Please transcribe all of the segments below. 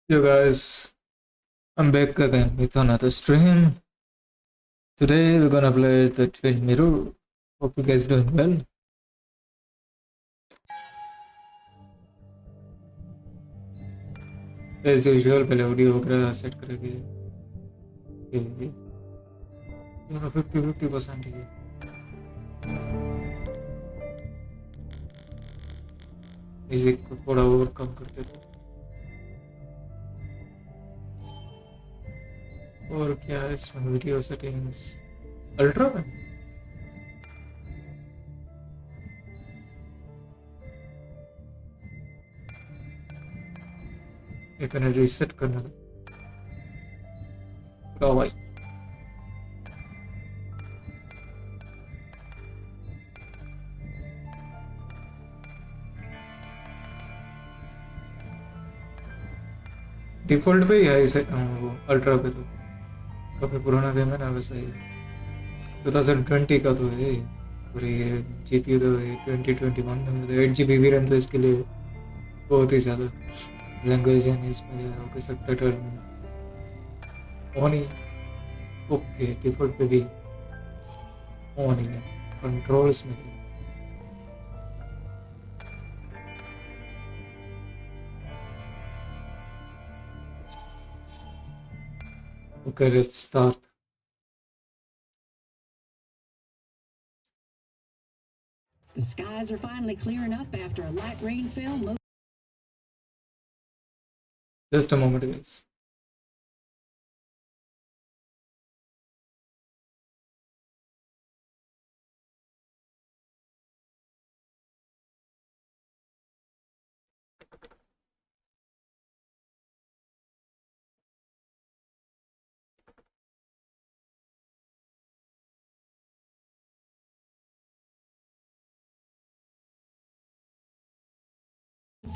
Yo guys, I'm back again with another stream. Today we're gonna play the Twin Mirror. Hope you guys doing well. As usual, पहले audio वगैरह set करेंगे। ये 50-50% ही है। Music को थोड़ा और कम करते दो। और क्या है इसमें वीडियो सेटिंग्स अल्ट्रा में? एक मिनट रीसेट करना है। भाई डिफॉल्ट पे ही है इसे वो अल्ट्रा पे तो काफी पुराना गेम है ना वैसा ही 2020 का तो है। और ये जीपीयू तो 2021 में 8 GB भी रैम तो इसके लिए बहुत ही ज़्यादा। लैंग्वेज है इसमें okay subtitle on he. Okay default पे भी ऑन ही है कंट्रोल्स में। Okay let's start. The skies are finally clearing up after a light rainfall. Just a moment guys.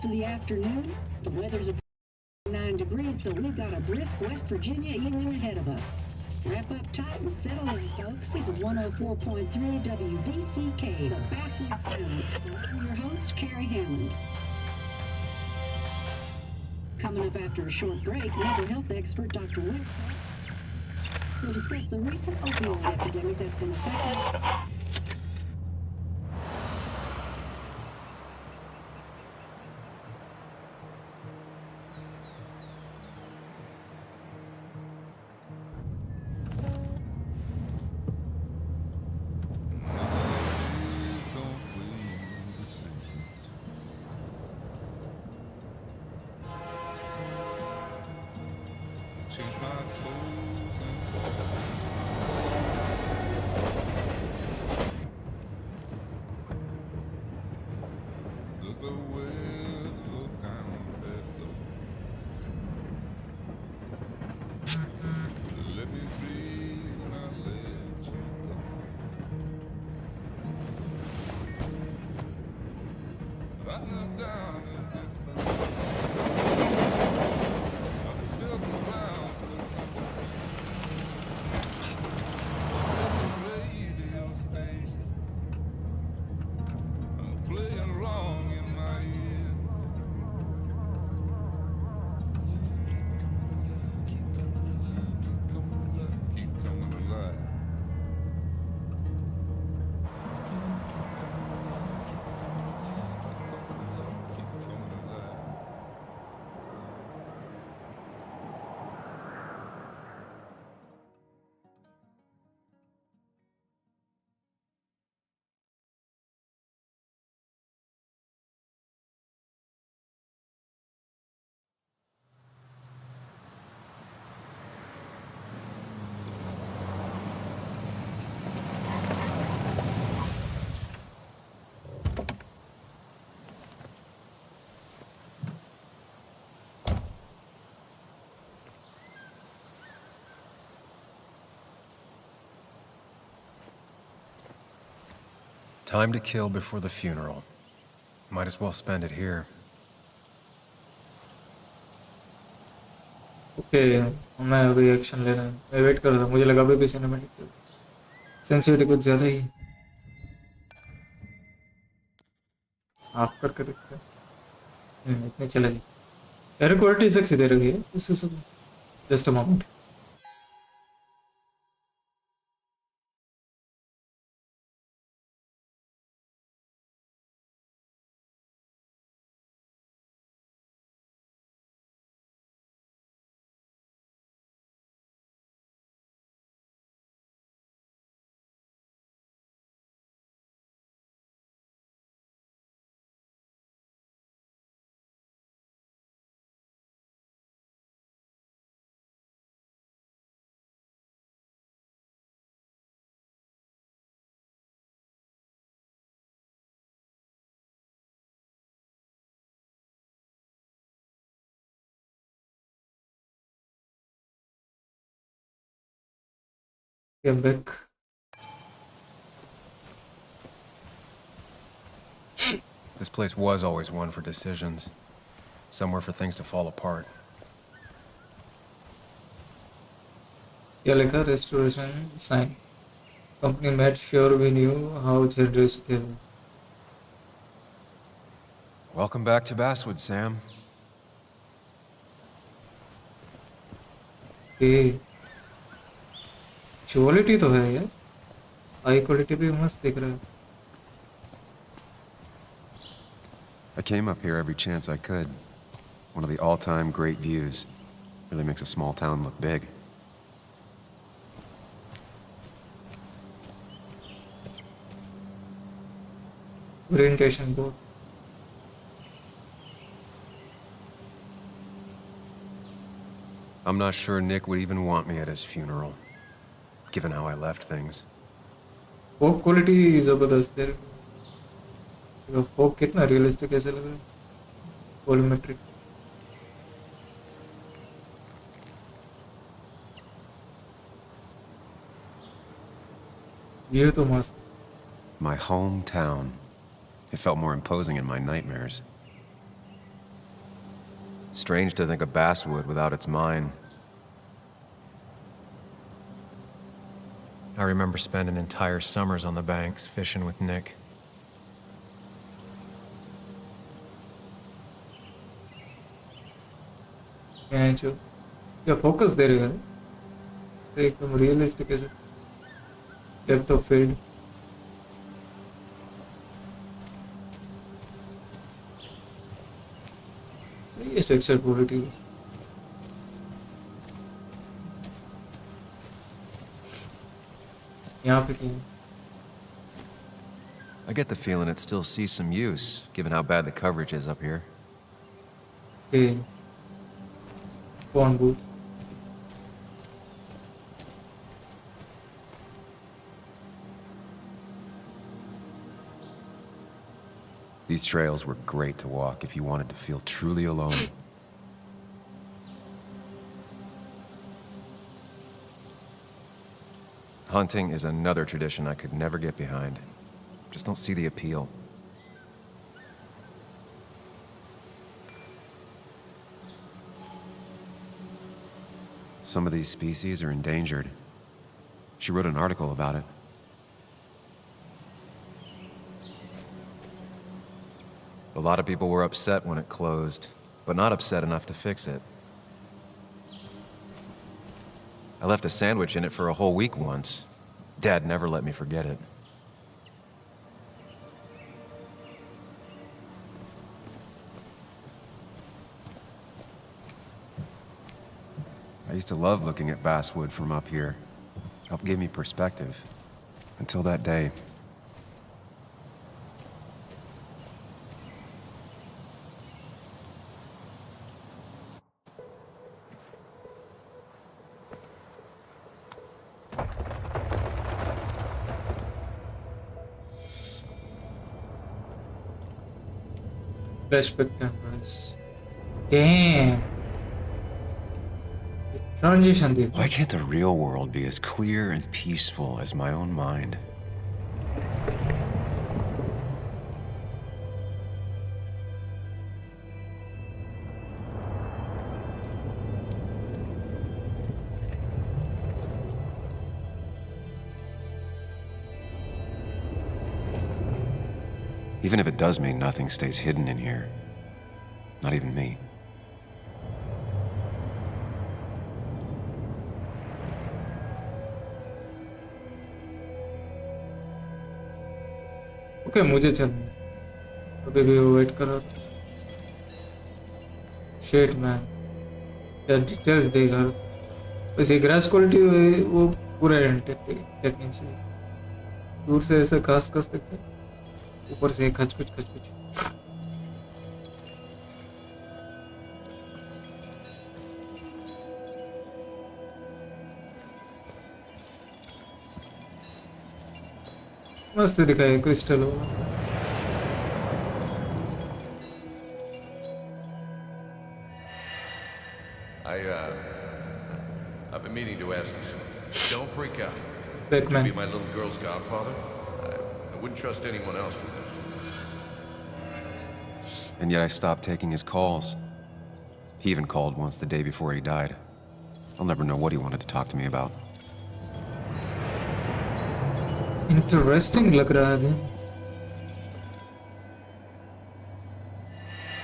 To the afternoon, the weather's 9 degrees, so we've got a brisk West Virginia evening ahead of us. Wrap up tight and settle in, folks. This is 104.3 WVCK, the Basswood Sound. I'm your host, Carrie Hammond. Coming up after a short break, mental health expert Dr. Wick will discuss the recent opioid epidemic that's been affecting. Time to kill before the funeral. Might as well spend it here. Okay मैं अभी action लेना है। मैं wait कर रहा था, मुझे लगा अभी भी सिनेमैटिक सेंसिटिविटी कुछ ज़्यादा ही ऑफ करके देखते हैं। इतने चलेगी। एयर क्वालिटी सेक्सी दे रही है उससे सब just a moment come back This place was always one for decisions. Somewhere for things to fall apart. क्या लिखा restoration sign company made sure we knew how generous थे वो Welcome back to Basswood, Sam. ये quality तो है यार high quality भी मस्त दिख रहा है I came up here every chance I could. One of the all-time great views. Really makes a small town look big. Orientation board I'm not sure Nick would even want me at his funeral, given how I left things. फोक quality जबरदस्त है देखो फोक कितना realistic ऐसे लग रहा है volumetric ये तो मस्त My hometown. It felt more imposing in my nightmares. Strange to think of Basswood without its mine. I remember spending entire summers on the banks fishing with Nick. यहाँ जो क्या फोकस दे रहे हैं से एकदम रियलिस्टिक ऐसे डेप्थ ऑफ फील्ड सही है टेक्सचर क्वालिटी यहाँ पे क्या I get the feeling it still sees some use, given how bad the coverage is up here. है phone booth These trails were great to walk if you wanted to feel truly alone. Hunting is another tradition I could never get behind. Just don't see the appeal. Some of these species are endangered. She wrote an article about it. A lot of people were upset when it closed, but not upset enough to fix it. I left a sandwich in it for a whole week once. Dad never let me forget it. I used to love looking at Basswood from up here. Helped give me perspective. Until that day. Flashback cameras. Damn. Transition देखो. Why can't the real world be as clear and peaceful as my own mind? Even if it does mean nothing stays hidden in here. Not even me. Okay मुझे चलना है। अभी भी वो wait कर रहा था। शेट मैन क्या डिटेल्स देगा। वैसे ग्रास क्वालिटी वो पूरा टेक्निक से दूर से ऐसे घास कस सकते हैं, ऊपर से खचकुच खचकुच। मस्त दिखाई क्रिस्टल वाला। I've been meaning to ask you something. Don't freak out. Would you Beckmann be my little girl's godfather? I wouldn't trust anyone else with this. And yet I stopped taking his calls. He even called once the day before he died. I'll never know what he wanted to talk to me about. Interesting लग रहा है।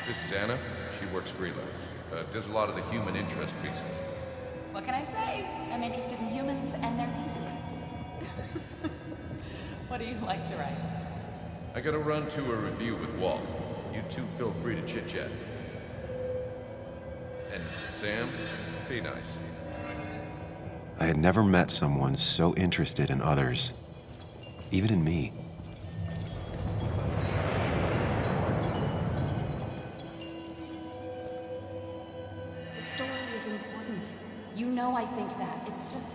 This is Anna. She works freelance. Does a lot of the human interest pieces. What can I say? I'm interested in humans and their pieces. What do you like to write? I gotta run to a review with Walt. You two feel free to chit-chat. And Sam, be nice. I had never met someone so interested in others, even in me. The story is important. You know I think that. It's just...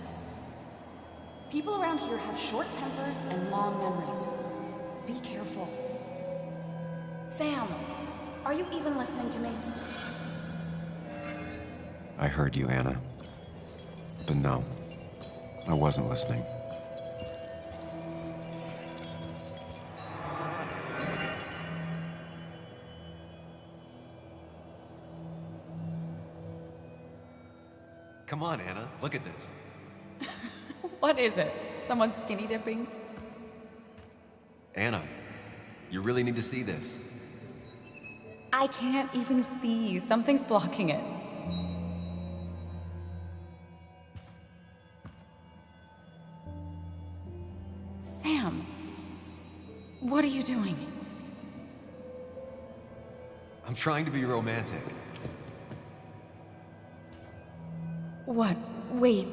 people around here have short tempers and long memories. Be careful. Sam, are you even listening to me? I heard you, Anna. But no, I wasn't listening. Come on, Anna, look at this. What is it? Someone skinny dipping? Anna, you really need to see this. I can't even see. Something's blocking it. Sam, what are you doing? I'm trying to be romantic. What? Wait.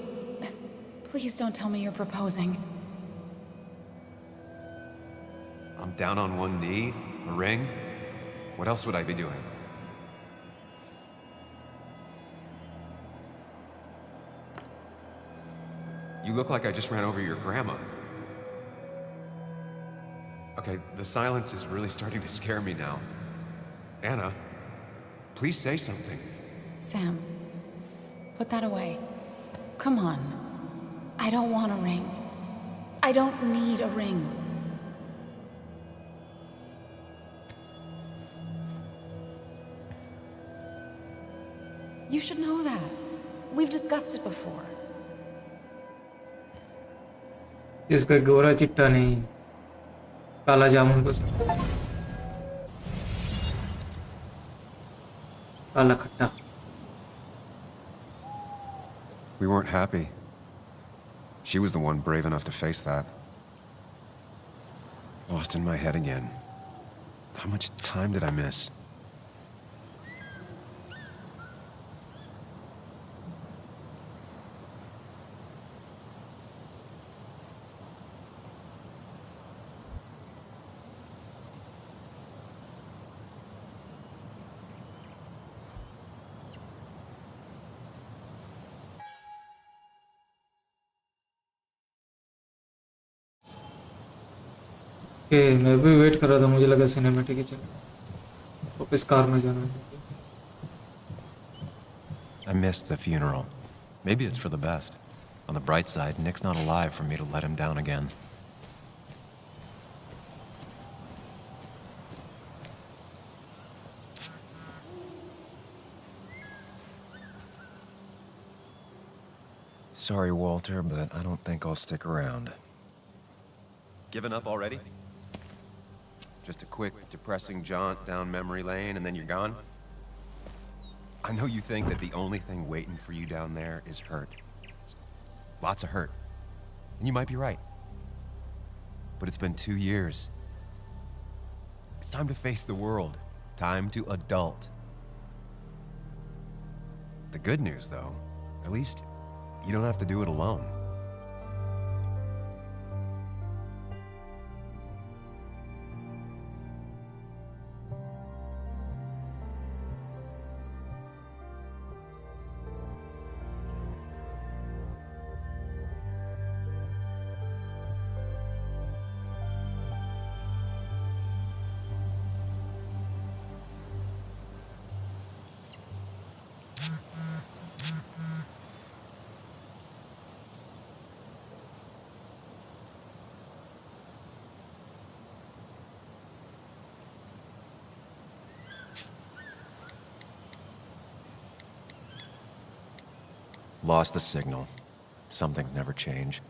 Please don't tell me you're proposing. I'm down on one knee, a ring. What else would I be doing? You look like I just ran over your grandma. Okay, the silence is really starting to scare me now. Anna, please say something. Sam, put that away. Come on. I don't want a ring. I don't need a ring. You should know that. We've discussed it before. इसका गोरा चिट्टा नहीं, काला जामुन पसंद, काला खट्टा। We weren't happy. She was the one brave enough to face that. Lost in my head again. How much time did I miss? Okay मैं भी वेट कर रहा था, मुझे लगा सिनेमेटिक ही चलेगा, वापस कार में जाना है। I missed the funeral. Maybe it's for the best. On the bright side, Nick's not alive for me to let him down again. Sorry, Walter, but I don't think I'll stick around. Given up already? Just a quick, depressing jaunt down memory lane and then you're gone? I know you think that the only thing waiting for you down there is hurt. Lots of hurt. And you might be right. But it's been 2 years. It's time to face the world. Time to adult. The good news, though, at least you don't have to do it alone. Lost the signal. Some things never change.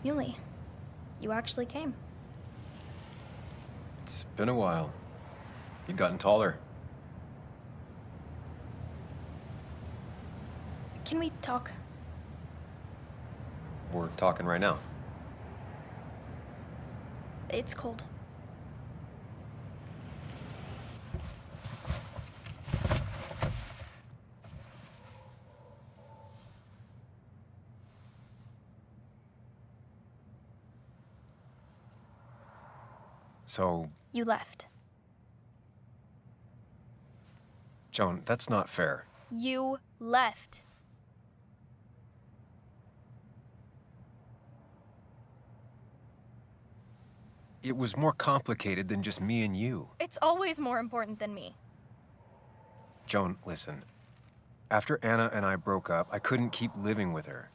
Muley, you actually came. It's been a while. You've gotten taller. Can we talk? We're talking right now. It's cold. So, You left. Joan, that's not fair. You left. It was more complicated than just me and you. It's always more important than me. Joan, listen. After Anna and I broke up, I couldn't keep living with her.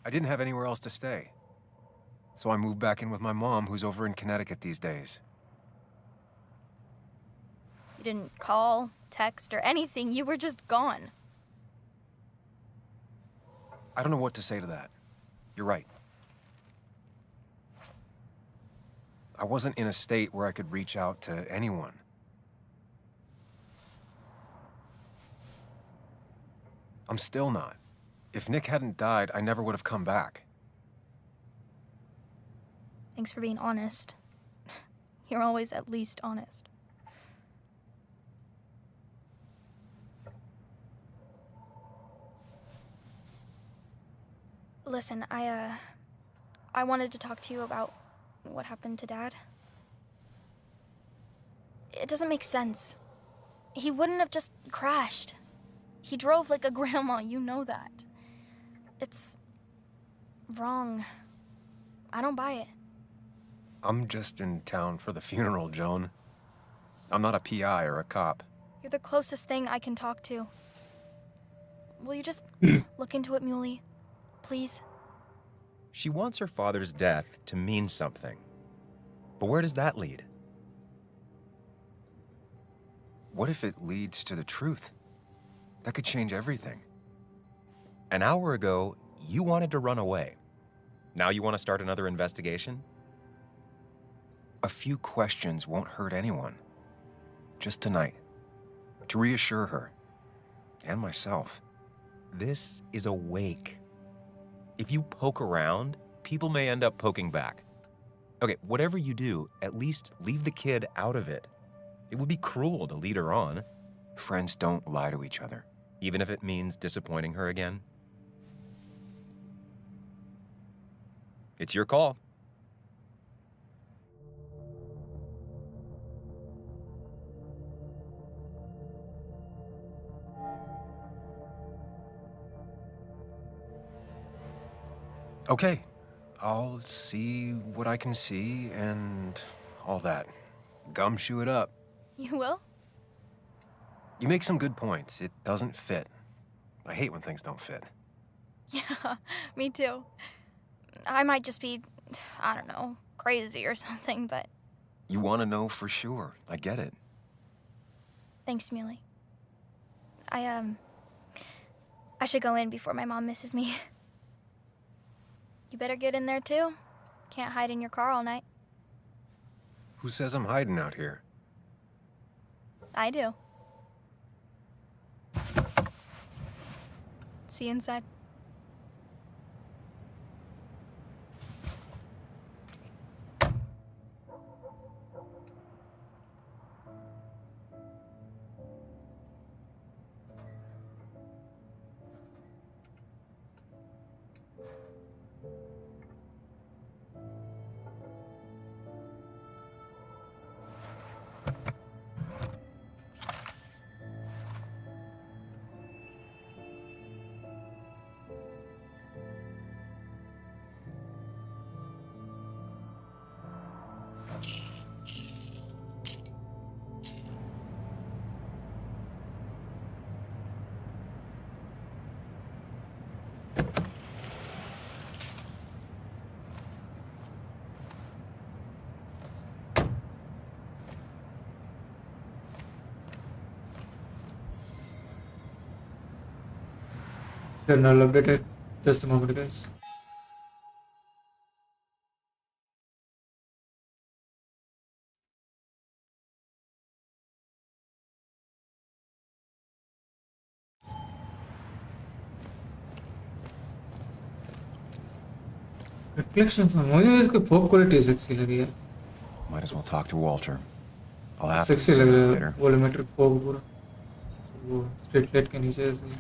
I didn't have anywhere else to stay. So I moved back in with my mom, who's over in Connecticut these days. You didn't call, text, or anything. You were just gone. I don't know what to say to that. You're right. I wasn't in a state where I could reach out to anyone. I'm still not. If Nick hadn't died, I never would have come back. Thanks for being honest. You're always at least honest. Listen, I wanted to talk to you about what happened to Dad. It doesn't make sense. He wouldn't have just crashed. He drove like a grandma, you know that. It's wrong. I don't buy it. I'm just in town for the funeral, Joan. I'm not a PI or a cop. You're the closest thing I can talk to. Will you just look into it, Muley? Please? She wants her father's death to mean something. But where does that lead? What if it leads to the truth? That could change everything. An hour ago, you wanted to run away. Now you want to start another investigation? A few questions won't hurt anyone. Just tonight, to reassure her. and myself. This is a wake. If you poke around, people may end up poking back. Okay, whatever you do, at least leave the kid out of it. It would be cruel to lead her on. Friends don't lie to each other, even if it means disappointing her again. It's your call. Okay, I'll see what I can see and all that. Gumshoe it up. You will? You make some good points. It doesn't fit. I hate when things don't fit. Yeah, me too. I might just be, I don't know, crazy or something, but You want to know for sure. I get it. thanks, Muley. I should go in before my mom misses me. You better get in there too. Can't hide in your car all night. Who says I'm hiding out here? I do. See you inside. Then I'll update it. Just a moment, guys. Reflections on मुझे इसकी folk quality sexy लगी यार. Might as well talk to Walter. I'll have to Sexy लग sooner रहा or है later. Volumetric folk पूरा. वो street light के नीचे ऐसे ही.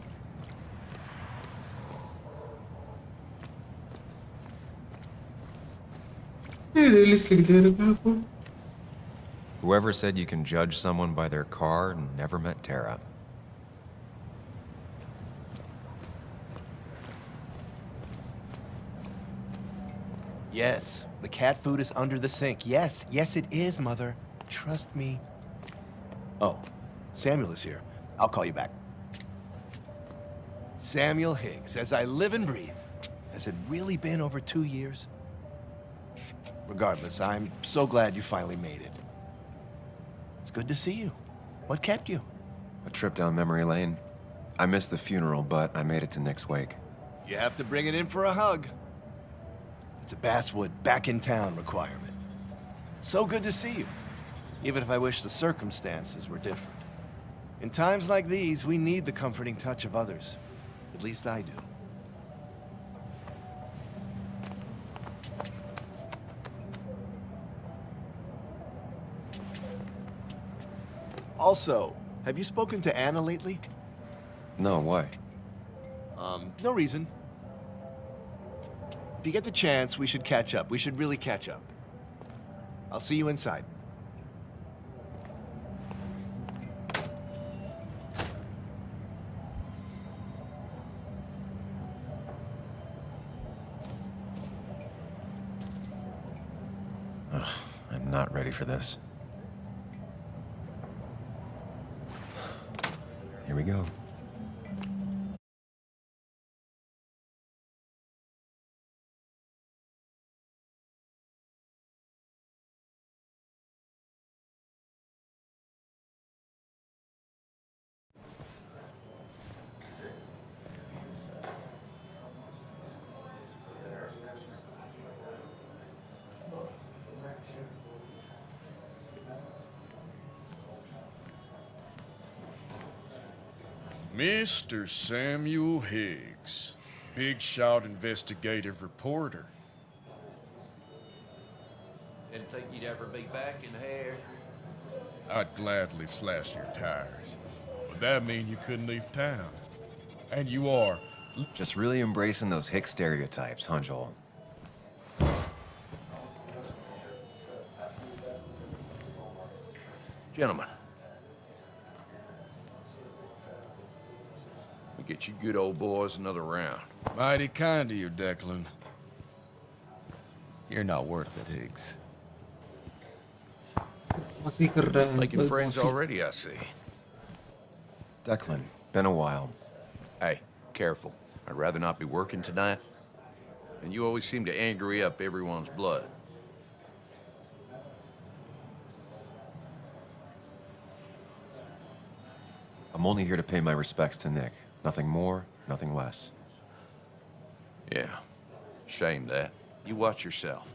ये realistic दे रखा है आपको. Whoever said you can judge someone by their car never met Tara. Yes, the cat food is under the sink. Yes, yes it is, Mother. Trust me. Oh, Samuel is here. I'll call you back. Samuel Higgs, as I live and breathe. Has it really been over 2 years? Regardless, I'm so glad you finally made it. It's good to see you. What kept you? A trip down memory lane. I missed the funeral, but I made it to Nick's wake. You have to bring it in for a hug. It's a Basswood back in town requirement. So good to see you, even if I wish the circumstances were different. In times like these, we need the comforting touch of others. At least I do. Also, have you spoken to Anna lately? No, why? No reason. If you get the chance, we should catch up. We should really catch up. I'll see you inside. I'm not ready for this. Here we go. Mr. Samuel Higgs, big shot investigative reporter. Didn't think you'd ever be back in here. I'd gladly slash your tires, but that mean you couldn't leave town. And you are. Just really embracing those Hicks stereotypes, huh, Joel? Gentlemen, we get you good old boys another round. Mighty kind of you, Declan. You're not worth it, Higgs. मस्ती कर रहा है Making बस friends मस्ती। already, I see. Declan, been a while. Hey, careful. I'd rather not be working tonight. And you always seem to angry up everyone's blood. I'm only here to pay my respects to Nick. Nothing more, nothing less. Yeah, shame that. You watch yourself.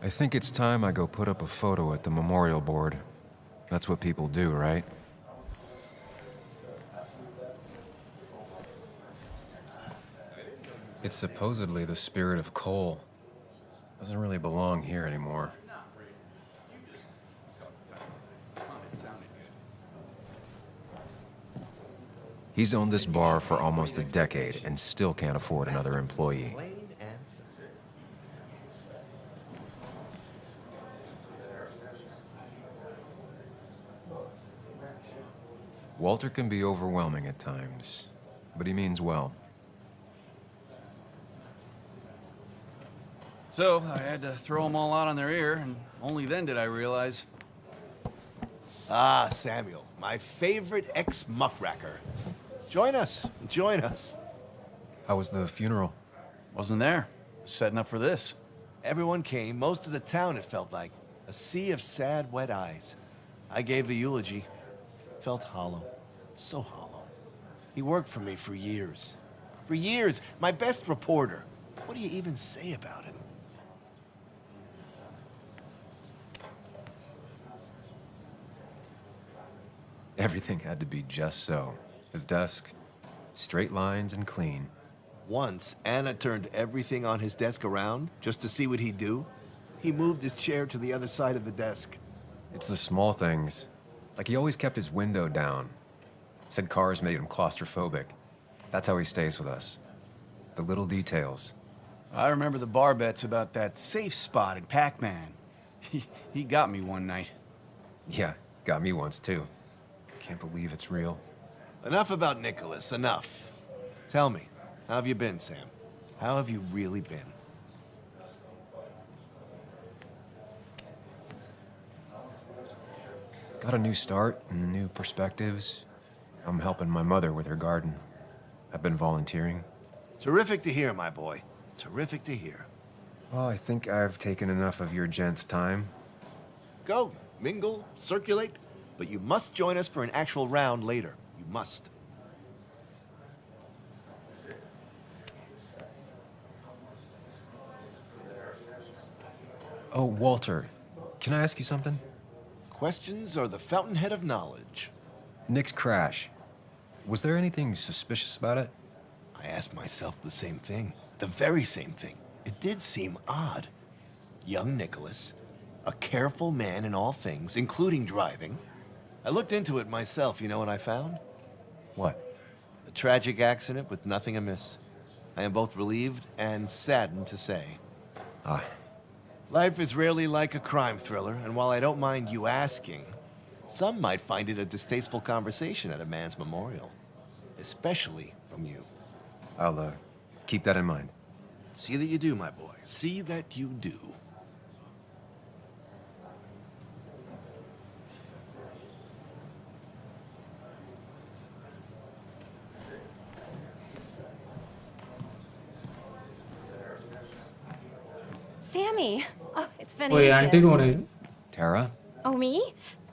I think it's time I go put up a photo at the memorial board. That's what people do, right? It's supposedly the spirit of coal. Doesn't really belong here anymore. He's owned this bar for almost a decade and still can't afford another employee. Walter can be overwhelming at times, but he means well. So, I had to throw them all out on their ear, and only then did I realize. Ah, Samuel, my favorite ex-muckracker. Join us, join us. How was the funeral? Wasn't there. Setting up for this. Everyone came, most of the town, it felt like. A sea of sad, wet eyes. I gave the eulogy. Felt hollow. So hollow. He worked for me for years. For years, my best reporter. What do you even say about him? Everything had to be just so. His desk, straight lines and clean. Once, Anna turned everything on his desk around just to see what he'd do. He moved his chair to the other side of the desk. It's the small things. Like he always kept his window down. Said cars made him claustrophobic. That's how he stays with us. The little details. I remember the bar bets about that safe spot in Pac-Man. He got me one night. Yeah, got me once too. Can't believe it's real. Enough about Nicholas, enough. Tell me, how have you been, Sam? How have you really been? Got a new start and new perspectives. I'm helping my mother with her garden. I've been volunteering. Terrific to hear, my boy. Terrific to hear. Well, I think I've taken enough of your gents' time. Go, mingle, circulate, but you must join us for an actual round later. You must. Oh, Walter, can I ask you something? Questions are the fountainhead of knowledge. Nick's crash. Was there anything suspicious about it? I asked myself the same thing. The very same thing. It did seem odd. Young Nicholas, a careful man in all things, including driving. I looked into it myself. You know what I found? What? A tragic accident with nothing amiss. I am both relieved and saddened to say. Ah, Life is rarely like a crime thriller, and while I don't mind you asking, some might find it a distasteful conversation at a man's memorial. Especially from you. I'll, keep that in mind. See that you do, my boy. See that you do. Sammy! Oh, it's been ओए aunty ages. कौन है? Tara? Oh, me?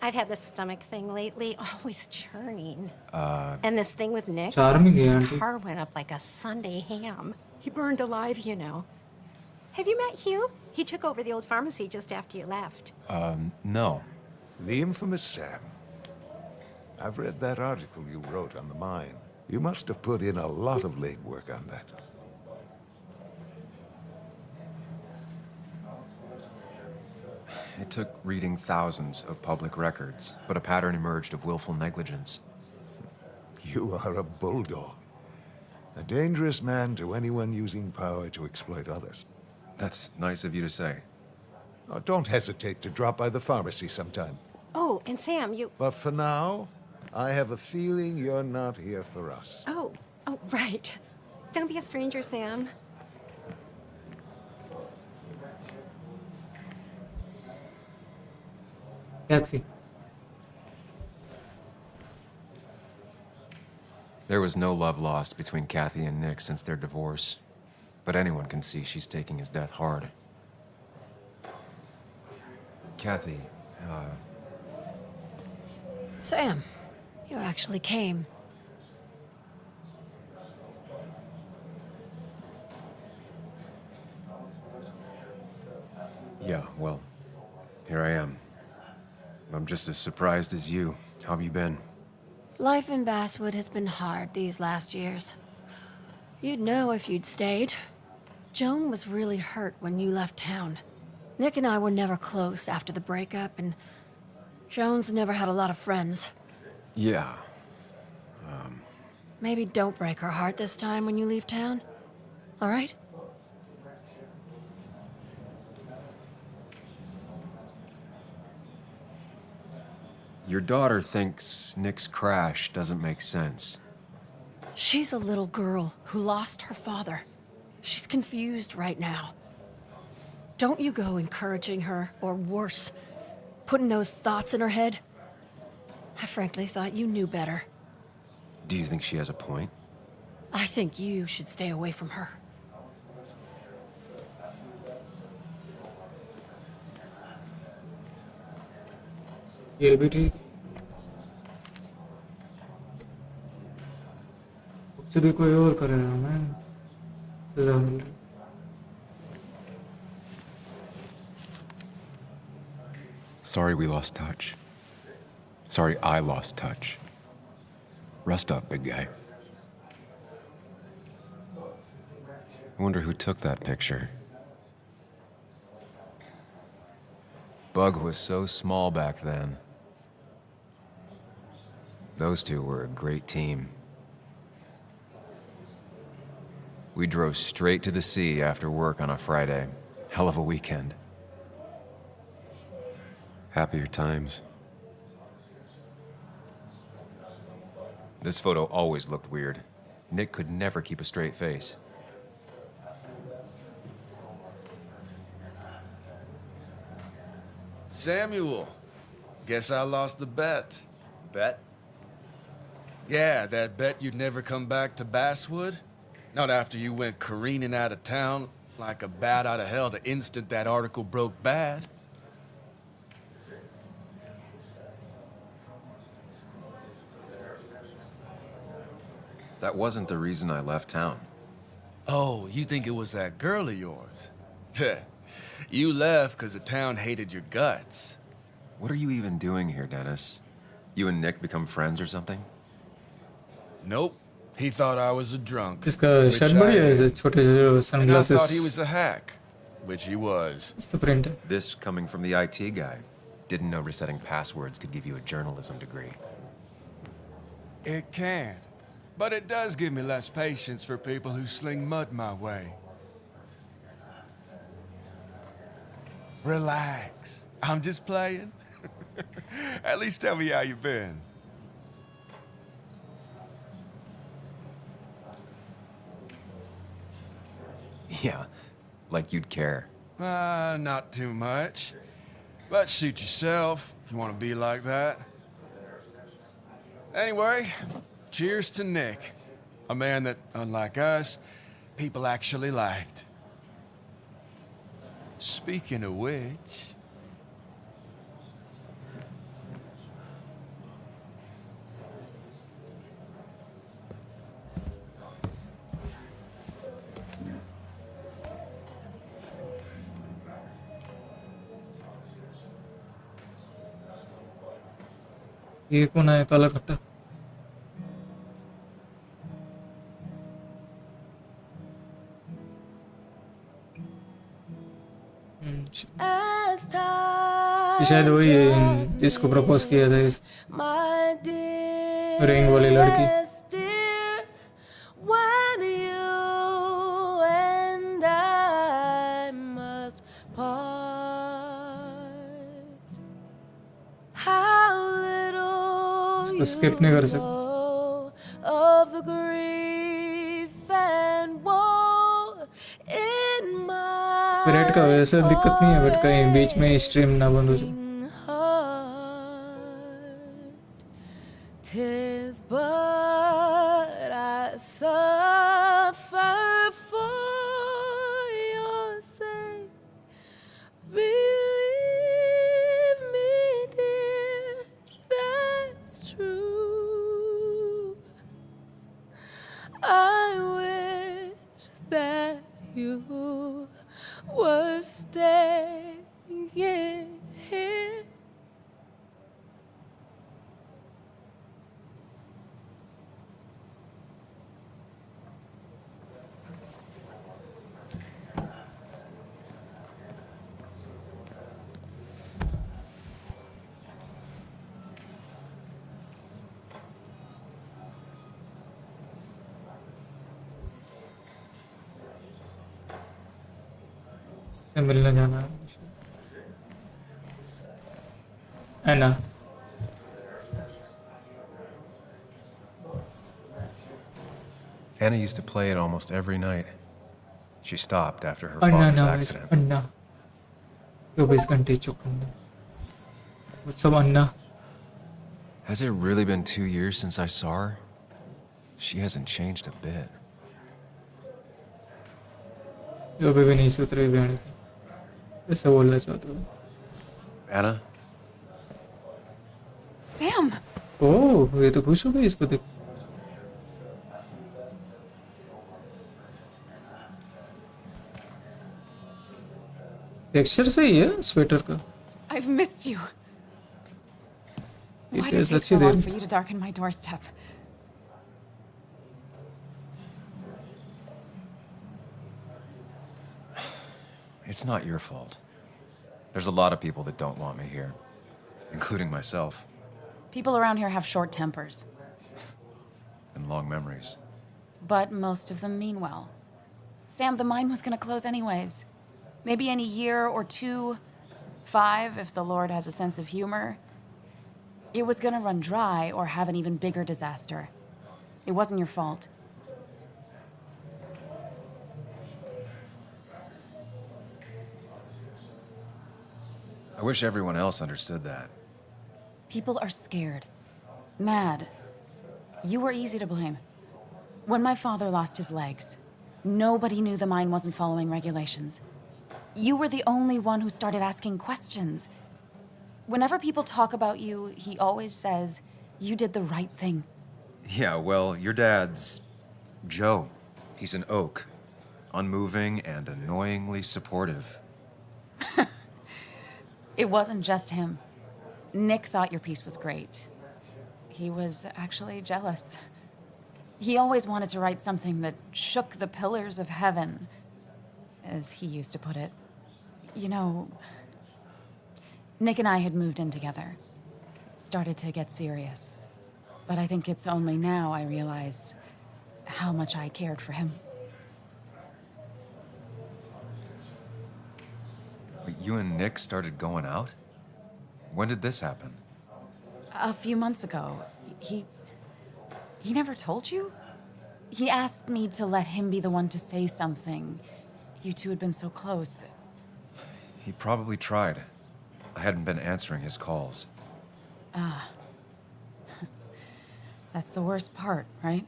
I've had this stomach thing lately, always churning. And this thing with Nick, Charming है his aunty. car went up like a Sunday ham. He burned alive, you know. Have you met Hugh? He took over the old pharmacy just after you left. No. The infamous Sam. I've read that article you wrote on the mine. You must have put in a lot of legwork on that. It took reading thousands of public records, but a pattern emerged of willful negligence. You are a bulldog. A dangerous man to anyone using power to exploit others. That's nice of you to say. Oh, don't hesitate to drop by the pharmacy sometime. Oh, and Sam, you... But for now, I have a feeling you're not here for us. Oh, right. Don't be a stranger, Sam. Kathy. There was no love lost between Kathy and Nick since their divorce, but anyone can see she's taking his death hard. Kathy, Sam, you actually came. yeah, well, here I am. I'm just as surprised as you. How have you been? Life in Basswood has been hard these last years. You'd know if you'd stayed. Joan was really hurt when you left town. Nick and I were never close after the breakup, and Joan's never had a lot of friends. Yeah. Maybe don't break her heart this time when you leave town. All right? Your daughter thinks Nick's crash doesn't make sense. She's a little girl who lost her father. She's confused right now. Don't you go encouraging her, or worse, putting those thoughts in her head. I frankly thought you knew better. Do you think she has a point? I think you should stay away from her. ये भी ठीक भी कोई और करेगा मैं सजा मिल रही Sorry we lost touch. Sorry I lost touch. Rest up, big guy. I wonder who took that picture. Bug was so small back then. Those two were a great team. We drove straight to the sea after work on a Friday. Hell of a weekend. Happier times. This photo always looked weird. Nick could never keep a straight face. Samuel, guess I lost the bet. Bet? Yeah, that bet you'd never come back to Basswood. Not after you went careening out of town like a bat out of hell the instant that article broke bad. That wasn't the reason I left town. Oh, you think it was that girl of yours? You left because the town hated your guts. What are you even doing here, Dennis? You and Nick become friends or something? Nope. He thought I was a drunk. इसका which shirt I बढ़िया है am. ऐसे छोटे छोटे And I sunglasses thought he was a hack, which he was. मस्त print है This coming from the IT guy. Didn't know resetting passwords could give you a journalism degree. It can. But it does give me less patience for people who sling mud my way. Relax. I'm just playing. At least tell me how you've been. Yeah, like you'd care. Not too much. But suit yourself if you want to be like that. Anyway, cheers to Nick. A man that, unlike us, people actually liked. Speaking of which... ये कोण आहे काला खट्टा ये शायद वही है जिसको प्रपोज किया था इस रिंग वाली लड़की When you and I must part, how little इसको skip नहीं कर सकते know of the grief and woe in my red का वैसे दिक्कत नहीं है बट कहीं बीच में स्ट्रीम ना बंद हो जाए tis but I suffer for your sake. Believe me, dear, that's true. I wish that you were staying here. मिलने जाना है ना Anna used to play it almost every night. She stopped after her Anna father's ना accident. अन्ना 24 घंटे चुप करना What's up Anna Has it really been 2 years since I saw her? She hasn't changed a bit. यो भी नहीं सोच रही बहन ऐसा बोलना चाहता हूँ Anna? Sam! ओह ये तो खुश हो गई इसको देख टेक्सचर सही है स्वेटर का I've missed you. ये Why did it taste take अच्छी so दे long रही for you to darken my doorstep? It's not your fault. There's a lot of people that don't want me here, including myself, People around here have short tempers, and long memories. but most of them mean well. Sam, the mine was gonna close anyways. Maybe in a year or 2, 5, if the Lord has a sense of humor. It was gonna run dry or have an even bigger disaster. It wasn't your fault. I wish everyone else understood that. People are scared. Mad. You were easy to blame. When my father lost his legs, nobody knew the mine wasn't following regulations. You were the only one who started asking questions. Whenever people talk about you, he always says, you did the right thing. Yeah, well, your dad's Joe. He's an oak. Unmoving and annoyingly supportive. It wasn't just him. Nick thought your piece was great. He was actually jealous. He always wanted to write something that shook the pillars of heaven, as he used to put it. You know, Nick and I had moved in together. It started to get serious. But I think it's only now I realize how much I cared for him. But you and Nick started going out? When did this happen? A few months ago, he never told you? He asked me to let him be the one to say something. You two had been so close. He probably tried. I hadn't been answering his calls. Ah. That's the worst part, right?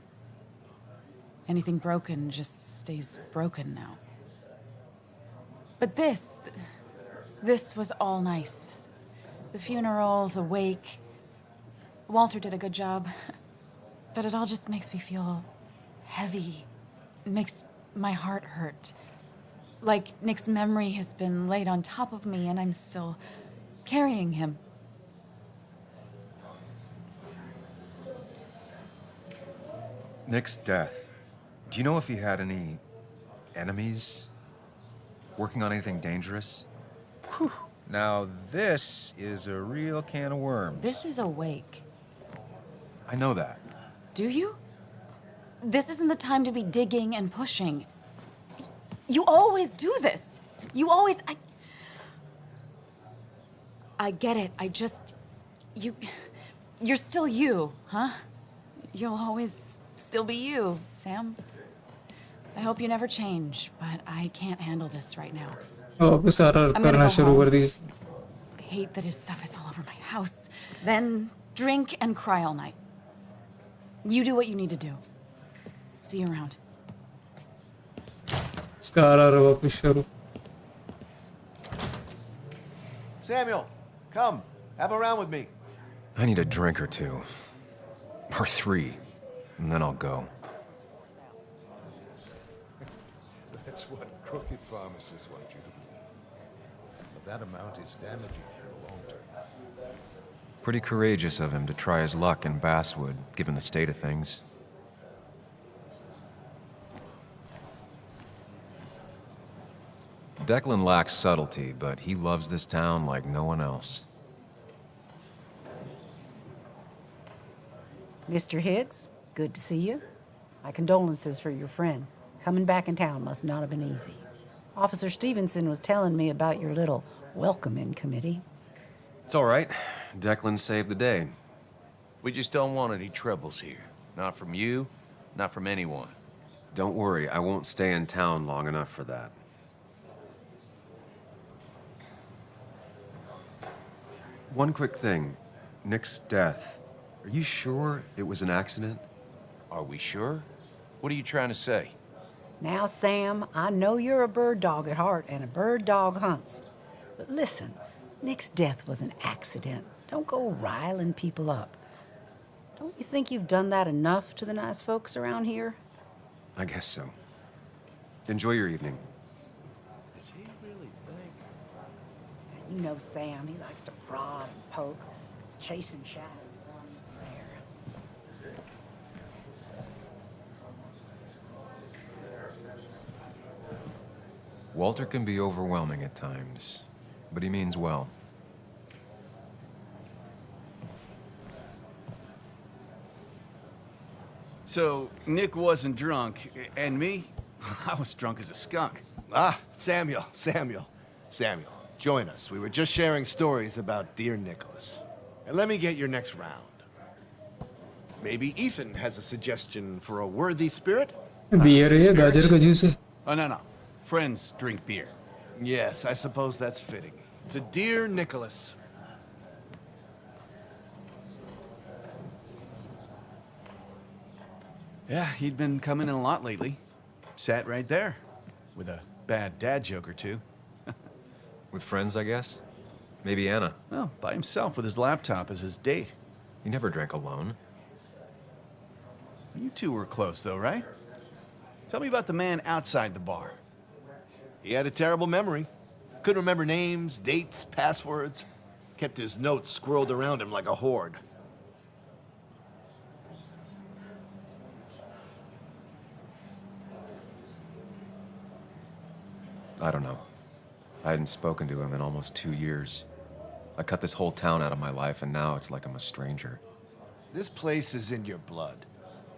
Anything broken just stays broken now. But this was all nice. The funeral, the wake. Walter did a good job. But it all just makes me feel heavy. It makes my heart hurt. Like Nick's memory has been laid on top of me and I'm still carrying him. Nick's death. Do you know if he had any enemies? Working on anything dangerous? Whew. Now, this is a real can of worms. This is a wake. I know that. Do you? This isn't the time to be digging and pushing. You always do this. You always... I get it. I just... You're still you, huh? You'll always still be you, Sam. I hope you never change, but I can't handle this right now. वापस are I'm gonna करना go शुरू home. कर दी I hate that his stuff is all over my house. Then drink and cry all night. You do what you need to do. See you around. इसका are वापस शुरू Samuel, come. Have a round with me. I need a drink or two. Or 3. And then I'll go. That's what crooked pharmacists want you to believe. But that amount is damaging in the long term. Pretty courageous of him to try his luck in Basswood, given the state of things. Declan lacks subtlety, but he loves this town like no one else. Mr. Higgs, good to see you. My condolences for your friend. Coming back in town must not have been easy. Officer Stevenson was telling me about your little welcoming committee. It's all right. Declan saved the day. We just don't want any troubles here. Not from you, not from anyone. Don't worry, I won't stay in town long enough for that. One quick thing. Nick's death. Are you sure it was an accident? Are we sure? What are you trying to say? Now, Sam, I know you're a bird dog at heart and a bird dog hunts. But listen, Nick's death was an accident. Don't go riling people up. Don't you think you've done that enough to the nice folks around here? I guess so. Enjoy your evening. Does he really think? You know Sam, he likes to prod and poke. He's chasing shadows down there. Walter can be overwhelming at times, but he means well. So, Nick wasn't drunk, and me? I was drunk as a skunk. Ah, Samuel. Join us. We were just sharing stories about dear Nicholas. And let me get your next round. Maybe Ethan has a suggestion for a worthy spirit? Beer है गाजर का juice है Oh, no. Friends drink beer. Yes, I suppose that's fitting. To dear Nicholas. Yeah, he'd been coming in a lot lately. Sat right there. With a bad dad joke or two. With friends, I guess? Maybe Anna. Well, by himself with his laptop as his date. He never drank alone. You two were close, though, right? Tell me about the man outside the bar. He had a terrible memory. Couldn't remember names, dates, passwords. Kept his notes squirreled around him like a hoard. I don't know. I hadn't spoken to him in almost 2 years. I cut this whole town out of my life, and now it's like I'm a stranger. This place is in your blood.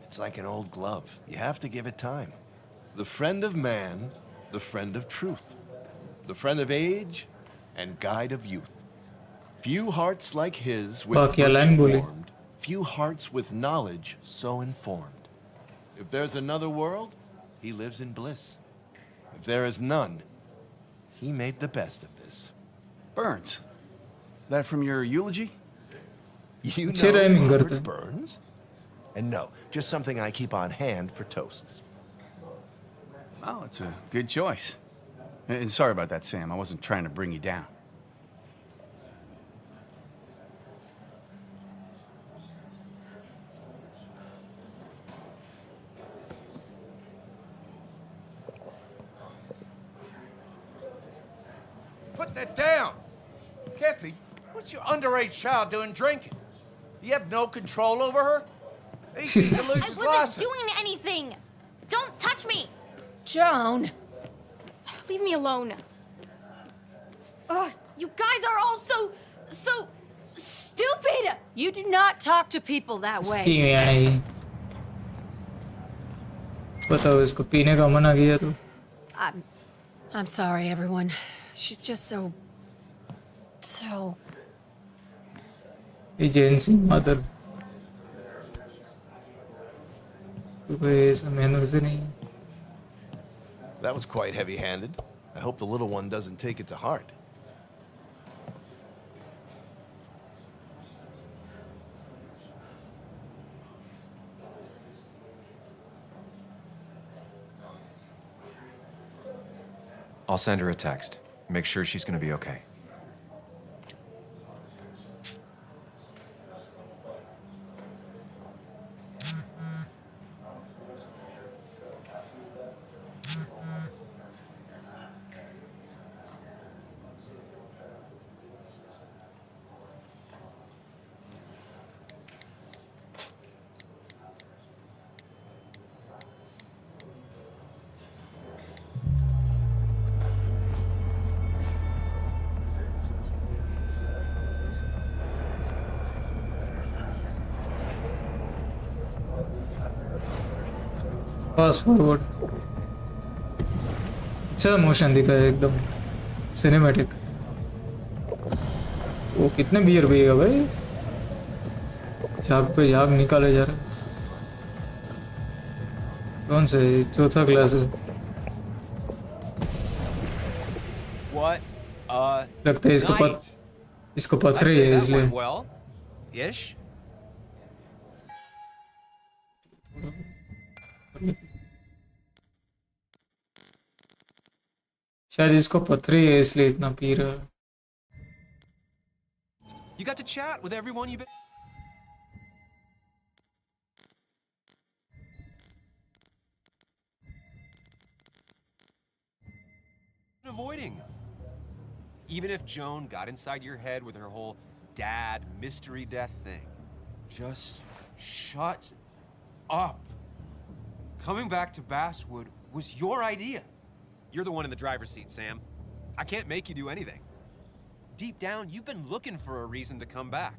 It's like an old glove. You have to give it time. The friend of man, the friend of truth. The friend of age, and guide of youth. Few hearts like his with virtue warmed. Few hearts with knowledge so informed. If there's another world, he lives in bliss. If there is none, he made the best of this. Burns. That from your eulogy? You know Robert Burns? And no, just something I keep on hand for toasts. Oh, it's a good choice. And sorry about that, Sam. I wasn't trying to bring you down. Put that down! Kathy, what's your underage child doing drinking? You have no control over her? Hey, I wasn't doing anything! Don't touch me! Joan! Leave me alone. Ugh, you guys are all so stupid! You do not talk to people that इसकी way. में आना ही बताओ इसको पीने का मना किया तो I'm sorry, everyone. She's just so agency mother कोई ऐसा मेहनत से नहीं That was quite heavy-handed. I hope the little one doesn't take it to heart. I'll send her a text. Make sure she's gonna be okay. Fast forward अच्छा motion दिखा है एकदम cinematic वो कितने बियर पिएगा भाई झाग पे झाग निकाले जा रहा है कौन से चौथा क्लास है लगता है इसको पथरी है इसलिए Well, ish. शायद इसको पथरी है इसलिए इतना पी रहा है You got to chat with everyone you've been... avoiding. Even if Joan got inside your head with her whole dad mystery death thing, just shut up. Coming back to Basswood was your idea. You're the one in the driver's seat, Sam. I can't make you do anything. Deep down, you've been looking for a reason to come back.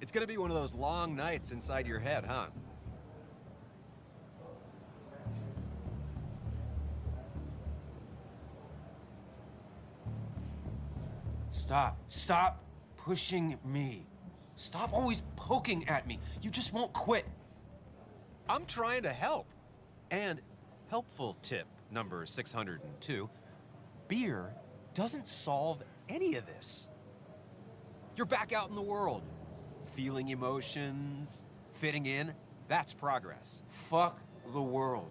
It's gonna be one of those long nights inside your head, huh? Stop pushing me. Stop always poking at me. You just won't quit. I'm trying to help. And helpful tip number 602, beer doesn't solve any of this. You're back out in the world, feeling emotions, fitting in. That's progress. Fuck the world.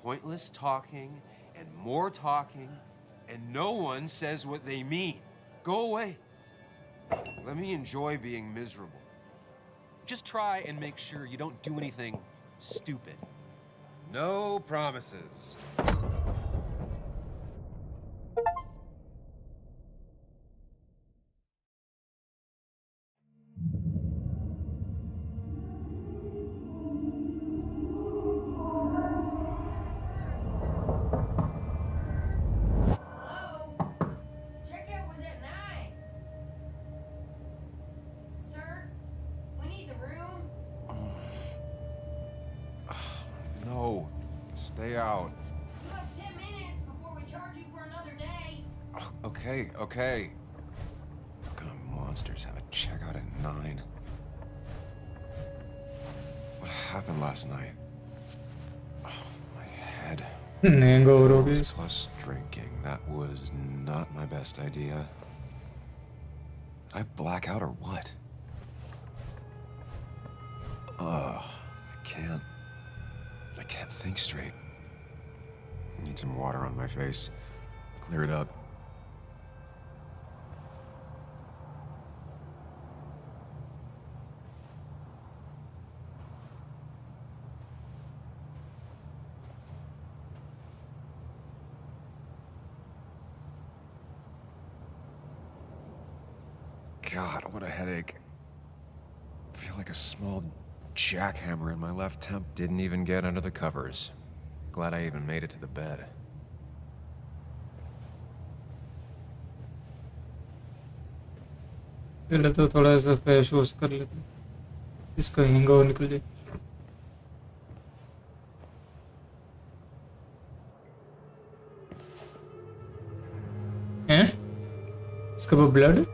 Pointless talking and more talking, and no one says what they mean. Go away. Let me enjoy being miserable. Just try and make sure you don't do anything stupid. No promises. No, stay out. You have 10 minutes before we charge you for another day. Okay. What kind of monsters have a checkout at 9? What happened last night? Oh, my head. hangover Plus drinking. That was not my best idea. Did I black out or what? Ugh, I can't think straight. I need some water on my face. Clear it up. God, what a headache. feel like a small jackhammer in my left temp. Didn't even get under the covers. Glad I even made it to the bed. पहले तो थोड़ा सा fresh wash कर लेते हैं, इसका hangover निकल जाए। हैं? इसका वो ब्लड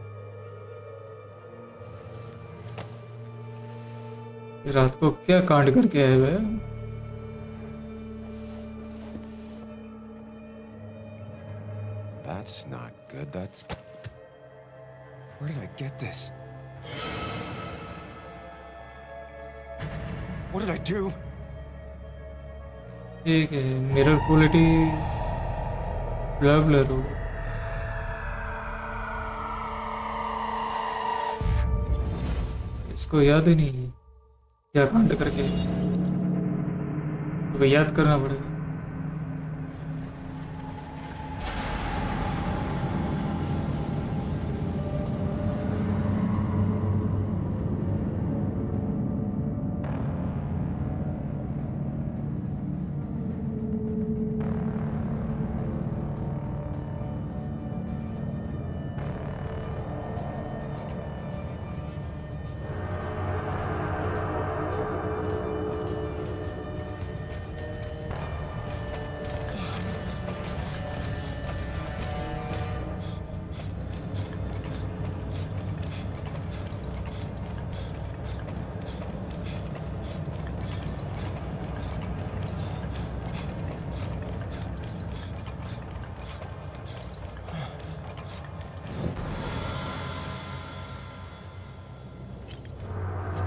रात को क्या कांड करके आए हुए हैं? That's not good. That's... Where did I get this? What did I do? एक मिरर क्वालिटी ब्लर ब्लर हो, इसको याद ही नहीं है क्या कांड करके, तो याद करना पड़ेगा।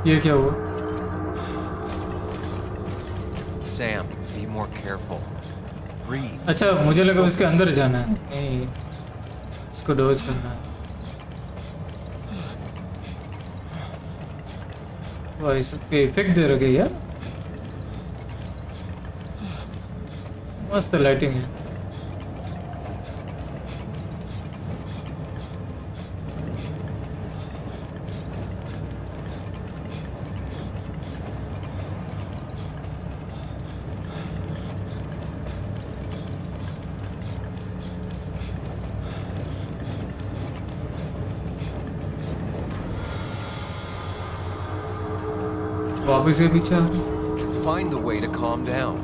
ये क्या हुआ? Sam, be more careful. Breathe. अच्छा, मुझे लगा उसके अंदर जाना है। नहीं, इसको डॉज करना है। वाह, इस पे इफेक्ट दे रखे यार, मस्त लाइटिंग है। वापस से पीछे Find the way to calm down.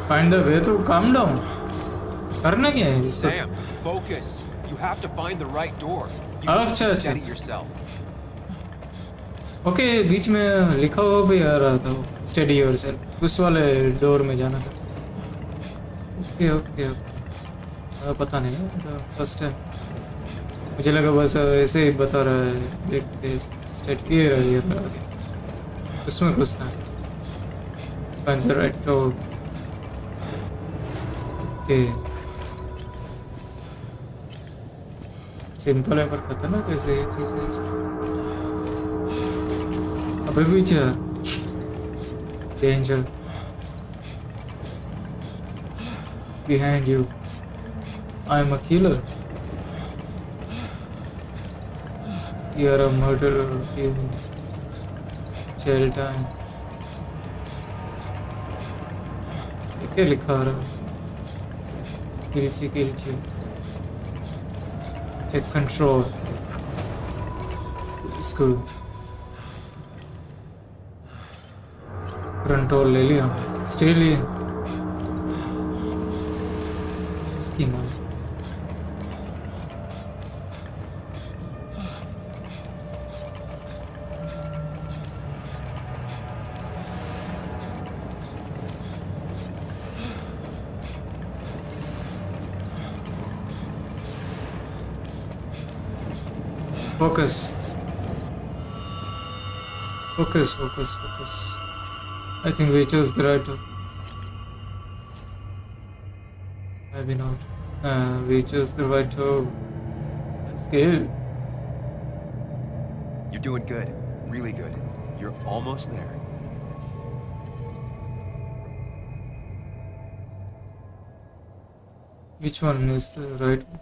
Find the way to calm down करना क्या है इसको? Sam, focus. You have to find the right door. You अच्छा, need to अच्छा। steady yourself. ओके, बीच में लिखा हुआ भी आ रहा था, स्टेडी योरसेल्फ, उस वाले डोर में जाना था। ओके ओके ओके, पता नहीं, फर्स्ट टाइम मुझे लगा बस ऐसे ही बता रहा है, देख के स्टेट ये रहा है, उसमें कुछ था। Find the right door. Okay, simple है पर खतरनाक कैसे ये चीज़ है इसमें। अबे पीछे danger behind you. I'm a killer. You're a murderer. You jail time. क्या लिखा रहा? Guilty. Take control. इसको कंट्रोल ले लिया, स्टे लिए इसकी मां। Focus. I think we chose the right door. Maybe not. We chose the right door. That's good. You're doing good. Really good. You're almost there. Which one is the right one?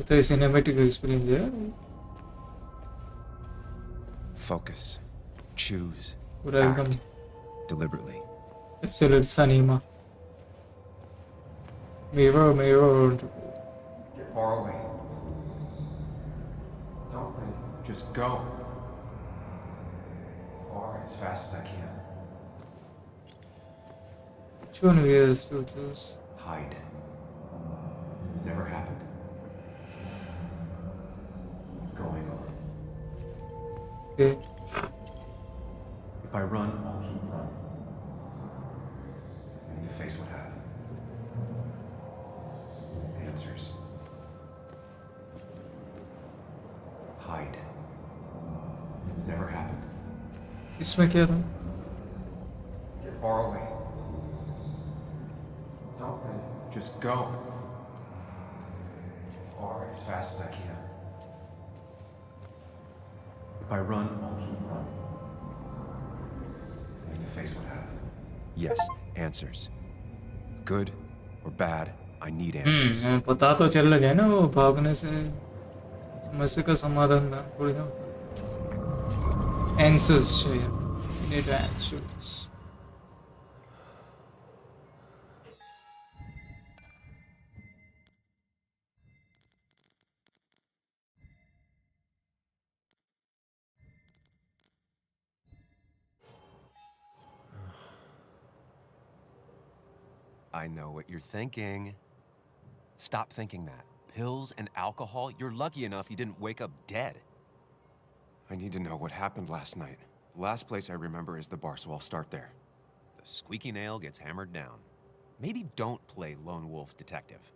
तो ये cinematic experience है यार Focus. Choose. पूरा एकदम Act. Deliberately. Absolute cinema mirror Get far away. Don't think. Just go. Far as fast as I can. which one we is to choose Hide. It's never happened. Going on. okay If I run, I'll keep running. I need to face what happened. Answers. Hide. It's never happened. इसमें क्या था Get far away. Don't think. Just go. Far as fast as I can. If I run, I'll keep running. I need to face what happened. Yes, answers. Good or bad, I need answers. पता तो चल गया ना वो भागने से समस्या का समाधान ना थोड़ी ना होता आंसर्स चाहिए need answers I know what you're thinking. Stop thinking that. Pills and alcohol? You're lucky enough you didn't wake up dead. I need to know what happened last night. The last place I remember is the bar, so I'll start there. The squeaky nail gets hammered down. Maybe don't play lone wolf detective.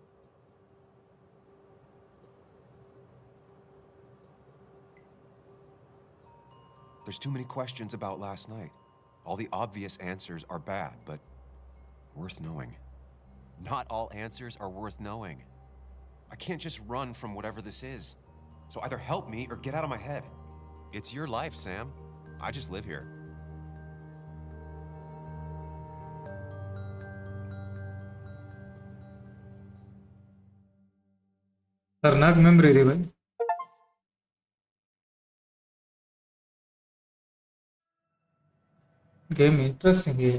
There's too many questions about last night. All the obvious answers are bad, but worth knowing. Not all answers are worth knowing. I can't just run from whatever this is. So either help me or get out of my head. It's your life, Sam. I just live here. खतरनाक memory थी भाई game interesting है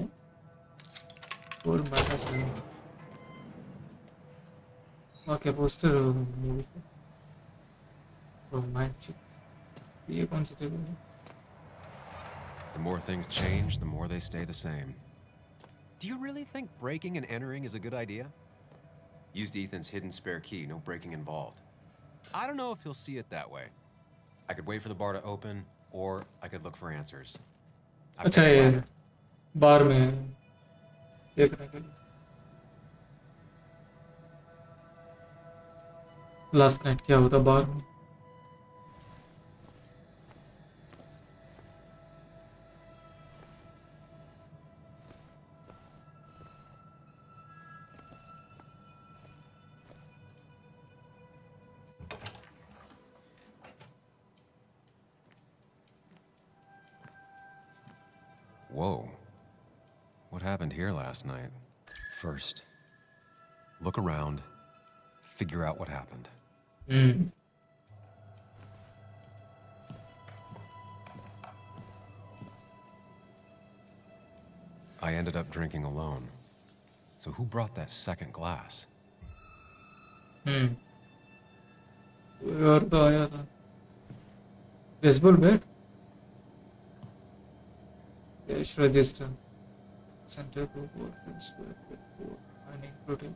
और बड़ा सा okay poster movie romantic ये कौन सी जगह है The more things change, the more they stay the same. Do you really think breaking and entering is a good idea? Used Ethan's hidden spare key, no breaking involved. I don't know if he'll see it that way. I could wait for the bar to open, or I could look for answers. I've अच्छा picked ये the latter. बार में देखने के लिए last night क्या होता बार में Whoa. What happened here last night? First, look around, figure out what happened. I ended up drinking alone. So who brought that second glass? और तो आया था baseball bat cash register centre mining protein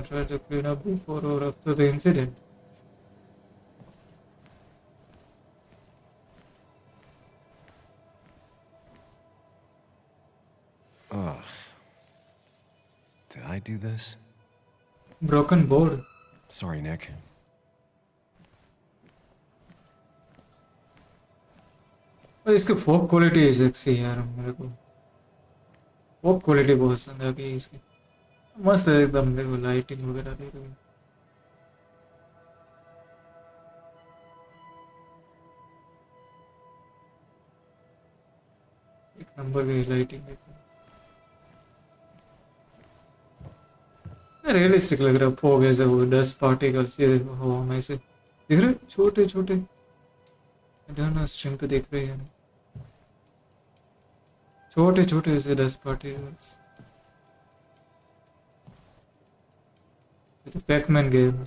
try to clean up before or after the incident. Ugh. Did I do this? Broken board. Sorry, Nick. और इसकी फोक quality sexy है यार मेरे को फोक क्वालिटी बहुत पसंद है कि इसकी मस्त है एकदम मेरे को लाइटिंग वगैरह देख रही एक नंबर की लाइटिंग रियलिस्टिक लग रहा है। फॉग ऐसे वो डस्ट पार्टिकल्स ये हवा में से दिख रहे छोटे छोटे। स्ट्रिंग पे देख रहे हैं छोटे छोटे ऐसे डस्ट पार्टिकल्स। ये तो पैकमैन गेम है।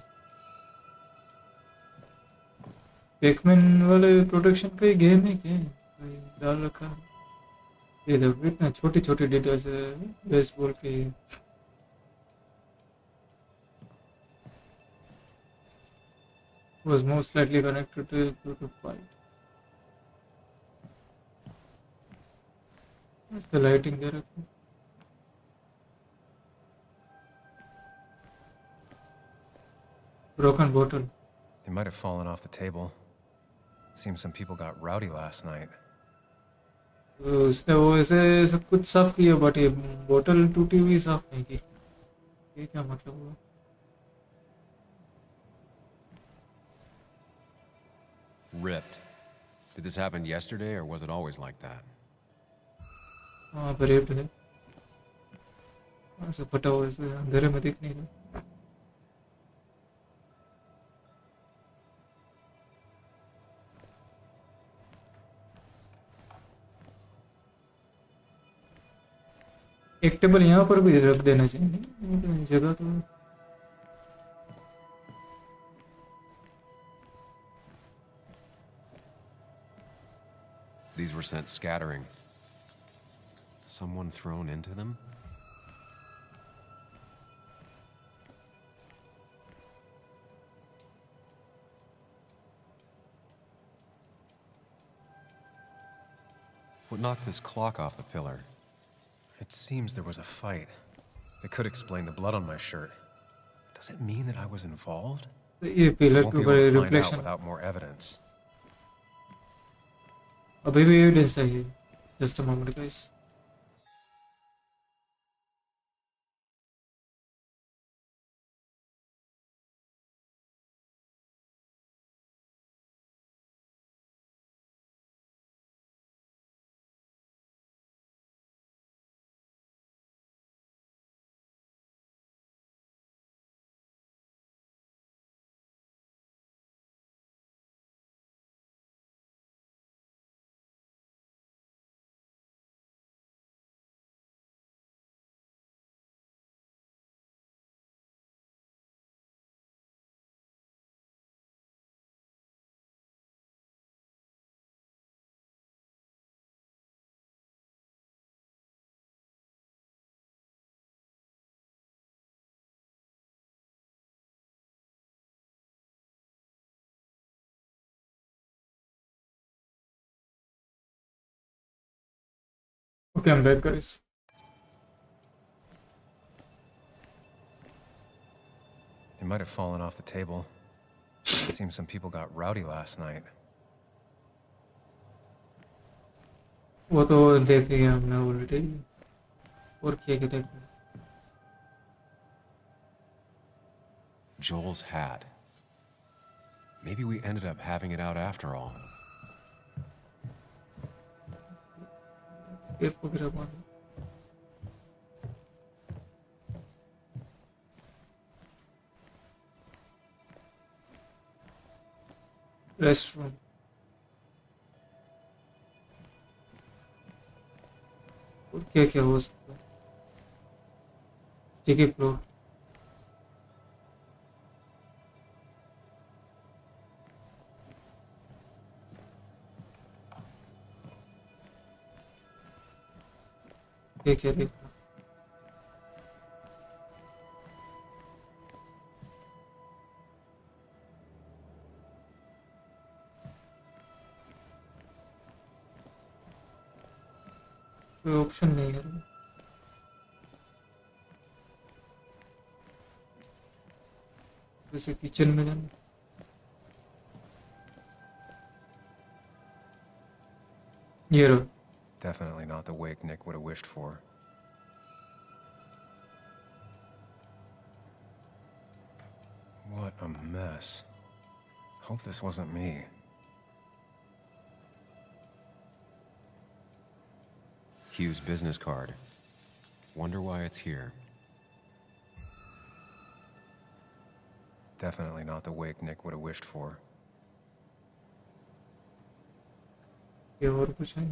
पैकमैन वाले प्रोडक्शन का ही गेम है क्या भाई डाल रखा है। ये देखो इतना छोटी छोटी डिटेल्स है बेसबॉल के। Was most likely connected to the fight. What's the lighting there? Broken bottle. They might have fallen off the table. Seems some people got rowdy last night. उसने वो ऐसे सब कुछ साफ किया बट ये बोतल टूटी हुई साफ नहीं की। ये क्या मतलब हुआ? Ripped. Did this happen yesterday, or was it always like that? हाँ पर रिप्ट है। ऐसे फटा हुआ ऐसे अंधेरे में दिख नहीं रहा। एक टेबल यहाँ पर भी रख देना चाहिए जगह तो। These were sent scattering. Someone thrown into them? What knocked this clock off the pillar? It seems there was a fight. It could explain the blood on my shirt. Does it mean that I was involved? ये pillar Won't के be able to ऊपर find out reflection without more evidence. अभी भी evidence है। Just a moment guys. Okay, I'm back, guys. They might have fallen off the table. Seems some people got rowdy last night. वो तो देख लिया हमने already. और क्या क्या देख Joel's hat. Maybe we ended up having it out after all. ये पकड़ा मान रेस्टरूम। और क्या क्या हो सकता है? Sticky floor. क्या क्या देखना? कोई ऑप्शन नहीं है। जैसे किचन में जाना। ये रहा। Definitely not the wake Nick would have wished for. What a mess. Hope this wasn't me. Hugh's business card. Wonder why it's here. Definitely not the wake Nick would have wished for. ये और कुछ है?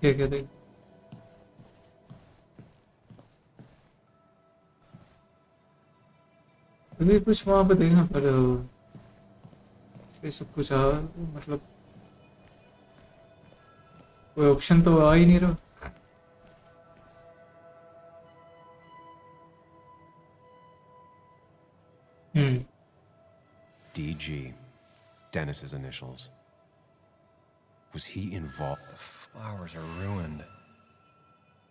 क्या कहते हैं? अभी कुछ वहाँ पे देखना पड़ेगा। ये सब कुछ मतलब कोई ऑप्शन तो आ ही नहीं रहा। DG. Dennis's initials. Was he involved? The flowers are ruined.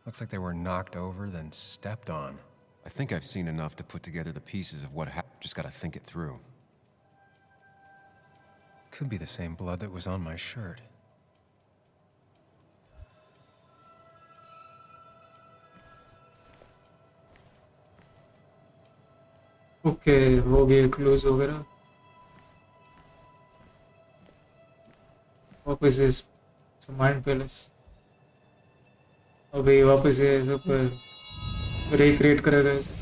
Looks like they were knocked over, then stepped on. I think I've seen enough to put together the pieces of what happened. Just gotta think it through. Could be the same blood that was on my shirt. Okay, हो गए close वगैरह। वापस इस mind palace. अभी वापस ये सब recreate करेगा इसे।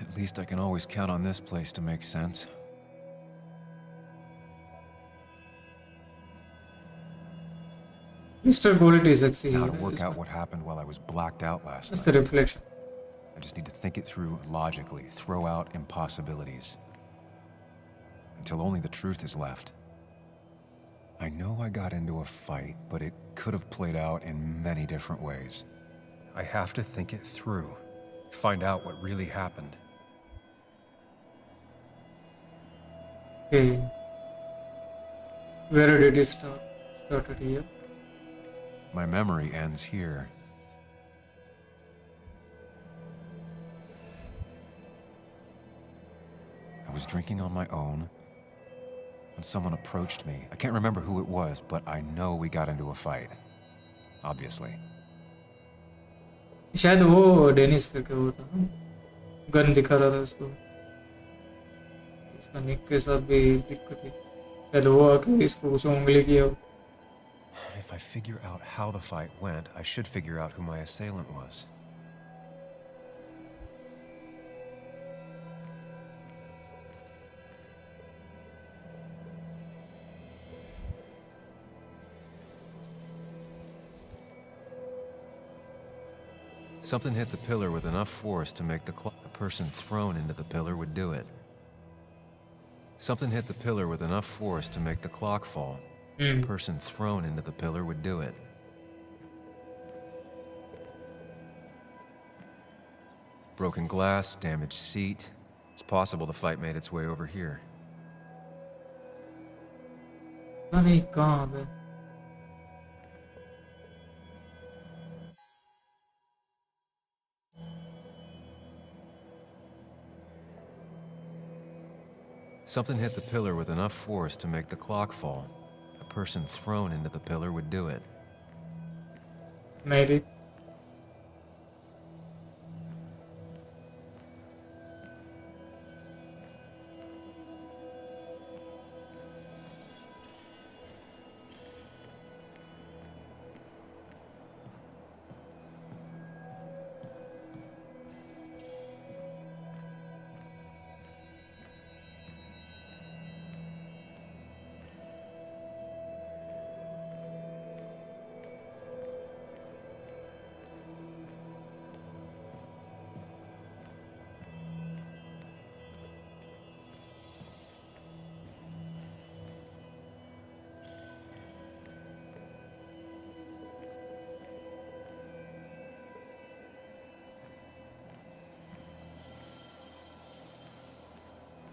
At least I can always count on this place to make sense. Mr. Gold is sexy. How to work out what happened while I was blacked out last That's night. the reflection. I just need to think it through logically, throw out impossibilities. Until only the truth is left. I know I got into a fight, but it could have played out in many different ways. I have to think it through, find out what really happened. Okay. Where did it start? Started here. My memory ends here. I was drinking on my own when someone approached me. I can't remember who it was, but I know we got into a fight. Obviously. शायद वो Dennis करके वो था ना, gun दिखा रहा था उसको। इसका निक के साथ भी दिक्कत थी। शायद वो आके इसको उसे उंगली किया। If I figure out how the fight went, I should figure out who my assailant was. Something hit the pillar with enough force to make the person thrown into the pillar would do it. Something hit the pillar with enough force to make the clock fall. The person thrown into the pillar would do it. Broken glass, damaged seat. It's possible the fight made its way over here. नहीं कहाँ पे? Something hit the pillar with enough force to make the clock fall. A person thrown into the pillar would do it. Maybe.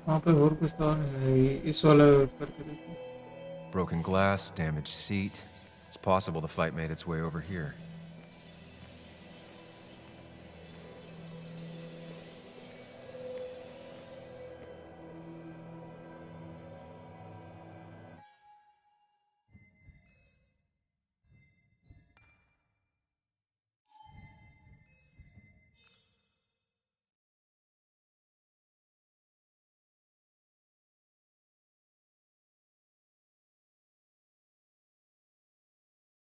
वहाँ पे और कुछ था नहीं, इस वाला करके देखो। Broken glass, damaged seat. It's possible the fight made its way over here.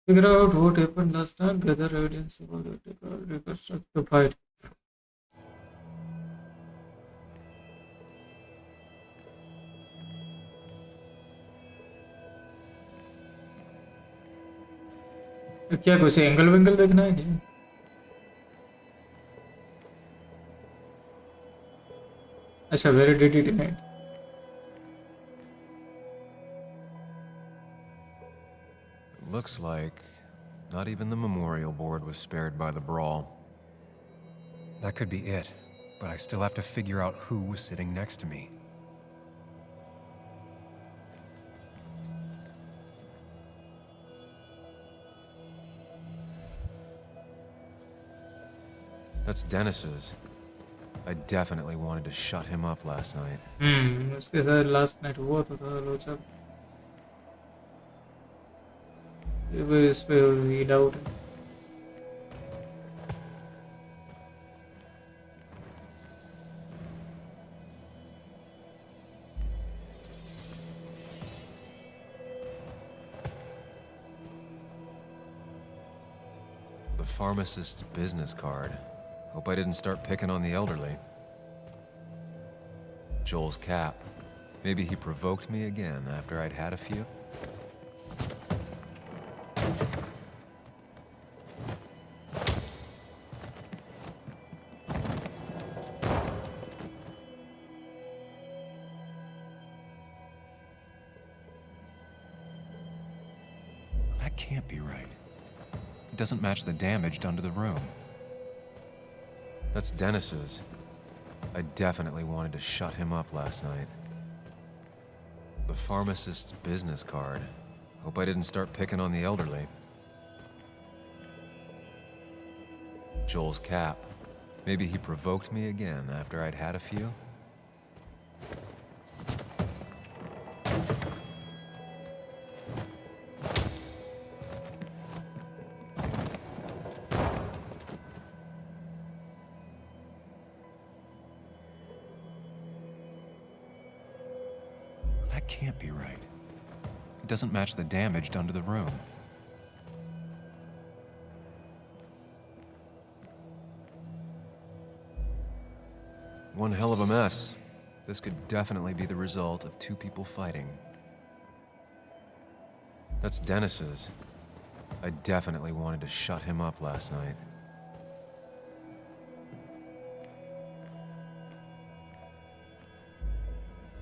Figure out what happened last time, gather evidence about it, reconstruct the fight. क्या कुछ एंगल वेंगल देखना है क्या? अच्छा, where did it end? Looks like not even the memorial board was spared by the brawl. That could be it, but I still have to figure out who was sitting next to me. That's Dennis's. I definitely wanted to shut him up last night. उसके साथ last night हुआ तो था लोचा. ये भी इस पे ही doubt है. The pharmacist's business card. Hope I didn't start picking on the elderly. Joel's cap. Maybe he provoked me again after I'd had a few. That can't be right. It doesn't match the damage done to the room. That's Dennis's. I definitely wanted to shut him up last night. The pharmacist's business card. Hope I didn't start picking on the elderly. Joel's cap. Maybe he provoked me again after I'd had a few. That can't be right. It doesn't match the damage done to the room. One hell of a mess. This could definitely be the result of two people fighting. That's Dennis's. I definitely wanted to shut him up last night.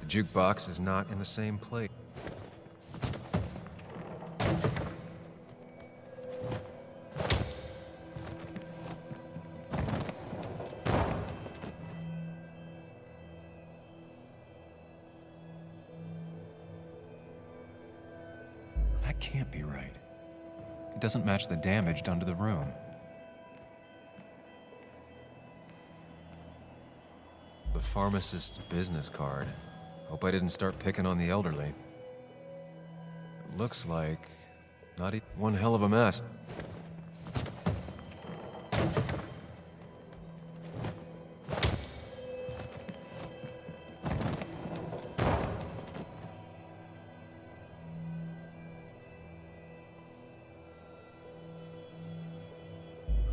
The jukebox is not in the same place. That can't be right. It doesn't match the damage done to the room. The pharmacist's business card. Hope I didn't start picking on the elderly. It looks like not even one hell of a mess.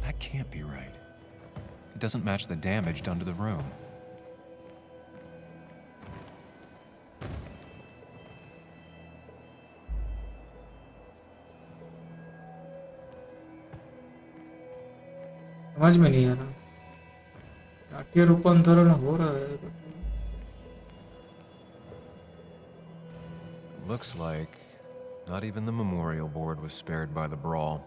That can't be right. It doesn't match the damage done to the room. समझ में नहीं आ रहा. नाट्य रूपांतरण हो रहा है. Looks like not even the memorial board was spared by the brawl.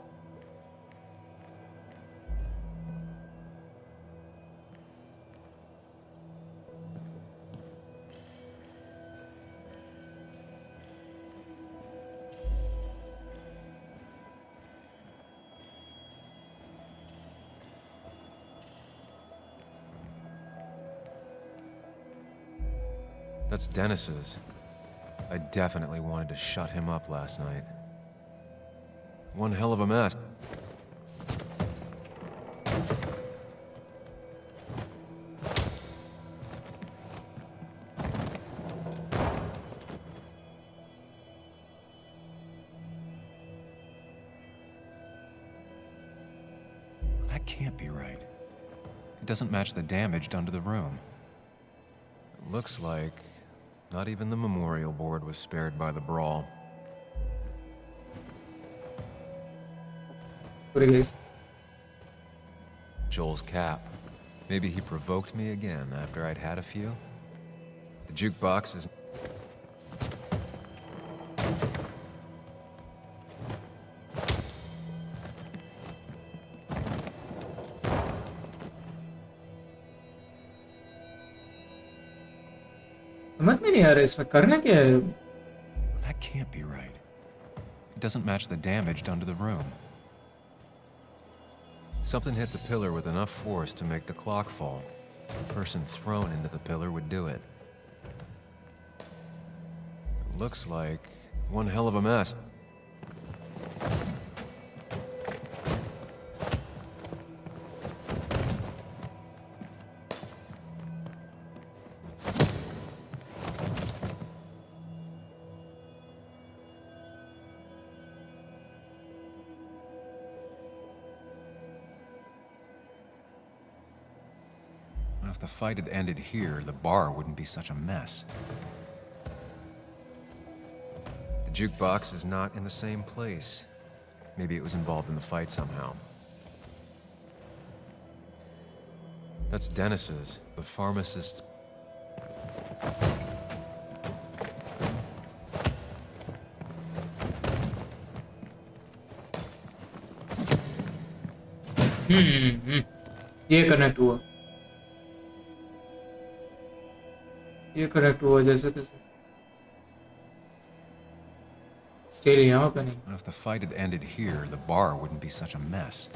That's Dennis's. I definitely wanted to shut him up last night. One hell of a mess. That can't be right. It doesn't match the damage done to the room. It looks like not even the memorial board was spared by the brawl. What are you guys? Joel's cap. Maybe he provoked me again after I'd had a few. The jukebox is... समझ में नहीं आ रहा इसमें करना क्या है? That can't be right. It doesn't match the damage done to the room. Something hit the pillar with enough force to make the clock fall. A person thrown into the pillar would do it. It looks like one hell of a mess. If the fight had ended here, the bar wouldn't be such a mess. The jukebox is not in the same place. Maybe it was involved in the fight somehow. That's Dennis's, the pharmacist. ये connect हुआ. ये connect हुआ जैसे तैसे. Still यहाँ पे नहीं. If the fight had ended here, the bar wouldn't be such a mess.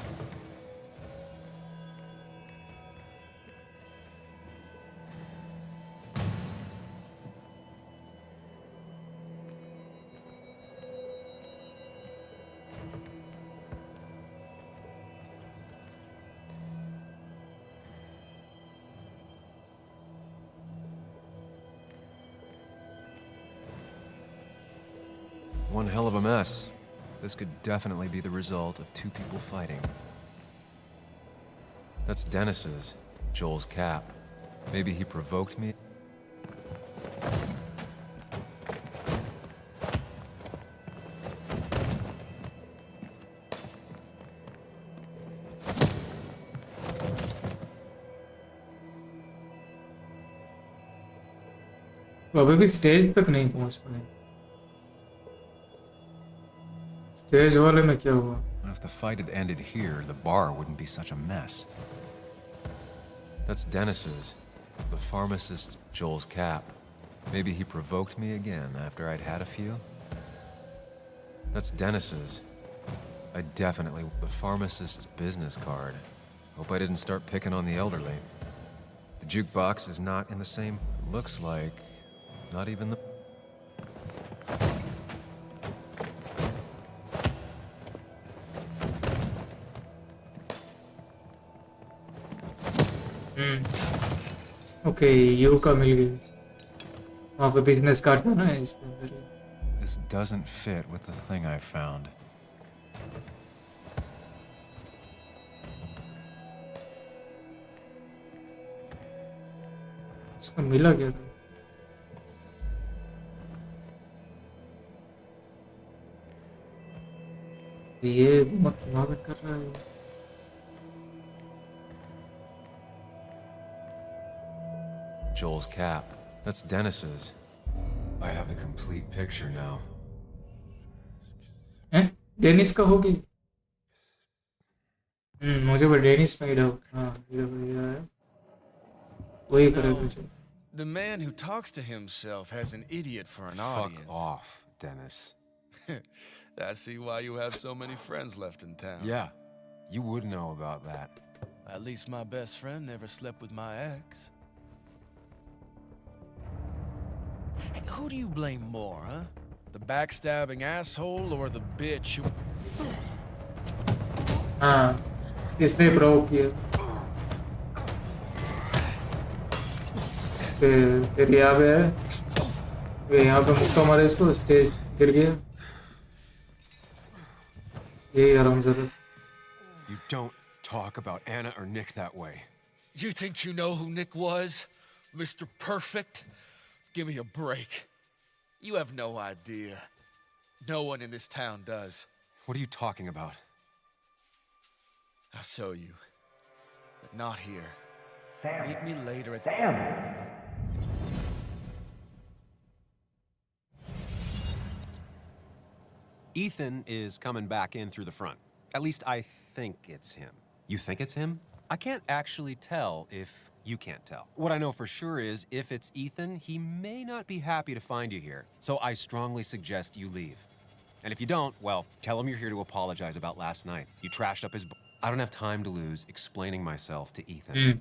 One hell of a mess. This could definitely be the result of two people fighting. That's Dennis's, Joel's cap. Maybe he provoked me. वो अभी भी stage तक नहीं पहुंच पाए. Stage वाले में क्या हुआ? If the fight had ended here, the bar wouldn't be such a mess. That's Dennis's, the pharmacist, Joel's cap. Maybe he provoked me again after I'd had a few. That's Dennis's. I definitely... The pharmacist's business card. Hope I didn't start picking on the elderly. The jukebox is not in the same... Looks like... Not even the... okay you का मिल गई. वहाँ पे business card था ना इसके अंदर. This doesn't fit with the thing I found. इसका मिला क्या था? ये दिमाग कर रहा है. Joel's cap. That's Dennis's. I have the complete picture now. हैं? डेनिस का होगी. मुझे वो डेनिस में इधर. हाँ इधर है. वही करेगा जो. The man who talks to himself has an idiot for an audience. Fuck off, Dennis. I see why you have so many friends left in town. Yeah, you would know about that. At least my best friend never slept with my ex. Hey, who do you blame more, huh? The backstabbing asshole or the bitch who... हाँ इसने probe किया फिर यहाँ पे है ये यहाँ पे मुक्का मारे इसको स्टेज गिर गया यही हरामजादा You don't talk about Anna or Nick that way. You think you know who Nick was? Mr. Perfect? Give me a break. You have no idea. No one in this town does. What are you talking about? I'll show you. But not here. Sam. Meet me later at... Sam! Ethan is coming back in through the front. At least I think it's him. You think it's him? I can't actually tell if you can't tell. What I know for sure is if it's Ethan, he may not be happy to find you here. So I strongly suggest you leave. And if you don't, well, tell him you're here to apologize about last night. You trashed up his... I don't have time to lose explaining myself to Ethan.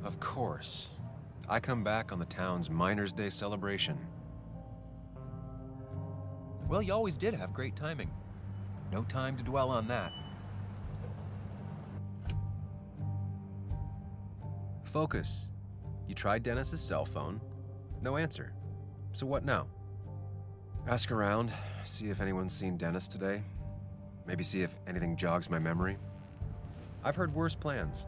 Of course. I come back on the town's Miners' Day celebration. Well, you always did have great timing. No time to dwell on that. Focus. You tried Dennis's cell phone. No answer. So what now? Ask around, see if anyone's seen Dennis today. Maybe see if anything jogs my memory. I've heard worse plans.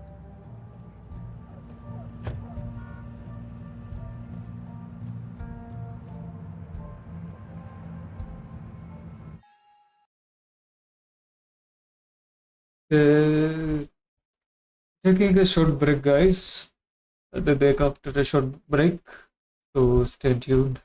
Taking a short break, guys. I'll be back after a short break, so stay tuned.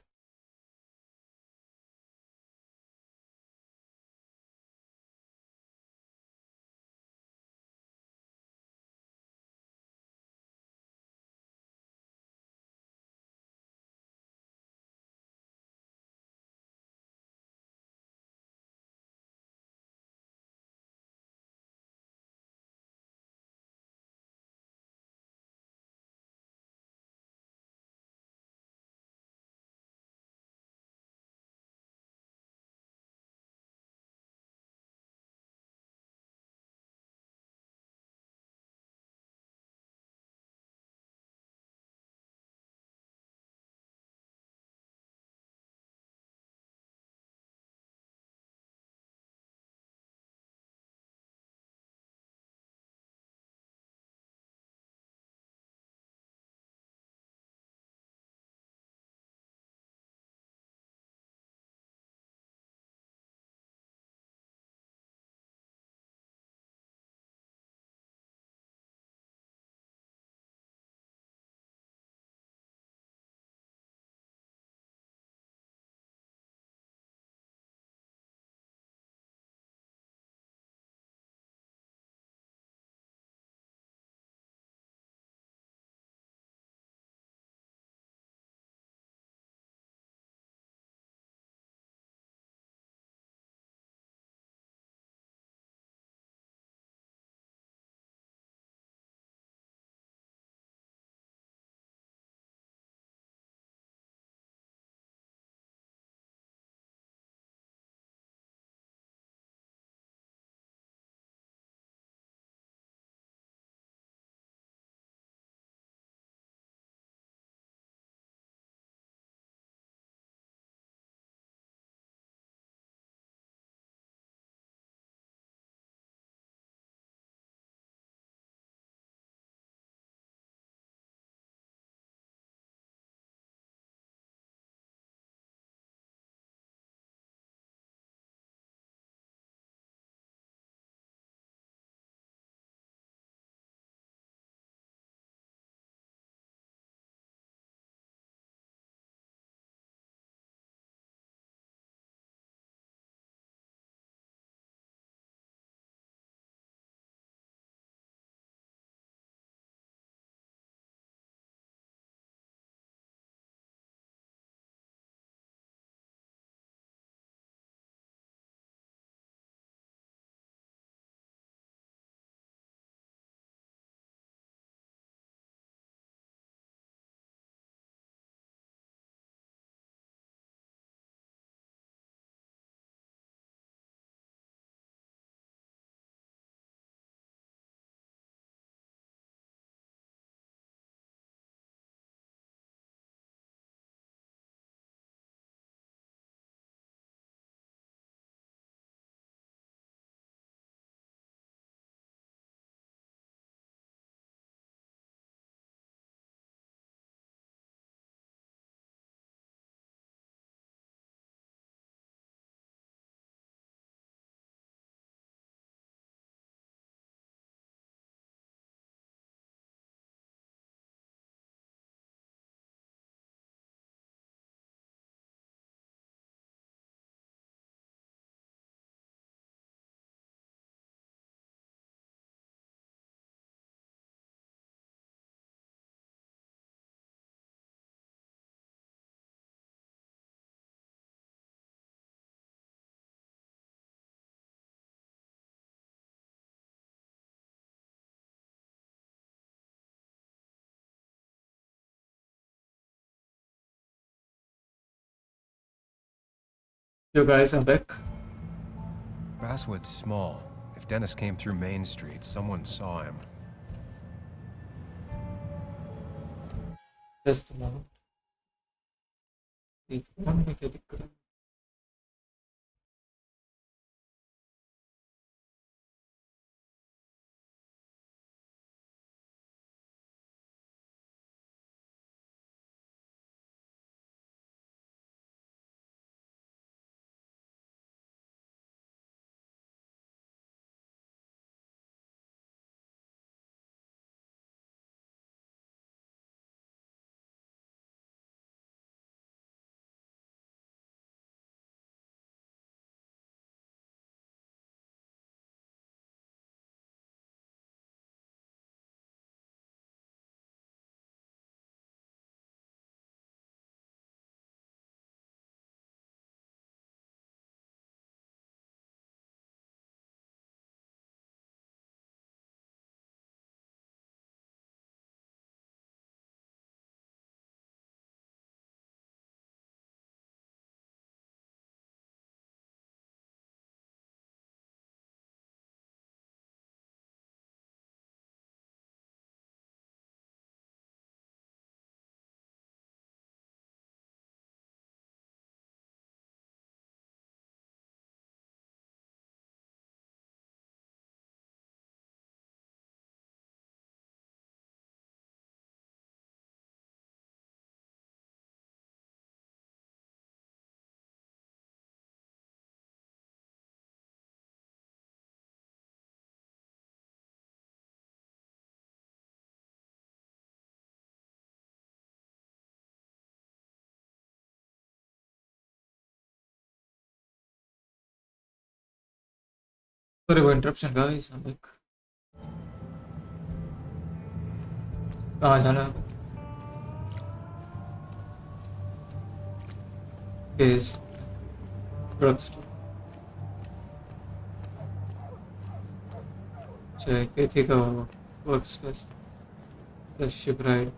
Yo guys, I'm back. Basswood's small. If Dennis came through Main Street, someone saw him. Just a moment. एक phone में क्या दिक्कत है? Sorry for interruption, guys. I'm back. कहाँ जाना है? Yes. Drugstore. चाहे कैथी का वर्क स्पेस, शिप राइड.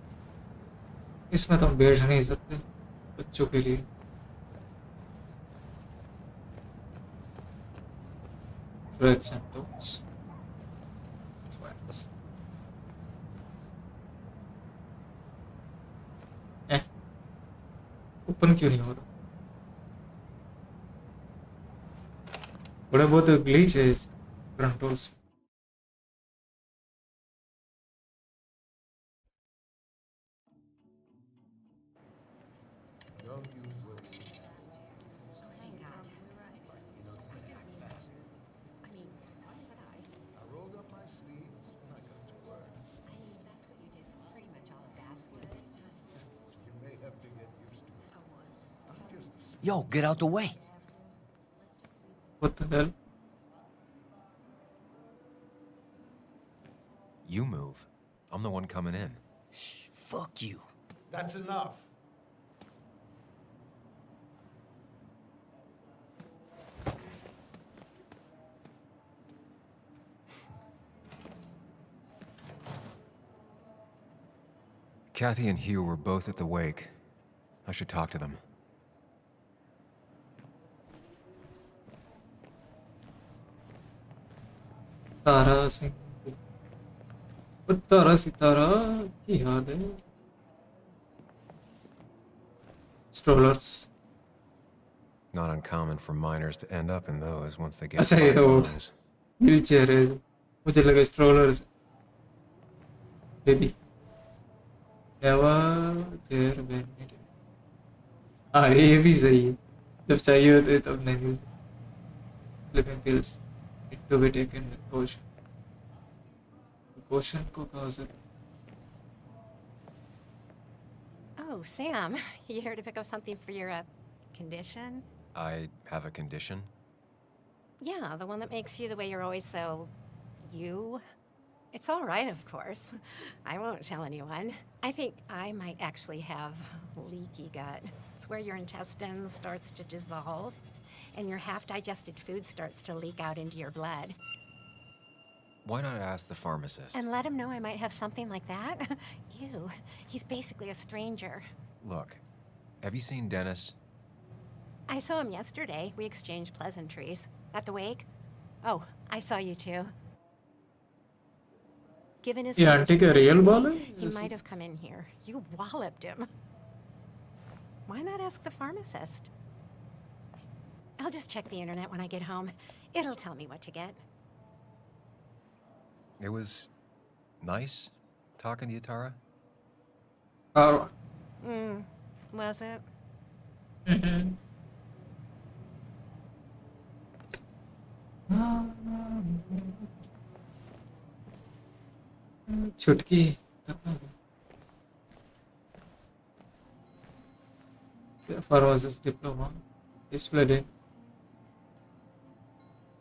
इसमें तो हम बैठ नहीं सकते बच्चों के लिए. Tracks and tones. Tracks. Open क्यों नहीं हो रहा? थोड़ा बहुत ग्लिच है इस controls. Yo, get out the way. What the hell? You move. I'm the one coming in. Fuck you. That's enough. Kathy and Hugh were both at the wake. I should talk to them. Tara Singh और तारा सितारा की याद है. Strollers. Not uncommon for minors to end up in those once they get अच्छा ये तो loans. Wheelchair है. मुझे लगा strollers. Baby. Never there when needed. हाँ ये भी सही है. जब चाहिए होते तब नहीं मिलते. Living pills need to be taken with caution. Caution को कहाँ से? Oh, Sam, you here to pick up something for your condition? I have a condition. Yeah, the one that makes you the way you're always so... you? It's all right, of course. I won't tell anyone. I think I might actually have leaky gut. It's where your intestine starts to dissolve, and your half-digested food starts to leak out into your blood. Why not ask the pharmacist? And let him know I might have something like that? Ew, he's basically a stranger. Look, have you seen Dennis? I saw him yesterday. We exchanged pleasantries. At the wake? Oh, I saw you too. Given his Yeah, condition take a real ball. yesterday, he might have come in here. You walloped him. Why not ask the pharmacist? I'll just check the internet when I get home. It'll tell me what to get. It was nice talking to you, Tara. Was it? Chutki. Pharmacist diploma. Displayed in.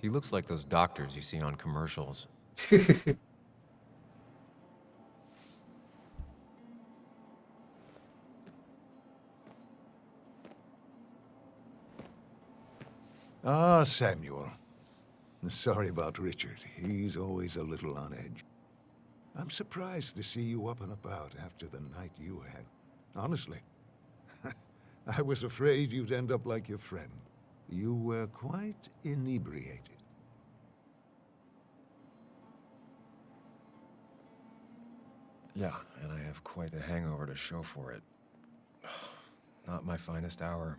He looks like those doctors you see on commercials. Ah, Samuel. Sorry about Richard. He's always a little on edge. I'm surprised to see you up and about after the night you had. Honestly. I was afraid you'd end up like your friend. You were quite inebriated. Yeah, and I have quite the hangover to show for it. Not my finest hour.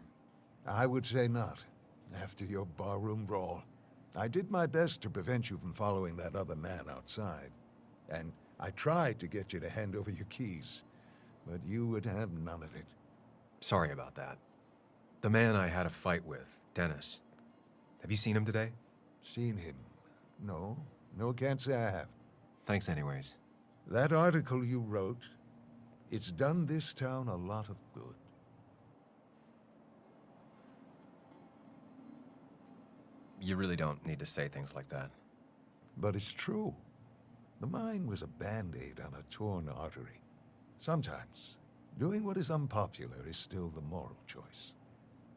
I would say not, after your barroom brawl. I did my best to prevent you from following that other man outside. And I tried to get you to hand over your keys, but you would have none of it. Sorry about that. The man I had a fight with, Dennis. Have you seen him today? Seen him? No. No, can't say I have. Thanks anyways. That article you wrote, it's done this town a lot of good. You really don't need to say things like that. But it's true. The mine was a band-aid on a torn artery. Sometimes, doing what is unpopular is still the moral choice.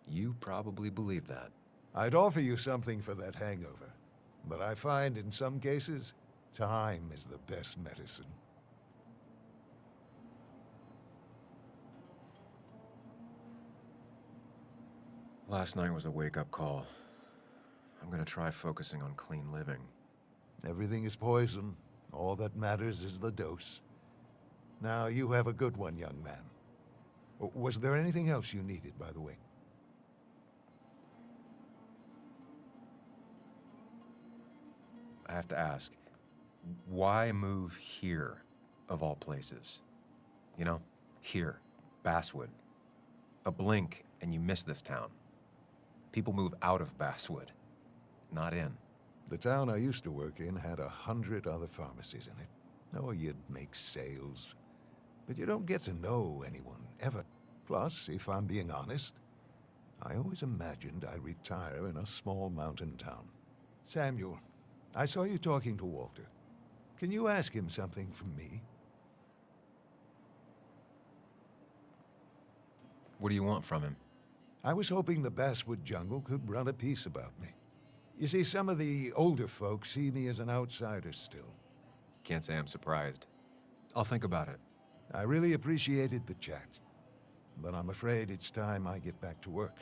You probably believe that. I'd offer you something for that hangover, but I find in some cases, time is the best medicine. Last night was a wake-up call. I'm gonna try focusing on clean living. Everything is poison. All that matters is the dose. Now, you have a good one, young man. Was there anything else you needed, by the way? I have to ask, why move here, of all places? You know, here, Basswood. A blink and you miss this town. People move out of Basswood, not in. The town I used to work in had 100 other pharmacies in it. Oh, you'd make sales. But you don't get to know anyone, ever. Plus, if I'm being honest, I always imagined I'd retire in a small mountain town. Samuel, I saw you talking to Walter. Can you ask him something from me? What do you want from him? I was hoping the Basswood jungle could run a piece about me. You see, some of the older folks see me as an outsider still. Can't say I'm surprised. I'll think about it. I really appreciated the chat, but I'm afraid it's time I get back to work.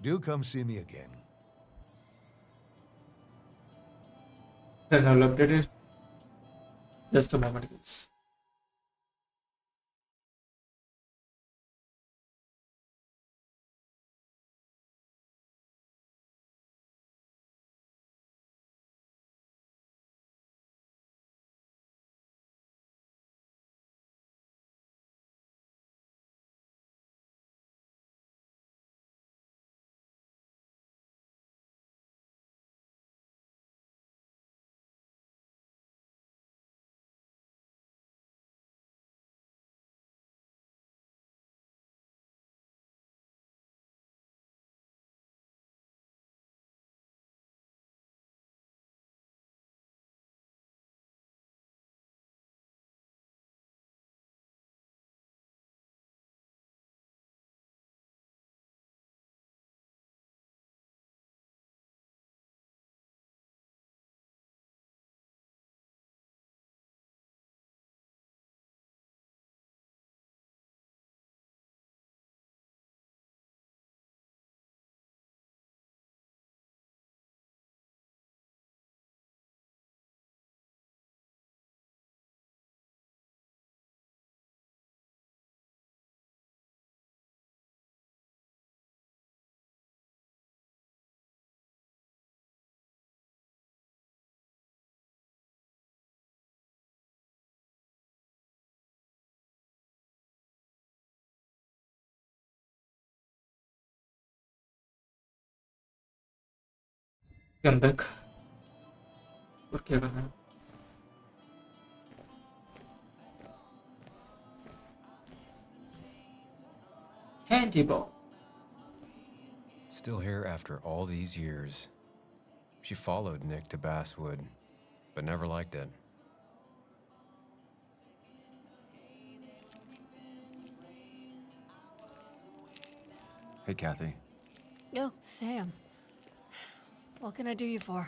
Do come see me again. Then I'll update it. Just a moment, guys. I'm back. और क्या करना है? Candy ball. Still here after all these years. She followed Nick to Basswood, but never liked it. Hey, Kathy. Oh, Sam. What can I do you for?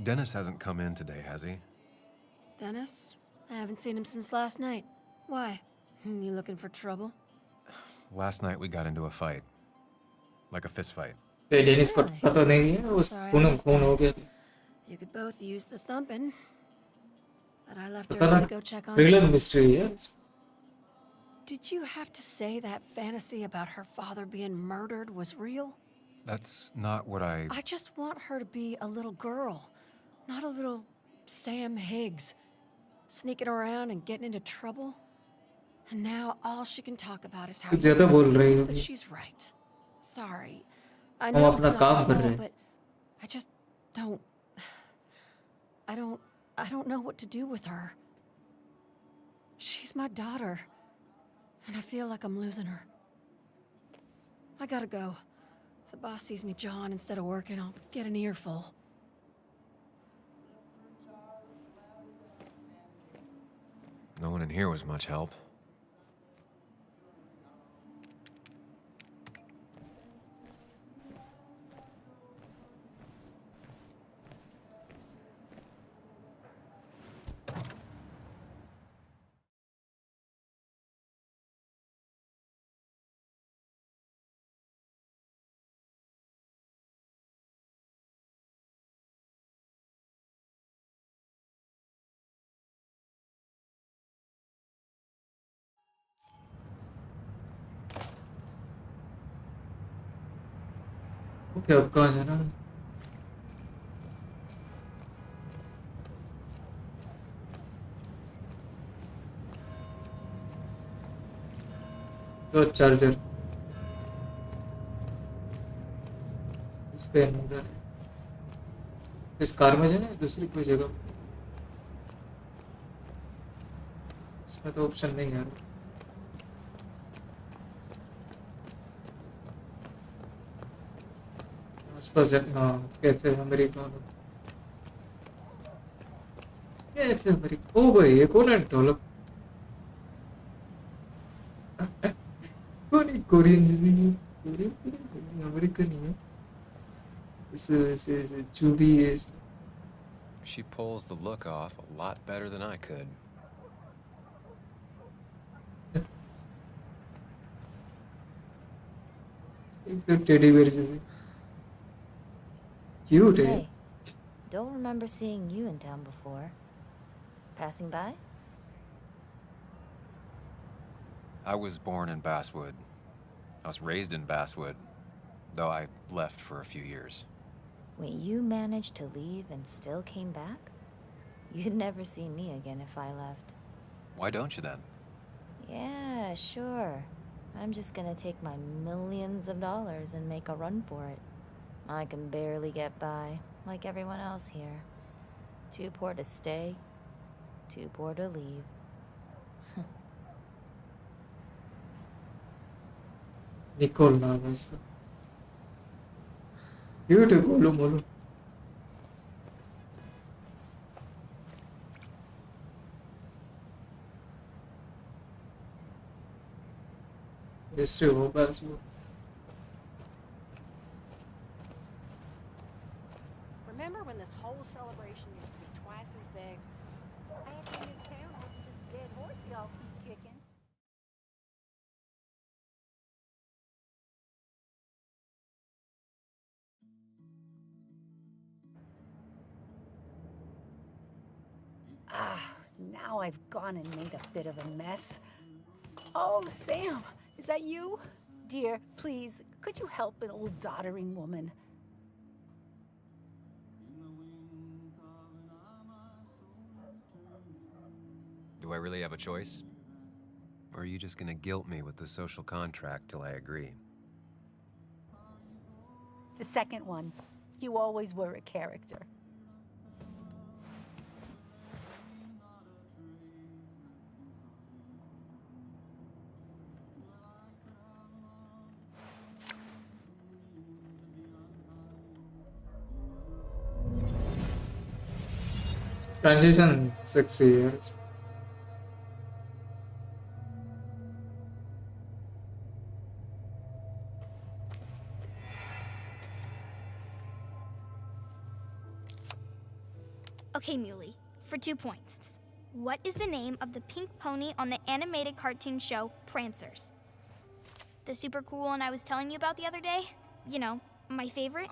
Dennis hasn't come in today, has he? Dennis? I haven't seen him since last night. Why? You looking for trouble? Last night we got into a fight. Like a fist fight. ये Dennis को पता नहीं है उस Sorry, I खून missed खून that. हो गया था. You could both use the thumping. But I left पता early ना to go check on thriller Joe. mystery है. Did you have to say that fantasy about her father being murdered was real? That's not what I... I just want her to be a little girl, not a little Sam Higgs, sneaking around and getting into trouble. And now all she can talk about is how कुछ ज़्यादा बोल रही हो. but she's right. Sorry. I हम know it's अपना not काम your कर fault, रहे हैं. but I just don't... I don't know what to do with her. She's my daughter, and I feel like I'm losing her. I gotta go. If the boss sees me jawing instead of working, I'll get an earful. No one in here was much help. Okay अब कहाँ जाना है? तो charger इसका inverter है. इस car में जाना है दूसरी कोई जगह. इसमें तो ऑप्शन नहीं है. आसपास हाँ कैफे अमेरिका. Cafe America. ओ भाई ये कौन है डेवलप? कौन है कोरियन जी? कोरियन अमेरिकन ही है. इस चूबी है. She pulls the look off a lot better than I could. एक तो टेडी बेयर जैसे. Cute, eh? Hey, don't remember seeing you in town before. Passing by? I was born in Basswood. I was raised in Basswood, though I left for a few years. Wait, you managed to leave and still came back? You'd never see me again if I left. Why don't you then? Yeah, sure. I'm just gonna take my millions of dollars and make a run for it. I can barely get by, like everyone else here. Too poor to stay, too poor to leave. Nicole नाम है इसका. Cute है Golu Molu. History हो Basswood. Remember when this whole celebration used to be twice as big? Back in this town wasn't just a dead horse we all keep kicking. Now I've gone and made a bit of a mess. Oh, Sam, is that you? Dear, please, could you help an old doddering woman? Do I really have a choice? or are you just gonna guilt me with the social contract till I agree? The second one. You always were a character. Transition 6 years. Okay, Muley, for 2 points. What is the name of the pink pony on the animated cartoon show Prancers? The super cool one I was telling you about the other day? You know, my favorite?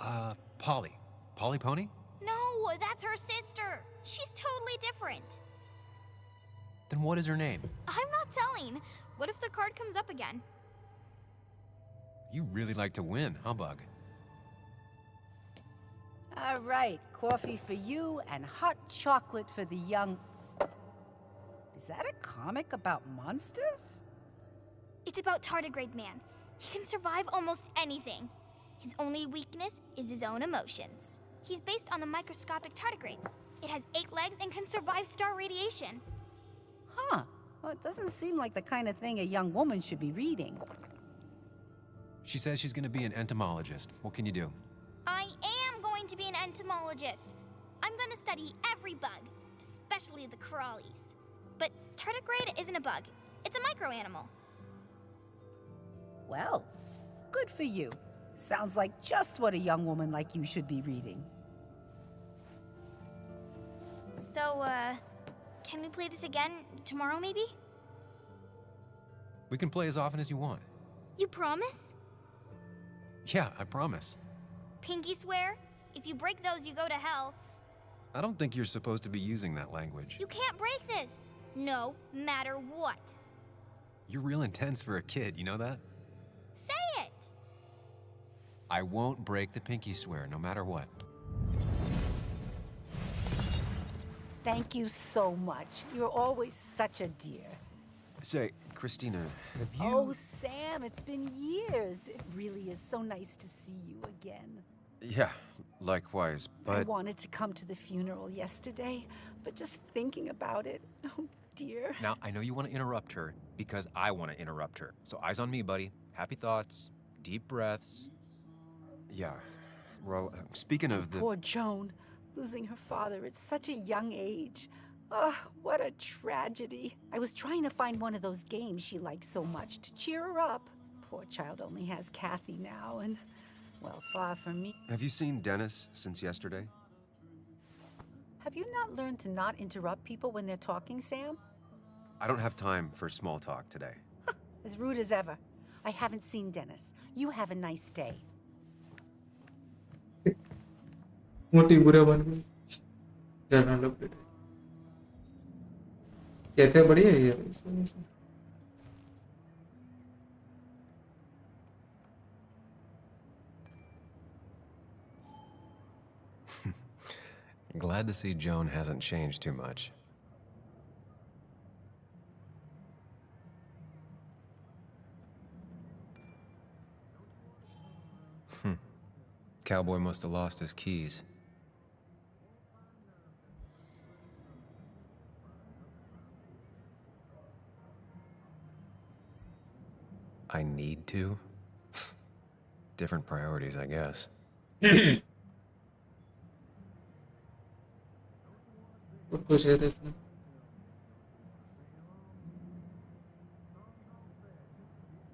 Polly. Polly Pony? No, that's her sister. She's totally different. Then what is her name? I'm not telling. What if the card comes up again? You really like to win, huh, Bug? All right, coffee for you and hot chocolate for the young... Is that a comic about monsters? It's about Tardigrade Man. He can survive almost anything. His only weakness is his own emotions. He's based on the microscopic tardigrades. It has 8 legs and can survive star radiation. Huh. Well, it doesn't seem like the kind of thing a young woman should be reading. She says she's gonna be an entomologist. What can you do? I am going to be an entomologist. I'm going to study every bug, especially the crawlies. But tardigrade isn't a bug. It's a microanimal. Well, good for you. Sounds like just what a young woman like you should be reading. So, can we play this again tomorrow, maybe? We can play as often as you want. You promise? Yeah, I promise. Pinky swear? If you break those, you go to hell. I don't think you're supposed to be using that language. You can't break this. No matter what. You're real intense for a kid, you know that? Say it! I won't break the pinky swear, no matter what. Thank you so much. You're always such a dear. Say, Christina, have you... Oh, Sam, it's been years. It really is so nice to see you again. Yeah, likewise, I but... wanted to come to the funeral yesterday, but just thinking about it, oh dear. Now, I know you want to interrupt her because I want to interrupt her. So eyes on me, buddy. Happy thoughts, deep breaths. Yeah, well, speaking of the... Poor Joan, losing her father at such a young age. Oh, what a tragedy. I was trying to find one of those games she likes so much to cheer her up. Poor child only has Kathy now, and, well, far from me. Have you seen Dennis since yesterday? Have you not learned to not interrupt people when they're talking, Sam? I don't have time for small talk today. As rude as ever. I haven't seen Dennis. You have a nice day. मोटी बुरा बन गई journal update कहते बढ़िया है यार इस तरह से Glad to see Joan hasn't changed too much. Cowboy must have lost his keys. I need to? Different priorities, I guess. कुछ है देखना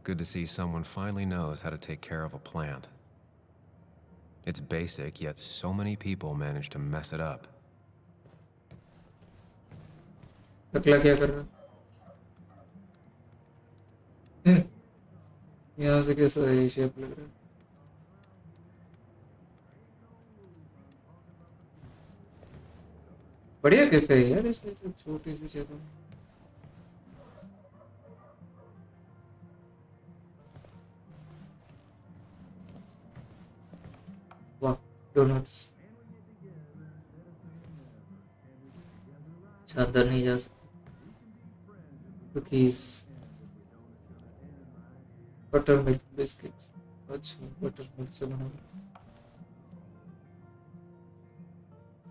Good to see someone finally knows how to take care of a plant. It's basic, yet so many people manage to mess it up. टकला क्या कर रहा है यहाँ से कैसा है शेप लग रहा है बढ़िया कैफे है यार इसमें छोटी सी जगह वाह डोनट्स अंदर नहीं जा सकते कुकीज बटर मिल्क बिस्किट्स। अच्छा बटर मिल्क से बना हुआ।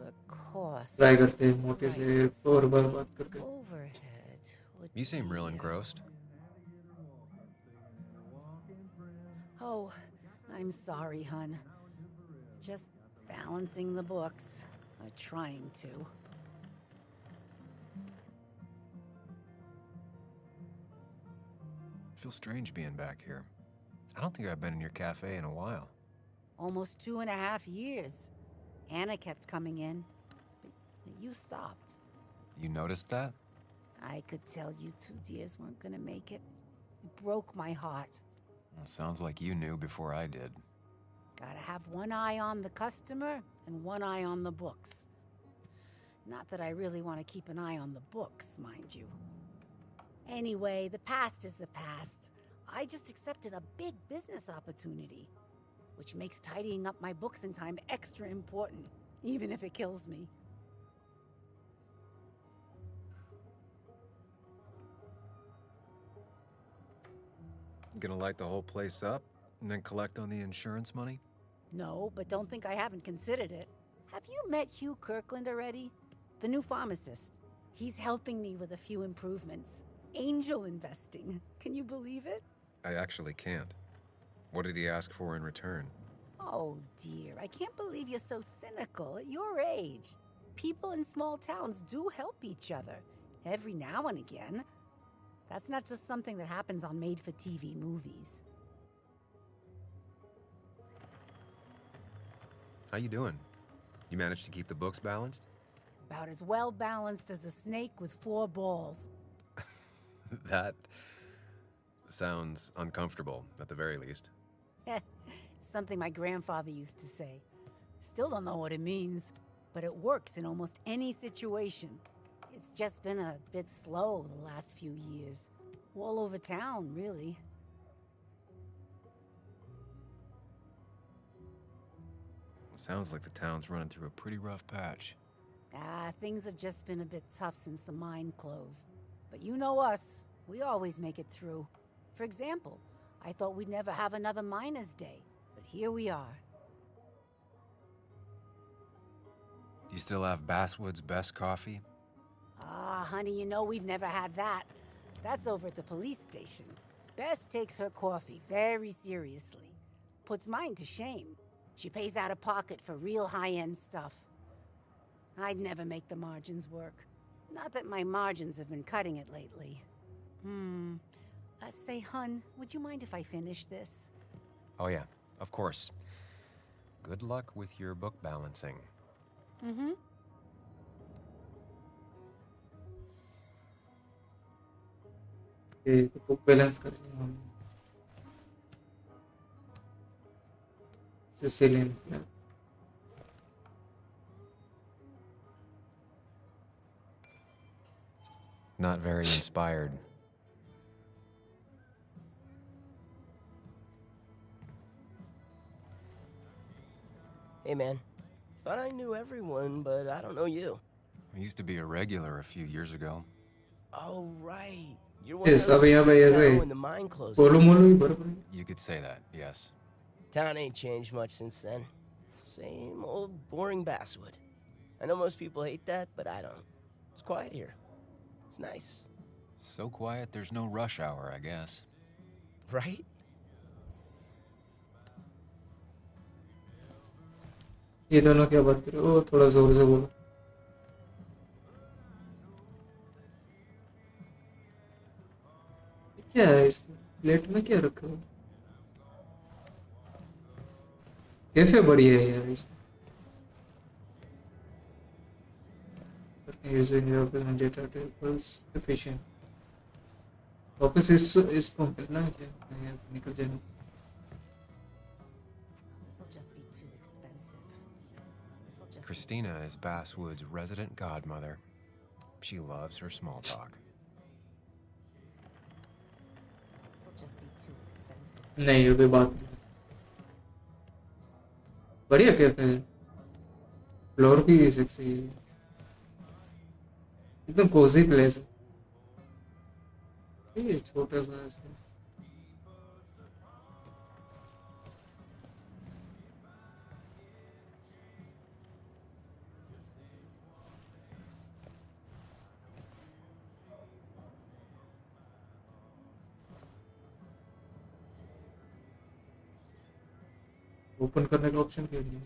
The cost. ट्राई करते हैं मोटे right से to और बार some बात करके। overhead would You seem real be, engrossed. Oh, I'm sorry, hun. Just balancing the books. Or trying to. I feel strange being back here. I don't think I've been in your cafe in a while. Almost 2.5 years. Anna kept coming in, but you stopped. You noticed that? I could tell you two dears weren't gonna make it. It broke my heart. Well, sounds like you knew before I did. Gotta have one eye on the customer and one eye on the books. Not that I really want to keep an eye on the books, mind you. Anyway, the past is the past. I just accepted a big business opportunity, which makes tidying up my books in time extra important, even if it kills me. Gonna light the whole place up and then collect on the insurance money? No, but don't think I haven't considered it. Have you met Hugh Kirkland already? The new pharmacist. He's helping me with a few improvements. Angel investing. Can you believe it? I actually can't. What did he ask for in return? Oh dear, I can't believe you're so cynical at your age. People in small towns do help each other, every now and again. That's not just something that happens on made-for-TV movies. How you doing? You managed to keep the books balanced? About as well balanced as a snake with 4 balls. That sounds uncomfortable, at the very least. Something my grandfather used to say. Still don't know what it means, but it works in almost any situation. It's just been a bit slow the last few years. All over town, really. Sounds like the town's running through a pretty rough patch. Things have just been a bit tough since the mine closed. But you know us, we always make it through. For example, I thought we'd never have another Miners' Day, but here we are. You still have Basswood's best coffee? Honey, you know we've never had that. That's over at the police station. Bess takes her coffee very seriously. Puts mine to shame. She pays out of pocket for real high-end stuff. I'd never make the margins work. Not that my margins have been cutting it lately. Say, hun, would you mind if I finish this? Oh yeah, of course. Good luck with your book balancing. Mm-hmm. ये तो book balance करेंगे हम Sicilian plan. Not very inspired. Hey man, thought I knew everyone, but I don't know you. I used to be a regular a few years ago. Oh right, you're one of those who यहाँ पे skipped ऐसे town when the mine closed. बोलो मोलो ही बराबर। You could say that, yes. Town ain't changed much since then. Same old boring Basswood. I know most people hate that, but I don't. It's quiet here. It's nice. So quiet there's no rush hour, I guess. Right? ये दोनों क्या बात कर रहे हो? थोड़ा जोर से बोलो। क्या है इस प्लेट में क्या रखा है? कैफे बढ़िया है यार इसका। Using your data tables efficient. वापस इसको मिलना है क्या? मैं निकल जाना। Christina is Basswood's resident godmother. She loves her small talk. नहीं ये कोई बात नहीं। बढ़िया कैफे है। फ्लोर भी सेक्सी है। एकदम कोजी प्लेस है। ये छोटा सा ऐसा। ओपन करने का ऑप्शन क्या दिया?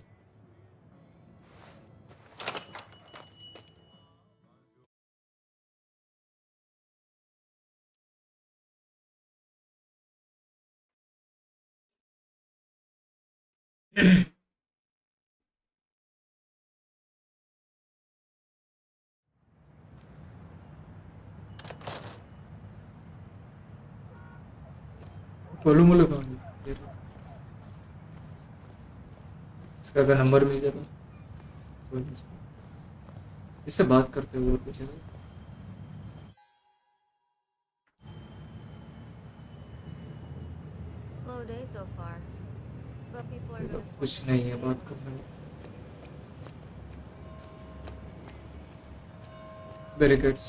टोलू मोलू कहाँ गया? ये तो। इसका अगर नंबर मिल जाता तो इससे बात करते हुए पूछेगा। Slow day so far. But people are gonna कुछ switch नहीं है to बात करने में। बैरिकेड्स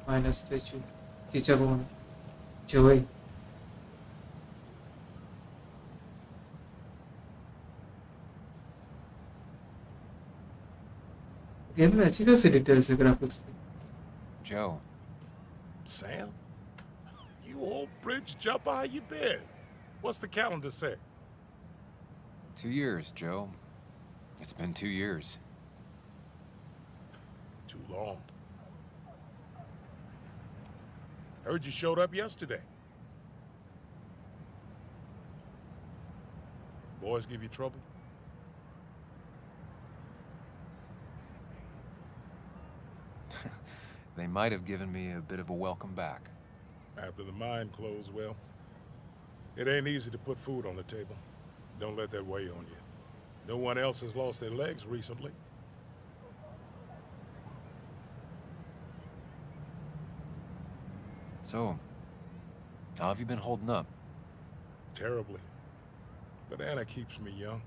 माइनस स्टैचू चीचा कौन जोई गेम में अच्छी खासी डिटेल्स है ग्राफिक्स की। Joe. Sam? You old bridge jumper, how you been? What's the calendar say? 2 years, Joe. It's been 2 years. Too long. Heard you showed up yesterday. Boys give you trouble? They might have given me a bit of a welcome back. After the mine closed, well, it ain't easy to put food on the table. Don't let that weigh on you. No one else has lost their legs recently. So, how have you been holding up? Terribly. But Anna keeps me young.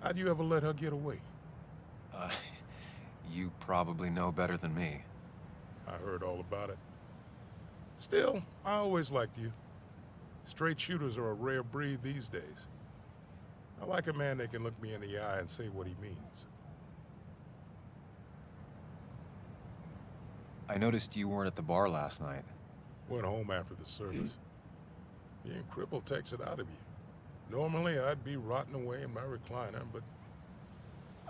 How'd you ever let her get away? You probably know better than me. I heard all about it. Still, I always liked you. Straight shooters are a rare breed these days. I like a man that can look me in the eye and say what he means. I noticed you weren't at the bar last night. Went home after the service. Being crippled takes it out of you. Normally, I'd be rotting away in my recliner, but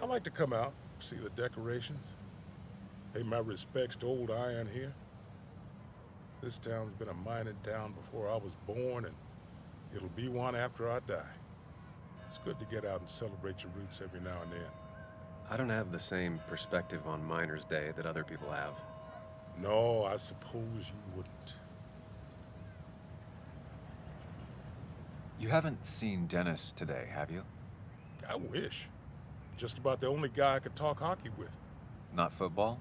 I like to come out, see the decorations, pay my respects to old Iron here. This town's been a mining town before I was born, and it'll be one after I die. It's good to get out and celebrate your roots every now and then. I don't have the same perspective on Miners' Day that other people have. No, I suppose you wouldn't. You haven't seen Dennis today, have you? I wish. Just about the only guy I could talk hockey with. Not football?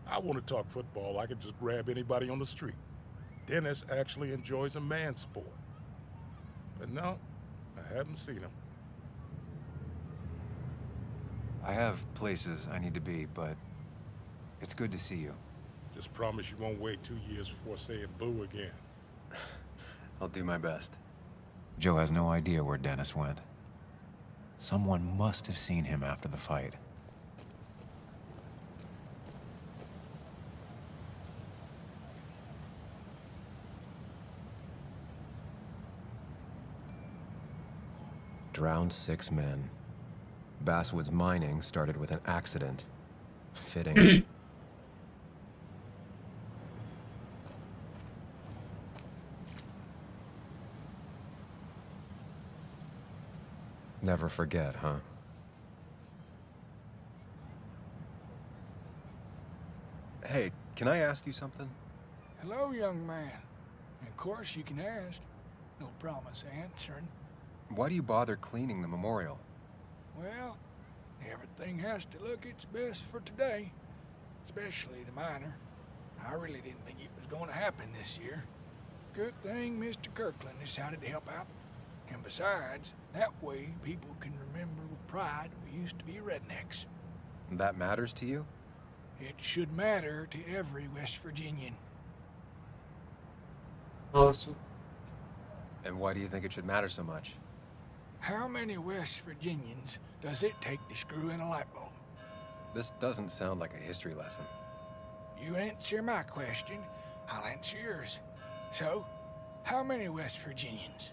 I want to talk football. I could just grab anybody on the street. Dennis actually enjoys a man sport. But no, I haven't seen him. I have places I need to be, but it's good to see you. Just promise you won't wait 2 years before saying boo again. I'll do my best. Joe has no idea where Dennis went. Someone must have seen him after the fight. Drowned 6 men. Basswood's mining started with an accident. Fitting. Never forget, huh? Hey, can I ask you something? Hello, young man. And of course you can ask. No promise answering. Why do you bother cleaning the memorial? Well, everything has to look its best for today. Especially the miner. I really didn't think it was going to happen this year. Good thing Mr. Kirkland decided to help out. And besides, that way people can remember with pride we used to be rednecks. That matters to you? It should matter to every West Virginian. Also. And why do you think it should matter so much? How many West Virginians does it take to screw in a light bulb? This doesn't sound like a history lesson. You answer my question, I'll answer yours. So, How many West Virginians?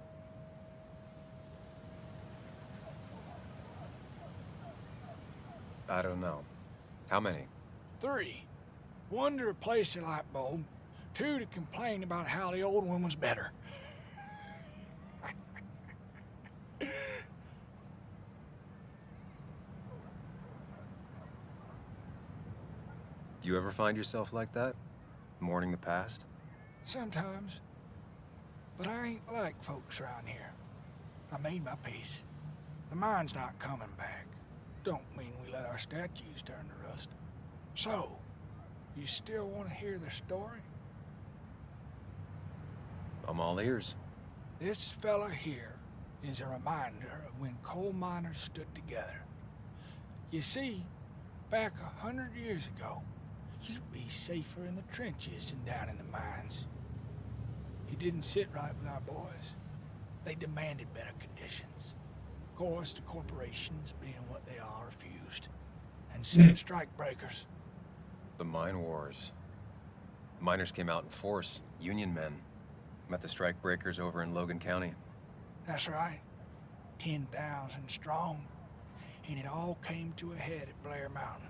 I don't know. How many? 3. 1 to replace the light bulb, 2 to complain about how the old one was better. Do you ever find yourself like that? Mourning the past? Sometimes. But I ain't like folks around here. I made my peace. The mine's not coming back. Don't mean we let our statues turn to rust. So, you still want to hear the story? I'm all ears. This fella here is a reminder of when coal miners stood together. You see, back 100 years ago, you'd be safer in the trenches than down in the mines. He didn't sit right with our boys. They demanded better conditions. Of course, the corporations, being what they are, refused and sent strike breakers. The mine wars. Miners came out in force, Union men. Met the strike breakers over in Logan County. That's right. 10,000 strong. And it all came to a head at Blair Mountain.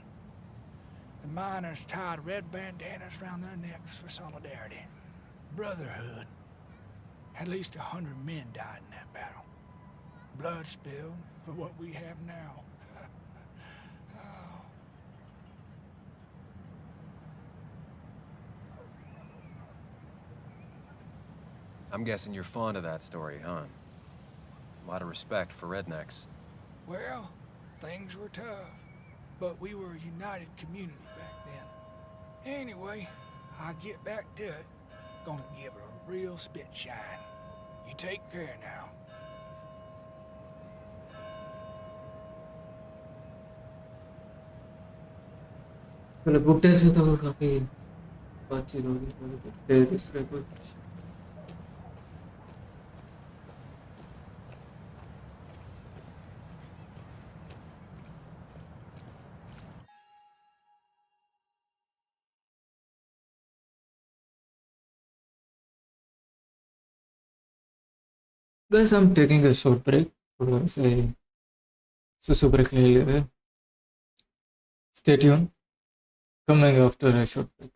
The miners tied red bandanas around their necks for solidarity. Brotherhood. At least 100 men died in that battle. Blood spilled for what we have now. Oh. I'm guessing you're fond of that story, huh? A lot of respect for rednecks. Well, things were tough, but we were a united community back then. Anyway, I'll get back to it. Gonna give her a real spit shine. You take care now. मतलब बुड्ढे से तो काफी बातचीत होगी फिर दूसरे को Guys, I'm taking a short break. थोड़ा से सुसु break ले लेते हैं. Stay tuned. Coming after a short break.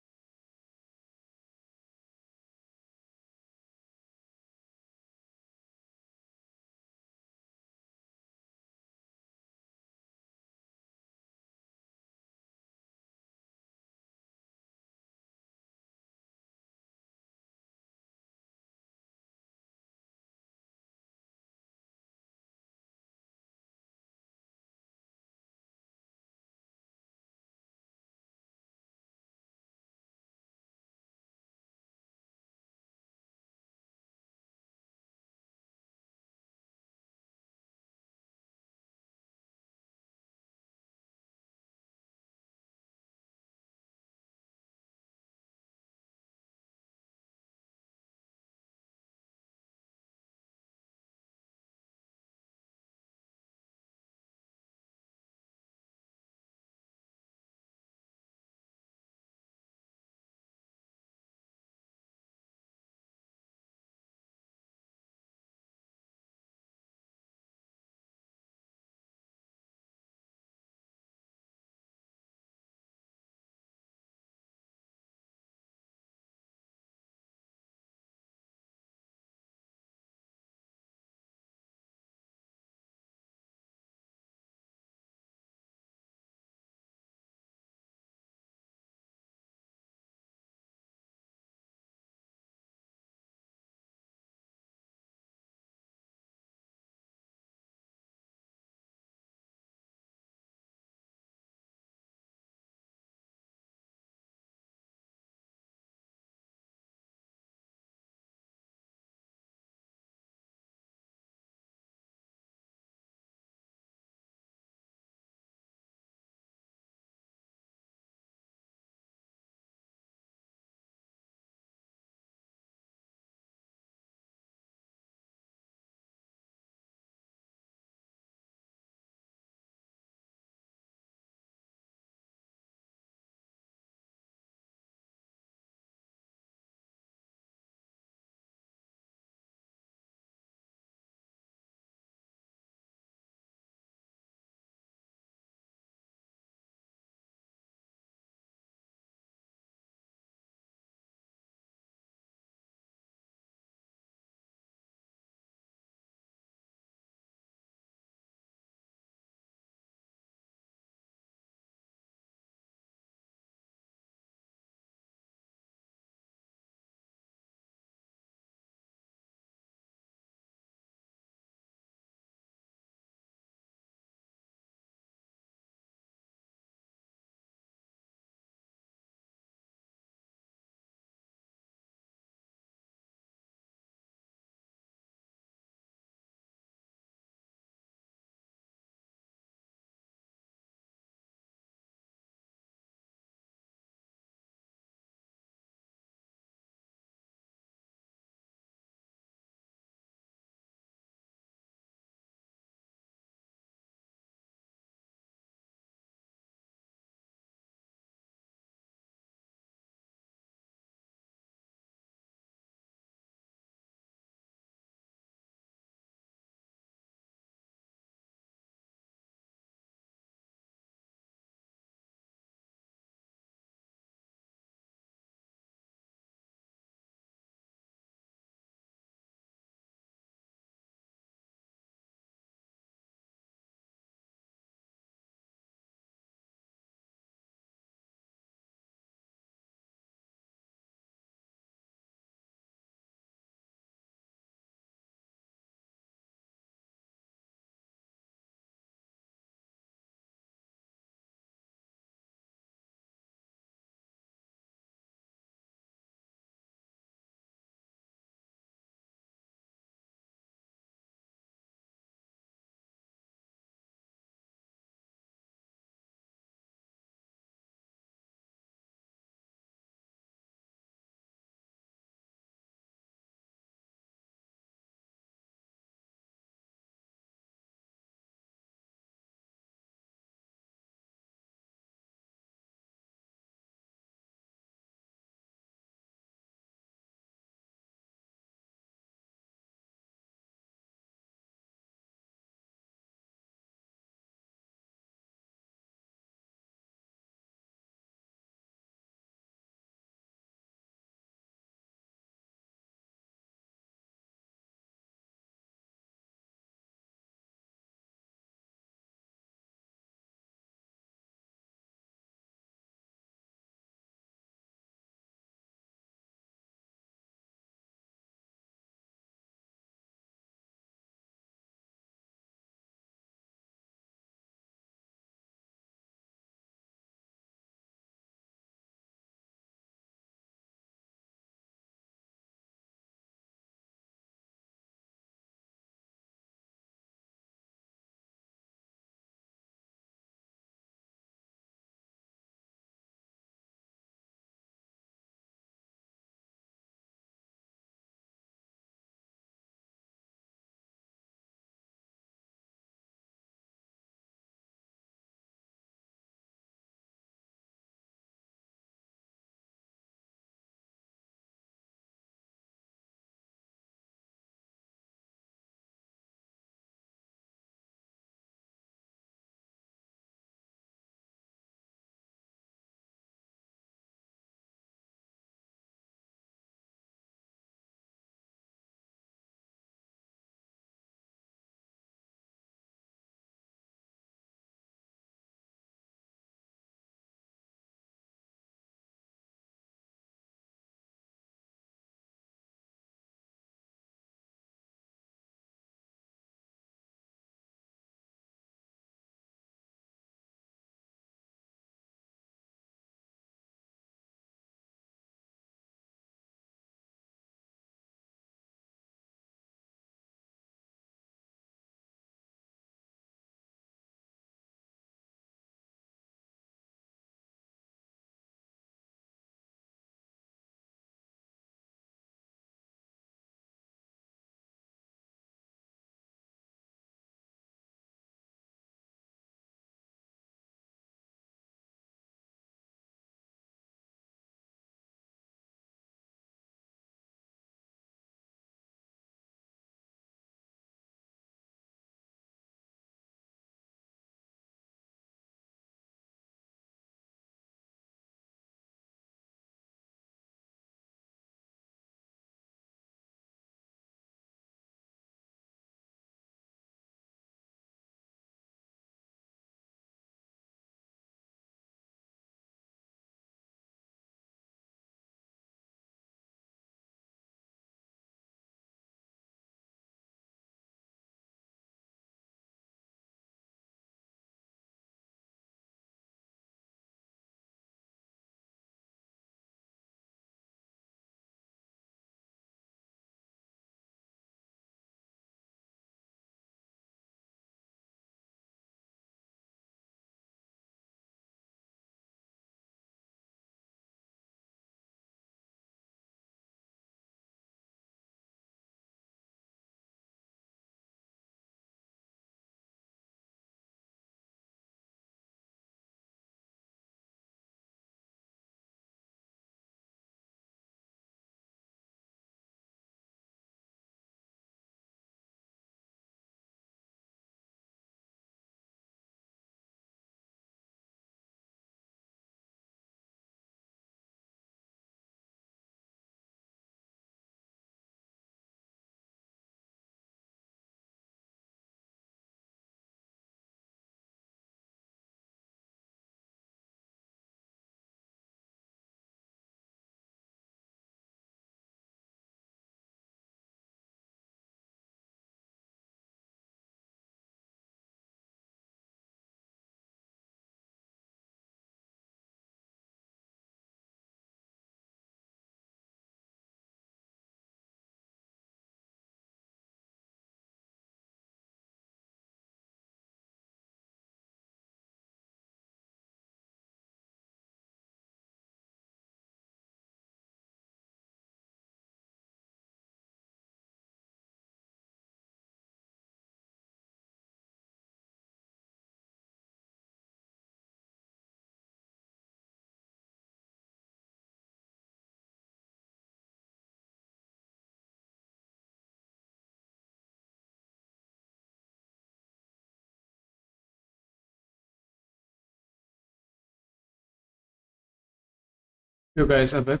You guys are back.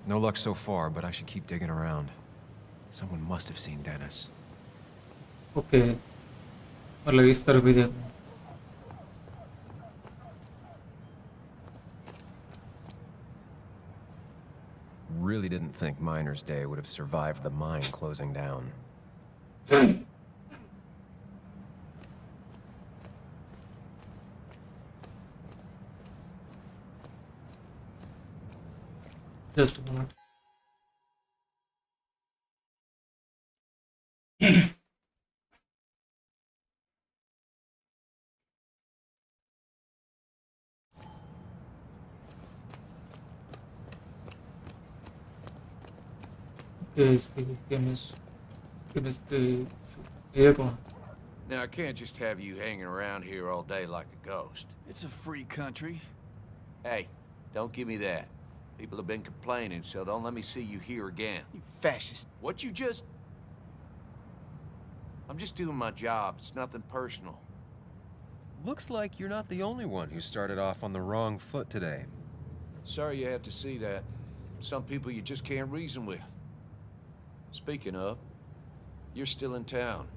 No luck so far, but I should keep digging around. Someone must have seen Dennis. Okay. मतलब इस तरफ भी देखना. Really didn't think Miner's Day would have survived the mine closing down. Just a moment. Okay, इसकी chemistry. ये कौन? Now, I can't just have you hanging around here all day like a ghost. It's a free country. Hey, don't give me that. People have been complaining, so don't let me see you here again. You fascist. What you just... I'm just doing my job. It's nothing personal. Looks like you're not the only one who started off on the wrong foot today. Sorry you had to see that. Some people you just can't reason with. Speaking of, you're still in town.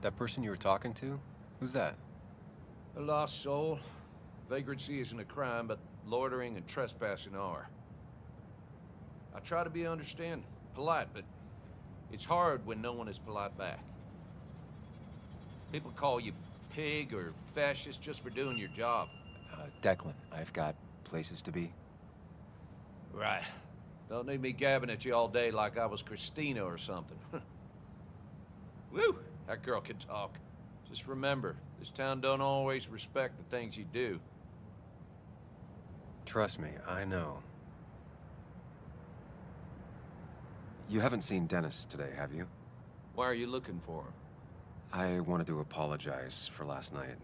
That person you were talking to? Who's that? A lost soul. Vagrancy isn't a crime, but loitering and trespassing are. I try to be understanding, polite, but it's hard when no one is polite back. People call you pig or fascist just for doing your job. Declan, I've got places to be. Right. Don't need me gabbing at you all day like I was Christina or something. Woo! That girl can talk. Just remember, this town don't always respect the things you do. Trust me, I know. You haven't seen Dennis today, have you? Why are you looking for him? I wanted to apologize for last night.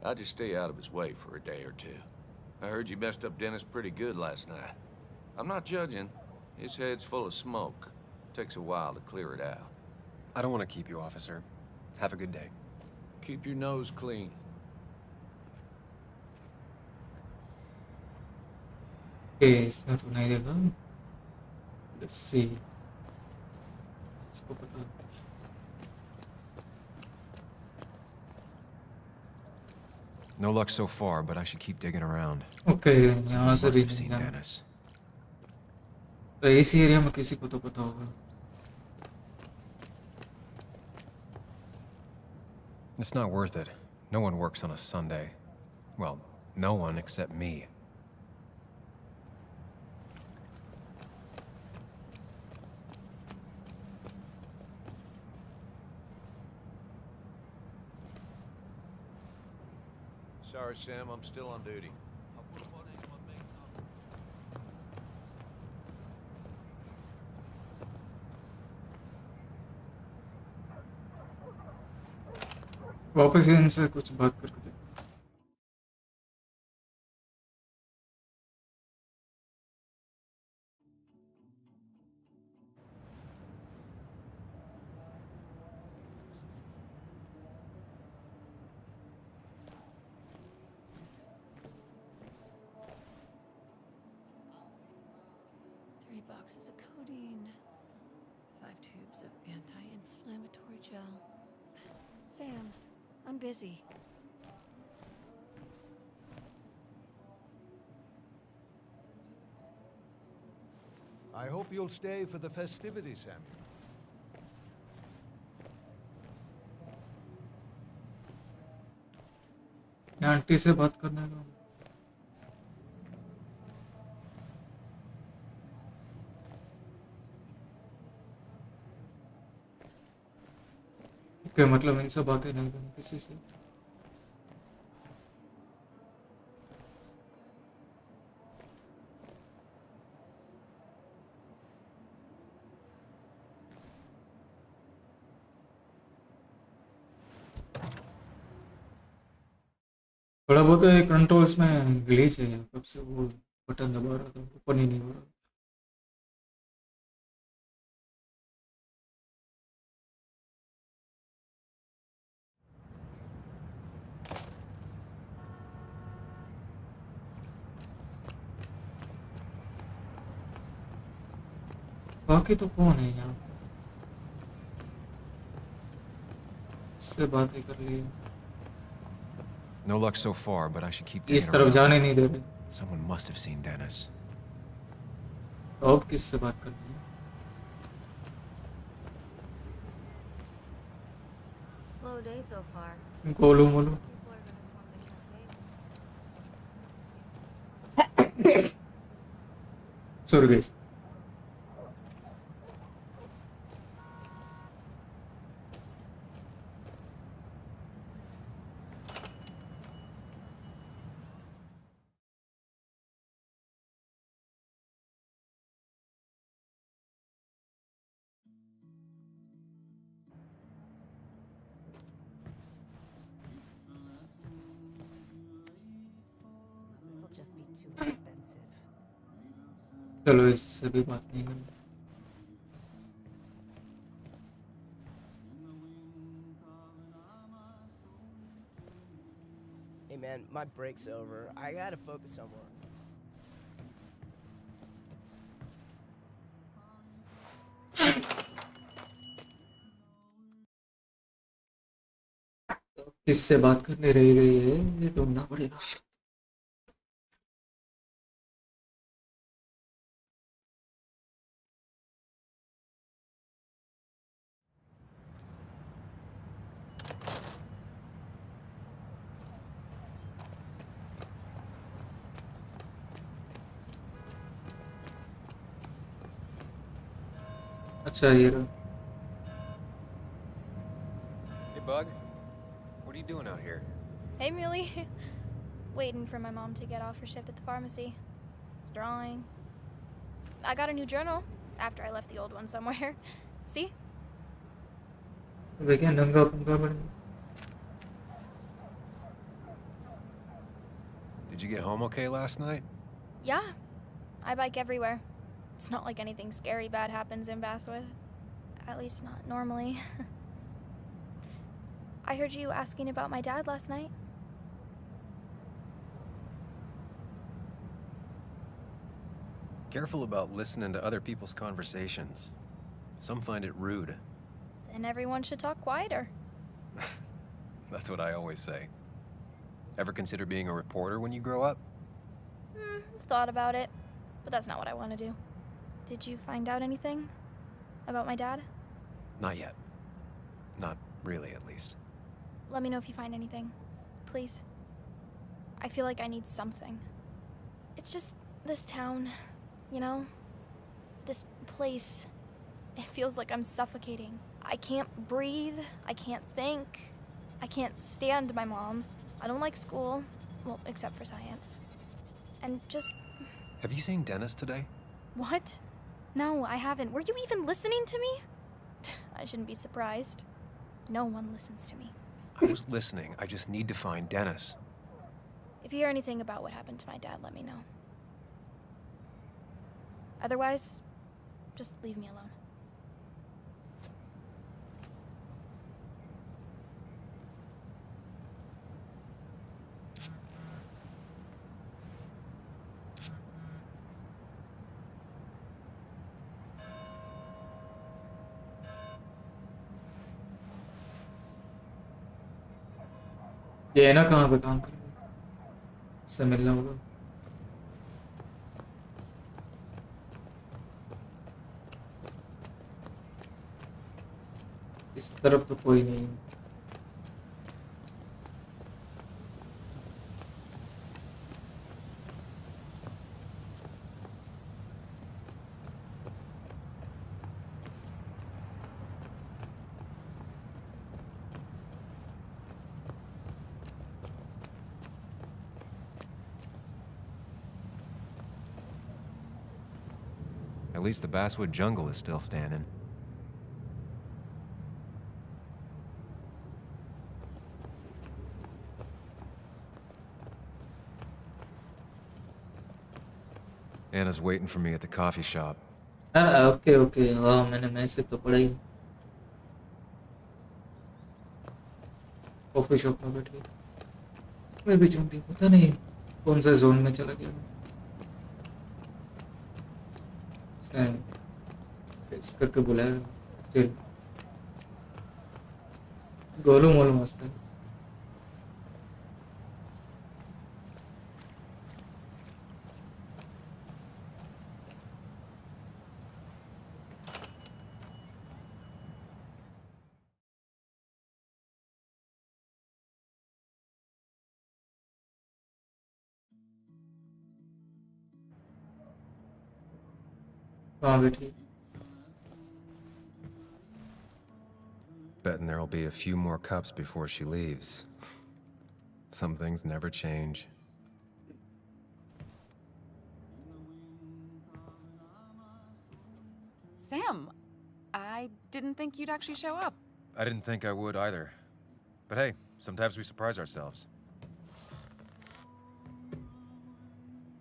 I'll just stay out of his way for a day or two. I heard you messed up Dennis pretty good last night. I'm not judging. His head's full of smoke. Takes a while to clear it out. I don't want to keep you, officer. Have a good day. Keep your nose clean. Okay, इसमें तो नहीं देखा. Let's see. इसको पता. No luck so far, but I should keep digging around. Okay, यहाँ Someone से must भी have seen नहीं. Dennis. तो इसी एरिया में किसी को तो पता होगा. It's not worth it. No one works on a Sunday. Well, no one except me. Sorry, Sam, I'm still on duty. वापस इनसे कुछ बात करके देखो. Boxes of codeine, 5 tubes of anti-inflammatory gel. Sam, I'm busy. I hope you'll stay for the festivities, Samuel. Aunty से बात करने का. Okay, मतलब इनसे बातें नहीं करनी किसी से. थोड़ा बहुत कंट्रोल्स में ग्लिच है कब से वो बटन दबा रहा था, ओपन ही नहीं हो रहा। बाकी तो कौन है यहाँ? इससे बातें कर ली। No luck so far, but I should keep इस digging तरफ around. जाने नहीं दे रहे। Someone must have seen Dennis. तो अब किससे बात करनी है? Slow day so far. Golu Molu. Sorry guys. This'll just be too expensive. चलो इससे भी बात नहीं करनी। Hey man, my break's over. I gotta focus on work. किससे बात करने रह गई है, ये ढूंढना पड़ेगा। अच्छा ये रहा। Hey, Bug. What are you doing out here? Hey, Muley. Waiting for my mom to get off her shift at the pharmacy. Drawing. I got a new journal after I left the old one somewhere. See? देखिए नंगा पंगा बन। Did you get home okay last night? Yeah. I bike everywhere. It's not like anything scary bad happens in Basswood. At least not normally. I heard you asking about my dad last night. Careful about listening to other people's conversations. Some find it rude. Then everyone should talk quieter. That's what I always say. Ever consider being a reporter when you grow up? I've thought about it, but that's not what I want to do. Did you find out anything about my dad? Not yet. Not really, at least. Let me know if you find anything, please. I feel like I need something. It's just this town, you know? This place. It feels like I'm suffocating. I can't breathe. I can't think. I can't stand my mom. I don't like school. Well, except for science. And just... Have you seen Dennis today? What? No, I haven't. Were you even listening to me? I shouldn't be surprised. No one listens to me. I was listening. I just need to find Dennis. If you hear anything about what happened to my dad, let me know. Otherwise, just leave me alone. ये है ना कहाँ पे काम कर रहे हो? इससे मिलना होगा। इस तरफ तो कोई नहीं है। At least the Basswood jungle is still standing. Anna's waiting for me at the coffee shop. Okay okay हाँ मैंने मैसेज तो पढ़ा ही कॉफी शॉप में बैठी मैं भी चुनती पता नहीं कौन सा जोन में चला गया सैम इस करके बुलाया स्टिल गोलू मोलू मस्त है कहाँ बैठी Betting there'll be a few more cups before she leaves. Some things never change. Sam, I didn't think you'd actually show up. I didn't think I would either. But hey, sometimes we surprise ourselves.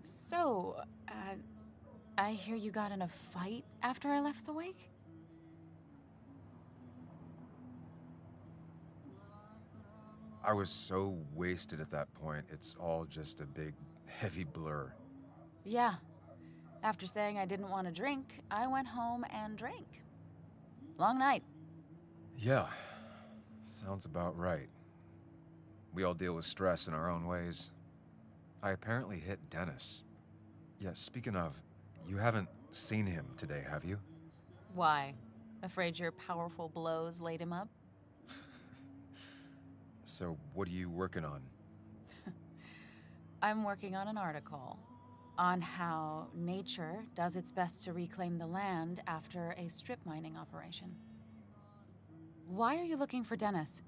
So, I hear you got in a fight after I left the wake? I was so wasted at that point, it's all just a big, heavy blur. Yeah. After saying I didn't want to drink, I went home and drank. Long night. Yeah, sounds about right. We all deal with stress in our own ways. I apparently hit Dennis. Yeah, speaking of, you haven't seen him today, have you? Why? Afraid your powerful blows laid him up? So, what are you working on? I'm working on an article on how nature does its best to reclaim the land after a strip mining operation. Why are you looking for Dennis?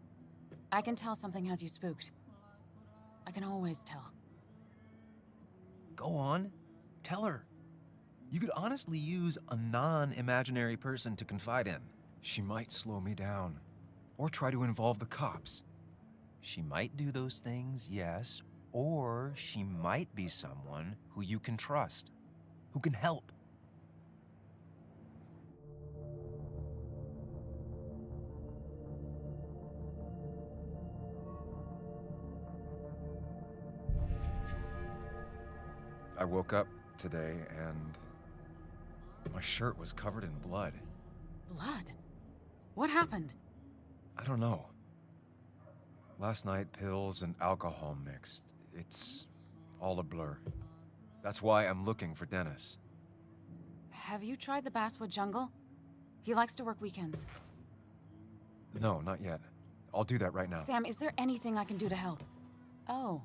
I can tell something has you spooked. I can always tell. Go on. Tell her. You could honestly use a non-imaginary person to confide in. She might slow me down. Or try to involve the cops. She might do those things, yes. Or she might be someone who you can trust. Who can help. I woke up today and my shirt was covered in blood. Blood? What happened? I don't know. Last night, pills and alcohol mixed. It's all a blur. That's why I'm looking for Dennis. Have you tried the Basswood jungle? He likes to work weekends. No, not yet. I'll do that right now. Sam, is there anything I can do to help? Oh,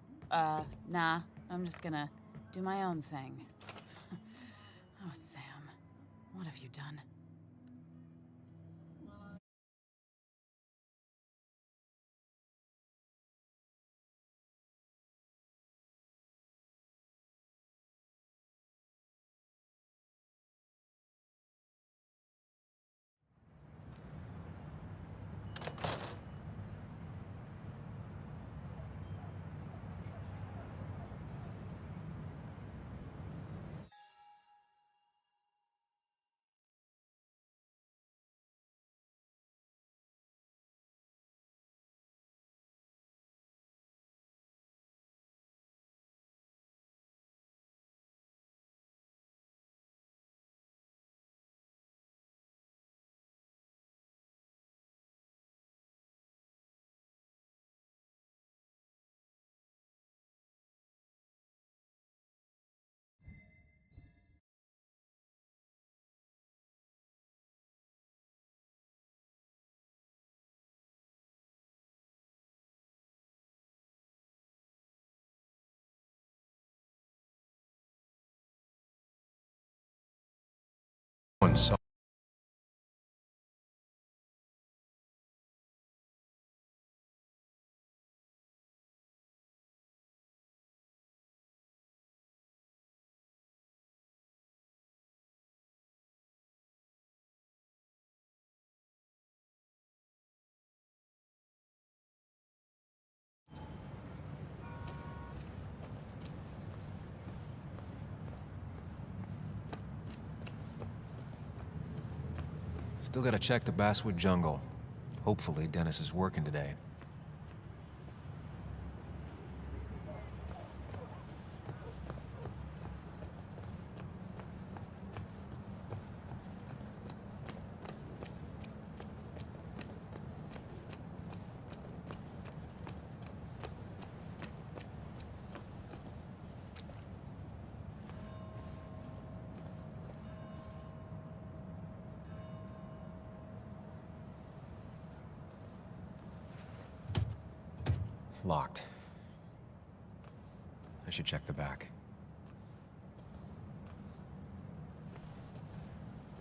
nah. I'm just gonna do my own thing. Oh, Sam. What have you done? One saw. Still gotta check the Basswood jungle. Hopefully Dennis is working today. Locked. I should check the back.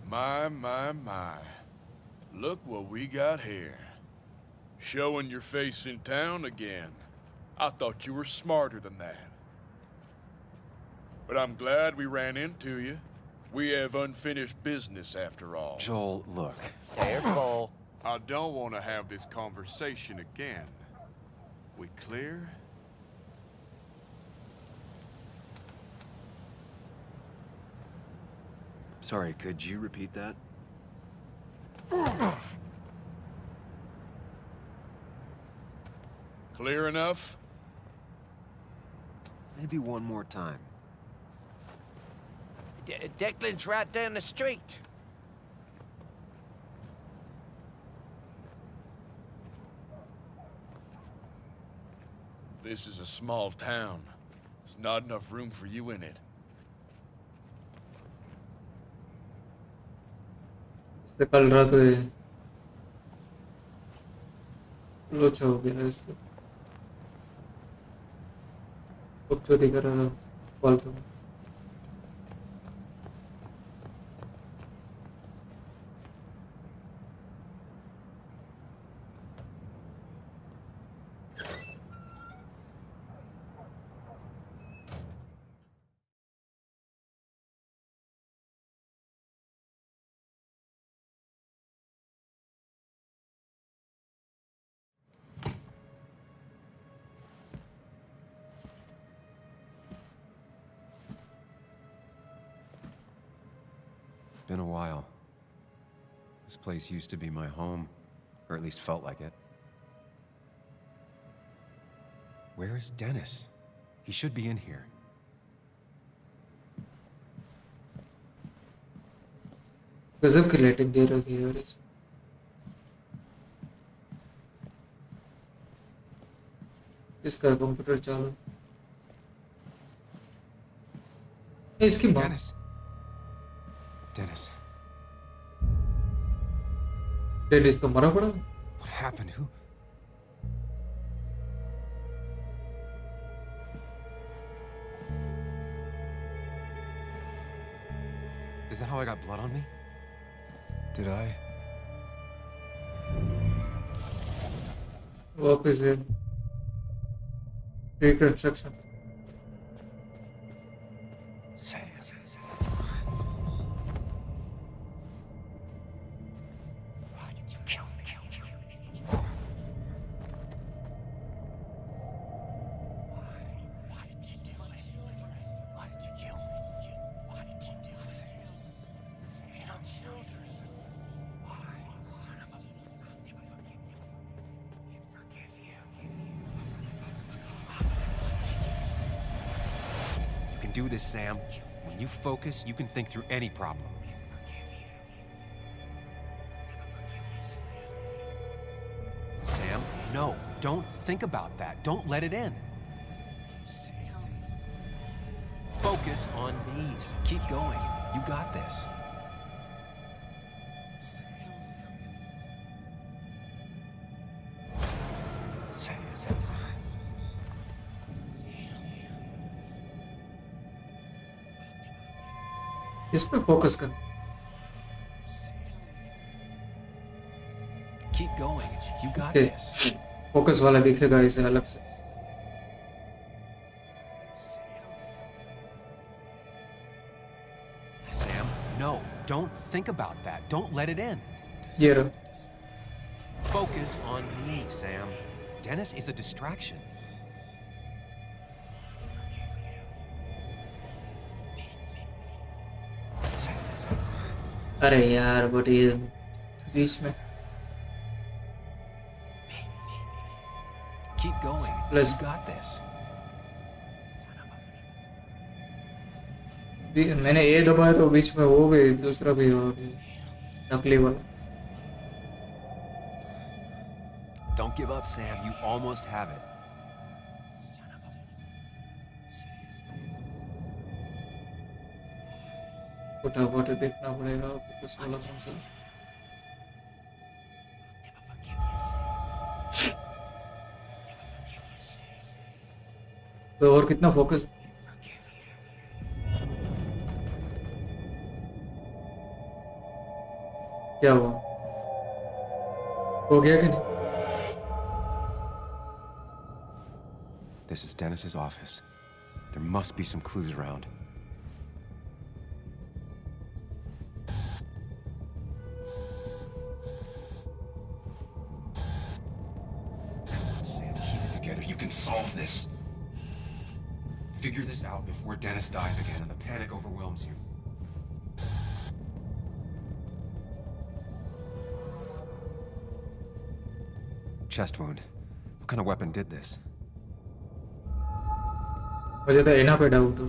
My. Look what we got here. Showing your face in town again. I thought you were smarter than that. But I'm glad we ran into you. We have unfinished business after all. Joel, look. Careful. I don't want to have this conversation again. We clear? Sorry, could you repeat that? Clear enough? Maybe one more time. Declan's right down the street. This is a small town. There's not enough room for you in it. इससे कल रात हुए लोचा हो गया इससे अब जो दिख रहा है फालतू में Been a while. This place used to be my home, or at least felt like it. Where is Dennis? He should be in here. गजब की लाइटिंग दे रखी है यार इसमें इसका कंप्यूटर चालू इसकी Dennis. Dennis. डेनिस तो मरा पड़ा What happened? Who? Is that how I got blood on me? Did I? वापस है reconstruction Do this, Sam. When you focus, you can think through any problem. Sam, no. Don't think about that. Don't let it in. Focus on me. Keep going. You got this. इस पे focus कर Keep going. You got this. Focus वाला दिखेगा इसे अलग से Sam, no. Don't think about that. Don't let it in. ये रहा Focus on me, Sam. Dennis is a distraction. अरे यार बड़ी बीच में Keep going. Let's- You got this. मैंने ए दबाया तो बीच में वो भी दूसरा भी हो गया नकली वाला Don't give up, Sam. You almost have it. फटाफट देखना पड़ेगा फोकस वाला कौन सा तो और कितना फोकस क्या हुआ हो गया कि नहीं This is Dennis's office. There must be some clues around. Sam, keep it together. You can solve this. Figure this out before Dennis dies again and the panic overwhelms you. Chest wound. What kind of weapon did this? मुझे तो एना पे doubt हो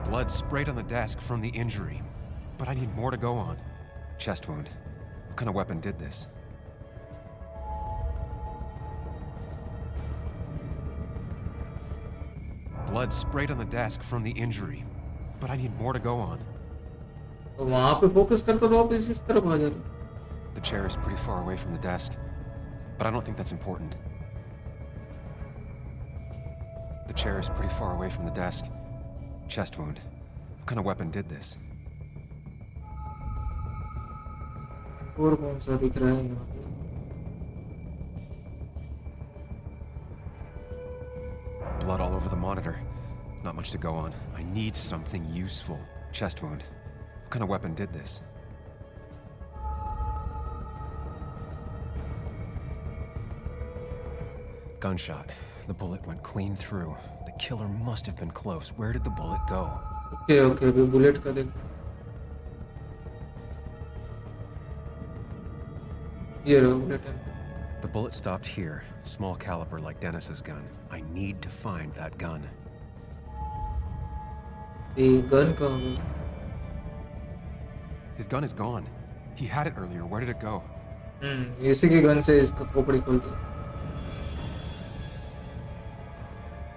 Blood sprayed on the desk from the injury. But I need more to go on. Chest wound. What kind of weapon did this? Blood sprayed on the desk from the injury. But I need more to go on. तो वहां पे focus करते रहो आप इस तरफ आ जाते The chair is pretty far away from the desk. But I don't think that's important. The chair is pretty far away from the desk. Chest wound. What kind of weapon did this? और कौन सा दिख रहा है यहाँ पे Blood all over the monitor. Not much to go on. I need something useful. Chest wound. What kind of weapon did this? Gunshot. The bullet went clean through. The killer must have been close. Where did the bullet go? Okay okay अभी bullet का देख ये रहा bullet है The bullet stopped here. Small caliber like Dennis's gun. I need to find that gun. ये gun का होगा His gun is gone. He had it earlier. Where did it go? इसी की गन से इसका खोपड़ी खोल दी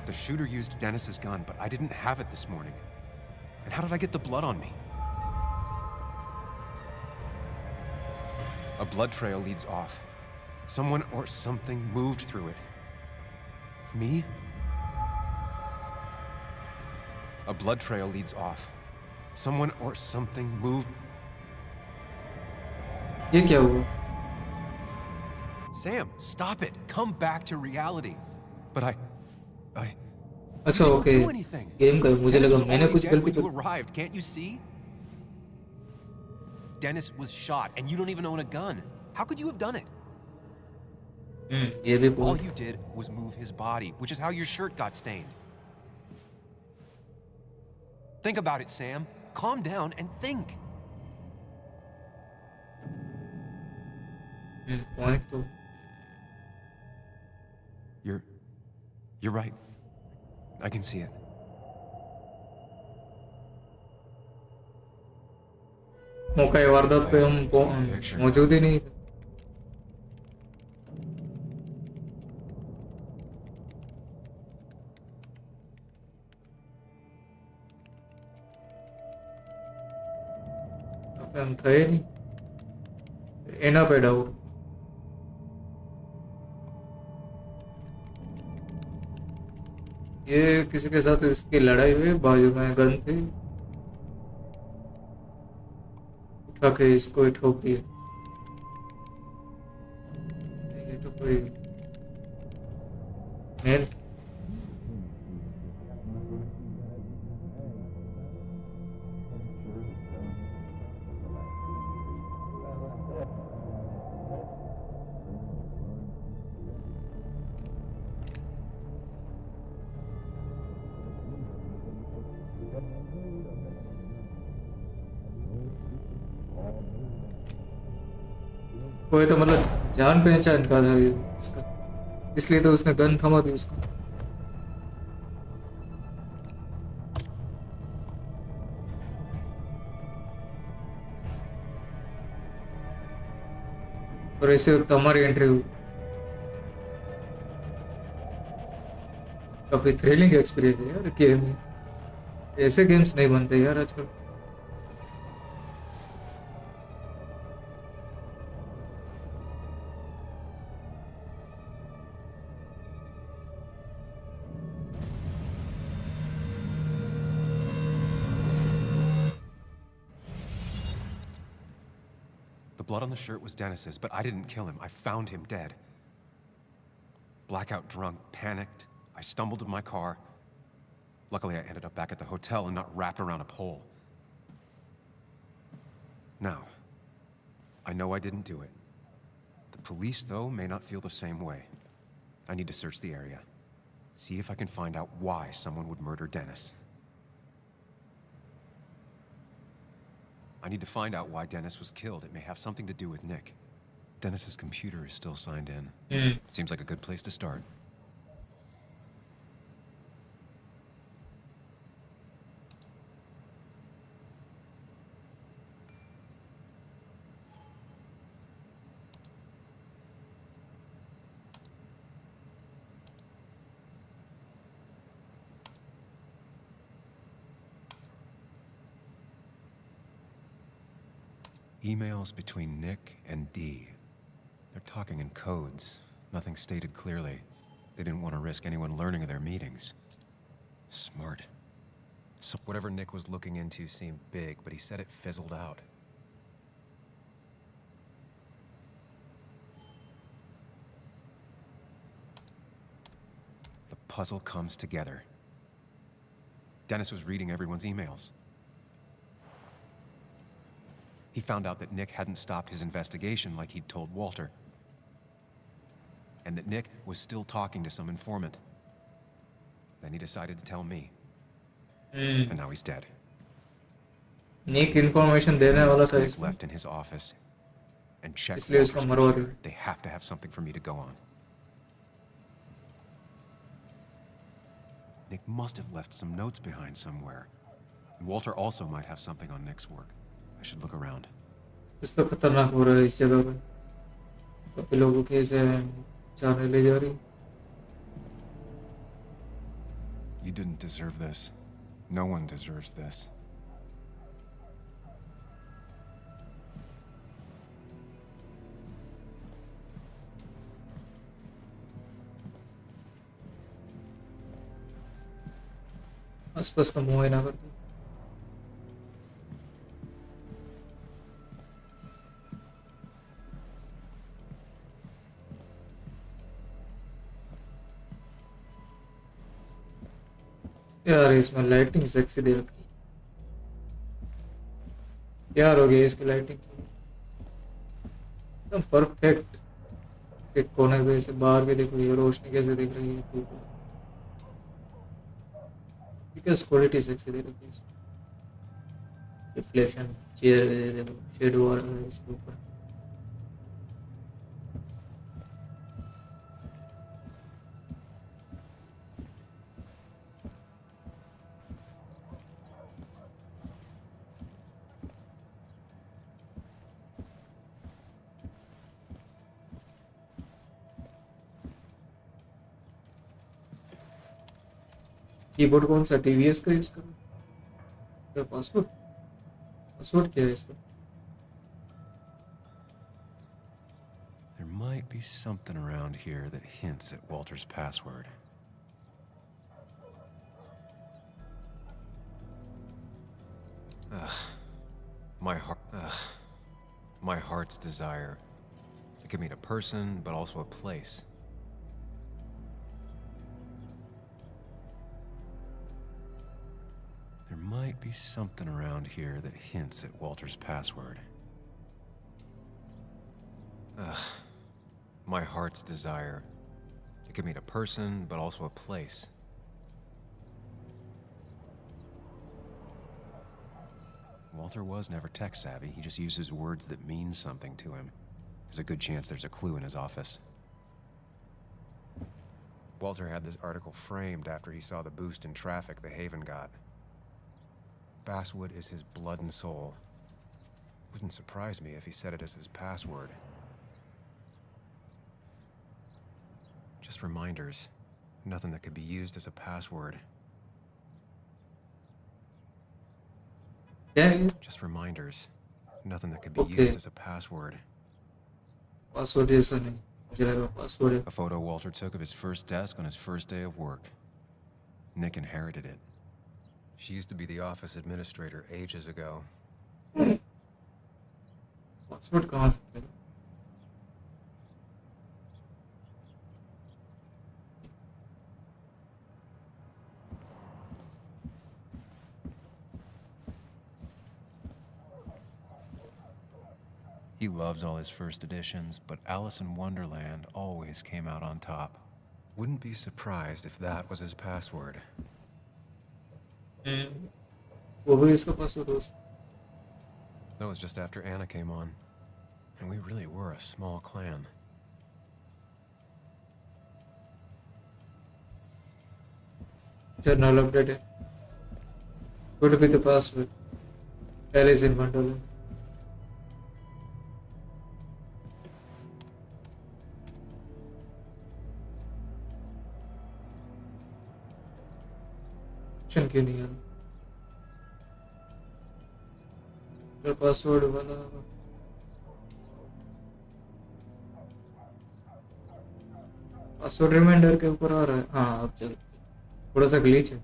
The shooter used Dennis's gun, but I didn't have it this morning. And how did I get the blood on me? A blood trail leads off. Someone or something moved through it. Me? A blood trail leads off. Someone or something moved. ये क्या हुआ Sam, stop it. Come back to reality. But I अच्छा didn't okay do anything. Game का मुझे Dennis लगा was मैंने already कुछ dead गलती when you कर arrived. Can't you see? Dennis was shot, and you don't even own a gun. How could you have done it? ये भी All बोल you did was move his body, which is how your shirt got stained. Think about it, Sam. Calm down and think. Point तो You're right. I can see it. मौका वारदात पे हम मौजूद ही नहीं थे हम थे नहीं एना पे डाउट ये किसी के साथ इसकी लड़ाई हुई बाजू में गन थी उठा के इसको ही ठोक दिया ये तो कोई मेल कोई तो मतलब जान पहचान का था ये इसका, इसलिए तो उसने गन थमा दी उसको। और ऐसे वक्त हमारी एंट्री हुई। काफी थ्रिलिंग एक्सपीरियंस है यार गेम में। ऐसे गेम्स नहीं बनते यार आजकल। The blood on the shirt was Dennis's, but I didn't kill him. I found him dead. Blackout drunk, panicked. I stumbled to my car. Luckily, I ended up back at the hotel and not wrapped around a pole. Now, I know I didn't do it. The police, though, may not feel the same way. I need to search the area. See if I can find out why someone would murder Dennis. I need to find out why Dennis was killed. It may have something to do with Nick. Dennis's computer is still signed in. Seems like a good place to start. Emails between Nick and Dee. They're talking in codes. Nothing stated clearly. They didn't want to risk anyone learning of their meetings. Smart. So whatever Nick was looking into seemed big, but he said it fizzled out. The puzzle comes together. Dennis was reading everyone's emails. He found out that Nick hadn't stopped his investigation like he'd told Walter. And that Nick was still talking to some informant. Then he decided to tell me. And now he's dead. Nick information देने वाला था He's इसमें, left in his office and checked इसलिए उसका Walter's मरवा computer. दिया। They have to have something for me to go on. Nick must have left some notes behind somewhere. And Walter also might have something on Nick's work. I should look around. कुछ तो खतरनाक हो रहा है इस जगह पे। काफी लोगों के ऐसे जाने ले जा रही। You didn't deserve this. No one deserves this. आसपास का मुआयना करते। यार इसमें लाइटिंग सेक्सी दे रखी। यार हो गया इसकी लाइटिंग एकदम परफेक्ट। एक कोने पे से बाहर के देखो ये रोशनी कैसे दिख रही है। बिकॉज क्वालिटी सेक्सी दे रखी है इसमें। रिफ्लेक्शन चेयर देखो शेड हुआ है इसके ऊपर। कीबोर्ड कौन सा टीवीएस का यूज करो। पासवर्ड पासवर्ड क्या है इसका। There might be something around here that hints at Walter's password. My heart's desire. It could mean a person, but also a place. There might be something around here that hints at Walter's password. My heart's desire. It could mean a person, but also a place. Walter was never tech savvy. He just uses words that mean something to him. There's a good chance there's a clue in his office. Walter had this article framed after he saw the boost in traffic the Haven got. Basswood is his blood and soul. Wouldn't surprise me if he said it as his password. Just reminders. Nothing that could be used as a password. Yeah. Just reminders. Nothing that could be used as a password. Password is नहीं मुझे लगा password है. A photo Walter took of his first desk on his first day of work. Nick inherited it. She used to be the office administrator ages ago. Password कहाँ से? He loves all his first editions, but Alice in Wonderland always came out on top. Wouldn't be surprised if that was his password. वो भी इसका password हो. That was just after Anna came on. And we really were a small clan. Journal updated. Could be the password. Alice in Wonderland. Option क्यों नहीं आ रहा? Password वाला password reminder के ऊपर आ रहा है. हाँ अब चल. थोड़ा सा ग्लिच है.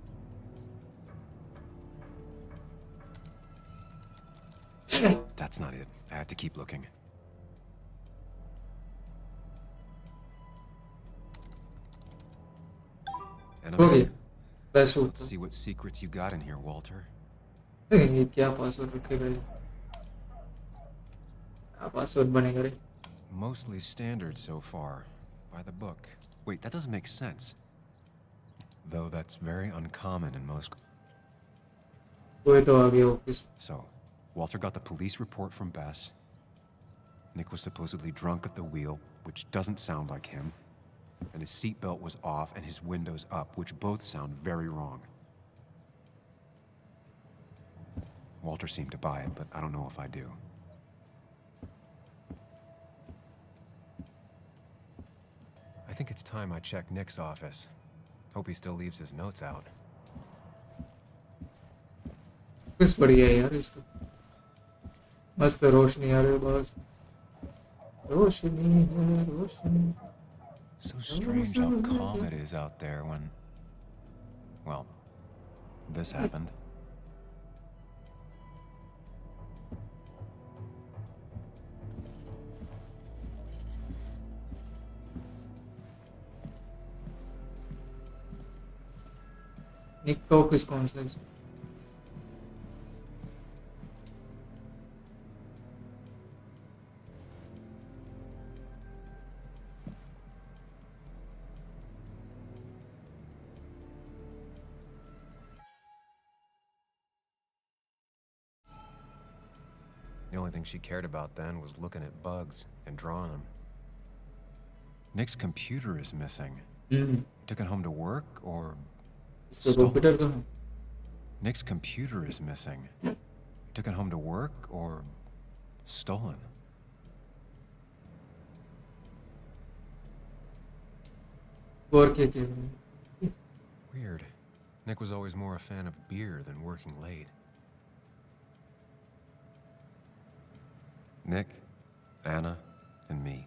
That's not it. I have to keep looking. Okay. Basswood. Let's see what secrets you got in here, Walter. ये क्या पासवर्ड रखेगा ये? क्या पासवर्ड बनेगा रे? Mostly standard so far. By the book. Wait, that doesn't make sense. Though that's very uncommon in most... कोई तो आ गया office. So, Walter got the police report from Bess. Nick was supposedly drunk at the wheel, which doesn't sound like him. And his seatbelt was off and his windows up, which both sound very wrong. Walter seemed to buy it, but I don't know if I do. I think it's time I check Nick's office. Hope he still leaves his notes out. किस बढ़िया है यार इसका. मस्त रोशनी आ रही है बाहर से. रोशनी है रोशनी. So strange how calm it is out there when... Well, this happened. Nick का ऑफिस कौन सा है? The only thing she cared about then was looking at bugs and drawing them. Nick's computer is missing. Took it home to work, or... stolen? Nick's computer is missing. Took it home to work, or... stolen? Weird. Nick was always more a fan of beer than working late. Nick, Anna, and me.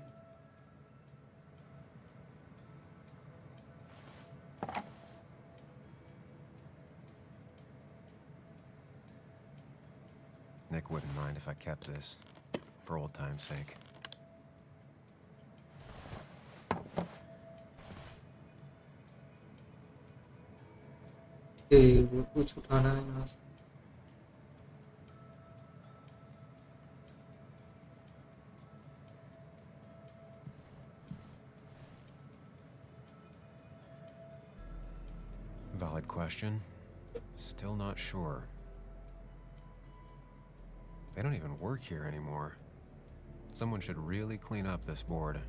Nick wouldn't mind if I kept this, for old time's sake. वो कुछ उठाना है यहाँ से. Valid question. Still not sure. They don't even work here anymore. Someone should really clean up this board.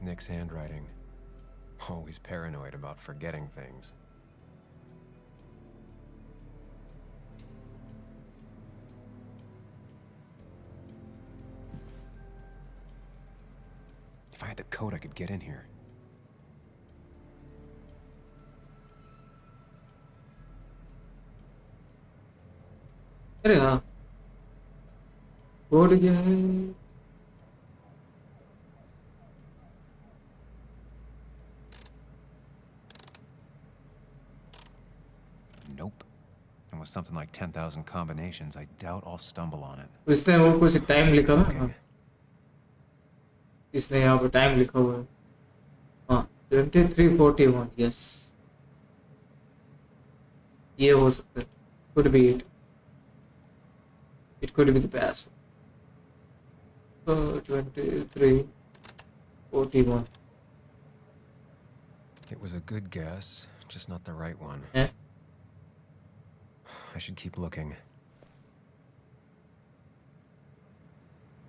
Nick's handwriting. Always paranoid about forgetting things. If I had the code, I could get in here. अरे हाँ code क्या है Nope. And with something like 10,000 combinations, I doubt I'll stumble on it. इसने वो कुछ time लिखा हुआ है इसने यहाँ पे टाइम लिखा हुआ है हाँ 23:41 यस ये हो सकता है could be it could be the password 23:41 It was a good guess, just not the right one. Yeah. I should keep looking.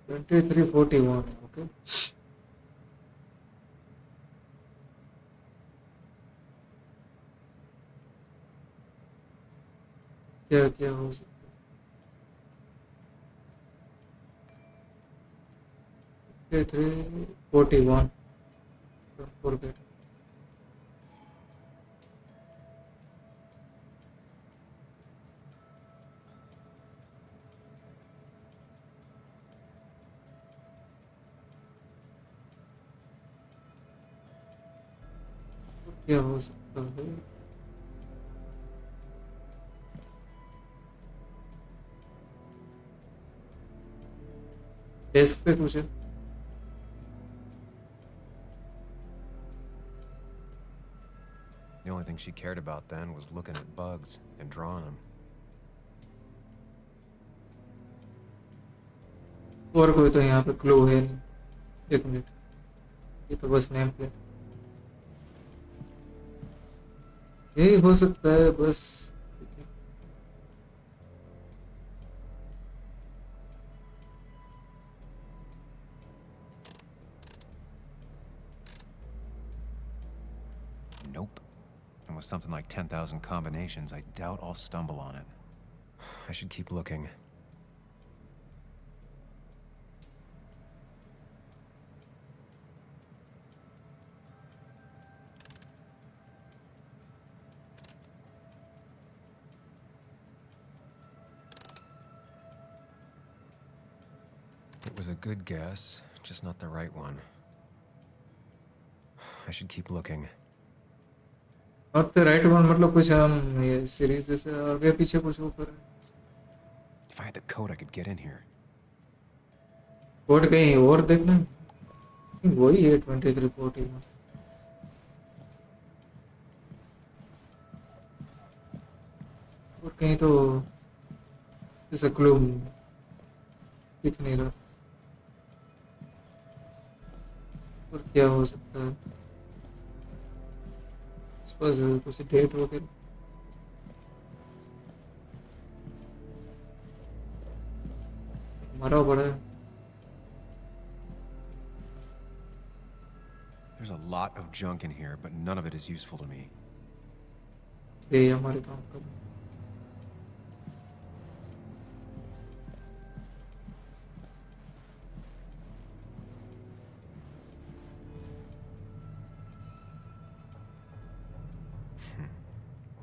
23:41 okay क्या क्या हो सकता है 23:41 don't forget क्या हो सकता है डेस्क पे तुझे The only thing she cared about then was looking at bugs and drawing them. और कोई तो यहाँ पे क्लू है नहीं एक मिनट ये तो बस नेम प्लेट यही हो सकता है बस Nope. And with something like 10,000 combinations, I doubt I'll stumble on it. I should keep looking. It was a good guess, just not the right one. I should keep looking. और तो right one मतलब कुछ हम ये series जैसे आगे पीछे कुछ ऊपर If I had the code, I could get in here. Code कहीं और देखना वही है 23:41 और कहीं तो जैसे क्लू दिख नहीं रहा और क्या हो सकता है suppose कुछ डेट वगैरह मरा पड़ा है There's a lot of junk in here, but none of it is useful to me. ये हमारे काम का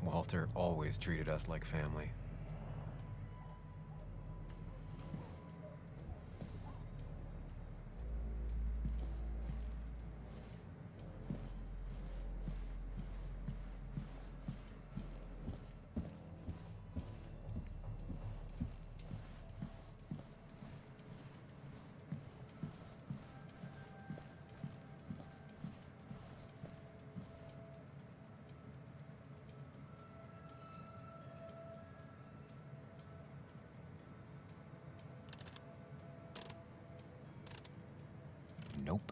Walter always treated us like family. Nope.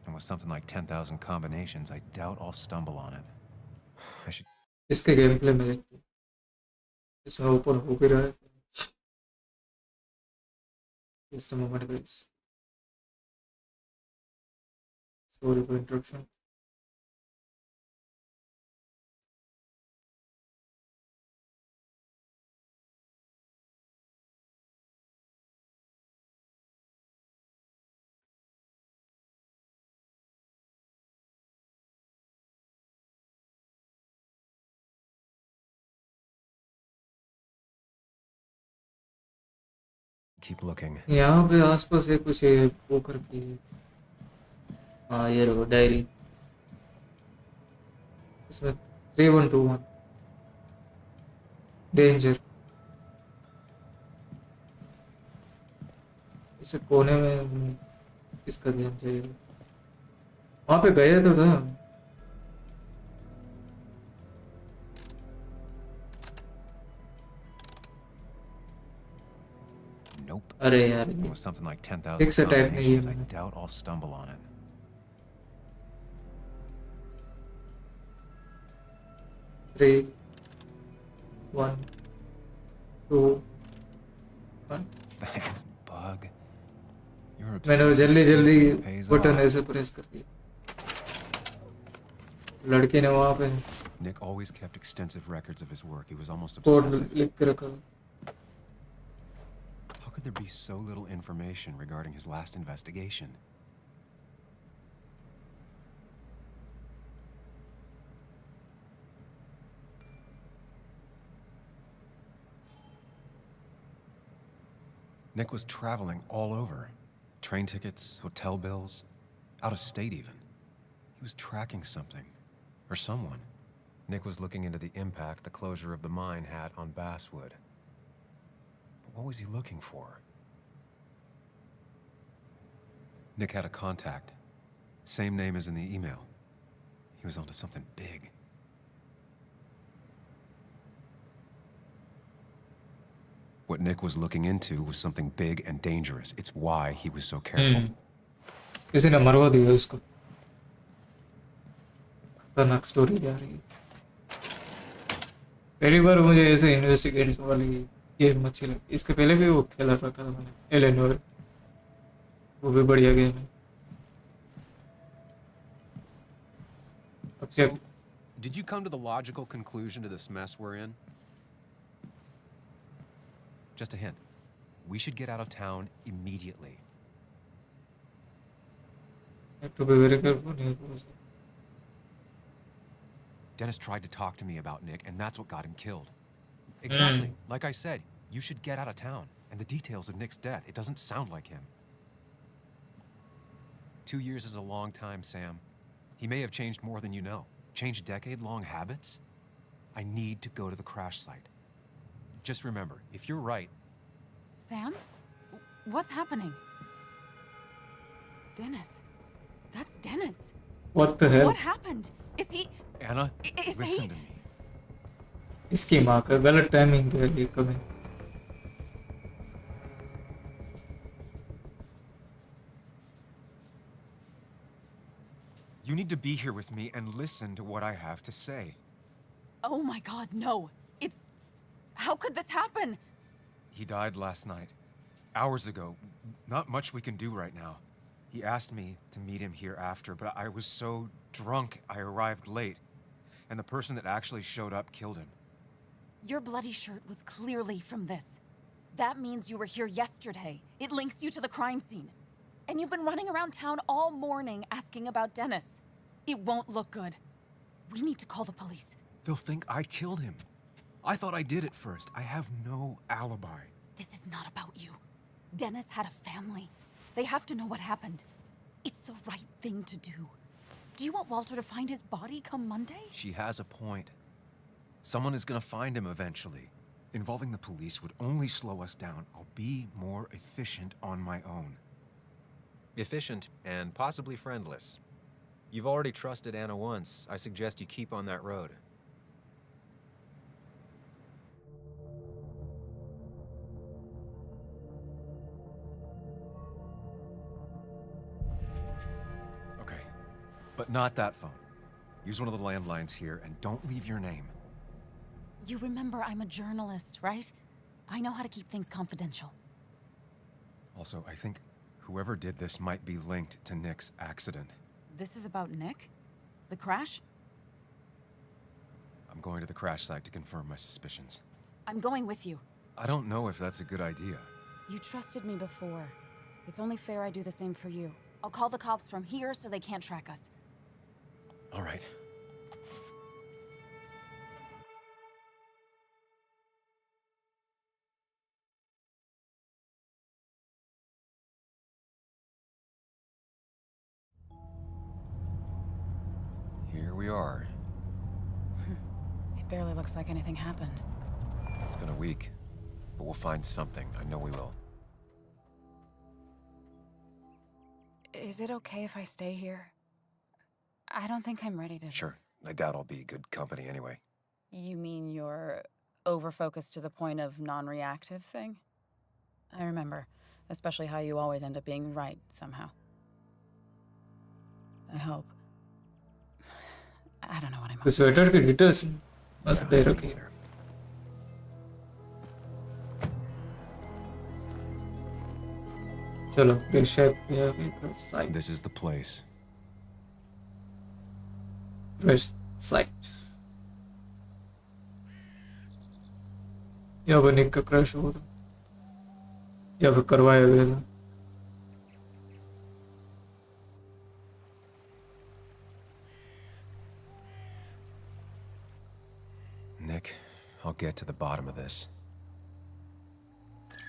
And with something like 10,000 combinations, I doubt I'll stumble on it. I should... इसके game play में देखते हैं इसमें ऊपर हो भी रहा है Just a moment, guys. Sorry for interruption. Keep looking. यहाँ पे आसपास है कुछ वो करके हाँ ये रहो डायरी इसमें 3121 डेंजर इसे कोने में किसका ध्यान चाहिए वहाँ पे गया तो था Nope. अरे यार It was something like 10,000 Higgs attack नहीं है combinations. I doubt I'll stumble on it. 3 1 2 1 Thanks, bug. You're मैंने वो obsessed. जल्दी जल्दी It pays बटन off. ऐसे प्रेस कर दिया लड़के ने वहाँ पे Nick always kept extensive records of his work. He was almost code obsessive. लिख के रखा How could there be so little information regarding his last investigation? Nick was traveling all over. Train tickets, hotel bills, out of state even. He was tracking something, or someone. Nick was looking into the impact the closure of the mine had on Basswood. But what was he looking for? Nick had a contact. Same name as in the email. He was onto something big. What Nick was looking into was something big and dangerous. It's why he was so careful. किसी ने मरवा दिया उसको खतरनाक story जा रही है पहली बार मुझे ऐसे इन्वेस्टिगेटिव वाली गेम अच्छी लगी इसके पहले भी वो खेला रखा था मैंने एलेनोर वो भी बढ़िया गेम है अब क्या So, did you come to the logical conclusion to this mess we're in? Just a hint. We should get out of town immediately. have to be very careful Dennis tried to talk to me about Nick, and that's what got him killed. Exactly. Like I said, you should get out of town. And the details of Nick's death, it doesn't sound like him. 2 years is a long time, Sam. He may have changed more than you know. Changed decade-long habits? I need to go to the crash site. Just remember, if you're right... Sam? What's happening? Dennis. That's Dennis. What the hell? What happened? Is he... Anna, Is listen he... to me. इसकी माँ का गलत timing पे ये कमी You need to be here with me and listen to what I have to say. Oh my god, no. It's... How could this happen? He died last night. Hours ago. Not much we can do right now. He asked me to meet him here after, but I was so drunk I arrived late. And the person that actually showed up killed him. Your bloody shirt was clearly from this. That means you were here yesterday. It links you to the crime scene. And you've been running around town all morning asking about Dennis. It won't look good. We need to call the police. They'll think I killed him. I thought I did at first. I have no alibi. This is not about you. Dennis had a family. They have to know what happened. It's the right thing to do. Do you want Walter to find his body come Monday? She has a point. Someone is gonna find him eventually. Involving the police would only slow us down. I'll be more efficient on my own. Efficient and possibly friendless. You've already trusted Anna once. I suggest you keep on that road. Okay, but not that phone. Use one of the landlines here and don't leave your name. You remember I'm a journalist, right? I know how to keep things confidential. Also, I think whoever did this might be linked to Nick's accident. This is about Nick? The crash? I'm going to the crash site to confirm my suspicions. I'm going with you. I don't know if that's a good idea. You trusted me before. It's only fair I do the same for you. I'll call the cops from here so they can't track us. All right. Here we are. It barely looks like anything happened. It's been a week, but we'll find something. I know we will. Is it okay if I stay here? I don't think I'm ready to... Sure. I doubt I'll be good company anyway. You mean you're over-focused to the point of non-reactive thing? I remember, especially how you always end up being right somehow. I hope. I don't know what I'm... The sweater के details बस दे रखी है. चलो फिर शायद ये आगे site. This is the place. Fresh site. या वो निक का क्रश हुआ था या फिर करवाया गया था. Nick, I'll get to the bottom of this.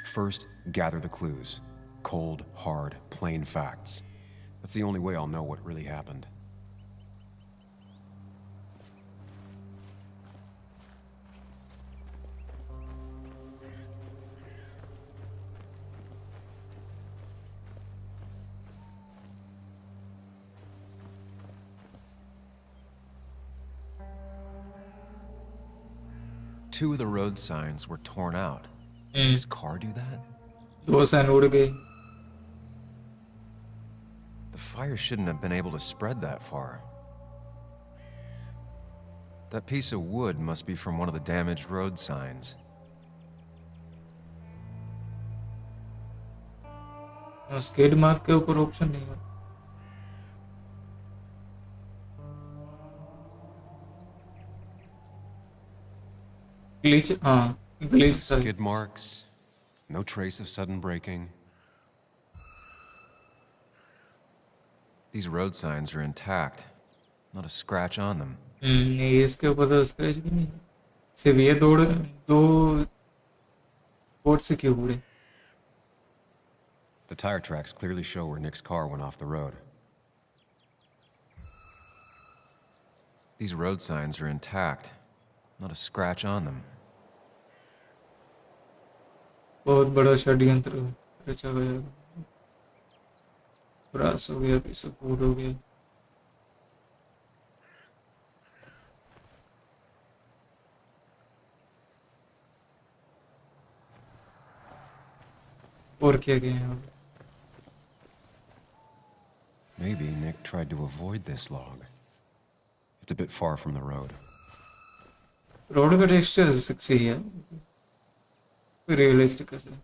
First, gather the clues. Cold, hard, plain facts. That's the only way I'll know what really happened. Two of the road signs were torn out. Did his car do that? दो sign उड़ गई. The fire shouldn't have been able to spread that far. That piece of wood must be from one of the damaged road signs. skid mark के ऊपर option नहीं है. Glitch, glitch. Skid marks, no trace of sudden braking. These road signs are intact, not a scratch on them. नहीं इसके ऊपर तो scratch भी नहीं. सिर्फ ये दो बोर्ड से क्यों उड़े? The tire tracks clearly show where Nick's car went off the road. These road signs are intact, not a scratch on them. बहुत बड़ा षड्यंत्र रचा गया. ब्रास हो गया, पीस ऑफ वुड हो गया. और क्या गया है? Maybe Nick tried to avoid this log. It's a bit far from the road. Road का टेक्सचर सेक्सी है. रियलिस्टिक है.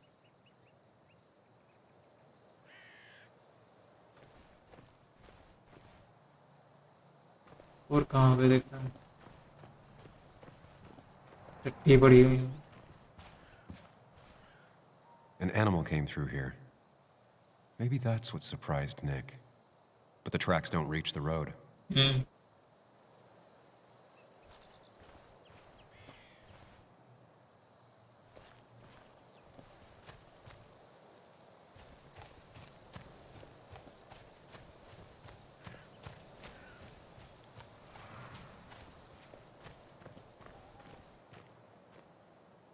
और कहाँ पे देखता है? टट्टी पड़ी हुई है. An animal came through here. Maybe that's what surprised Nick. But the tracks don't reach the road.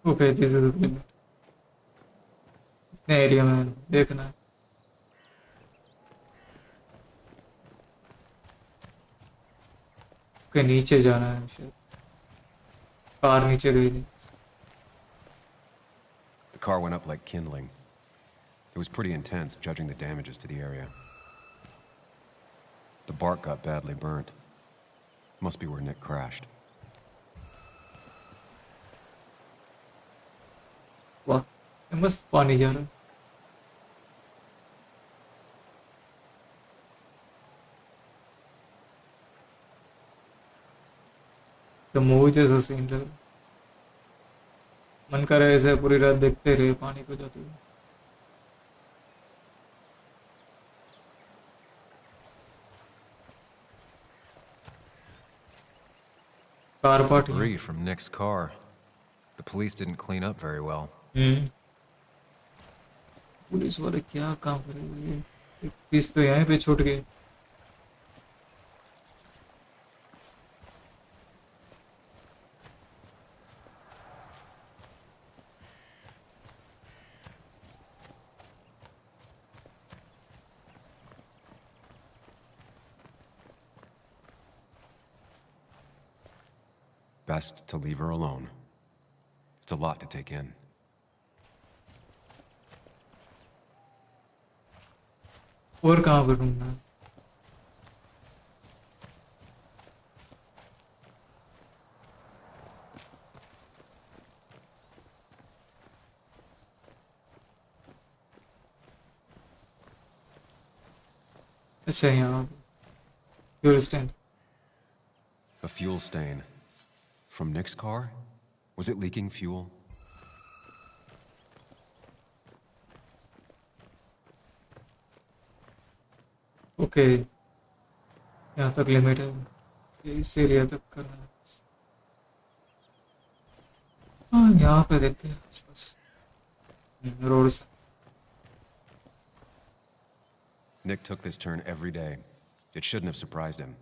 Okay, this is the limit. इतने एरिया में देखना है. के नीचे जाना है शायद. कार नीचे गई थी. The car went up like kindling. It was pretty intense, judging the damages to the area. The bark got badly burnt. Must be where Nick crashed. वाह, मस्त पानी जा रहा है. तो मूवी जैसा सीन लग रहा। मन कर रहा है ऐसे पूरी रात देखते रहे पानी को जाते हुए। Car party. Debris from Nick's car. The police didn't clean up very well. Police वाले क्या काम करेंगे? एक पीस तो यहीं पे छूट गए। Best to leave her alone. It's a lot to take in. और कहाँ पर ढूंढना? अच्छा यहाँ fuel stain. A fuel stain. From Nick's car? Was it leaking fuel? Okay, यहाँ तक लिमिट है, इस एरिया तक करना है। हाँ, यहाँ पे देखते हैं आसपास रोड से। Nick took this turn every day. It shouldn't have surprised him.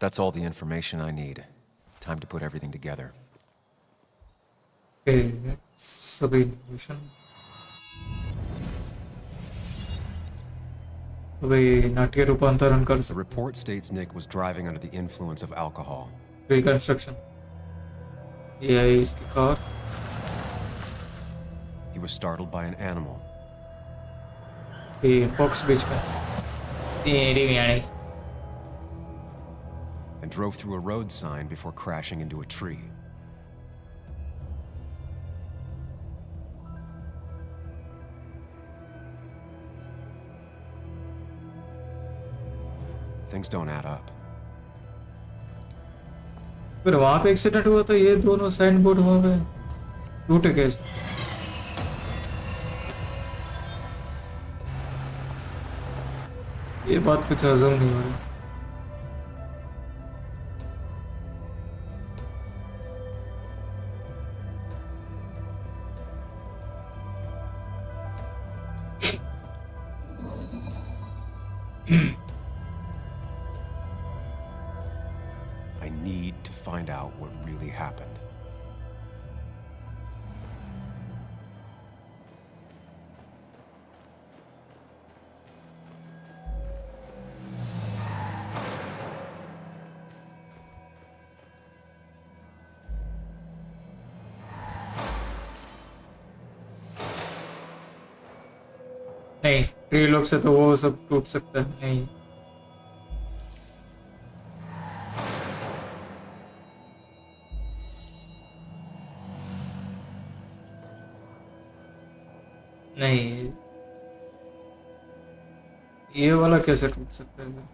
That's all the information I need. Time to put everything together. Okay, सभी information। अभी नाट्य रूपांतरण कर The सकते। report states Nick was driving under the influence of alcohol. Reconstruction। ये है इसकी car. He was startled by an animal. ये फॉक्स बीच में। ये and drove through a road sign before crashing into a tree. Things don't add up. फिर वहाँ पे accident हुआ तो ये दोनों साइन बोर्ड वहाँ पे टूटे कैसे? ये बात कुछ हजम नहीं हो रही। I need to find out what really happened. नहीं, ट्री लोग से तो वो सब टूट सकता है नहीं। नहीं, ये वाला कैसे टूट सकता है?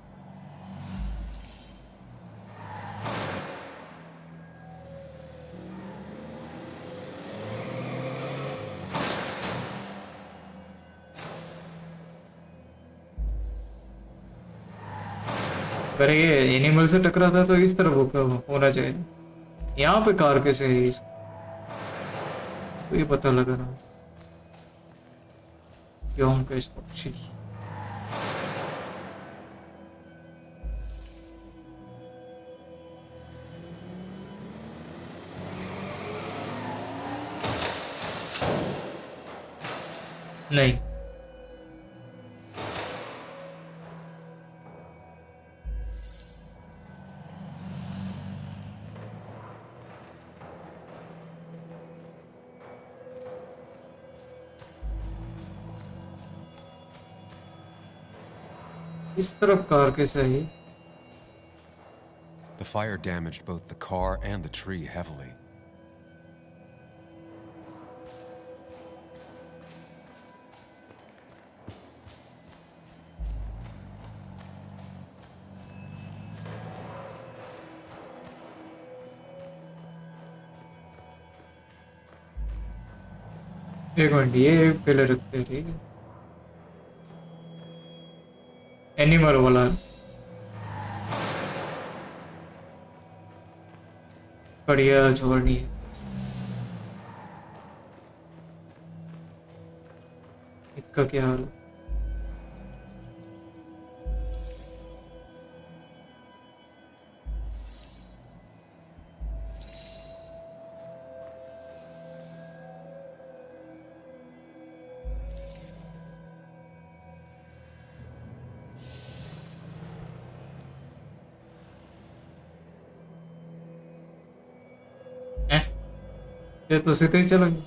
अगर ये एनिमल से टकराता तो इस तरह वो होना चाहिए। यहाँ पे कार कैसे है इस तो ये पता लगा ना क्यों कैस पक्षी। नहीं, इस तरफ कार कैसे है? The fire damaged both the car and the tree heavily. एक मिनट, ये पहले रखते हैं, ठीक है। एनिमल वाला बढ़िया जोड़नी है। इसका क्या हाल है? ये तो सीधे ही चला गया।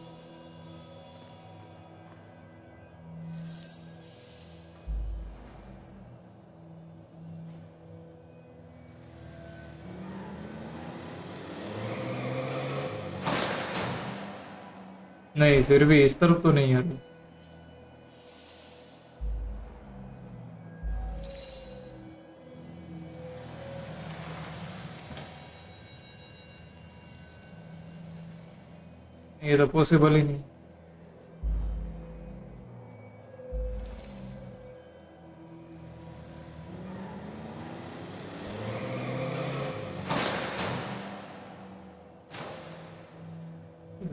नहीं, फिर भी इस तरफ तो नहीं आ रहा। ये तो पॉसिबल ही नहीं।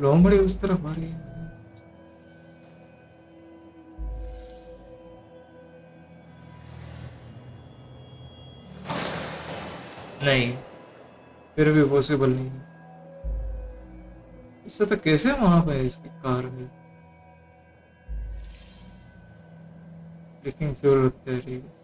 लोमड़ी उस तरफ आ रही है। नहीं, फिर भी पॉसिबल नहीं है। इससे तो कैसे वहां पे है इसकी कार में? लेकिन फ्यूल रखते हैं, ठीक है।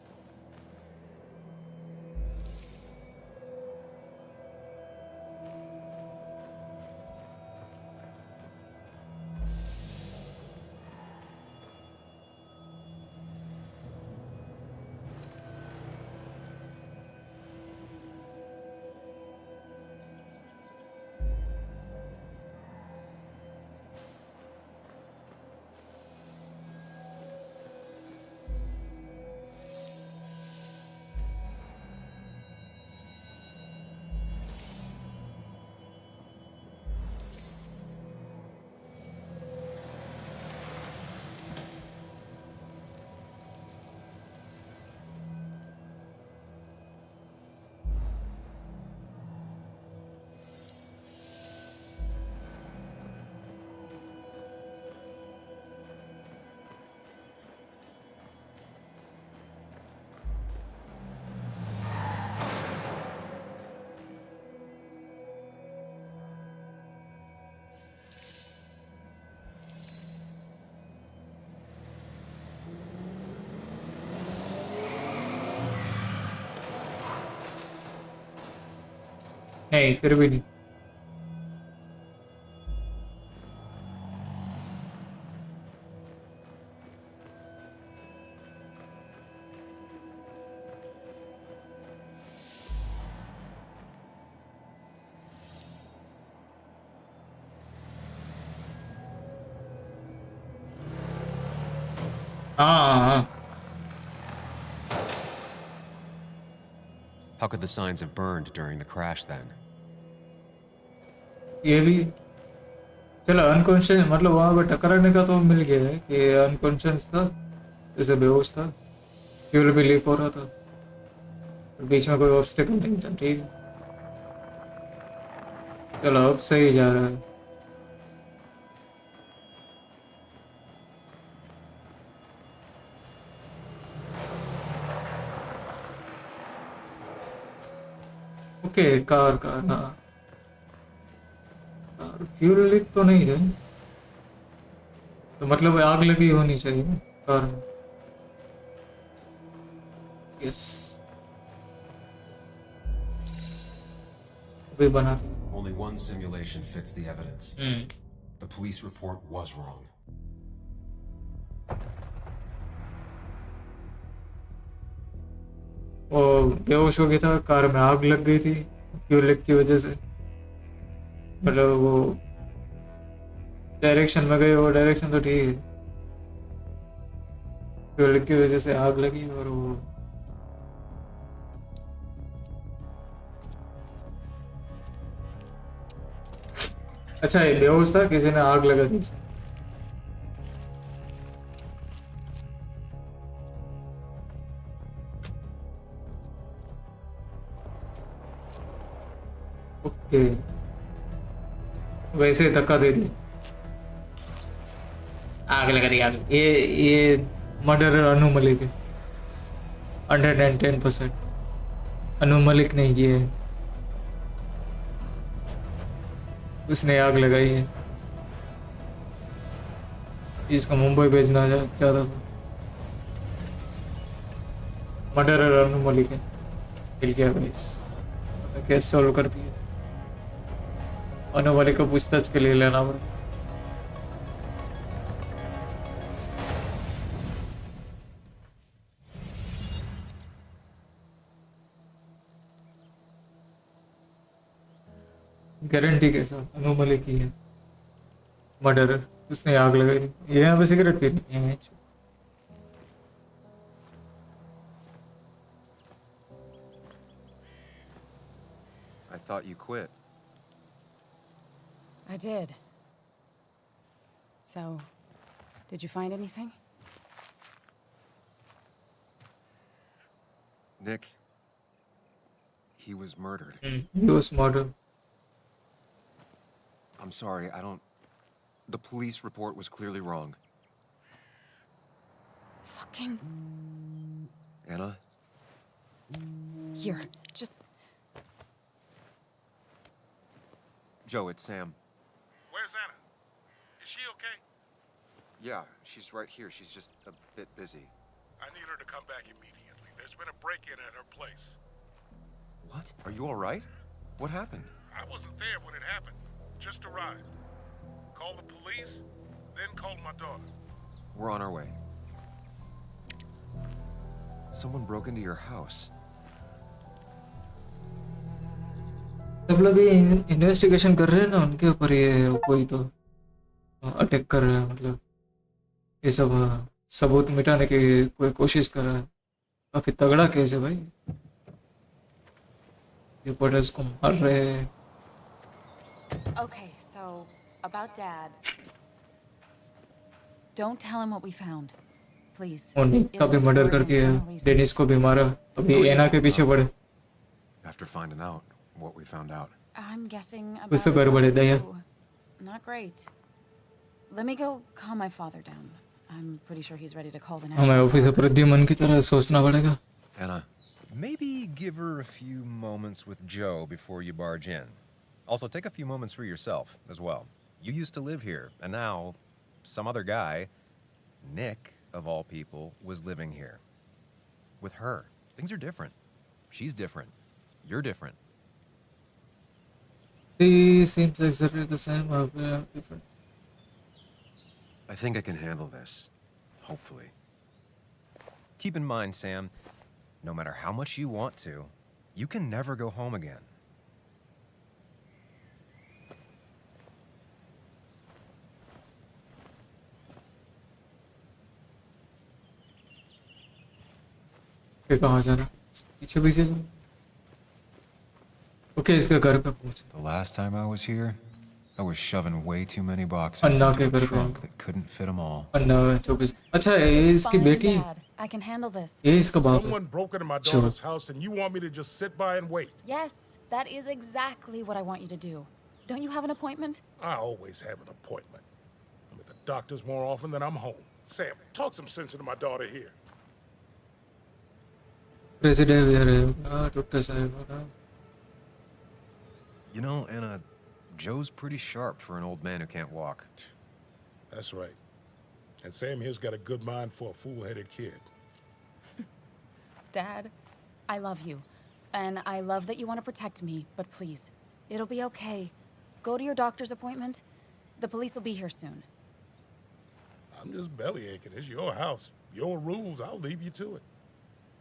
नहीं, फिर भी नहीं। हाँ। How could the signs have burned during the crash then? ये भी चलो, अनकॉन्शियस मतलब वहां पे टकराने का तो मिल गया है कि अनकॉन्शियस था, जैसे बेहोश था, फ्यूल भी लीक हो रहा था, बीच में कोई ऑब्स्टेकल नहीं था, ठीक है। चलो, अब सही जा रहा है। ओके, कार हाँ, फ्यूल लीक तो नहीं है, तो मतलब आग लगी होनी चाहिए ना कार में। यस, अभी बना था। Only one simulation fits the evidence. The police report was wrong. वो बेहोश हो गया था, कार में आग लग गई थी फ्यूल लीक की वजह से। मतलब वो डायरेक्शन में गए, वो डायरेक्शन तो ठीक है, फ्यूल लीक की वजह से आग लगी। और वो अच्छा, ये बेहोश था, किसी ने आग लगा दी। के वैसे धक्का दे दिया, आग लगा दी आग। ये मर्डर अनु मलिक है 110%। अनु मलिक नहीं किए, उसने आग लगाई है। इसका मुंबई भेजना चाहता था। मर्डरर अनु मलिक है, मिल गया गाइस, केस सॉल्व कर दिया। अनु मलिक को पूछताछ के लिए लेना पड़ा। गारंटी के साथ अनु मलिक की है मर्डर, उसने आग लगाई। ये यहाँ पे सिगरेट पी रही है। I thought you quit. I did. So, did you find anything? Nick, he was murdered. He was murdered. I'm sorry, I don't... The police report was clearly wrong. Fucking... Anna? Here, just... Joe, it's Sam. Where's Anna? Is she okay? Yeah, she's right here. She's just a bit busy. I need her to come back immediately. There's been a break-in at her place. What? Are you all right? What happened? I wasn't there when it happened. Just arrived. Called the police, then called my daughter. We're on our way. Someone broke into your house. सब लोग ये investigation कर रहे हैं ना उनके ऊपर, ये कोई तो अटैक कर रहा है, मतलब ये सब सबूत मिटाने की कोई कोशिश कर रहा है। काफी तगड़ा केस है भाई, रिपोर्टर्स को मार रहे हैं। Okay, so about Dad. Don't tell him what we found, please. उन्हीं का भी मर्डर कर दिया, डेनिस को भी मारा, अभी एना के पीछे पड़े। After finding out what we found out. I'm guessing कुछ तो about गड़बड़ है it Daya. too. Not great. Let me go calm my father down. I'm pretty sure he's ready to call the हमें national ऑफिसर प्रद्युमन की तरह सोचना पड़ेगा। Anna, maybe give her a few moments with Joe before you barge in. Also, take a few moments for yourself as well. You used to live here, and now some other guy, Nick, of all people, was living here. With her. Things are different. She's different. You're different. He seems exactly the same, different. I think I can handle this. Hopefully. Keep in mind, Sam, no matter how much you want to, you can never go home again. कहाँ जा रहा? पीछे पीछे जा। Okay, इसके घर पे पहुंच। The last time I was here, I was shoving way too many boxes अन्ना के into a घर पे। trunk that couldn't fit them all. अन्ना 24। अच्छा, ये इसकी Fine, बेटी है। Dad. I can handle this. ये इसका बाप है। Someone broke into my Sure. daughter's house and you want me to just sit by and wait? Yes, that is exactly what I want you to do. Don't you have an appointment? I always have an appointment. I'm at the doctor's more often than I'm home. Sam, talk some sense into my daughter here. President भी आ रहे हैं, doctor साहब। You know, Anna, Joe's pretty sharp for an old man who can't walk. That's right. And Sam here's got a good mind for a fool-headed kid. Dad, I love you. And I love that you want to protect me, but please, it'll be okay. Go to your doctor's appointment. The police will be here soon. I'm just bellyaching. It's your house. Your rules. I'll leave you to it.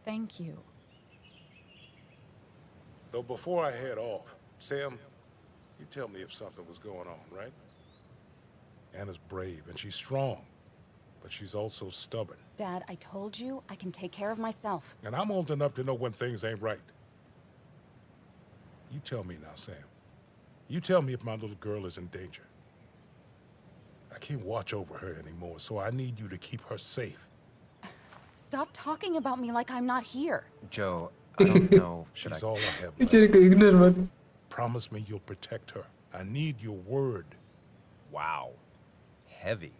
Thank you. Though before I head off, Sam, you tell me if something was going on, right? Anna's brave and she's strong, but she's also stubborn. Dad, I told you I can take care of myself. And I'm old enough to know when things ain't right. You tell me now, Sam. You tell me if my little girl is in danger. I can't watch over her anymore, so I need you to keep her safe. Stop talking about me like I'm not here. Joe, I don't know. Should She's I... all I have left. बेचारे को ignore मत। promise me you'll protect her. I need your word. Wow. Heavy.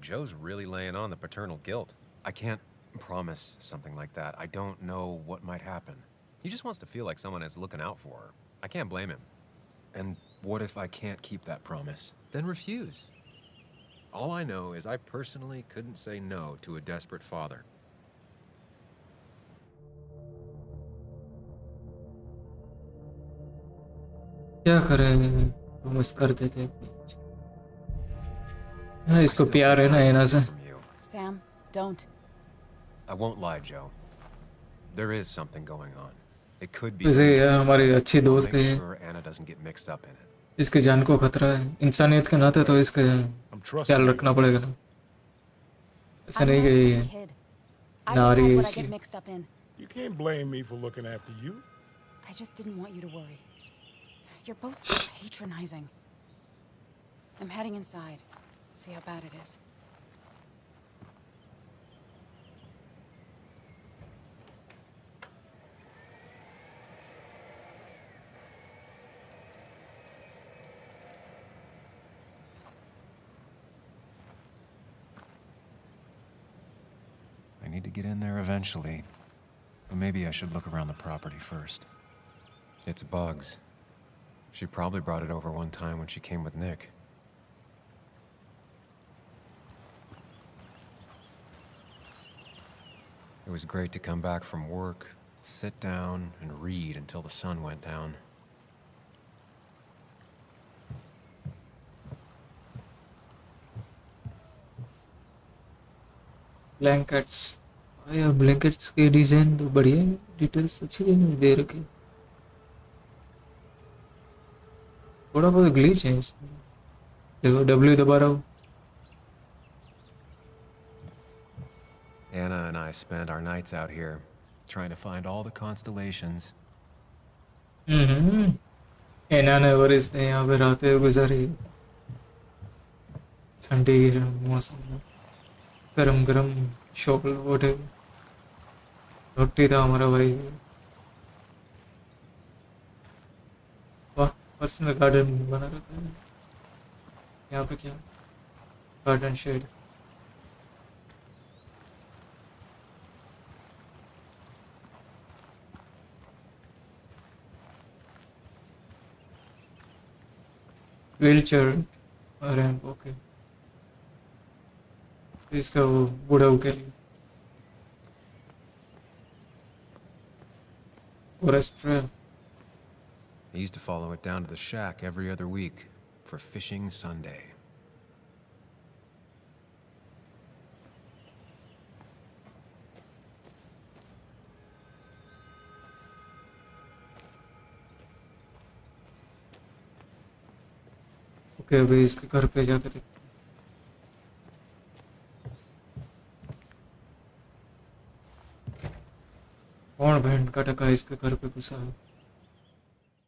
Joe's really laying on the paternal guilt. I can't promise something like that. I don't know what might happen. He just wants to feel like someone is looking out for her. I can't blame him. And what if I can't keep that promise? Then refuse. All I know is I personally couldn't say no to a desperate father. क्या करें, promise कर देते हैं। हाँ, इसको प्यार है ना एना से। Sam, don't. I won't lie, Joe. There is something going on. It could be. वैसे हमारे अच्छे दोस्त Make हैं, sure Anna doesn't get mixed up in it. इसके जान को खतरा है। इंसानियत के नाते तो इसका ख्याल रखना पड़ेगा ना। ऐसा नहीं कि नारी है इसलिए। You can't blame me for looking after you. I just didn't want you to worry. You're both so patronizing. I'm heading inside. See how bad it is. I need to get in there eventually. But maybe I should look around the property first. It's Bugs. She probably brought it over one time when she came with Nick. It was great to come back from work, sit down, and read until the sun went down. Blankets, यार blankets के design तो बढ़िया है, details अच्छी दे रखी। थोड़ा बहुत glitch है इसमें। देखो W दबा रहा हूँ। Anna and I spend our nights out here, trying to find all the constellations. एना ने और इसने यहाँ पे रातें गुजारी ठंडी मौसम में, गरम गरम शॉकल वोटे रोटी था हमारा भाई। वाह, पर्सनल गार्डन बना रहता है यहाँ पे। क्या garden shed. Wheelchair ramp, okay. इसका वो बूढ़ा के लिए forest trail. I used to follow it down to the shack every other week for Fishing Sunday. Okay, अभी इसके घर पे जाकर देख। कौन बहन का टका इसके घर पे घुसा है?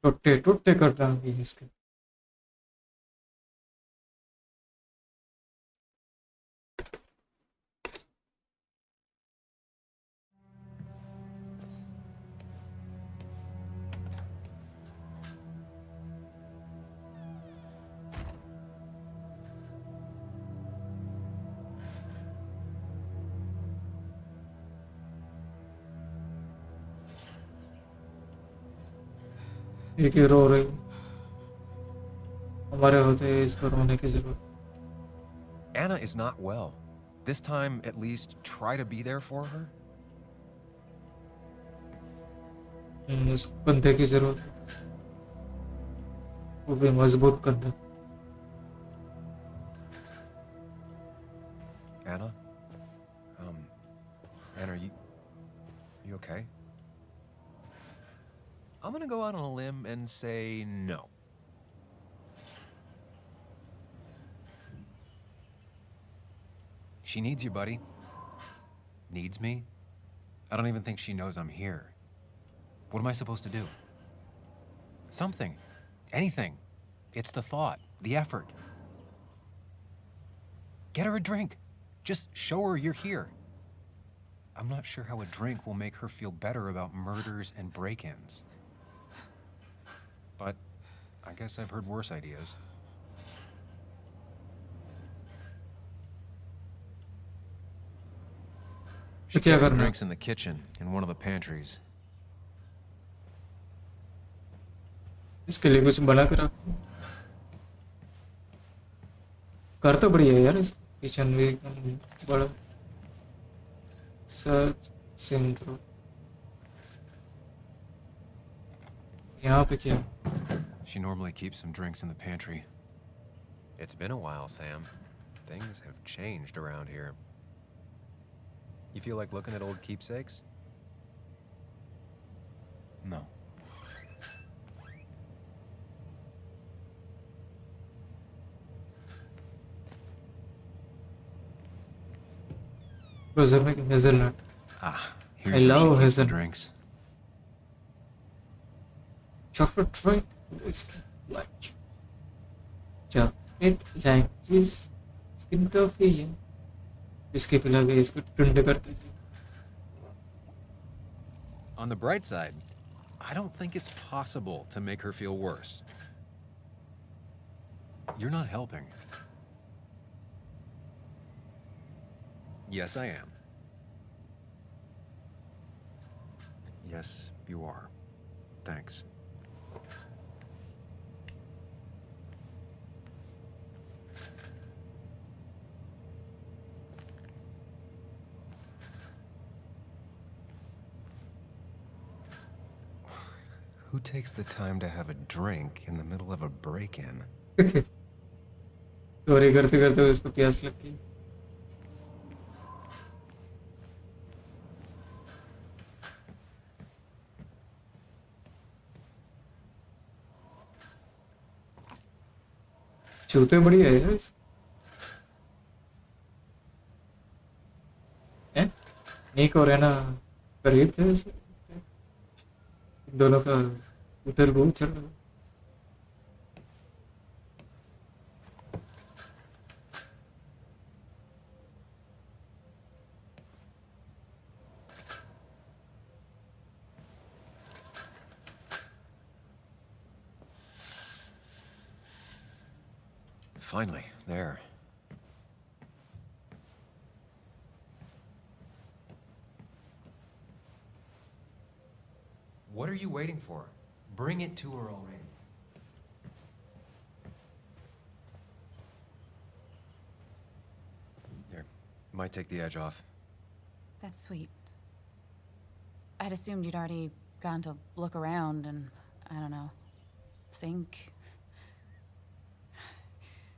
टुट्टे टुट्टे कर डांगे इसके। एक ही रो रही, हमारे होते इसको रोने की जरूरत। Anna is not well. This time, at least, try to be there for her. उस कंधे की जरूरत है, वो भी मजबूत कंधा। Anna? Anna, you okay? I'm gonna go out on a limb and say no. She needs you, buddy. Needs me? I don't even think she knows I'm here. What am I supposed to do? Something. Anything. It's the thought, the effort. Get her a drink. Just show her you're here. I'm not sure how a drink will make her feel better about murders and break-ins. but I guess I've heard worse ideas. She क्या carried करना? drinks in the kitchen, in one of the pantries. इसके लिए कुछ बना के रखो। कर तो बढ़िया है यार, इस किचन भी एकदम बड़ा। Search syndrome. यहाँ पे क्या? She normally keeps some drinks in the pantry. It's been a while, Sam. Things have changed around here. You feel like looking at old keepsakes? No. Rosamic hazelnut. Ah, I here's where she love keeps the hazelnut. drinks. Chocolate drink, whiskey, lunch. Chocolate lunches, skin toffee है। whiskey पिला के इसको टुंडे करते थे। On the bright side, I don't think it's possible to make her feel worse. You're not helping. Yes, I am. Yes, you are. Thanks. Who takes the time to have a drink in the middle of a break-in? चोरी करते करते उसको प्यास लग गई। जूते बढ़िया है यार इस। निक और है ना करीब थे ऐसे। दोनों का उधर बहुत चल रहा। Finally, there. What are you waiting for? Bring it to her already. Here, might take the edge off. That's sweet. I'd assumed you'd already gone to look around and, I don't know, think.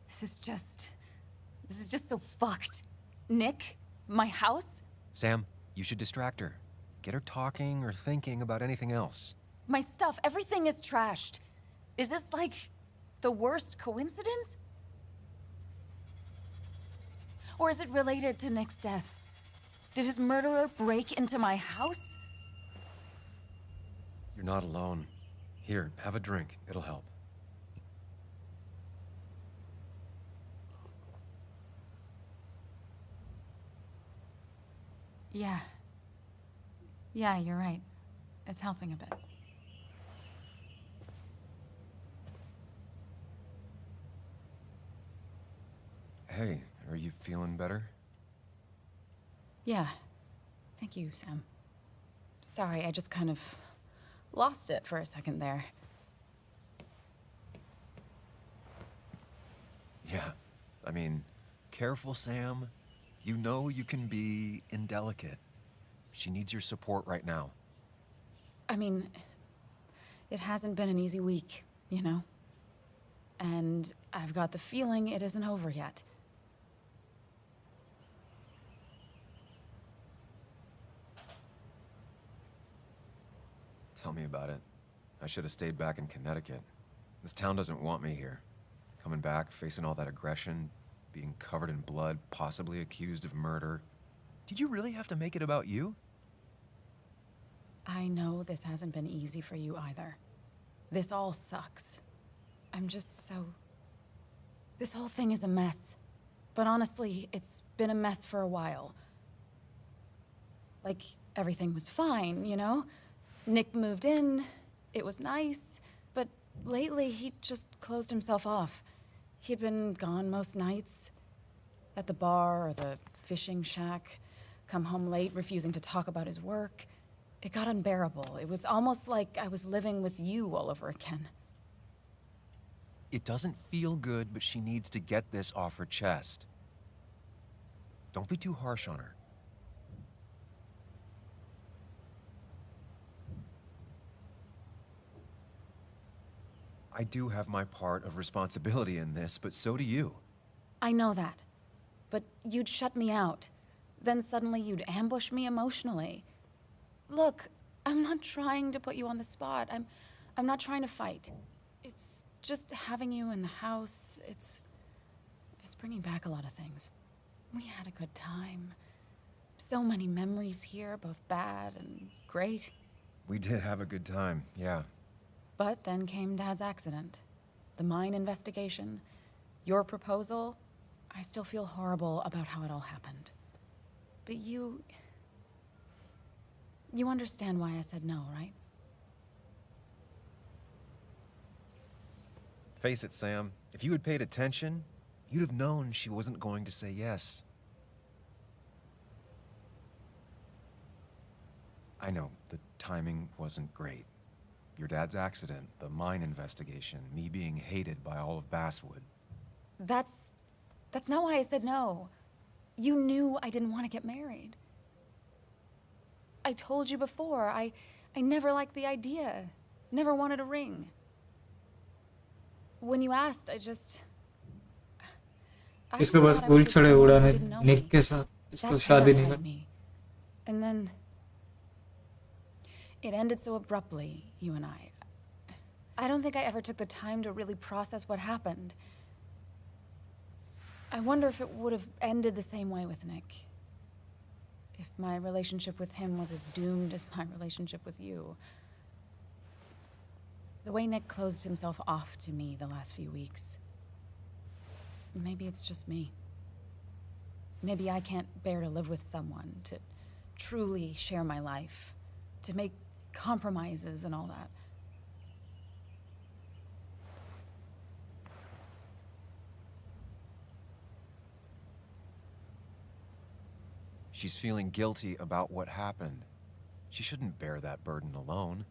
This is just so fucked. Nick? My house? Sam, you should distract her. Get her talking or thinking about anything else. My stuff, everything is trashed. Is this like the worst coincidence? Or is it related to Nick's death? Did his murderer break into my house? You're not alone. Here, have a drink. It'll help. Yeah. Yeah, you're right. It's helping a bit. Hey, are you feeling better? Yeah. Thank you, Sam. Sorry, I just kind of lost it for a second there. Yeah. I mean, careful, Sam. You know you can be indelicate. She needs your support right now. I mean, it hasn't been an easy week, you know? And I've got the feeling it isn't over yet. Tell me about it. I should have stayed back in Connecticut. This town doesn't want me here. Coming back, facing all that aggression, being covered in blood, possibly accused of murder. Did you really have to make it about you? I know this hasn't been easy for you either. This all sucks. I'm just so... This whole thing is a mess. But honestly, it's been a mess for a while. Like, everything was fine, you know? Nick moved in, it was nice, but Lately, he just closed himself off. He'd been gone most nights. At the bar or the fishing shack. Come home late, refusing to talk about his work. It got unbearable. It was almost like I was living with you all over again. It doesn't feel good, but she needs to get this off her chest. Don't be too harsh on her. I do have my part of responsibility in this, but so do you. I know that. But you'd shut me out. Then suddenly you'd ambush me emotionally. Look, I'm not trying to put you on the spot. I'm not trying to fight. It's just having you in the house. It's bringing back a lot of things. We had a good time. So many memories here, both bad and great. We did have a good time, yeah. But then came Dad's accident. The mine investigation. Your proposal. I still feel horrible about how it all happened. But you understand why I said no, right? Face it, Sam. If you had paid attention, you'd have known she wasn't going to say yes. I know, the timing wasn't great. Your dad's accident, the mine investigation, me being hated by all of Basswood. That's not why I said no. You knew I didn't want to get married. I told you before, I never liked the idea. Never wanted a ring. When you asked, I just इसके पास thought I बुल was चढ़े someone उड़ाने who didn't know निक me. के साथ इसको That शादी नहीं terrified करनी. me. And then it ended so abruptly, you and I. I don't think I ever took the time to really process what happened. I wonder if it would have ended the same way with Nick. If my relationship with him was as doomed as my relationship with you. The way Nick closed himself off to me the last few weeks. Maybe it's just me. Maybe I can't bear to live with someone, to truly share my life, to make compromises and all that. She's feeling guilty about what happened. She shouldn't bear that burden alone.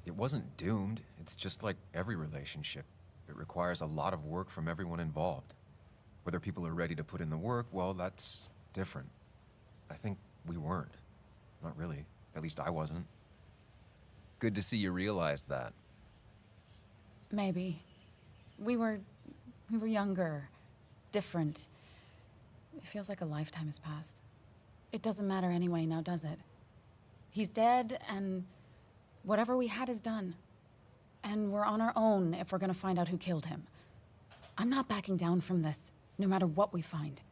It wasn't doomed. It's just like every relationship. It requires a lot of work from everyone involved. Whether people are ready to put in the work, well, that's different. I think we weren't. Not really. At least I wasn't. Good to see you realized that. Maybe. We were younger, different. It feels like a lifetime has passed. It doesn't matter anyway now, does it? He's dead, and whatever we had is done. And we're on our own if we're gonna find out who killed him. I'm not backing down from this, no matter what we find.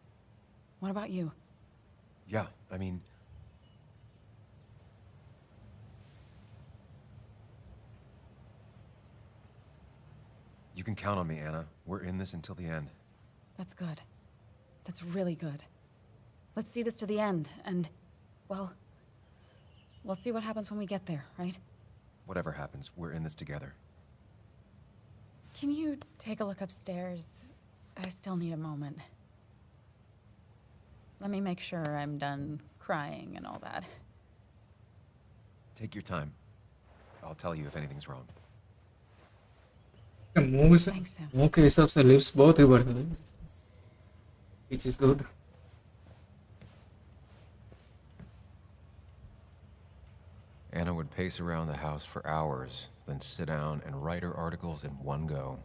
What about you? Yeah, I mean... You can count on me, Anna. We're in this until the end. That's good. That's really good. Let's see this to the end, and, well, we'll see what happens when we get there, right? Whatever happens, we're in this together. Can you take a look upstairs? I still need a moment. Let me make sure I'm done crying and all that. Take your time. I'll tell you if anything's wrong. मुंह से मुंह के हिसाब से lips बहुत ही बढ़ गए, which is good. Anna would pace around the house for hours, then sit down and write her articles in one go.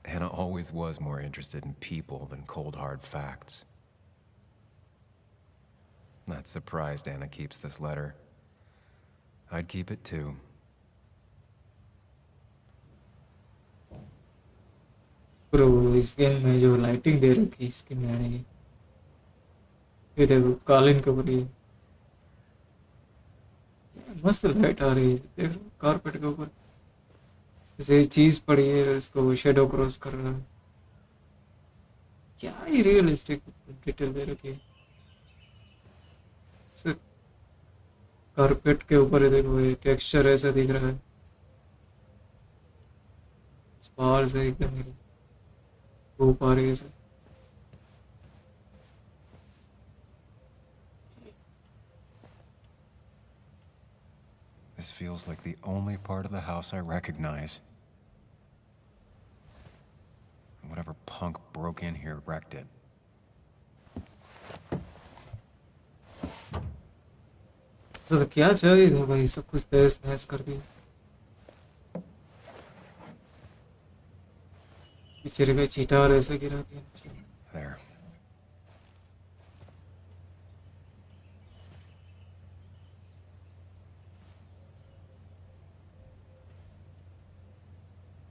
Anna always was more interested in people than cold hard facts. Not surprised Anna keeps this letter. I'd keep it too. Bro, इस game में जो lighting दे रखी है इसकी मैंने ये देखो कालीन के ऊपर ये मस्त लाइट आ रही है, देखो कारपेट के ऊपर जैसे चीज पड़ी है, इसको शेडो क्रॉस कर रहा है. क्या ही रियलिस्टिक डिटेल दे रखी है सर। कारपेट के ऊपर ही देखो ये टेक्सचर ऐसा दिख रहा है बाहर से एकदम ही धूप आ रही है sir. This feels like the only part of the house I recognize. Whatever punk broke in here wrecked it. तो क्या चाहिए था भाई सब कुछ तहस नहस कर दिया। बेचारे पे चीटार ऐसे गिरा दिया। There.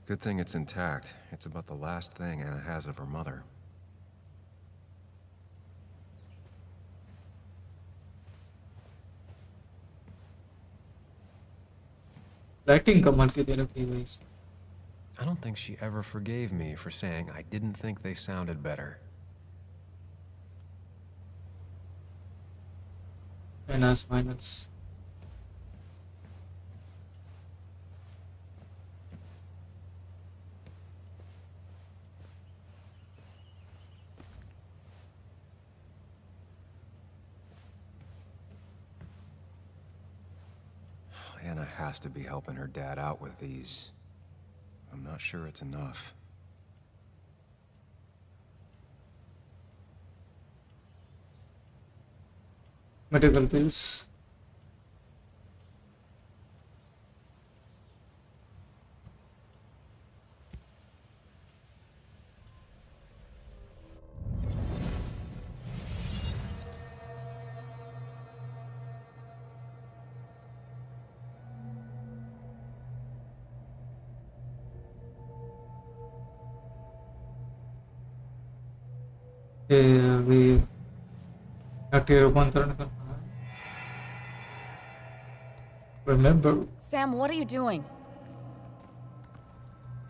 Good thing it's intact. It's about the last thing Anna has of her mother. Lighting कमाल की दे रखी है भाई इसमें। I don't think she ever forgave me for saying I didn't think they sounded better. Minus minus. Anna has to be helping her dad out with these. I'm not sure it's enough. Medical bills. अभी नाट्य रूपांतरण करना है। Remember. Sam, what are you doing?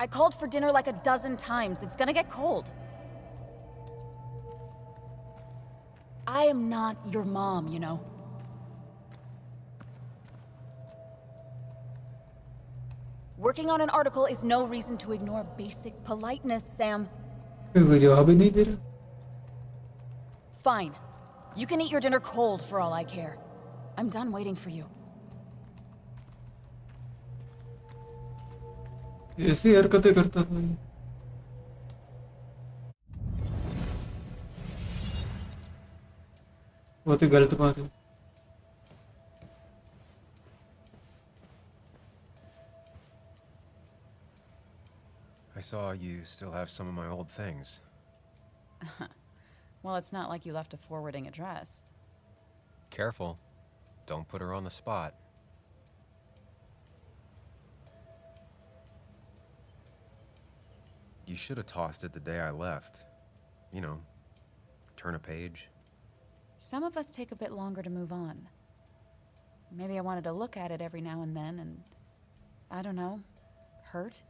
I called for dinner like a dozen times. It's gonna get cold. I am not your mom, you know. Working on an article is no reason to ignore basic politeness, Sam. कोई जवाब ही नहीं दे रहा। Fine. You can eat your dinner cold for all I care. I'm done waiting for you. ऐसी हरकतें करता था ये। बहुत ही गलत बात है। I saw you still have some of my old things. Well, it's not like you left a forwarding address. Careful. Don't put her on the spot. You should have tossed it the day I left. You know, turn a page. Some of us take a bit longer to move on. Maybe I wanted to look at it every now and then and, I don't know, hurt?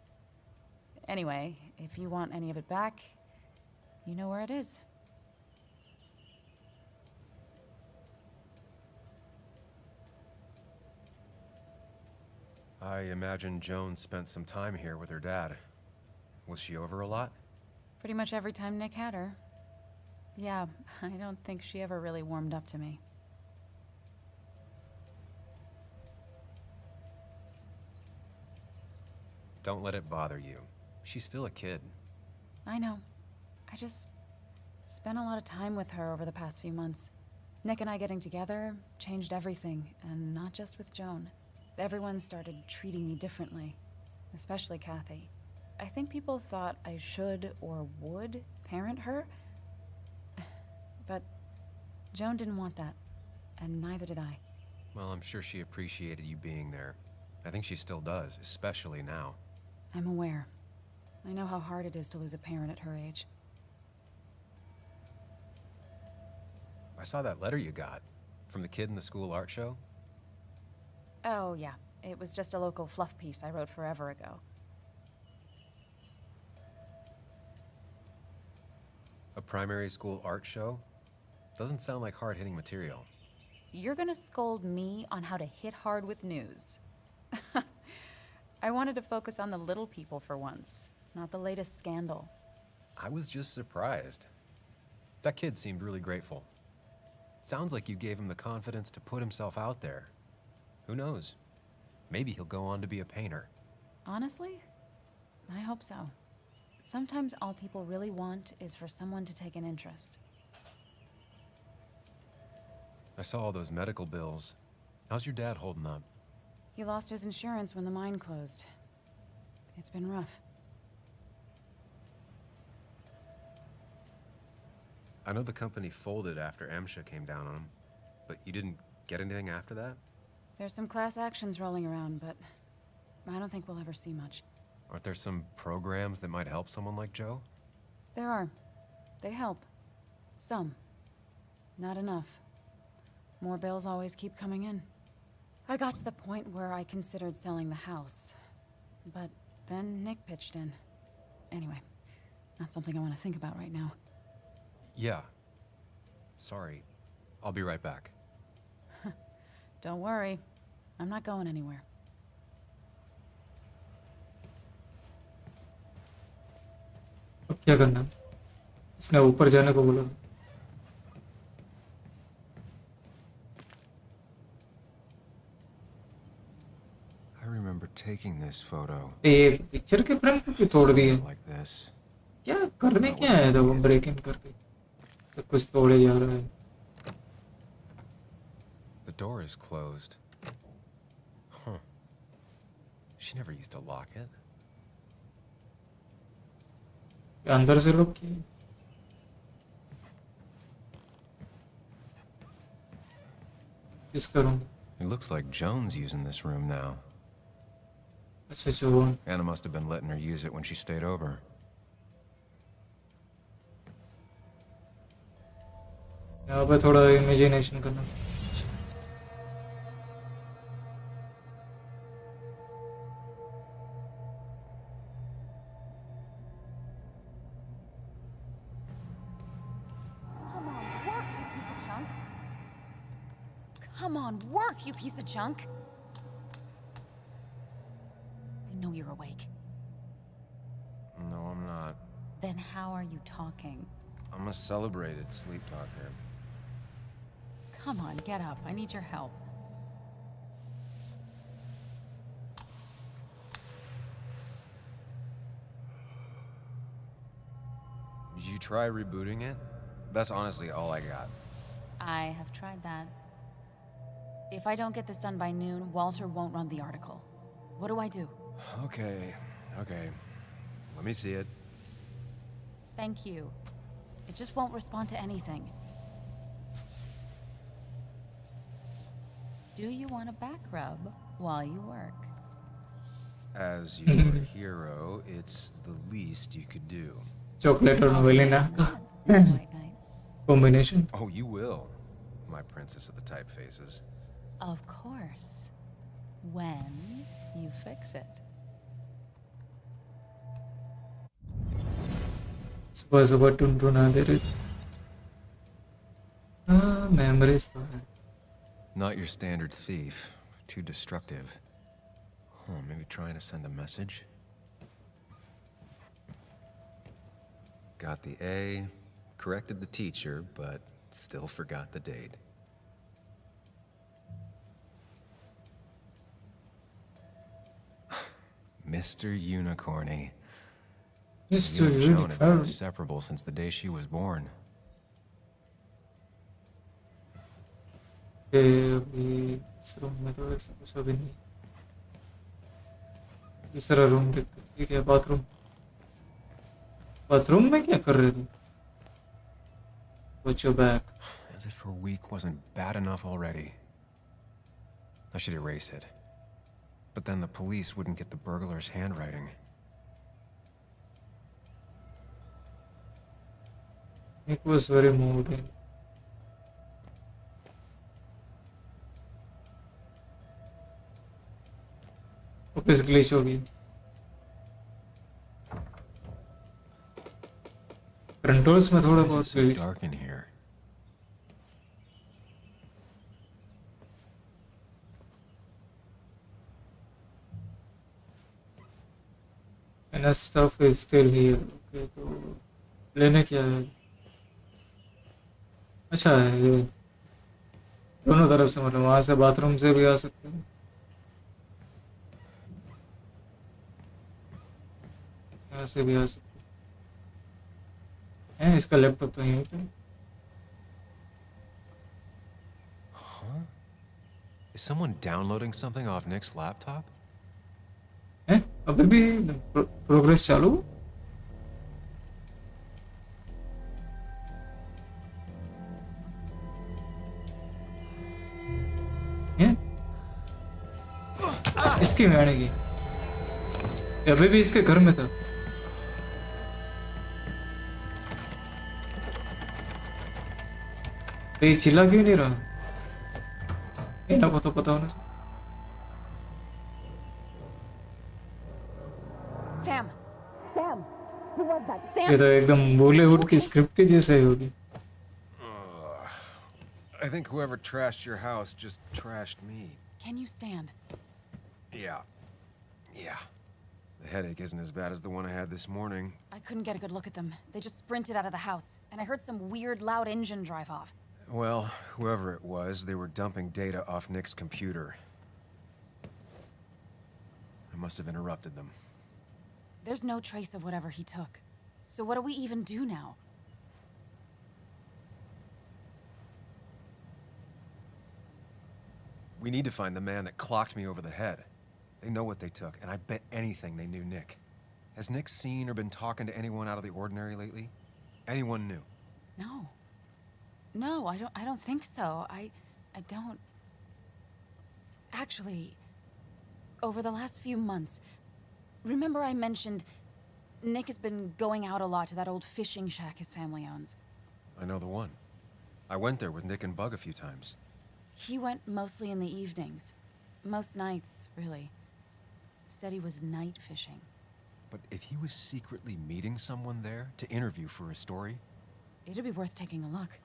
Anyway, if you want any of it back, you know where it is. I imagine Joan spent some time here with her dad. Was she over a lot? Pretty much every time Nick had her. Yeah, I don't think she ever really warmed up to me. Don't let it bother you. She's still a kid. I know. I just spent a lot of time with her over the past few months. Nick and I getting together changed everything, and not just with Joan. Everyone started treating me differently, especially Kathy. I think people thought I should or would parent her, but Joan didn't want that, and neither did I. Well, I'm sure she appreciated you being there. I think she still does, especially now. I'm aware. I know how hard it is to lose a parent at her age. I saw that letter you got from the kid in the school art show. Oh, yeah. It was just a local fluff piece I wrote forever ago. A primary school art show? Doesn't sound like hard-hitting material. You're gonna scold me on how to hit hard with news. I wanted to focus on the little people for once, not the latest scandal. I was just surprised. That kid seemed really grateful. Sounds like you gave him the confidence to put himself out there. Who knows? Maybe he'll go on to be a painter. Honestly, I hope so. Sometimes all people really want is for someone to take an interest. I saw all those medical bills. How's your dad holding up? He lost his insurance when the mine closed. It's been rough. I know the company folded after MSHA came down on him, but you didn't get anything after that? There's some class actions rolling around, but I don't think we'll ever see much. Aren't there some programs that might help someone like Joe? There are. They help. Some. Not enough. More bills always keep coming in. I got to the point where I considered selling the house. But then Nick pitched in. Anyway, not something I want to think about right now. Yeah. Sorry. I'll be right back. Don't worry. I'm not going anywhere. अब क्या करना है? इसने ऊपर जाने को बोला. I remember taking this photo. ये पिक्चर के फ्रेम पे भी तोड़ दिए. Like this. क्या करने क्या आया था वो ब्रेक इन करके? सब कुछ तोड़े जा रहा है. The door is closed. Huh. She never used to lock it. अंदर से लोग किए. किस करूँ? It looks like Joan's using this room now. अच्छा zone. Anna must have been letting her use it when she stayed over. यहाँ पे थोड़ा इमेजिनेशन करना. Come on, work, you piece of junk! I know you're awake. No, I'm not. Then how are you talking? I'm a celebrated sleep talker. Come on, get up. I need your help. Did you try rebooting it? That's honestly all I got. I have tried that. If I don't get this done by noon, Walter won't run the article. What do I do? Okay. Let me see it. Thank you. It just won't respond to anything. Do you want a back rub while you work? As your hero, it's the least you could do. Chocolate or vanilla combination. Oh, you will, my princess of the typefaces. Of course. When you fix it. सुबह सुबह टुनटुना दे रही. हाँ, memories तो है. Not your standard thief. Too destructive. Oh, maybe trying to send a message? Got the A, corrected the teacher, but still forgot the date. Mr. Unicorny. Mr. You and Joan have been Unicorn. inseparable since the day she was born. अभी इस room में तो ऐसा कुछ अभी नहीं. दूसरा room देखते. ये क्या बाथरूम? बाथरूम में क्या कर रहे थे? Watch your back. As if her week wasn't bad enough already. I should erase it. But then the police wouldn't get the burglar's handwriting. Nick was very moved. वापस glitch हो गई. Controls में थोड़ा Why is it बहुत so release dark in here? And stuff is still here. Okay, तो लेने क्या है? अच्छा है ये, दोनों तरफ से, मतलब वहां से बाथरूम से भी आ सकते हैं, यहाँ से भी आ सकते हैं। इसका लैपटॉप तो यहीं पे। Huh? Is someone downloading something off Nick's laptop? है अभी भी प्रोग्रेस चालू। है इसकी मैंने की, अभी भी इसके घर में था। तो ये चिल्ला क्यों नहीं रहा? इतना को तो पता होना चाहिए। Sam! Sam! Who was that? ये तो एकदम बॉलीवुड की स्क्रिप्ट के जैसे ही होगी। I think whoever trashed your house just trashed me. Can you stand? Yeah. Yeah. The headache isn't as bad as the one I had this morning. I couldn't get a good look at them. They just sprinted out of the house, and I heard some weird, loud engine drive off. Well, whoever it was, they were dumping data off Nick's computer. I must have interrupted them. There's no trace of whatever he took. So what do we even do now? We need to find the man that clocked me over the head. They know what they took, and I bet anything they knew Nick. Has Nick seen or been talking to anyone out of the ordinary lately? Anyone new? No. No, I don't think so. I don't... Actually, over the last few months, remember I mentioned Nick has been going out a lot to that old fishing shack his family owns. I know the one. I went there with Nick and Bug a few times. He went mostly in the evenings. Most nights, really. Said he was night fishing. But if he was secretly meeting someone there to interview for a story... It'd be worth taking a look.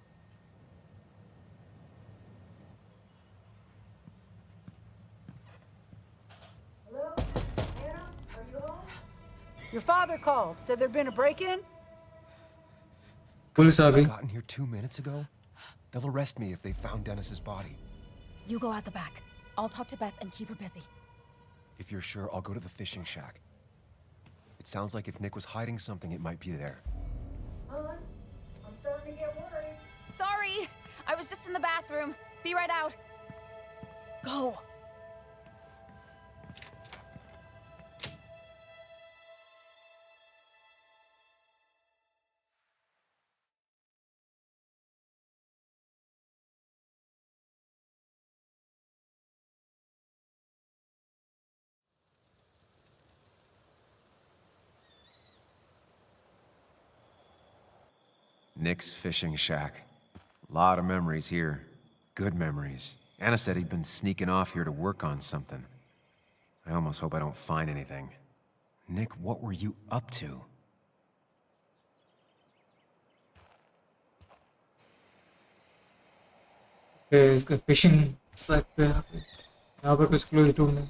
Hello? Anna? Are you home? Your father called. Said there'd been a break-in? Police आ गई। Gotten here 2 minutes ago? They'll arrest me if they found Dennis's body. You go out the back. I'll talk to Bess and keep her busy. If you're sure, I'll go to the fishing shack. It sounds like if Nick was hiding something, it might be there. Hon, I'm starting to get worried. Sorry! I was just in the bathroom. Be right out. Go. Nick's fishing shack. Lot of memories here. Good memories. Anna said he'd been sneaking off here to work on something. I almost hope I don't find anything. Nick, what were you up to? इसका fishing site पे यहाँ पे कुछ close ढूंढना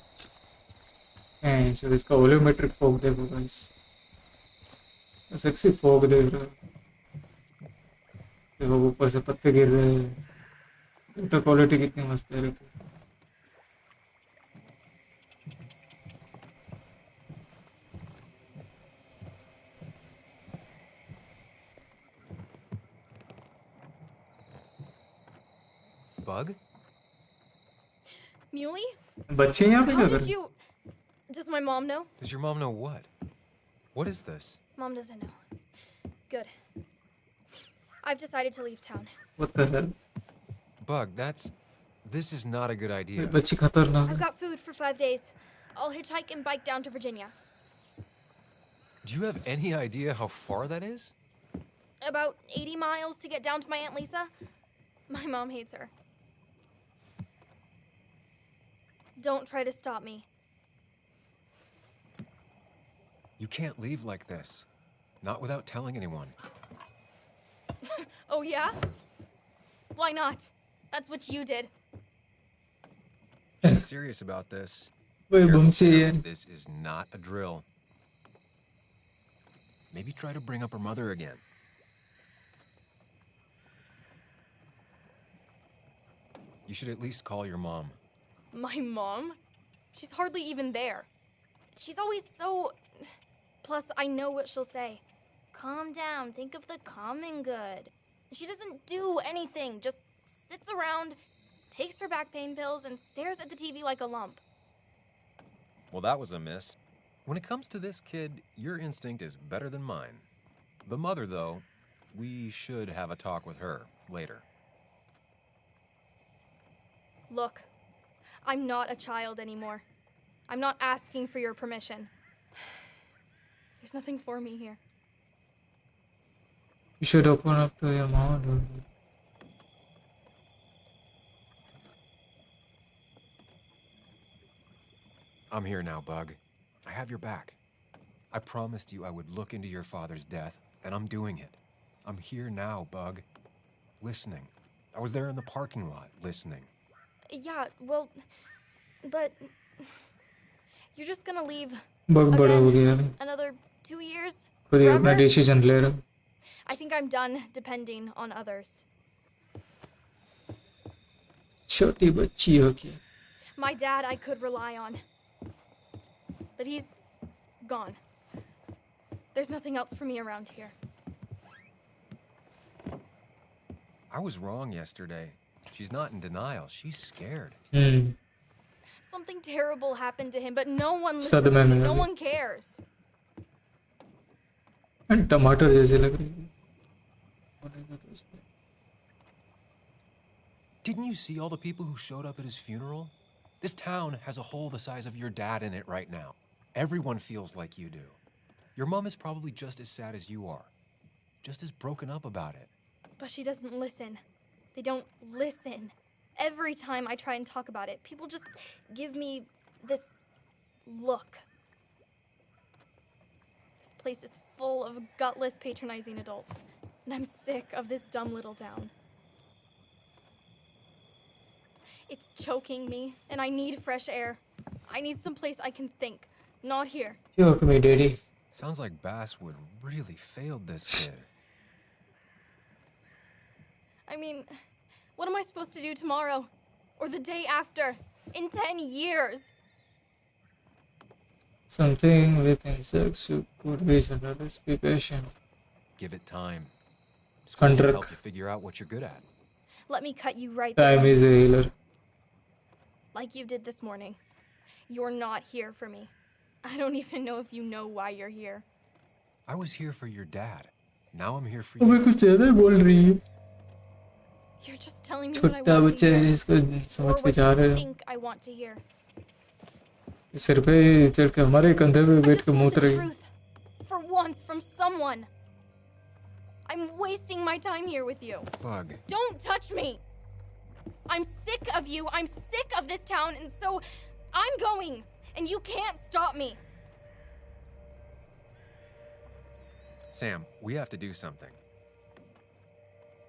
है। चलो इसका volumetric fog देखो गाइस, सेक्सी फॉग देख रहे हो। देखो ऊपर से पत्ते गिर रहे हैं, वाटर क्वालिटी कितनी मस्त है। Bug? Muley? बच्चे यहाँ पे How क्या did कर रहे हैं? you... Does my mom know? Does your mom know what? What is this? Mom doesn't know. Good. I've decided to leave town. What the hell? Bug, this is not a good idea. बच्ची खतरनाक I've है। got food for 5 days. I'll hitchhike and bike down to Virginia. Do you have any idea how far that is? About 80 miles to get down to my Aunt Lisa. My mom hates her. Don't try to stop me. You can't leave like this. Not without telling anyone. Oh, yeah? Why not? That's what you did. She's serious about this. Wait, Careful, bumsi Sam. yaar. This is not a drill. Maybe try to bring up her mother again. You should at least call your mom. My mom? She's hardly even there. She's always so... Plus, I know what she'll say. Calm down, think of the common good. She doesn't do anything, just sits around, takes her back pain pills, and stares at the TV like a lump. Well, that was a miss. When it comes to this kid, your instinct is better than mine. The mother, though, we should have a talk with her later. Look, I'm not a child anymore. I'm not asking for your permission. There's nothing for me here. You should open up to your mom, dude. I'm here now, Bug. I have your back. I promised you I would look into your father's death, and I'm doing it. I'm here now, Bug. Listening. I was there in the parking lot, listening. Yeah, well, but you're just gonna leave Bug bada ho gaya again? है. Another 2 years? खुद ही अपना Forever? Decision ले रहा. I think I'm done depending on others. छोटी बच्ची हो क्या? My dad I could rely on. But he's gone. There's nothing else for me around here. I was wrong yesterday. She's not in denial. She's scared. Something terrible happened to him, but no one सदमे listens to me. में No है. one cares. And टमाटर जैसे लग रही है. Didn't you see all the people who showed up at his funeral? This town has a hole the size of your dad in it right now. Everyone feels like you do. Your mom is probably just as sad as you are. Just as broken up about it. But she doesn't listen. They don't listen. Every time I try and talk about it, people just give me this look. This place is full of gutless, patronizing adults. And I'm sick of this dumb little town. It's choking me, and I need fresh air. I need some place I can think. Not here. Joke me, daddy. Sounds like Basswood really failed this kid. I mean, what am I supposed to do tomorrow? Or the day after? In 10 years? Something with insects you could vision. Let's be patient. Give it time. School should Contract. help you figure out what you're good at. Let me cut you right Time there. is a healer. Like you did this morning. You're not here for me. I don't even know if you know why you're here. I was here for your dad. Now I'm here for वो भी you. कुछ ज़्यादा ही बोल रही है. You're just telling me what I छोटा want बच्चा to है hear. इसको Or समझ के what जा you रहे हो. think I want to hear. सिर पे चढ़ के हमारे कंधे पे बैठ के मूत The रही. truth. For once, from someone. I'm wasting my time here with you. Bug. Don't touch me! I'm sick of you, I'm sick of this town, and so I'm going, and you can't stop me. Sam, we have to do something.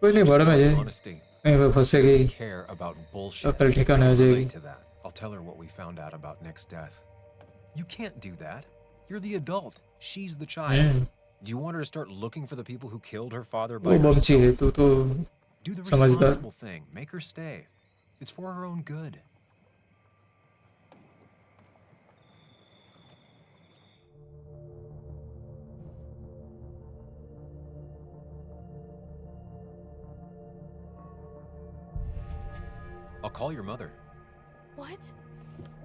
कोई नहीं बड़ा में जाए. Honesty. कहीं पे फंसेगी. Doesn't care about bullshit. अकल ठिकाने आ जाएगी. Relate to that. I'll tell her what we found out about Nick's death. You can't do that. You're the adult. She's the child. Do you want her to start looking for the people who killed her father by वो बमची है herself? तू तो Do the समझदार. responsible thing. Make her stay. It's for her own good. I'll call your mother. What?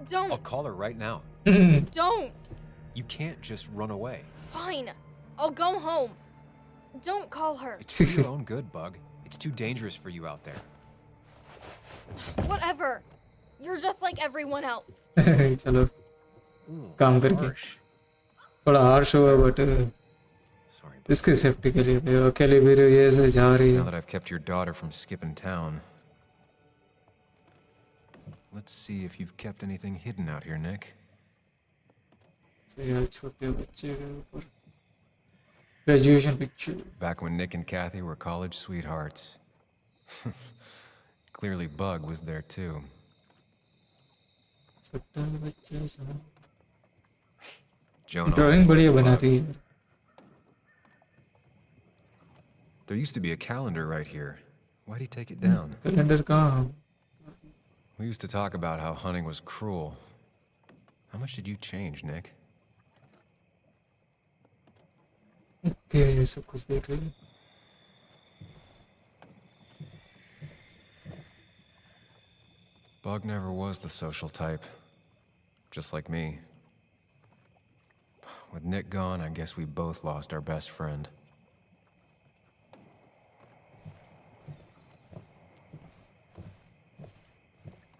Don't. I'll call her right now. Don't. You can't just run away. Fine. I'll go home. Don't call her. It's for your own good, Bug. It's too dangerous for you out there. Whatever. You're just like everyone else. चलो काम करके. थोड़ा harsh हुआ but इसकी safety के लिए भी अकेले भी रही है ऐसे जा रही Now है. that I've kept your daughter from skipping town. Let's see if you've kept anything hidden out here, Nick. यार छोटे बच्चे के ऊपर graduation picture. Back when Nick and Kathy were college sweethearts. Clearly Bug was there too. छोटा बच्चा सा Joan always drawing बढ़िया loved बनाती bugs. है. There used to be a calendar right here. Why'd he take it down? Calendar कहाँ? We used to talk about how hunting was cruel. How much did you change, Nick? Okay सब कुछ देख ले. Bug never was the social type. Just like me. With Nick gone, I guess we both lost our best friend.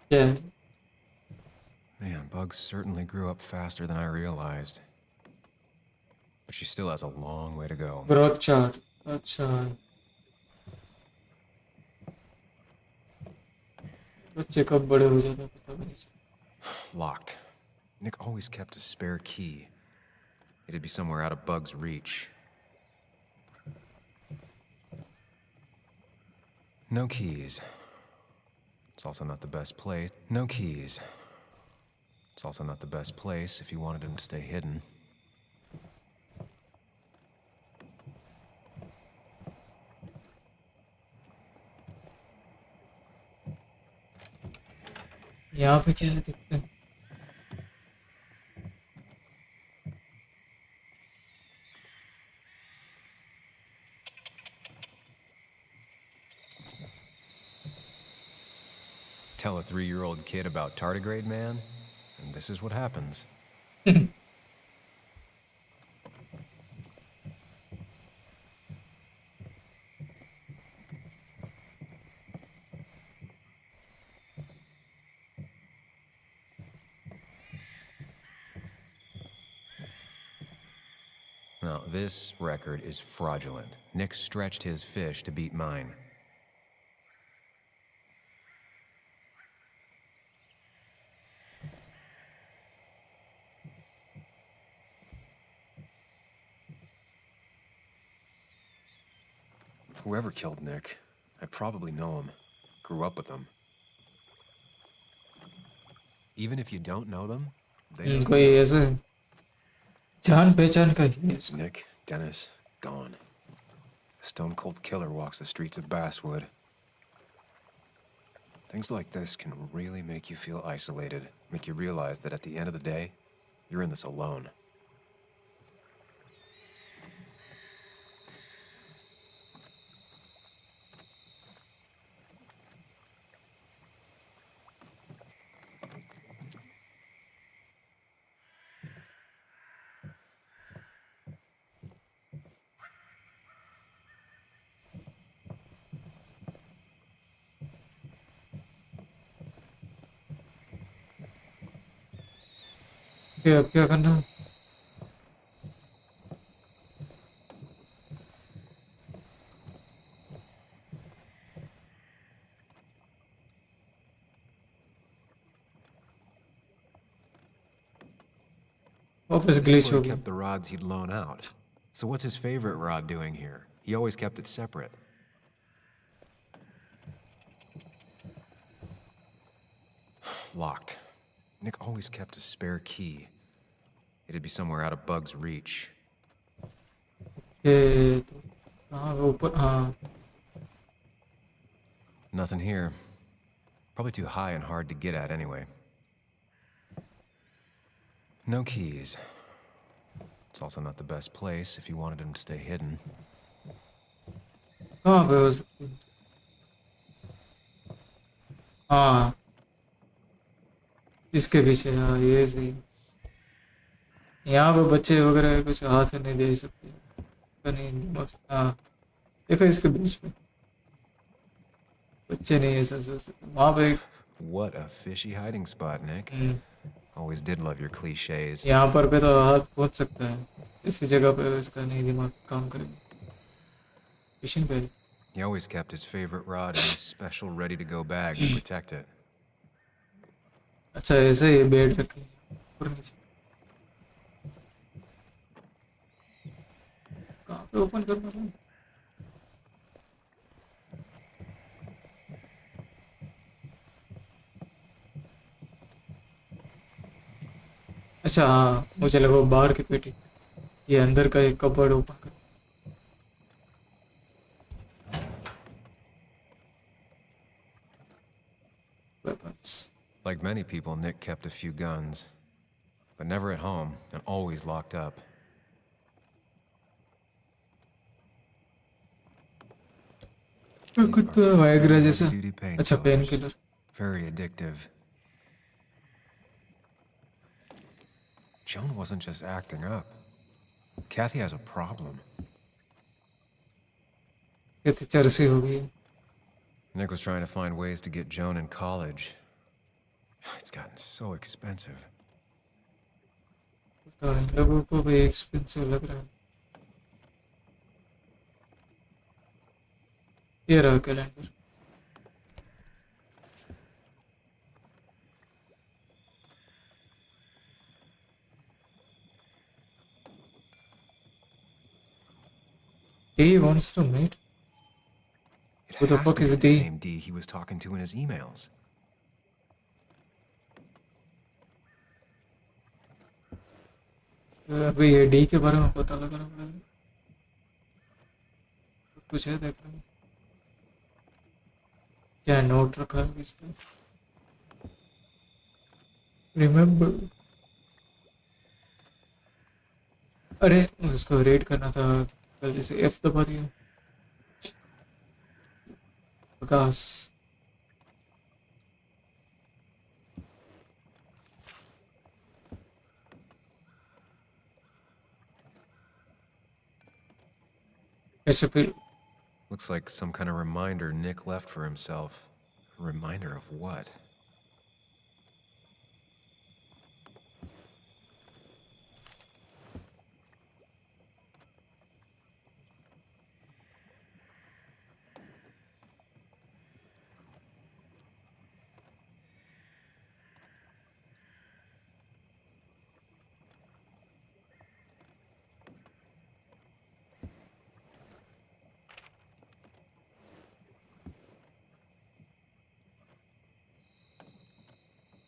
Yeah. Man, Bug certainly grew up faster than I realized. But she still has a long way to go. Growth chart. अच्छा. बच्चे कब बड़े हो जाते हैं पता भी नहीं चलता. Locked. Nick always kept a spare key. It'd be somewhere out of Bug's reach. No keys. It's also not the best place. No keys. It's also not the best place if you wanted him to stay hidden. यहाँ पे क्या दिखता है? Tell a 3-year-old kid about tardigrade man, and this is what happens. Now, this record is fraudulent. Nick stretched his fish to beat mine. Whoever killed Nick, I probably know him. Grew up with them. Even if you don't know them, they know कोई you. ऐसे जान पहचान का ही है इसमें. Nick, Dennis, gone. A stone-cold killer walks the streets of Basswood. Things like this can really make you feel isolated, make you realize that at the end of the day, you're in this alone. अब क्या करना? वापस This is glitch where हो he गया. kept the rods he'd loan out. So what's his favorite rod doing here? He always kept it separate. Locked. Nick always kept a spare key. It'd be somewhere out of Bug's reach. ये तो हाँ वो ऊपर हाँ. Nothing here. Probably too high and hard to get at anyway. No keys. It's also not the best place if you wanted him to stay hidden. कहाँ पे हो सकती है? हाँ इसके पीछे. हाँ ये सही. यहाँ पे बच्चे वगैरह कुछ हाथ नहीं दे सकते. नहीं दिमाग. हाँ देखो इसके बीच में बच्चे नहीं ऐसा सोच सकते. वहाँ पे What a fishy hiding spot, Nick. Always did love your cliches. यहाँ पर पे तो हाथ पहुँच सकता है. इसी जगह पे इसका नहीं दिमाग काम करेगा. फिशिंग पे. He always kept his favorite rod in his special ready-to-go bag to protect it. अच्छा ऐसे ही बेड रखे ऊपर नीचे. कहाँ पे ओपन करना था? अच्छा हाँ, मुझे लगा वो बाहर की पेटी। ये अंदर का एक कपबोर्ड ओपन कर। Weapons. Like many people, Nick kept a few guns, but never at home and always locked up. कुछ तो वायग्रा जैसा। Duty अच्छा pain painkillers. Killer. Very addictive. Joan wasn't just acting up. Kathy has a problem. ये तो चरसी हो गई। Nick was trying to find ways to get Joan in college. It's gotten so expensive. पता नहीं, लोगों को भी एक्सपेंसिव लग रहा है। ये रहा calendar. He wants to meet. Who the Has fuck to be is the D? same D he was talking to in his emails. अभी ये डी के बारे में पता लगाना पड़ेगा। कुछ है देखने में। क्या नोट रखा है इसमें? Remember. अरे उसको रेड करना था कल, जैसे एफ दबा दिया। विकास। HP. Looks like some kind of reminder Nick left for himself. A reminder of what?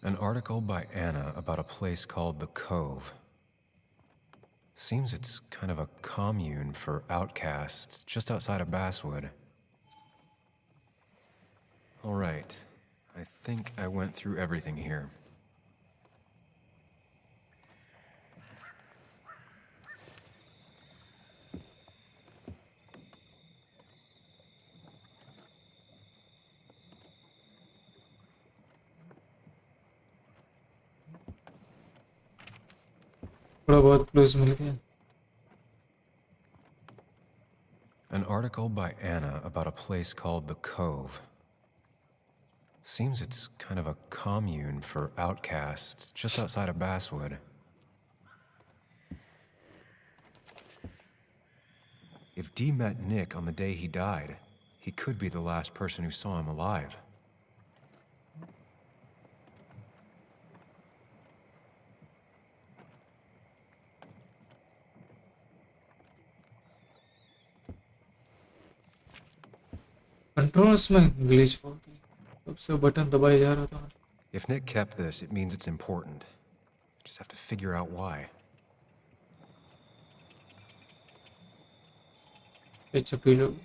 An article by Anna about a place called the Cove. Seems it's kind of a commune for outcasts just outside of Basswood. All right. I think I went through everything here. थोड़ा बहुत clues मिल गया। An article by Anna about a place called the Cove. Seems it's kind of a commune for outcasts just outside of Basswood. If Dee met Nick on the day he died, he could be the last person who saw him alive. Controls में glitch बहुत है, तब से button दबाया जा रहा था। If Nick kept this, it means it's important. Just have to figure out why. HP low.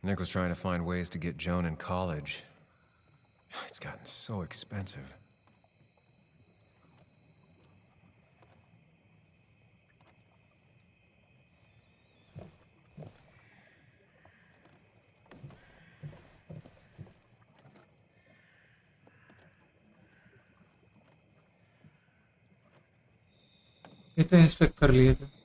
Nick was trying to find ways to get Joan in college. It's gotten so expensive. ये तो inspect कर लिए थे।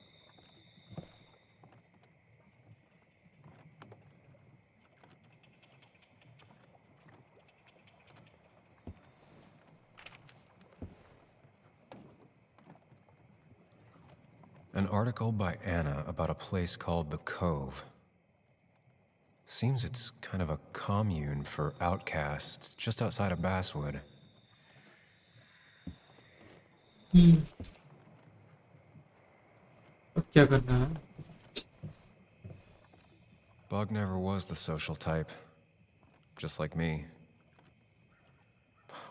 An article by Anna about a place called the Cove. Seems it's kind of a commune for outcasts just outside of Basswood. अब क्या करना है? Bug never was the social type. Just like me.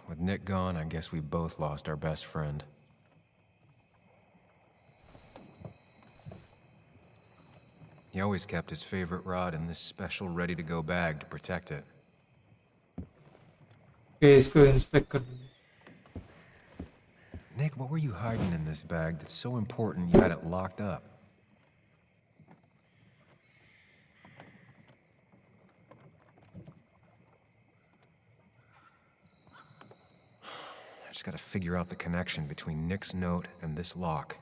With Nick gone, I guess we both lost our best friend. He always kept his favorite rod in this special ready-to-go bag to protect it. Okay, इसको inspect करना है. Nick, what were you hiding in this bag that's so important you had it locked up? I just gotta figure out the connection between Nick's note and this lock.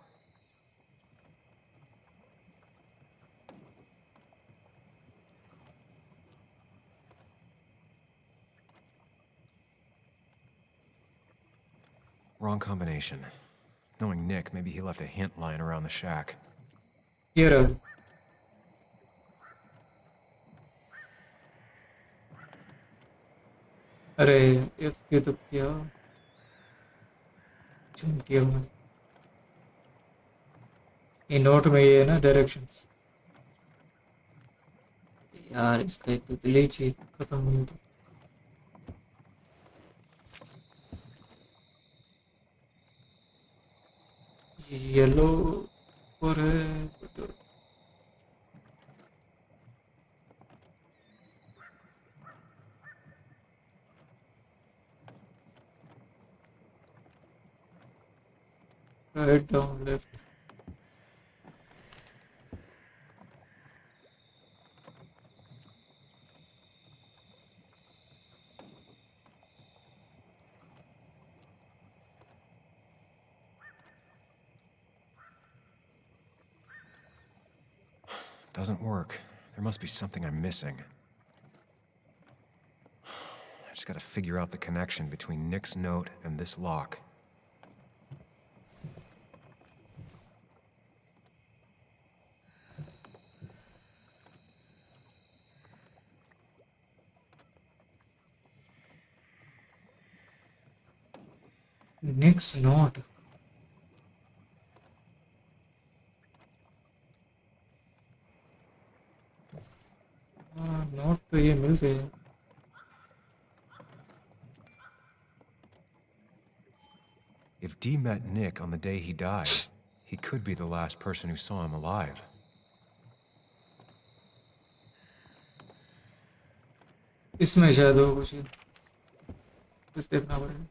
Wrong combination. Knowing Nick, maybe he left a hint lying around the shack. Here. अरे F के तो क्या? चुनटियों में. ये note में ये है ना डायरेक्शंस. यार इसका एक तो ग्लिच ही खत्म नहीं होता. येलो पर है but right down left. Doesn't work. There must be something I'm missing. I just gotta figure out the connection between Nick's note and this lock. Nick's note. Note तो ये मिल गए. If Dee met Nick on the day he died, he could be the last person who saw him alive. इसमें शायद हो कुछ. कुछ देखना पड़ेगा.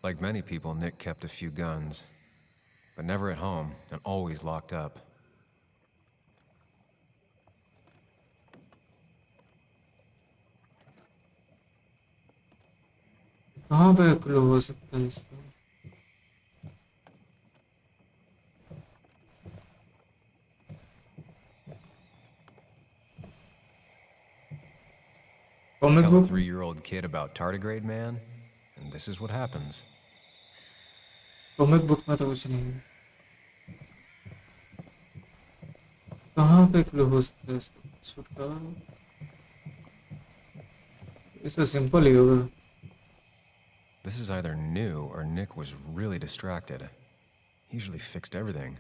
Like many people, Nick kept a few guns, but never at home and always locked up. कहाँ पे क्लो हो सकता है इसका? Comic Tell a book? 3-year-old kid about tardigrade man, and this is what happens. Comic book में तो कुछ नहीं है. कहाँ पे क्लो हो सकता है इसका? सूट का इसका सिंपल ही होगा. This is either new or Nick was really distracted. He usually fixed everything.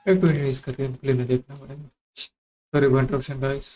एक मिनट इसका गेम प्ले में देखना पड़ेगा. Sorry for interruption, guys.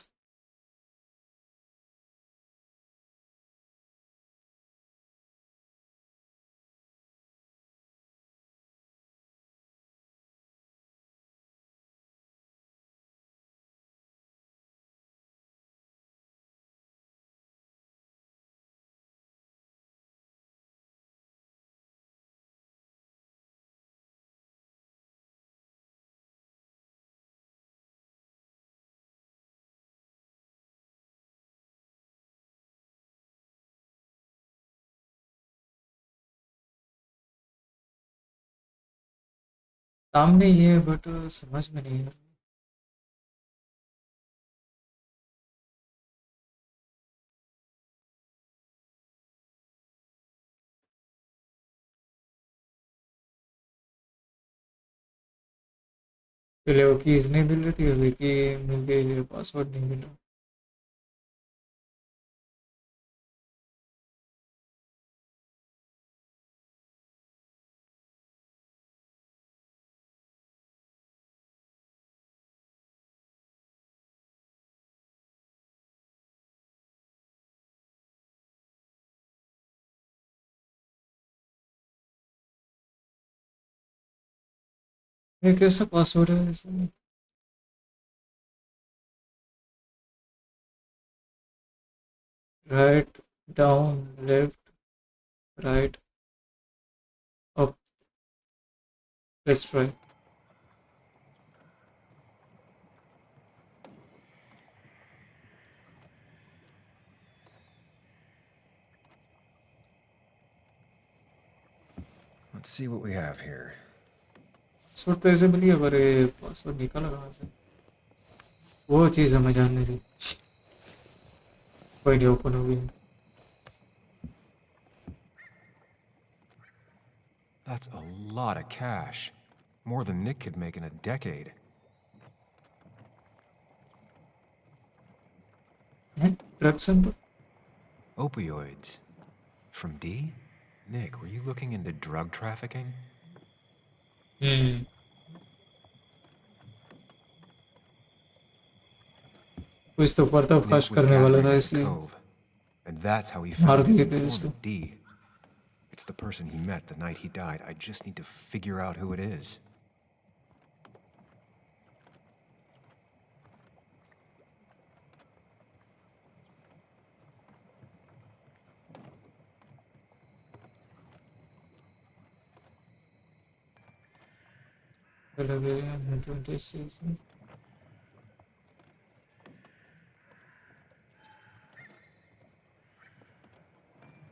सामने ही है बट समझ में नहीं है। पहले वो कीज नहीं मिल रही थी, अभी की मिल गई है, पासवर्ड नहीं मिला। ये कैसा पासवर्ड है इसमें? Right, down, left, right, up, let's try. Let's see what we have here. Password तो ऐसे मिली है पर ये पासवर्ड निकाला कहाँ से? वो चीज़ हमें जाननी थी। कोई नहीं, ओपन होगी। That's a lot of cash. More than Nick could make in a decade. Drug symbol? Opioids. From D? Nick, were you looking into drug trafficking? कुछ तो पर्दाफाश Nick was करने वाला gathering था at the इसलिए cove, and that's how he मार found his दिए थे इसको। informant, D. It's the person he met the night he died. I just need to figure out who it is.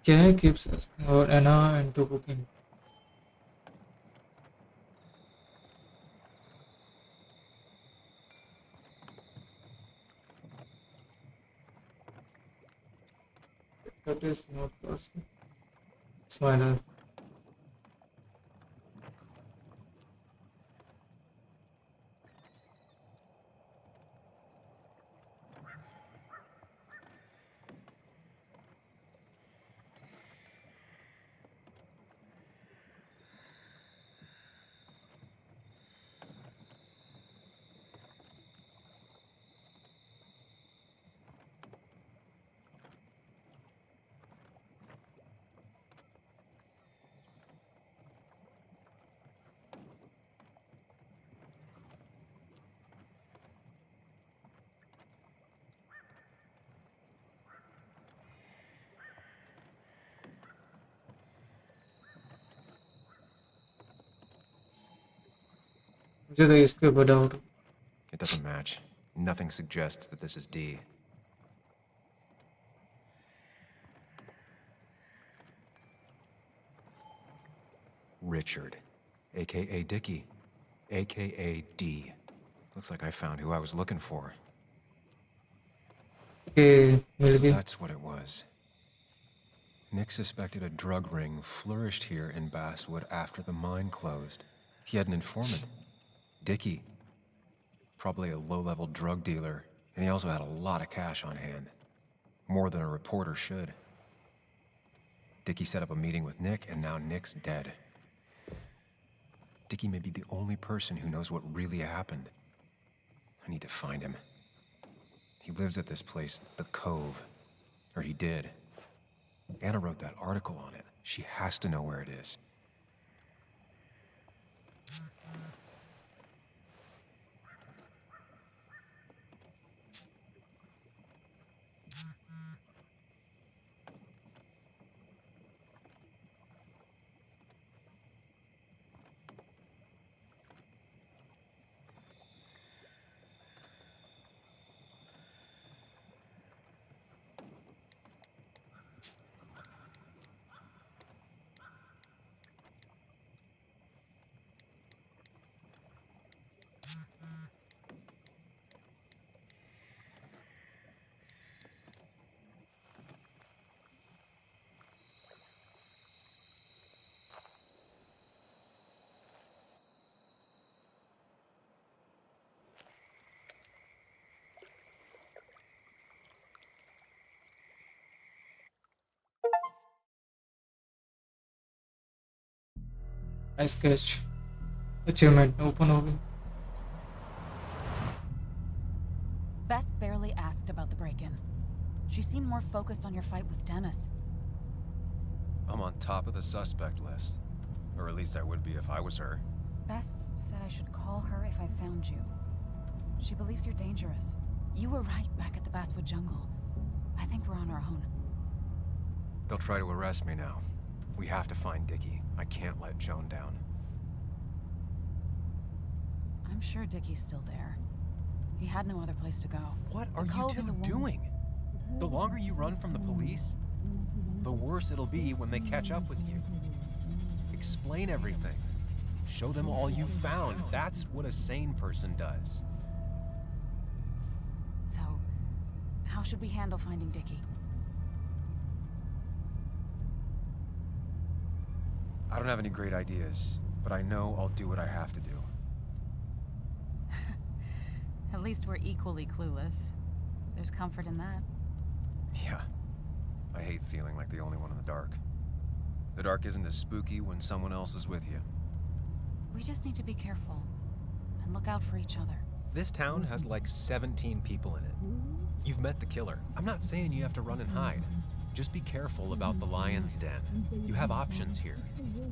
क्या है keeps asking और Anna into cooking? That is not possible. Smile. मुझे तो इसके ऊपर doubt. It doesn't match. Nothing suggests that this is D. Richard, aka Dickie, aka D. Looks like I found who I was looking for. Okay, So that's what it was. Nick suspected a drug ring flourished here in Basswood after the mine closed. He had an informant, Dickie. Probably a low-level drug dealer, and he also had a lot of cash on hand. More than a reporter should. Dickie set up a meeting with Nick, and now Nick's dead. Dickie may be the only person who knows what really happened. I need to find him. He lives at this place, the Cove. Or he did. Anna wrote that article on it. She has to know where it is. Ice catch achievement open हो गई. Bess barely asked about the break-in. She seemed more focused on your fight with Dennis. I'm on top of the suspect list. Or at least I would be if I was her. Bess said I should call her if I found you. She believes you're dangerous. You were right back at the Basswood jungle. I think we're on our own. They'll try to arrest me now. We have to find Dickie. I can't let Joan down. I'm sure Dickie's still there. He had no other place to go. What The are you Cove is two a doing? The longer you run from the police, the worse it'll be when they catch up with you. Explain everything. Show them all you found. That's what a sane person does. So, how should we handle finding Dickie? I don't have any great ideas, but I know I'll do what I have to do. At least we're equally clueless. There's comfort in that. Yeah. I hate feeling like the only one in the dark. The dark isn't as spooky when someone else is with you. We just need to be careful and look out for each other. This town has like 17 people in it. You've met the killer. I'm not saying you have to run and hide. Just be careful about the lion's den. You have options here.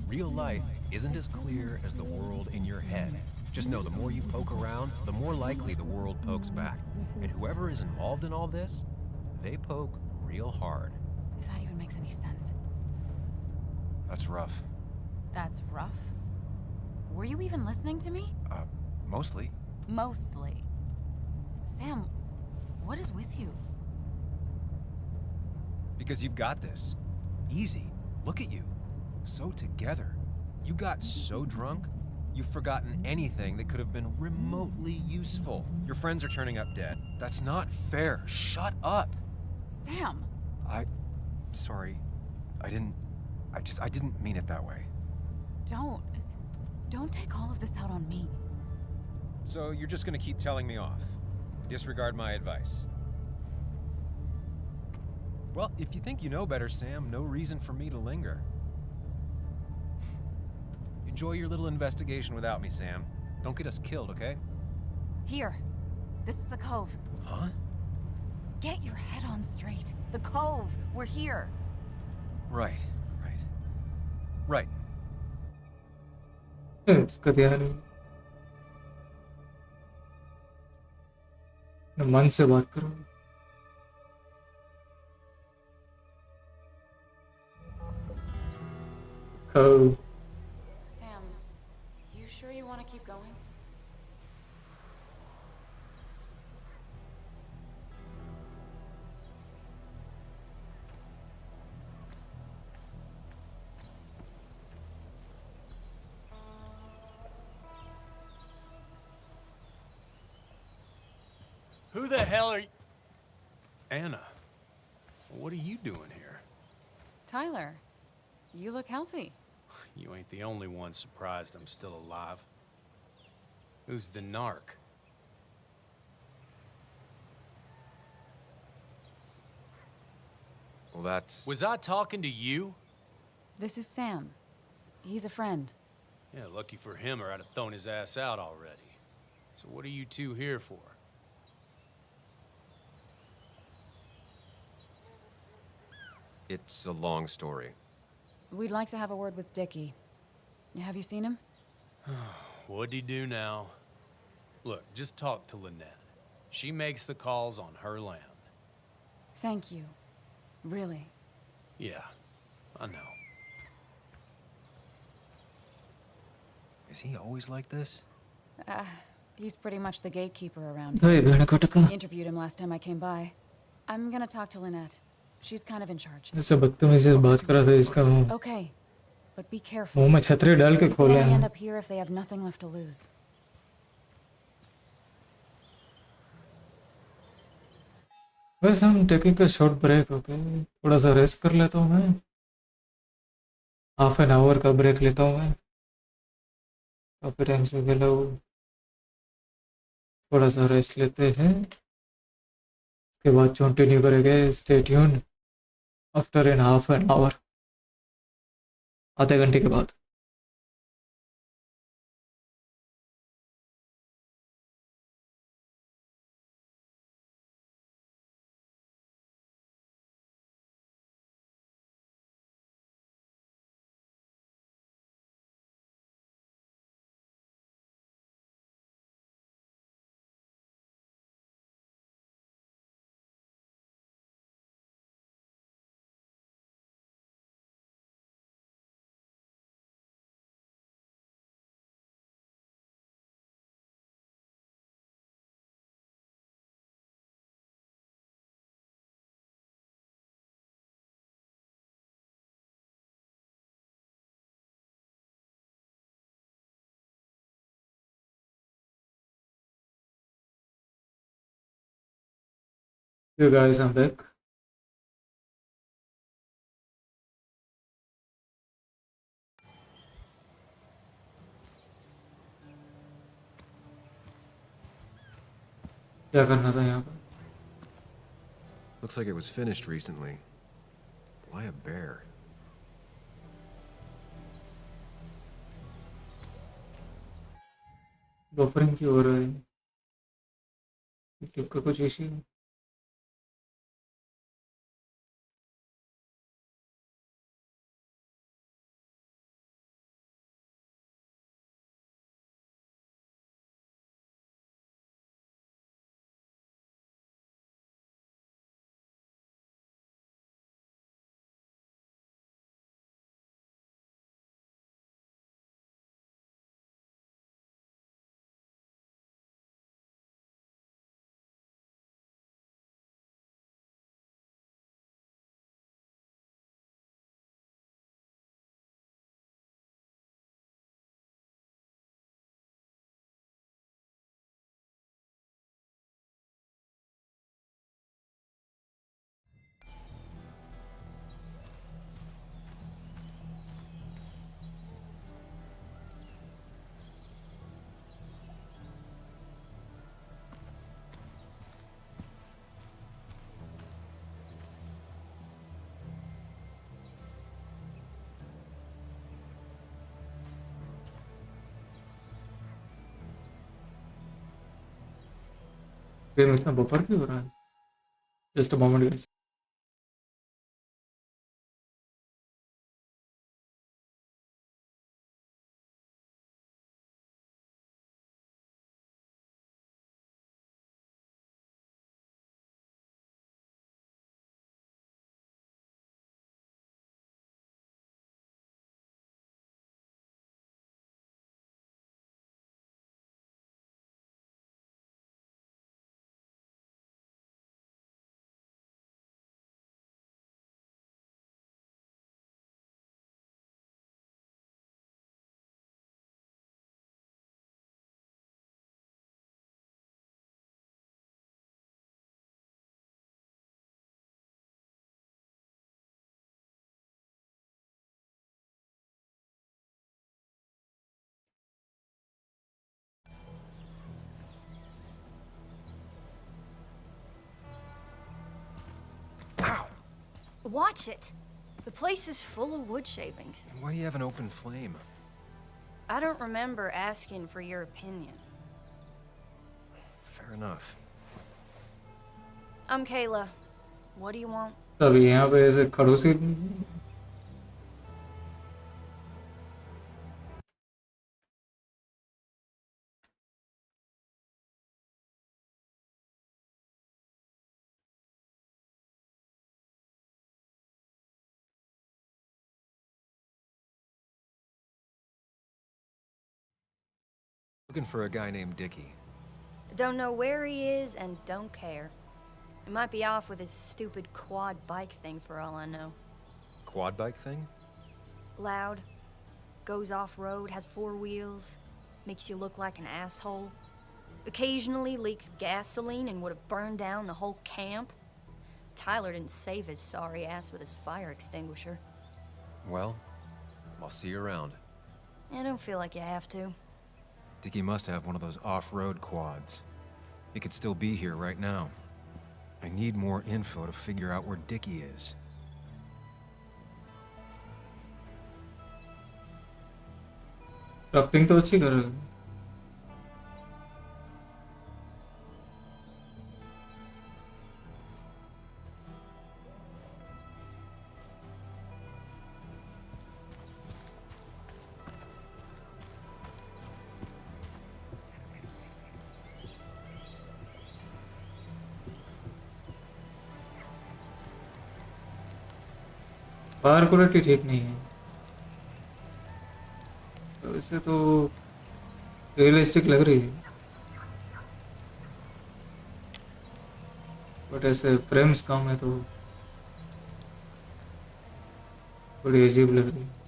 Real life isn't as clear as the world in your head. Just know the more you poke around, the more likely the world pokes back. And whoever is involved in all this, they poke real hard. If that even makes any sense. That's rough. That's rough? Were you even listening to me? Mostly. Mostly. Sam, what is with you? Because you've got this. Easy. Look at you. So together. You got so drunk, you've forgotten anything that could have been remotely useful. Your friends are turning up dead. That's not fair. Shut up. Sam! Sorry. I didn't mean it that way. Don't take all of this out on me. So you're just gonna keep telling me off? Disregard my advice? Well, if you think you know better, Sam, no reason for me to linger. Enjoy your little investigation without me, Sam. Don't get us killed, okay? Here. This is the Cove. Huh? Get your head on straight. The Cove. We're here. Right. इसका ध्यान मन से बात करो. Cove. Sam, you sure you want to keep going? Who the hell are you? Anna, what are you doing here? Tyler, you look healthy. You ain't the only one surprised I'm still alive. Who's the narc? Well, that's... Was I talking to you? This is Sam. He's a friend. Yeah, lucky for him or I'd have thrown his ass out already. So what are you two here for? It's a long story. We'd like to have a word with Dickie. Have you seen him? What'd he do now? Look, just talk to Lynette. She makes the calls on her land. Thank you. Really. Yeah, I know. Is he always like this? He's pretty much the gatekeeper around Hey, here. Bhana He interviewed him last time I came by. I'm gonna talk to Lynette. She's kind of in charge. ऐसे बदतमीजी से बात कर रहा था इसका मुंह. Okay, but be careful. मुंह में छतरी डाल के People खोले only end हैं. up here if they have nothing left to lose. वैसे हम टेकिंग का शॉर्ट ब्रेक. ओके, थोड़ा सा रेस्ट कर लेता हूँ मैं. हाफ एन आवर का ब्रेक लेता हूँ मैं. काफी टाइम से खेला हूँ. थोड़ा सा रेस्ट लेते हैं. उसके बाद कंटिन्यू करेंगे. Stay tuned after an half an hour. आधे घंटे के बाद. You guys, I'm back. क्या करना था यहाँ पर? Looks like it was finished recently. Why a bear? Buffering क्यों हो रहा है? यूट्यूब का कुछ इश्यू? गेम इतना बफर क्यों हो रहा है? Just a moment, guys. Watch it. The place is full of wood shavings. Why do you have an open flame? I don't remember asking for your opinion. Fair enough. I'm Kayla. What do you want? अभी यहाँ पे ऐसे खड़ूसी Looking for a guy named Dickie. Don't know where he is and don't care. He might be off with his stupid quad bike thing for all I know. Quad bike thing? Loud. Goes off-road, has 4 wheels. Makes you look like an asshole. Occasionally leaks gasoline and would have burned down the whole camp. Tyler didn't save his sorry ass with his fire extinguisher. Well, I'll see you around. I don't feel like you have to. Dickie must have one of those off-road quads. He could still be here right now. I need more info to figure out where Dickie is. Crafting तो अच्छी कर रहे हो. Fire quality ठीक नहीं है. तो इसे तो रियलिस्टिक लग रही है, बट ऐसे फ्रेम्स कम है तो बड़ी अजीब लग रही है.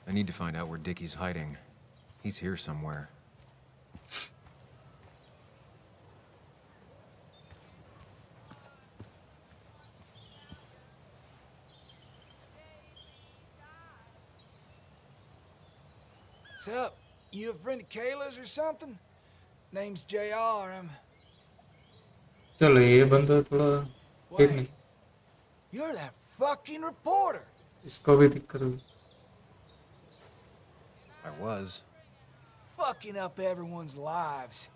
I need to find out where Dickie's hiding. He's here somewhere. What's up? You a friend of Kayla's or something? Name's JR. चलो ये बंदा थोड़ा ठीक नहीं. You're that fucking reporter. इसको भी दिक्कत हुई. I was. Fucking up everyone's lives.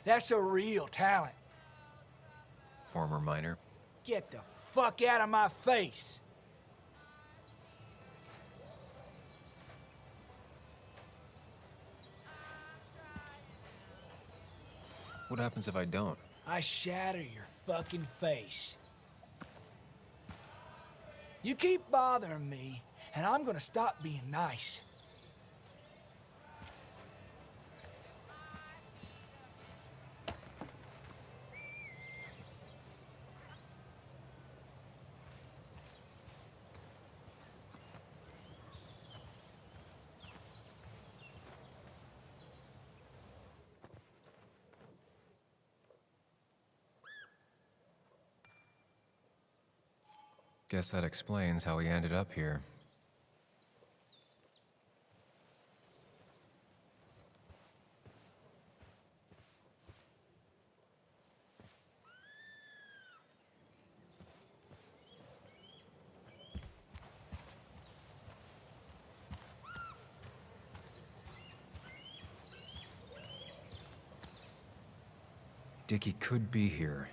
That's a real talent. Former miner. Get the fuck out of my face. What happens if I don't? I shatter your fucking face. You keep bothering me, and I'm gonna stop being nice. Guess that explains how he ended up here. Dickie could be here,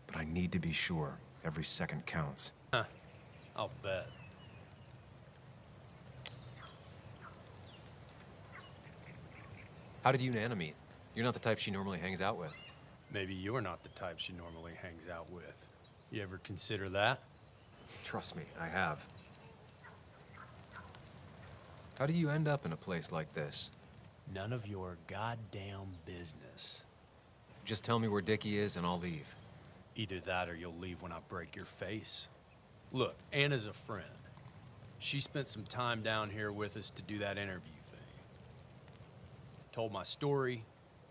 but I need to be sure. Every second counts. Huh. I'll bet. How did you and Anna meet? You're not the type she normally hangs out with. Maybe you're not the type she normally hangs out with. You ever consider that? Trust me, I have. How do you end up in a place like this? None of your goddamn business. Just tell me where Dickie is and I'll leave. Either that or you'll leave when I break your face. Look, Anna's a friend. She spent some time down here with us to do that interview thing. Told my story,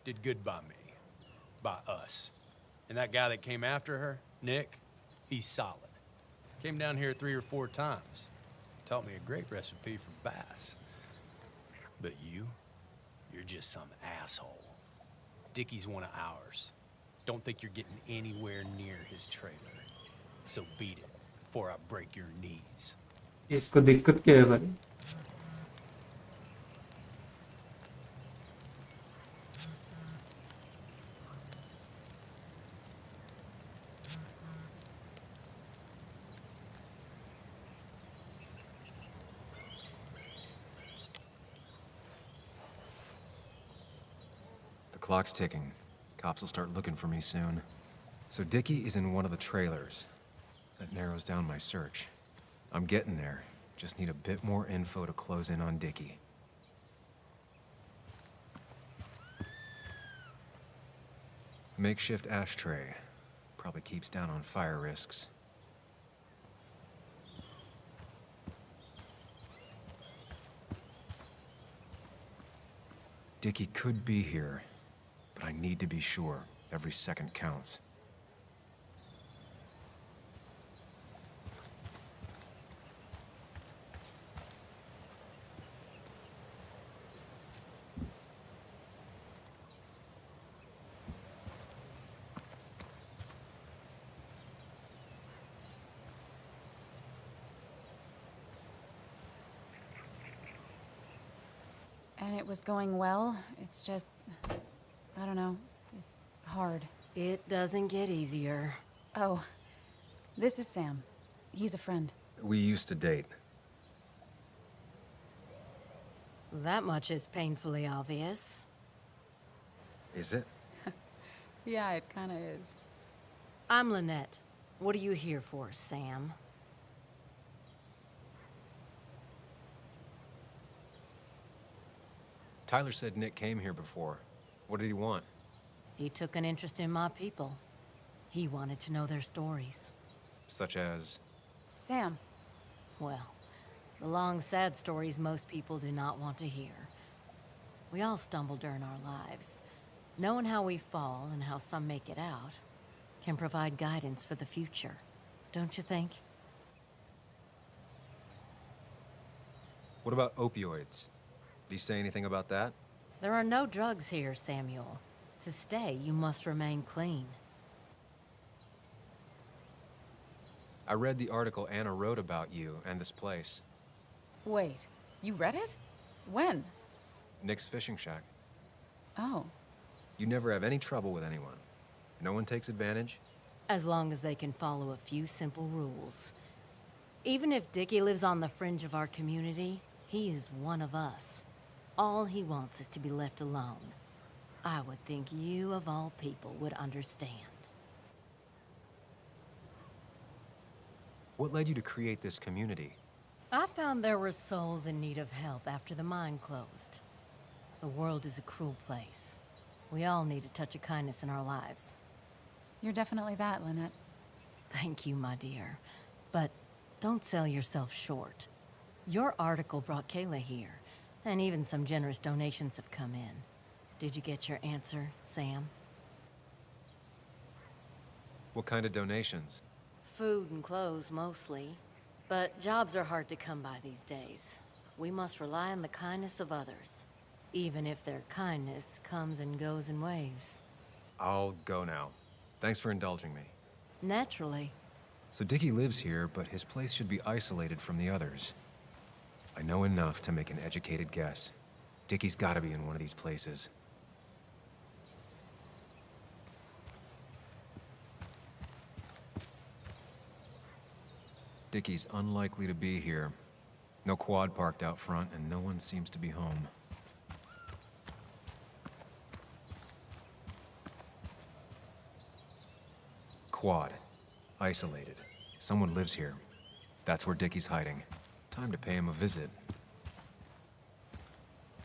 did good by me. By us. And that guy that came after her, Nick, he's solid. Came down here 3 or 4 times. Taught me a great recipe for bass. But you're just some asshole. Dickie's one of ours. Don't think you're getting anywhere near his trailer. So beat it before I break your knees. इसको दिक्कत क्या है भाई? The clock's ticking. Cops will start looking for me soon. So Dickie is in one of the trailers. That narrows down my search. I'm getting there. Just need a bit more info to close in on Dickie. Makeshift ashtray. Probably keeps down on fire risks. Dickie could be here, but I need to be sure. Every second counts. And it was going well. It's just, I don't know, hard. It doesn't get easier. Oh, this is Sam. He's a friend. We used to date. That much is painfully obvious. Is it? Yeah, it kind of is. I'm Lynette. What are you here for, Sam? Tyler said Nick came here before. What did he want? He took an interest in my people. He wanted to know their stories. Such as? Sam. Well, The long, sad stories most people do not want to hear. We all stumble during our lives. Knowing how we fall and how some make it out can provide guidance for the future, don't you think? What about opioids? Did he say anything about that? There are no drugs here, Samuel. To stay, you must remain clean. I read the article Anna wrote about you and this place. Wait, you read it? When? Nick's fishing shack. Oh. You never have any trouble with anyone. No one takes advantage. As long as they can follow a few simple rules. Even if Dickie lives on the fringe of our community, he is one of us. All he wants is to be left alone. I would think you, of all people, would understand. What led you to create this community? I found there were souls in need of help after the mine closed. The world is a cruel place. We all need a touch of kindness in our lives. You're definitely that, Lynette. Thank you, my dear. But don't sell yourself short. Your article brought Kayla here, and even some generous donations have come in. Did you get your answer, Sam? What kind of donations? Food and clothes, mostly. But jobs are hard to come by these days. We must rely on the kindness of others, even if their kindness comes and goes in waves. I'll go now. Thanks for indulging me. Naturally. So Dickie lives here, but his place should be isolated from the others. I know enough to make an educated guess. Dickie's gotta be in one of these places. Dickie's unlikely to be here. No quad parked out front, and no one seems to be home. Quad. Isolated. Someone lives here. That's where Dickie's hiding. Time to pay him a visit.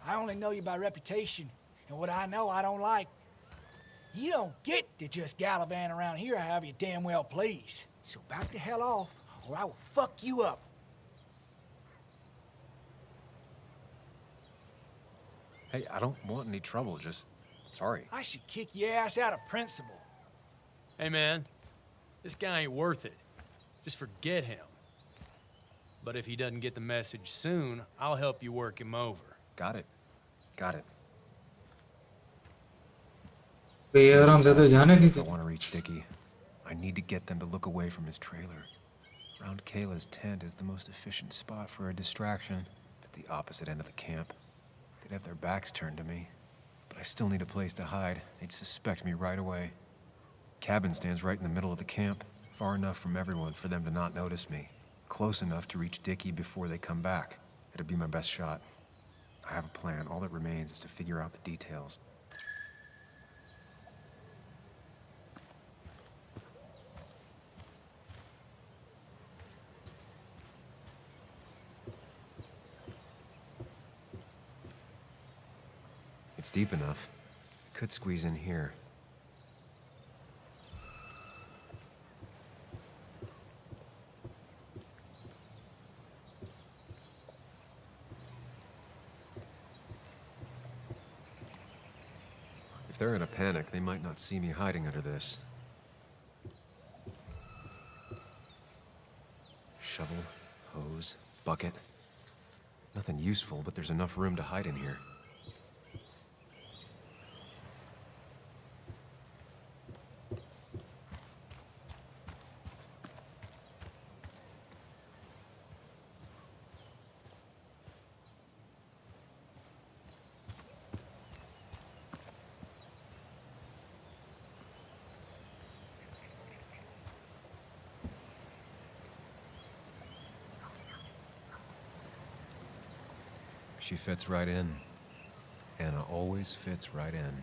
I only know you by reputation, and what I know I don't like. You don't get to just gallivant around here however you damn well please. So back the hell off, or I will fuck you up. Hey, I don't want any trouble, just... sorry. I should kick your ass out of principle. Hey, man. This guy ain't worth it. Just forget him. But if he doesn't get the message soon, I'll help you work him over. Got it. Got it. ये आराम से तो जाने नहीं If I want to reach Dickie, I need to get them to look away from his trailer. Around Kayla's tent is the most efficient spot for a distraction. It's at the opposite end of the camp. They'd have their backs turned to me, but I still need a place to hide. They'd suspect me right away. Cabin stands right in the middle of the camp, far enough from everyone for them to not notice me. Close enough to reach Dickie before they come back. It'd be my best shot. I have a plan. All that remains is to figure out the details. It's deep enough. Could squeeze in here. If they're in a panic, they might not see me hiding under this. Shovel, hose, bucket. Nothing useful, but there's enough room to hide in here. She fits right in. Anna always fits right in.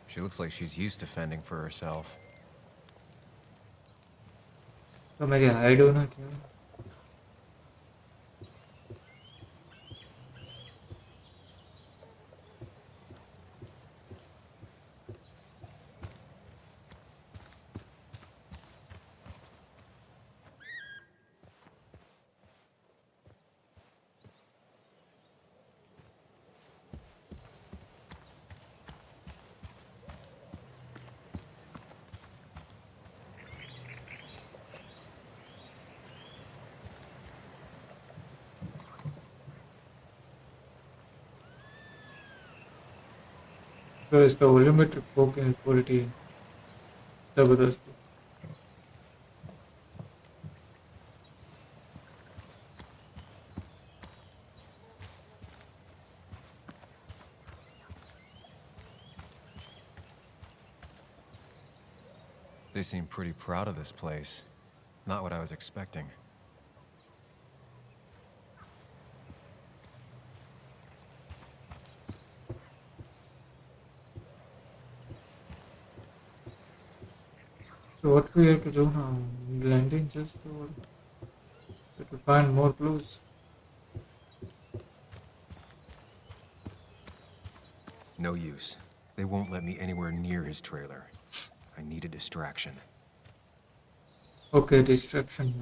She looks like she's used to fending for herself. तो मैं क्या hide होना क्या तो इसका volumetric फोक है, quality है जबरदस्त है। They seem pretty proud of this place. Not what I was expecting. So what we have to do now? Blending just or to find more clues. No use. They won't let me anywhere near his trailer. I need a distraction. Okay, distraction.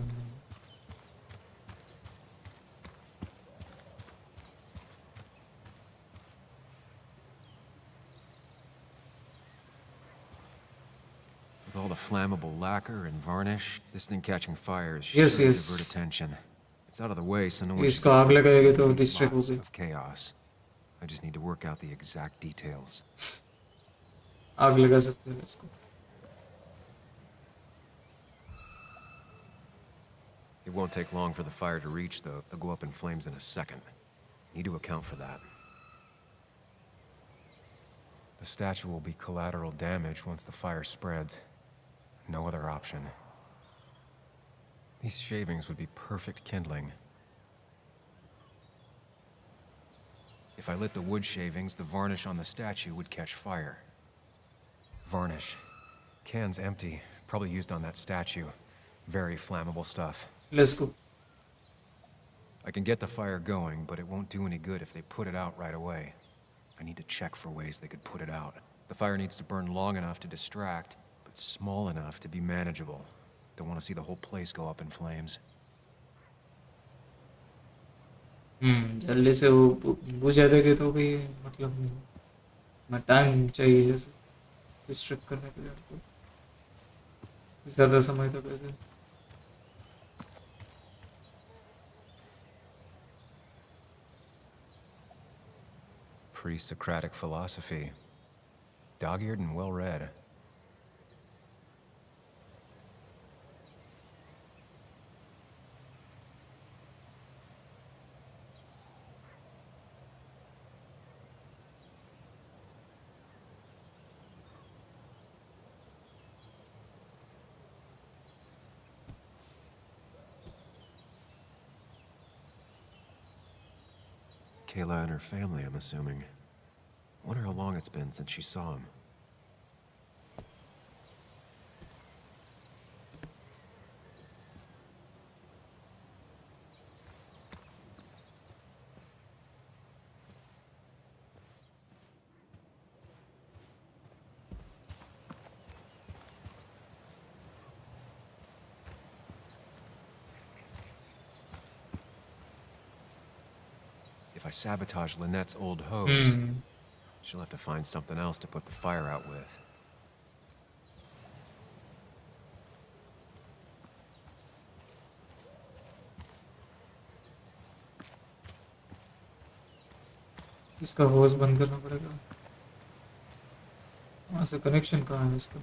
With all the flammable lacquer and varnish, this thing catching fire is Yes, sure to yes. divert attention. It's out of the way, so no one should इसका get आग hurt. लगाएगा तो There'll be distract lots होगी। of chaos. I just need to work out the exact details. आग लगा सकते हैं इसको। It won't take long for the fire to reach, though. They'll go up in flames in a second. Need to account for that. The statue will be collateral damage once the fire spreads. No other option. These shavings would be perfect kindling. If I lit the wood shavings, the varnish on the statue would catch fire. Varnish. Can's empty. Probably used on that statue. Very flammable stuff. Let's go. I can get the fire going, but it won't do any good if they put it out right away. I need to check for ways they could put it out. The fire needs to burn long enough to distract, but small enough to be manageable. Don't want to see the whole place go up in flames. जल्दी से वो बुझा देंगे तो भी मतलब मैं time चाहिए जैसे डिस्ट्रैक्ट करने के लिए उनको ज़्यादा समय तक ऐसे। Pre-Socratic philosophy. Dog-eared and well-read. Kayla and her family, I'm assuming. Wonder how long it's been since she saw him. If I sabotage Lynette's old hose, she'll have to find something else to put the fire out with. इसका होस बंद करना पड़ेगा। वहाँ से connection कहाँ है इसका?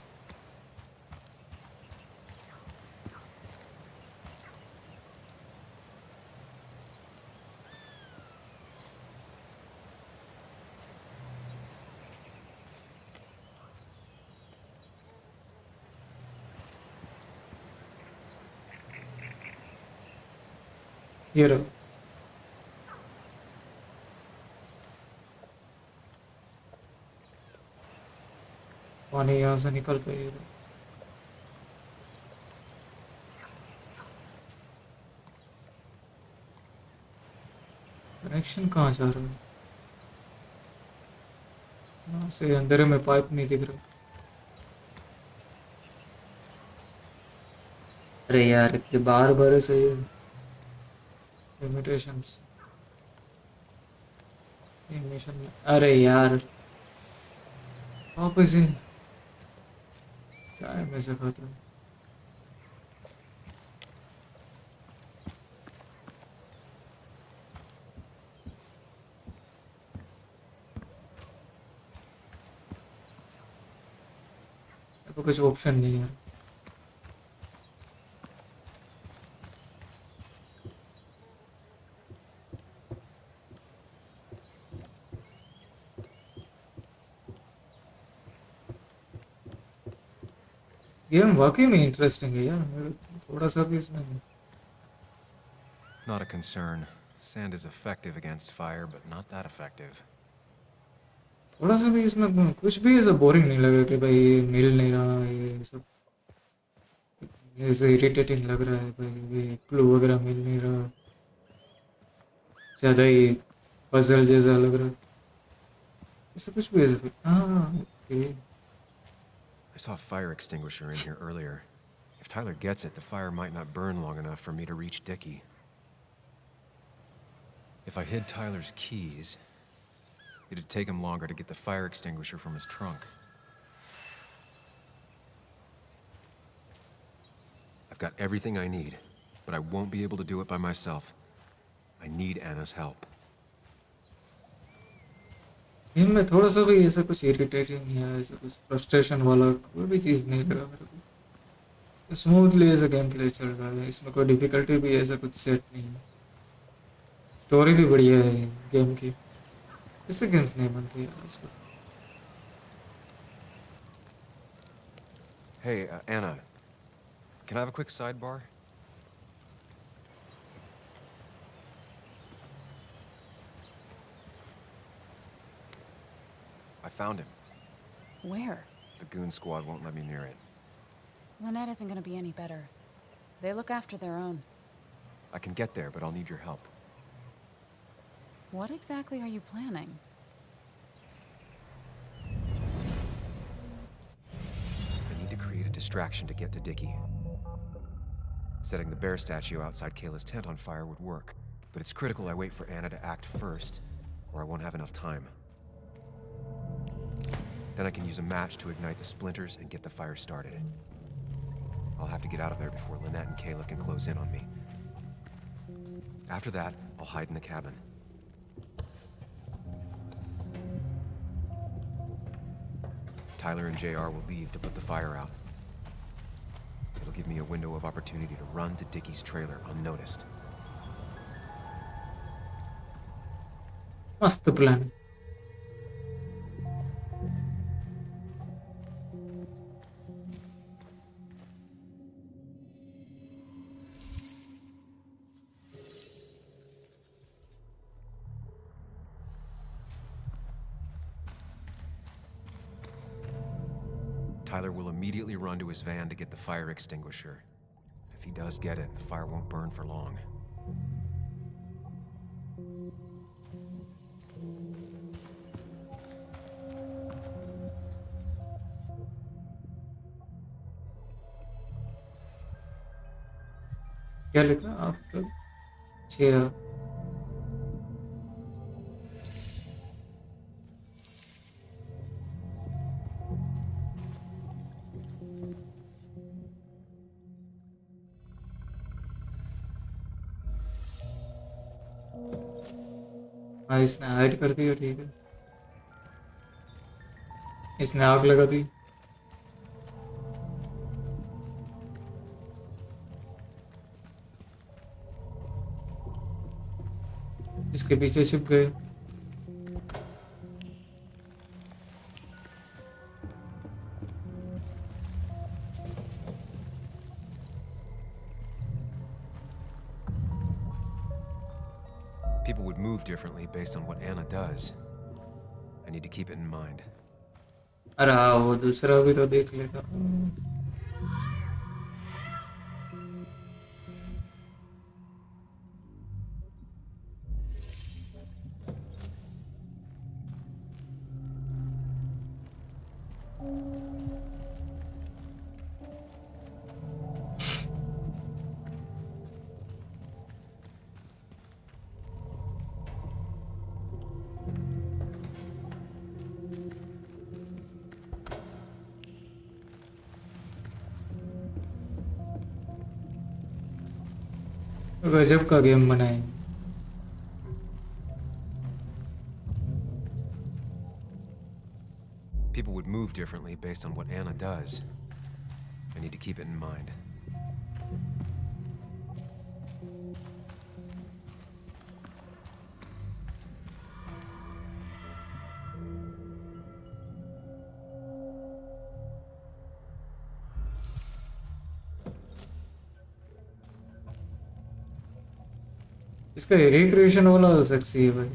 ये रहा। पानी यहाँ से निकल के ये रहा। कनेक्शन कहाँ जा रहा है? यहाँ से अंदर में पाइप नहीं दिख रहा। अरे यार इतने बार से इमिटेशंस एनिमेशन। अरे यार वापस ही क्या है मैं से खाता हूँ। को कुछ ऑप्शन नहीं है। गेम वाकई में इंटरेस्टिंग है यार, थोड़ा सा भी इसमें Not a concern. Sand is effective against fire, but not that effective. थोड़ा सा भी इसमें कुछ भी ऐसा बोरिंग नहीं लगा कि भाई ये मिल नहीं रहा, ये सब ऐसे इरिटेटिंग लग रहा है भाई, ये क्लू वगैरह मिल नहीं रहा, ज़्यादा ही पजल जैसा लग रहा है, ऐसा कुछ भी ऐसा। हाँ okay. I saw a fire extinguisher in here earlier. If Tyler gets it, the fire might not burn long enough for me to reach Dickie. If I hid Tyler's keys, it'd take him longer to get the fire extinguisher from his trunk. I've got everything I need, but I won't be able to do it by myself. I need Anna's help. Game में थोड़ा सा भी ऐसा कुछ irritating या ऐसा कुछ frustration वाला कोई भी चीज़ नहीं लगा मेरे को। स्मूथली ऐसा गेम प्ले चल रहा है, इसमें कोई डिफिकल्टी भी ऐसा कुछ सेट नहीं है, स्टोरी भी बढ़िया है गेम की। ऐसे गेम्स नहीं बनते यार आजकल। Hey, Anna, can I have a quick sidebar? I found him. Where? The goon squad won't let me near it. Lynette isn't gonna be any better. They look after their own. I can get there, but I'll need your help. What exactly are you planning? I need to create a distraction to get to Dickie. Setting the bear statue outside Kayla's tent on fire would work, but it's critical I wait for Anna to act first, or I won't have enough time. Then I can use a match to ignite the splinters and get the fire started. I'll have to get out of there before Lynette and Kayla can close in on me. After that, I'll hide in the cabin. Tyler and JR will leave to put the fire out. It'll give me a window of opportunity to run to Dickie's trailer unnoticed. मस्त plan. Tyler will immediately run to his van to get the fire extinguisher. If he does get it, the fire won't burn for long. क्या लिखा after 6 हाँ इसने hide कर दिया, ठीक है। इसने आग लगा दी। इसके पीछे छिप गए। People would move differently based on what Anna does. I need to keep it in mind. अरे हाँ, वो दूसरा भी तो देख लेता। गजब का गेम बनाए। People would move differently based on what Anna does. I need to keep it in mind. इसका रिक्रिएशन वाला सेक्सी है भाई.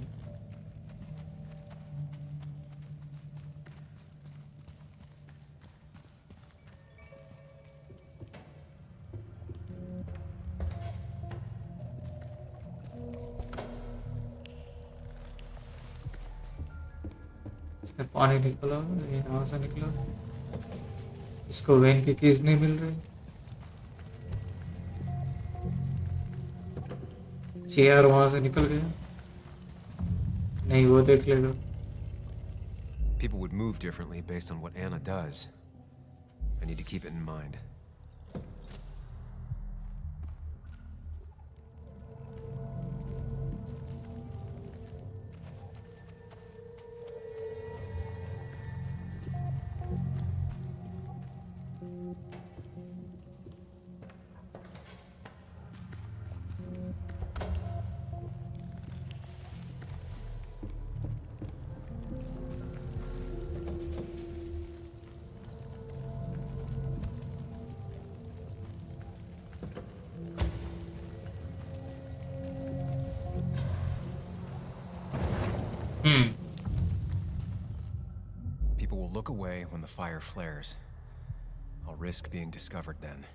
इसने पानी निकला, यहाँ से निकला. इसको वैन की कीज नहीं मिल रही. चेयर वहां से निकल गया. नहीं, वो देख लेगा. People would move differently based on what Anna does. I need to keep it in mind. People will look away when the fire flares. I'll risk being discovered then.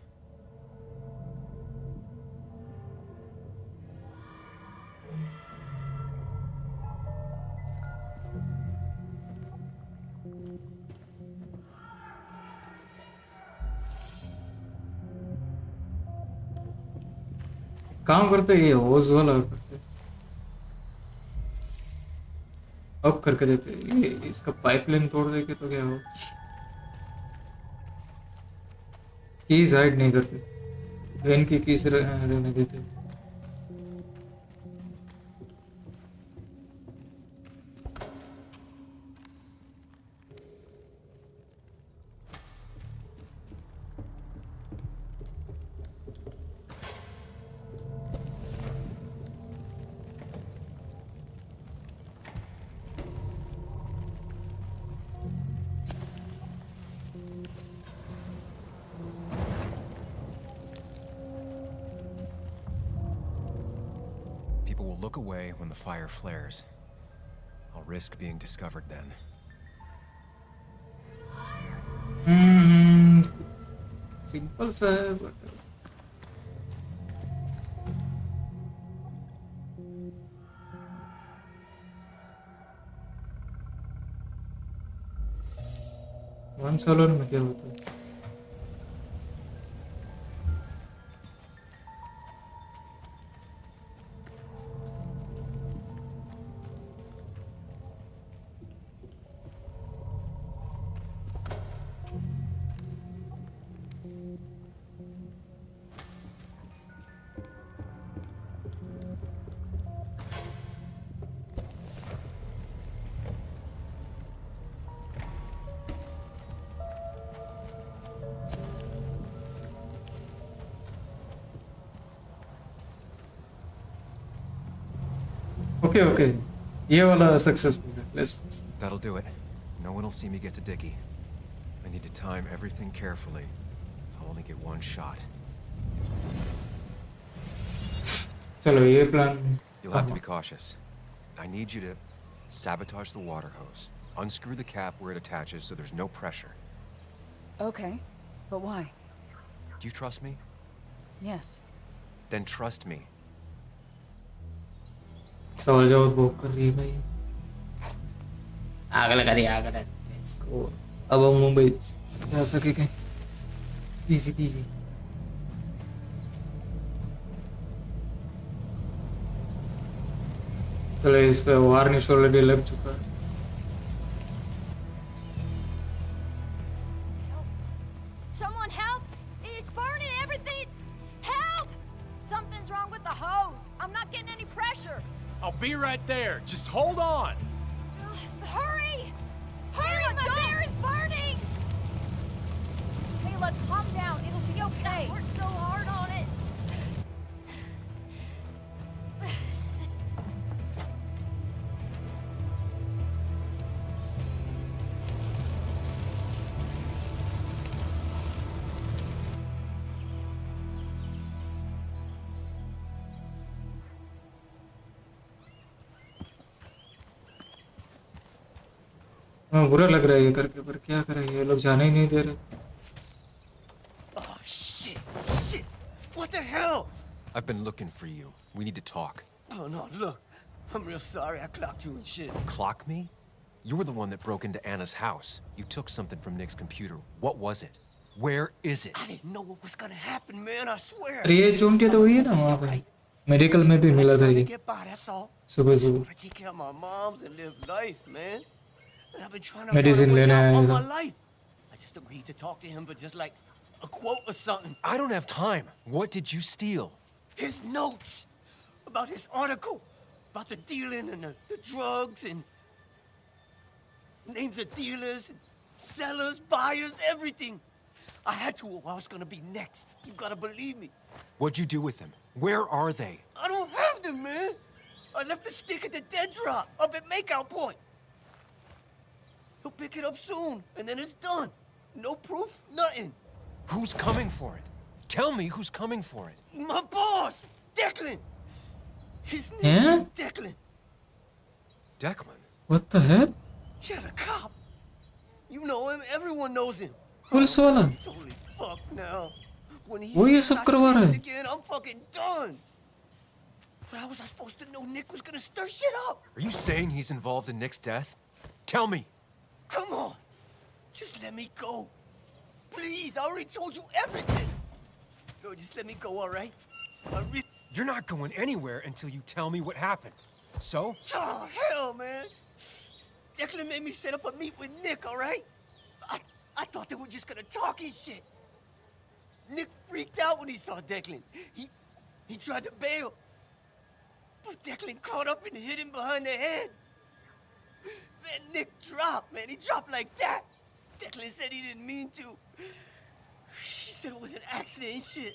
काम करते ये होज वाला करते. अब करके देते. ये इसका पाइपलाइन तोड़ देके तो क्या हो. कीज हाइड नहीं करते. वैन की कीज रहने देते. People will look away when the fire flares. I'll risk being discovered then. Simple सा है बट वन सोलर में क्या होता है. Okay. ये वाला successful है. Let's go. That'll do it. No one will see me get to Dickie. I need to time everything carefully. I'll only get one shot. चलो ये plan. You'll have to be cautious. I need you to sabotage the water hose. Unscrew the cap where it attaches so there's no pressure. Okay, but why? Do you trust me? Yes. Then trust me. सवाल जवाब book कर रही है भाई. आग लगा दी. Let's go. अब हम मुंबई जा सकेंगे. Easy peasy. चलो इस पे वार्निश ऑलरेडी लग चुका है. Someone help! It's burning everything! Help! Something's wrong with the hose. I'm not getting any pressure. I'll be right there. Just hold on. Hurry! Hurry! My bear is burning! Hey, look, calm down. हाँ बुरा लग रहा है ये करके, पर क्या करें, ये लोग जाने ही नहीं दे रहे. Oh, shit! Shit! What the hell? I've been looking for you. We need to talk. Oh, no, look. I'm real sorry I clocked you and shit. Clock me? You were the one that broke into Anna's house. You took something from Nick's computer. What was it? Where is it? I didn't know what was gonna happen, man, I swear. अरे ये चोंटिया तो वही है ना वहाँ पे, medical में भी मिला था ये Get by, that's all. सुबह I सुबह. wanna take care of my moms and live life, man. And I've been trying to Medicine find a way लेने out आया all था. my life. I just agreed to talk to him for just like a quote or something. I don't have time. What did you steal? His notes about his article, about the dealing and the drugs and names of dealers, and sellers, buyers, everything. I had to, or I was gonna be next. You gotta believe me. What'd you do with them? Where are they? I don't have them, man. I left the stick at the dead drop up at Makeout Point. He'll pick it up soon, and then it's done. No proof, nothing. Who's coming for it? Tell me who's coming for it. My boss, Declan. His name Yeah? is Declan. Declan? What the hell? You're the cop. You know him. Everyone knows him. Police वाला. Totally fucked now. When he वो ये सब got करवा रहा snitched है. again, I'm fucking done. But how was I supposed to know Nick was gonna stir shit up? Are you saying he's involved in Nick's death? Tell me. Come on. Just let me go. Please, I already told you everything. Yo, just let me go, all right? You're not going anywhere until you tell me what happened. So? Oh, hell, man. Declan made me set up a meet with Nick, all right? I thought they were just gonna talk and shit. Nick freaked out when he saw Declan. He tried to bail. But Declan caught up and hit him behind the head. Then Nick dropped, man. He dropped like that. Declan said he didn't mean to. He said it was an accident and shit.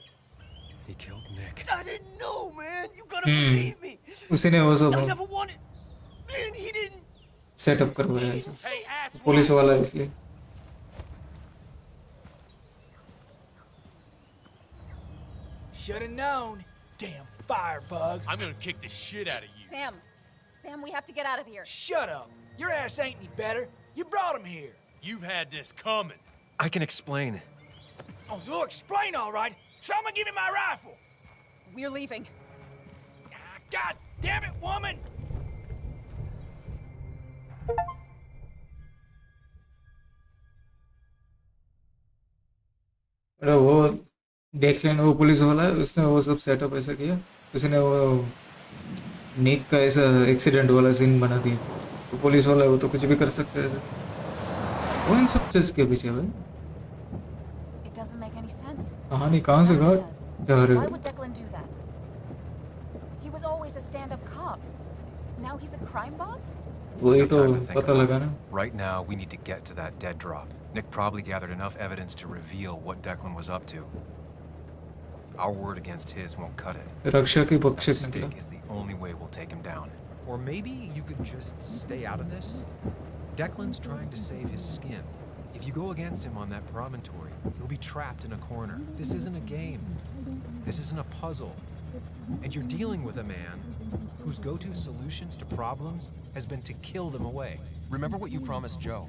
He killed Nick. I didn't know, man. You gotta believe me. उसी ने वो सब I never wanted. Man, he didn't. Setup करवाया ऐसा. Police वाला है इसलिए. Should've known. Damn firebug. I'm gonna kick the shit out of you. Sam, we have to get out of here. Shut up. Your ass ain't any better. You brought him here. You've had this coming. I can explain. Oh, you'll explain all right. Someone give me my rifle. We're leaving. God damn it, woman! अरे वो देख लेना, वो police वाला है, उसने वो सब सेटअप ऐसा किया, उसने वो निक का ऐसा एक्सीडेंट वाला सीन बना दिया. तो पुलिस वाला है, वो तो कुछ भी कर सकता है ऐसे. वो इन सब चीज के पीछे भाई It doesn't make any sense. कहानी कहाँ से कहाँ जा रहे Why हो. would Declan do that? He was always a stand-up cop. Now he's a crime boss? वही No तो time to think पता about लगा it. ना. Right now, we need to get to that dead drop. Nick probably gathered enough evidence to reveal what Declan was up to. Our word against his won't cut it. रक्षा की That बख्शिश निकला. stick is the only way we'll take him down. Or maybe you could just stay out of this? Declan's trying to save his skin. If you go against him on that promontory, he'll be trapped in a corner. This isn't a game. This isn't a puzzle. And you're dealing with a man whose go-to solutions to problems has been to kill them away. Remember what you promised Joe.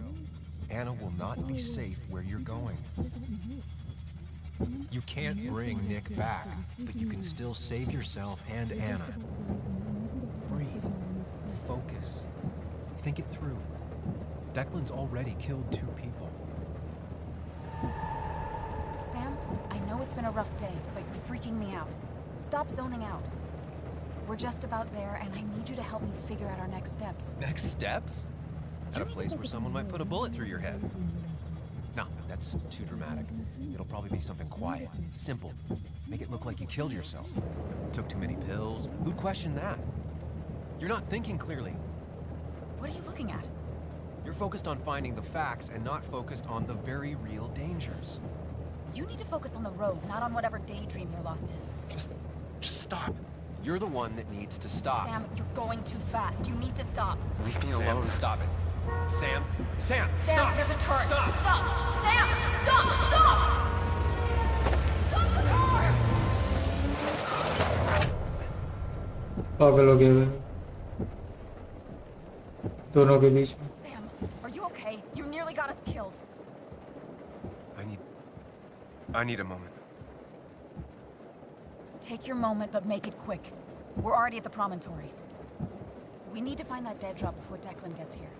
Anna will not be safe where you're going. You can't bring Nick back, but you can still save yourself and Anna. Breathe. Focus. Think it through. Declan's already killed 2 people. Sam, I know it's been a rough day, but you're freaking me out. Stop zoning out. We're just about there, and I need you to help me figure out our next steps. Next steps? At a place where someone might put a bullet through your head. No, that's too dramatic. It'll probably be something quiet, simple. Make it look like you killed yourself. Took too many pills. Who'd question that? You're not thinking clearly. What are you looking at? You're focused on finding the facts and not focused on the very real dangers. You need to focus on the road, not on whatever daydream you're lost in. Just stop. You're the one that needs to stop. Sam, you're going too fast. You need to stop. Leave me alone. Stop it. Sam, Sam, stop. there's a turn. Stop. Stop. Sam, stop. Stop. Stop the car. पागल हो गया वे दोनों के बीच में. Sam, are you okay? I need a moment. Take your moment, but make it quick. We're already at the promontory. We need to find that dead drop before Declan gets here.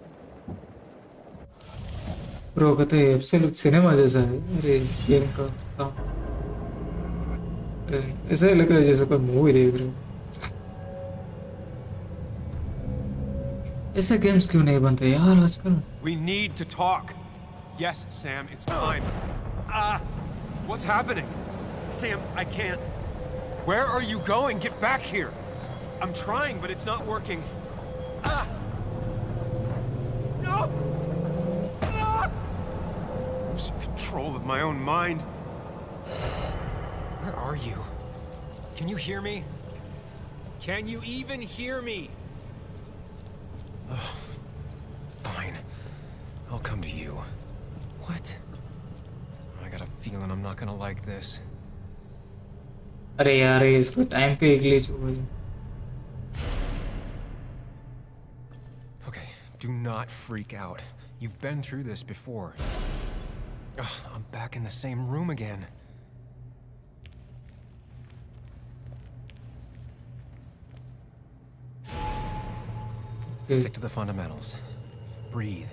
Bro कहते हैं absolute cinema जैसा है अरे game का काम ऐसा ही लग रहा है जैसे कोई मूवी देख रहे हो ऐसे गेम्स क्यों नहीं बनते यार आजकल We need to talk. Yes, Sam, it's time. What's happening? Sam, I can't. Where are you going? Get back here. I'm trying, but it's not working. No! Losing control of my own mind. Where are you? Can you hear me? Can you even hear me? Fine. I'll come to you. What? I got a feeling I'm not gonna like this. अरे यार इसको time पे glitch हुआ है Okay, do not freak out. You've been through this before. Ugh, I'm back in the same room again. Stick to the fundamentals. Breathe.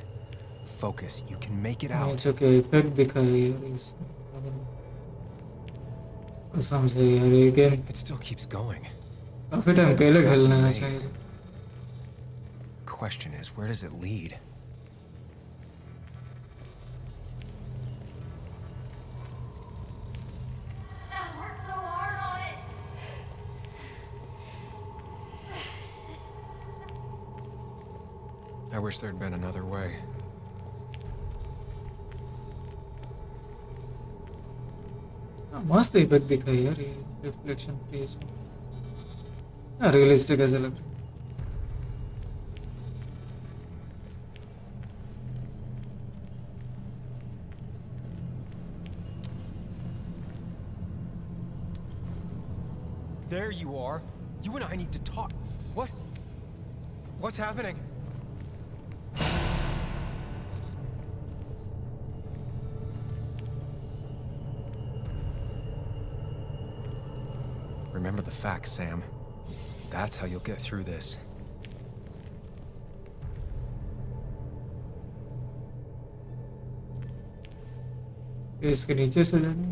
Focus. You can make it out. it's okay effect दिखा रही है इस कसम से यार ये game It still keeps going. काफी time पहले खेल लेना चाहिए Question is, where does it lead? I worked so hard on it. I wish there'd been another way. मस्त इफेक्ट दिखा है यार ये रिफ्लेक्शन पे इसमें हाँ रियलिस्टिक ऐसा लग रहा है There you are. You and I need to talk. What? What's happening? Remember the facts, Sam. That's how you'll get through this. इसके नीचे से जाने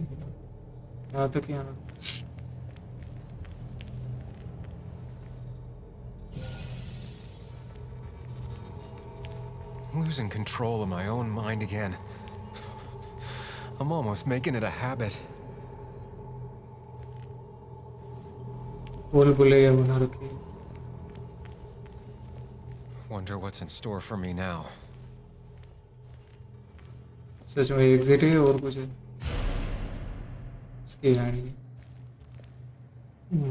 यहाँ तक ही आना Losing control of my own mind again. I'm almost making it a habit. बोल बुलैया बना रखी है Wonder what's in store for me now. सच में एग्जिट है और कुछ है इसकी गाड़ी है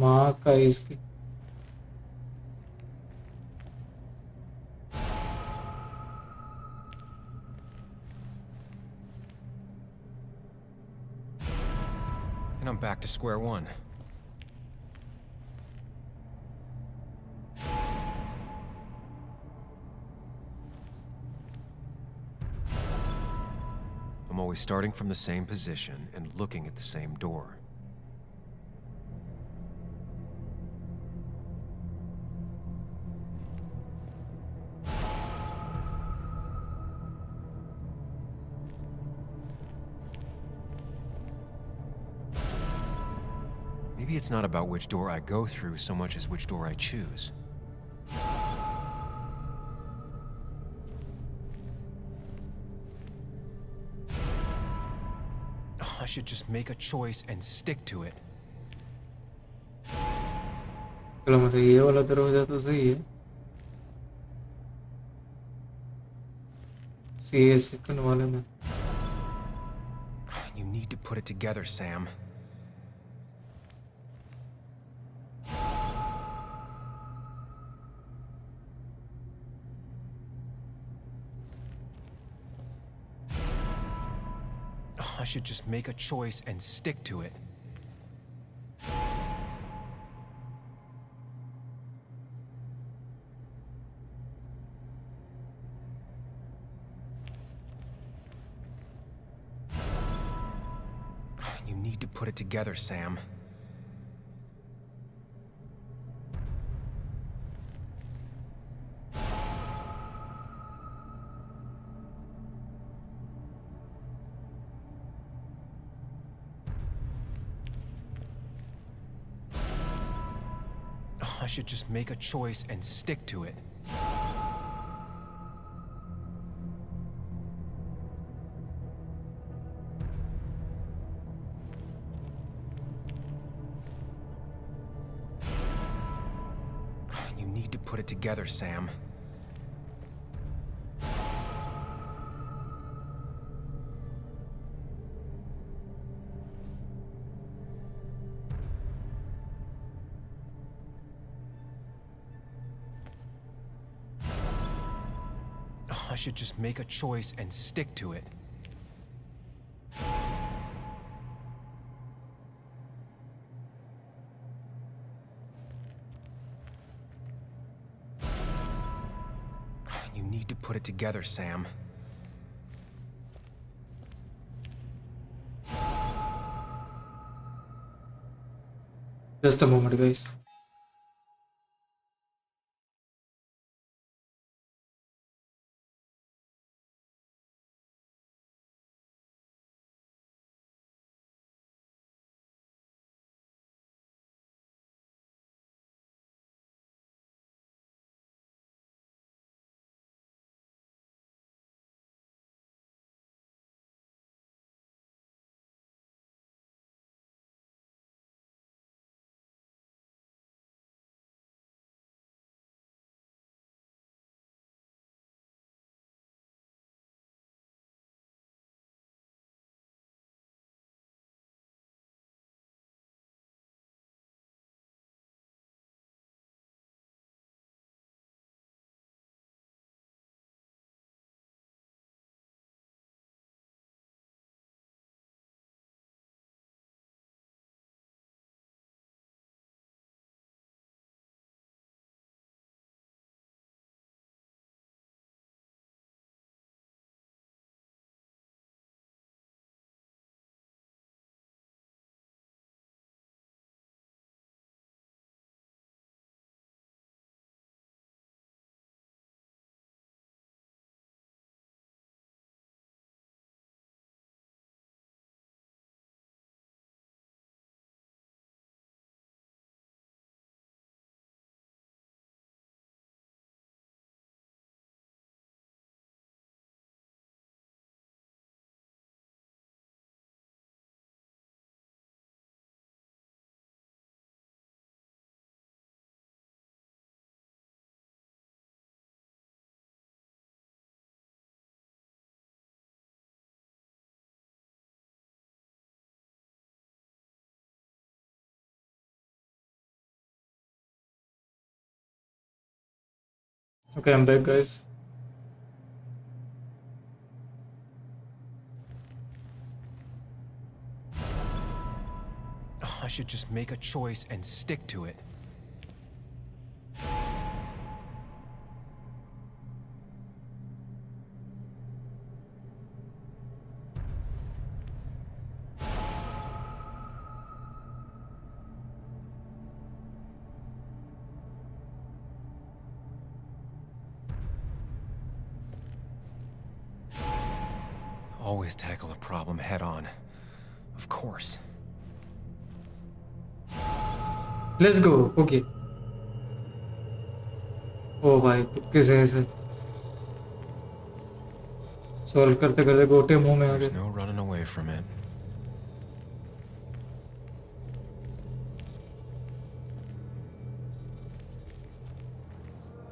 माँ का इसकी And I'm back to square one. I'm always starting from the same position and looking at the same door. Maybe it's not about which door I go through so much as which door I choose. I should just make a choice and stick to it. चलो मतलब ये वाला दरवाजा तो सही है सी second वाले में You need to put it together, Sam. I should just make a choice and stick to it. You put it together, Sam. I should just make a choice and stick to it. You need to put it together, Sam. I should just make a choice and stick to it. You need to put it together, Sam. Just a moment, guys. Okay, I'm back, guys. I should just make a choice and stick to it. Always tackle a problem head on. Of course. Let's go. Okay. ओ भाई तुक्के से ऐसे solve करते करते गोटे मुंह में आ There's गए. no running away from it.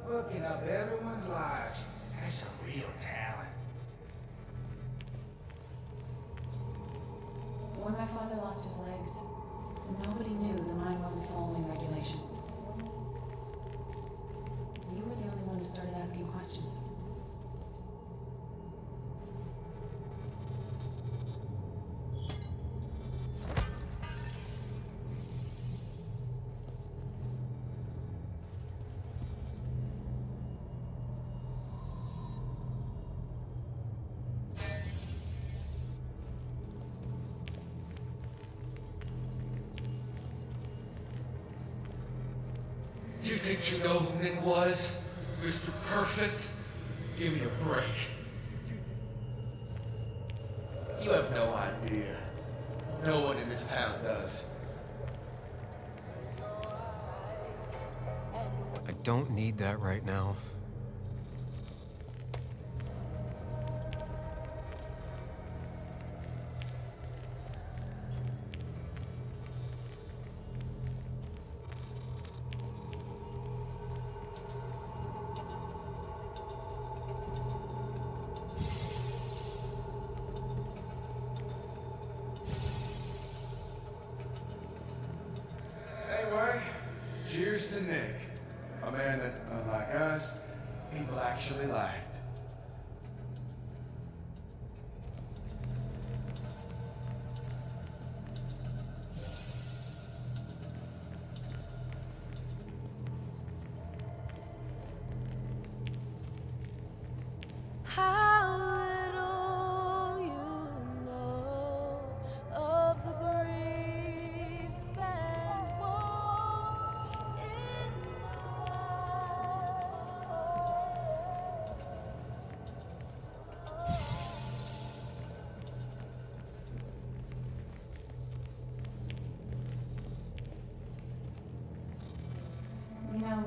Looking up everyone's lives. That's a real talent. When my father lost his legs, nobody knew the mine wasn't following regulations. You were the only one who started asking questions. think you know who Nick was? Mr. Perfect? Give me a break. You have no idea. No one in this town does. I don't need that right now. Anyway, cheers to Nick. A man that, unlike us, people actually liked. How little you know of the grief and woe in You know,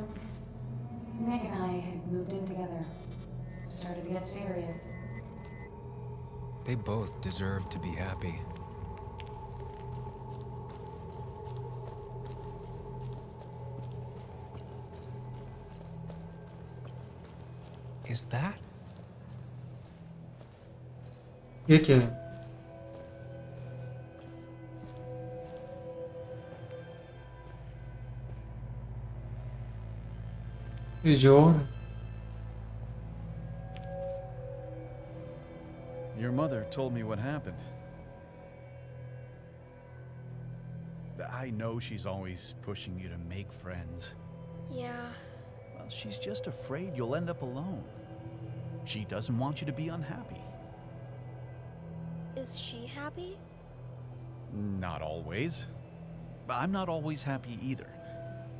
Nick and I had moved in together. Started to get serious. They both deserve to be happy. Is that? ये क्या है? ये John Your mother told me what happened. I know she's always pushing you to make friends. Yeah. Well, she's just afraid you'll end up alone. She doesn't want you to be unhappy. Is she happy? Not always. I'm not always happy either.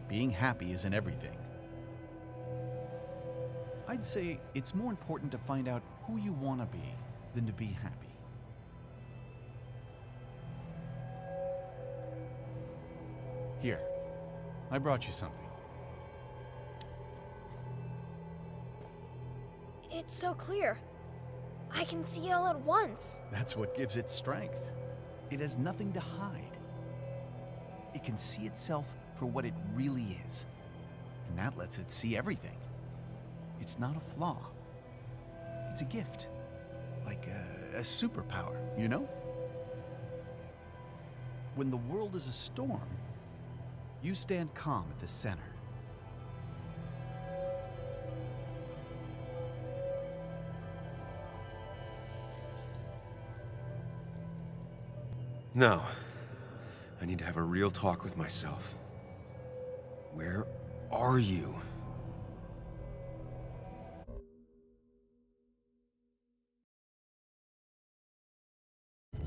Being happy isn't everything. I'd say it's more important to find out who you want to be than to be happy. Here, I brought you something. It's so clear. I can see it all at once. That's what gives it strength. It has nothing to hide. It can see itself for what it really is, and that lets it see everything. It's not a flaw. It's a gift. Like a superpower, you know? When the world is a storm, you stand calm at the center. No. I need to have a real talk with myself. Where are you?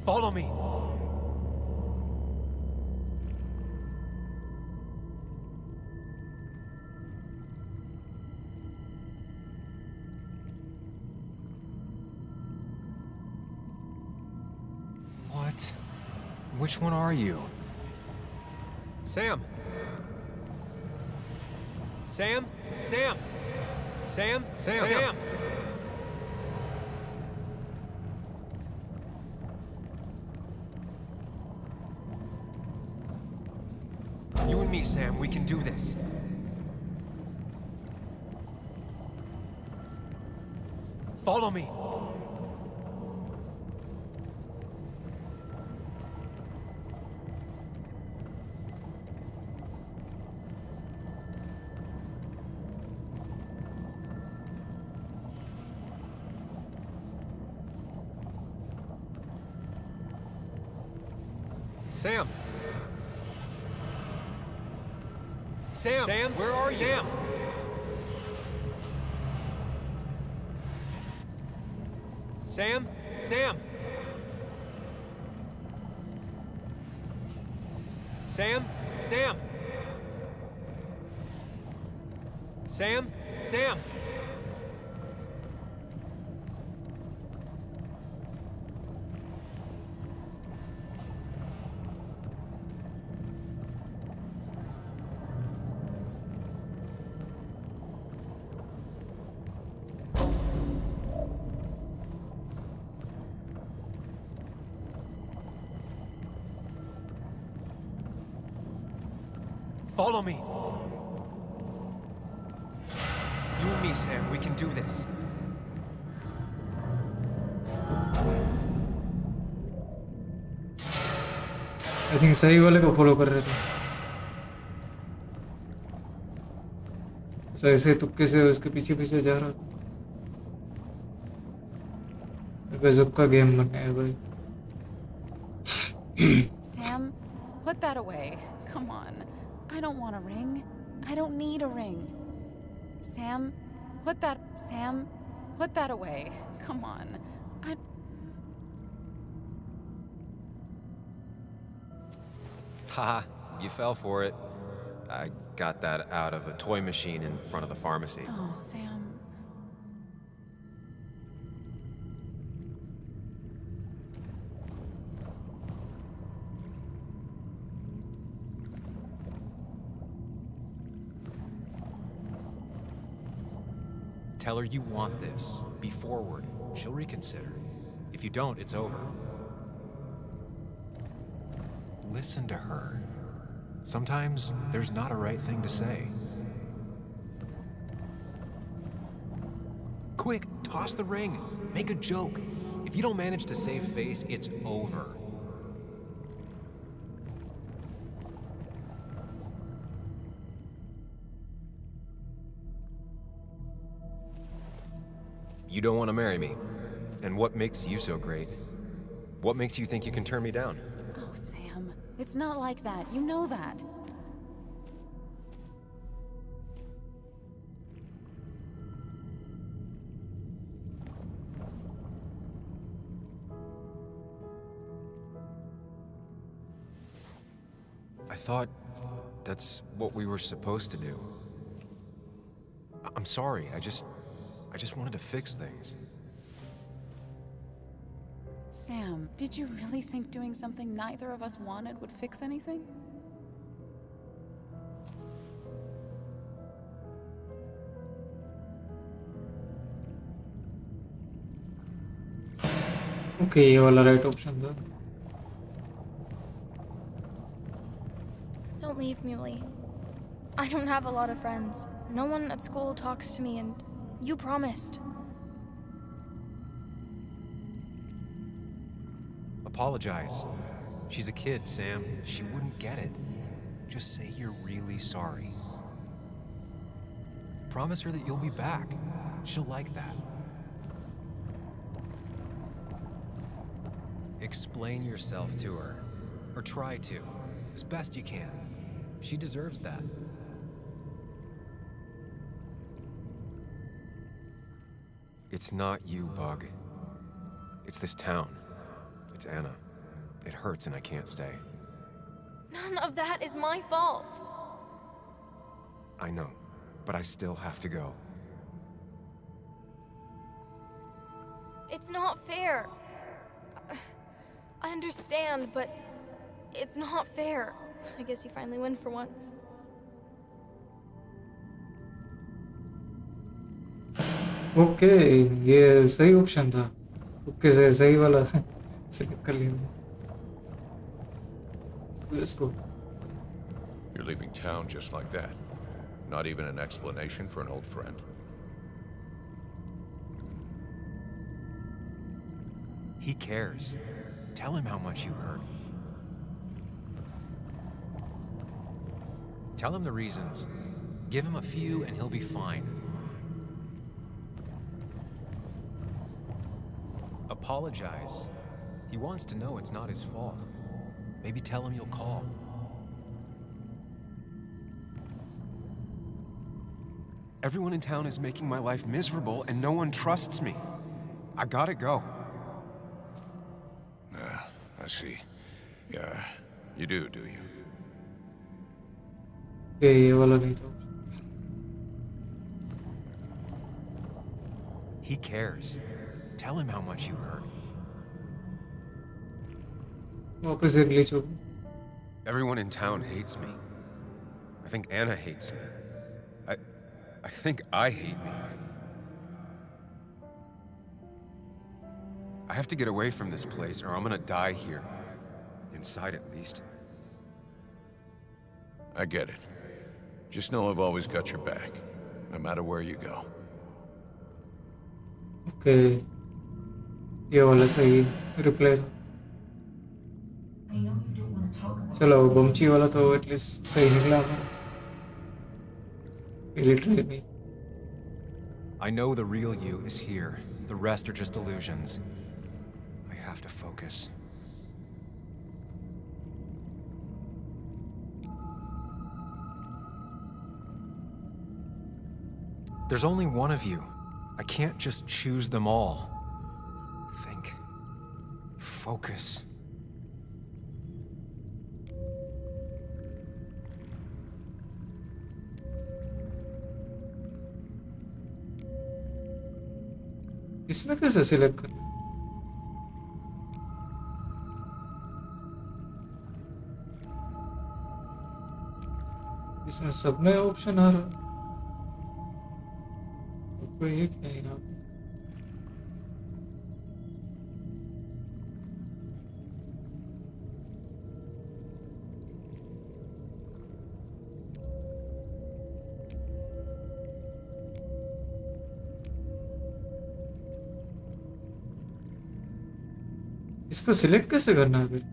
Follow me! What? Which one are you? Sam! Sam? Sam! Sam? Sam! Sam! You and me, Sam, we can do this. Follow me. Sam. Sam. Sam, where are you? Sam. Sam. Sam. Sam. Sam. Sam? Sam! Follow me. You and me, Sam, we can do this. I think सही वाले को follow कर रहे थे, तो ऐसे तुक्के से उसके पीछे पीछे जा रहा था। गजब का गेम बन गया है भाई। Sam, put that away. Come on. I don't want a ring. I don't need a ring. Sam, put that away. Come on. Haha, you fell for it. I got that out of a toy machine in front of the pharmacy. Oh, Sam. Tell her you want this. Be forward. She'll reconsider. If you don't, it's over. Listen to her. Sometimes there's not a right thing to say. Quick, toss the ring. Make a joke. If you don't manage to save face, it's over. You don't want to marry me. And what makes you so great? What makes you think you can turn me down? Oh, Sam. It's not like that. You know that. I thought that's what we were supposed to do. I'm sorry. I just wanted to fix things. Sam, did you really think doing something neither of us wanted would fix anything? Okay, ये वाला right option था। Don't leave, Muley. I don't have a lot of friends. No one at school talks to me, and you promised. Apologize. She's a kid, Sam. She wouldn't get it. Just say you're really sorry. Promise her that you'll be back. She'll like that. Explain yourself to her. Or try to. As best you can. She deserves that. It's not you, Bug. It's this town. It's Anna. It hurts and I can't stay. None of that is my fault. I know, but I still have to go. It's not fair. I understand, but it's not fair. I guess you finally win for once. Okay, ये सही option था। Okay से सही वाला select कर लिया। Let's go. You're leaving town just like that. Not even an explanation for an old friend. He cares. Tell him how much you hurt. Tell him the reasons. Give him a few and he'll be fine. Apologize. He wants to know it's not his fault. Maybe tell him you'll call. Everyone in town is making my life miserable and no one trusts me. I gotta go. I see. Yeah, you do you? ये वाला नहीं था। He cares. Tell him how much you hurt. वापस से glitch हो गया। Everyone in town hates me. I think Anna hates me. I think I hate me. I have to get away from this place or I'm gonna die here. Inside at least. I get it. Just know I've always got your back, no matter where you go. Okay, ये वाला सही reply था। चलो बमची वाला तो at least सही निकला हमारा। लिटरली नहीं। I know the real you is here. The rest are just illusions. I have to focus. There's only one of you. I can't just choose them all. Think. Focus. इसमें कैसे select करना? इसमें सब में option आ रहा है। कोई ये क्या है यहाँ पे? इसको सिलेक्ट कैसे करना है फिर?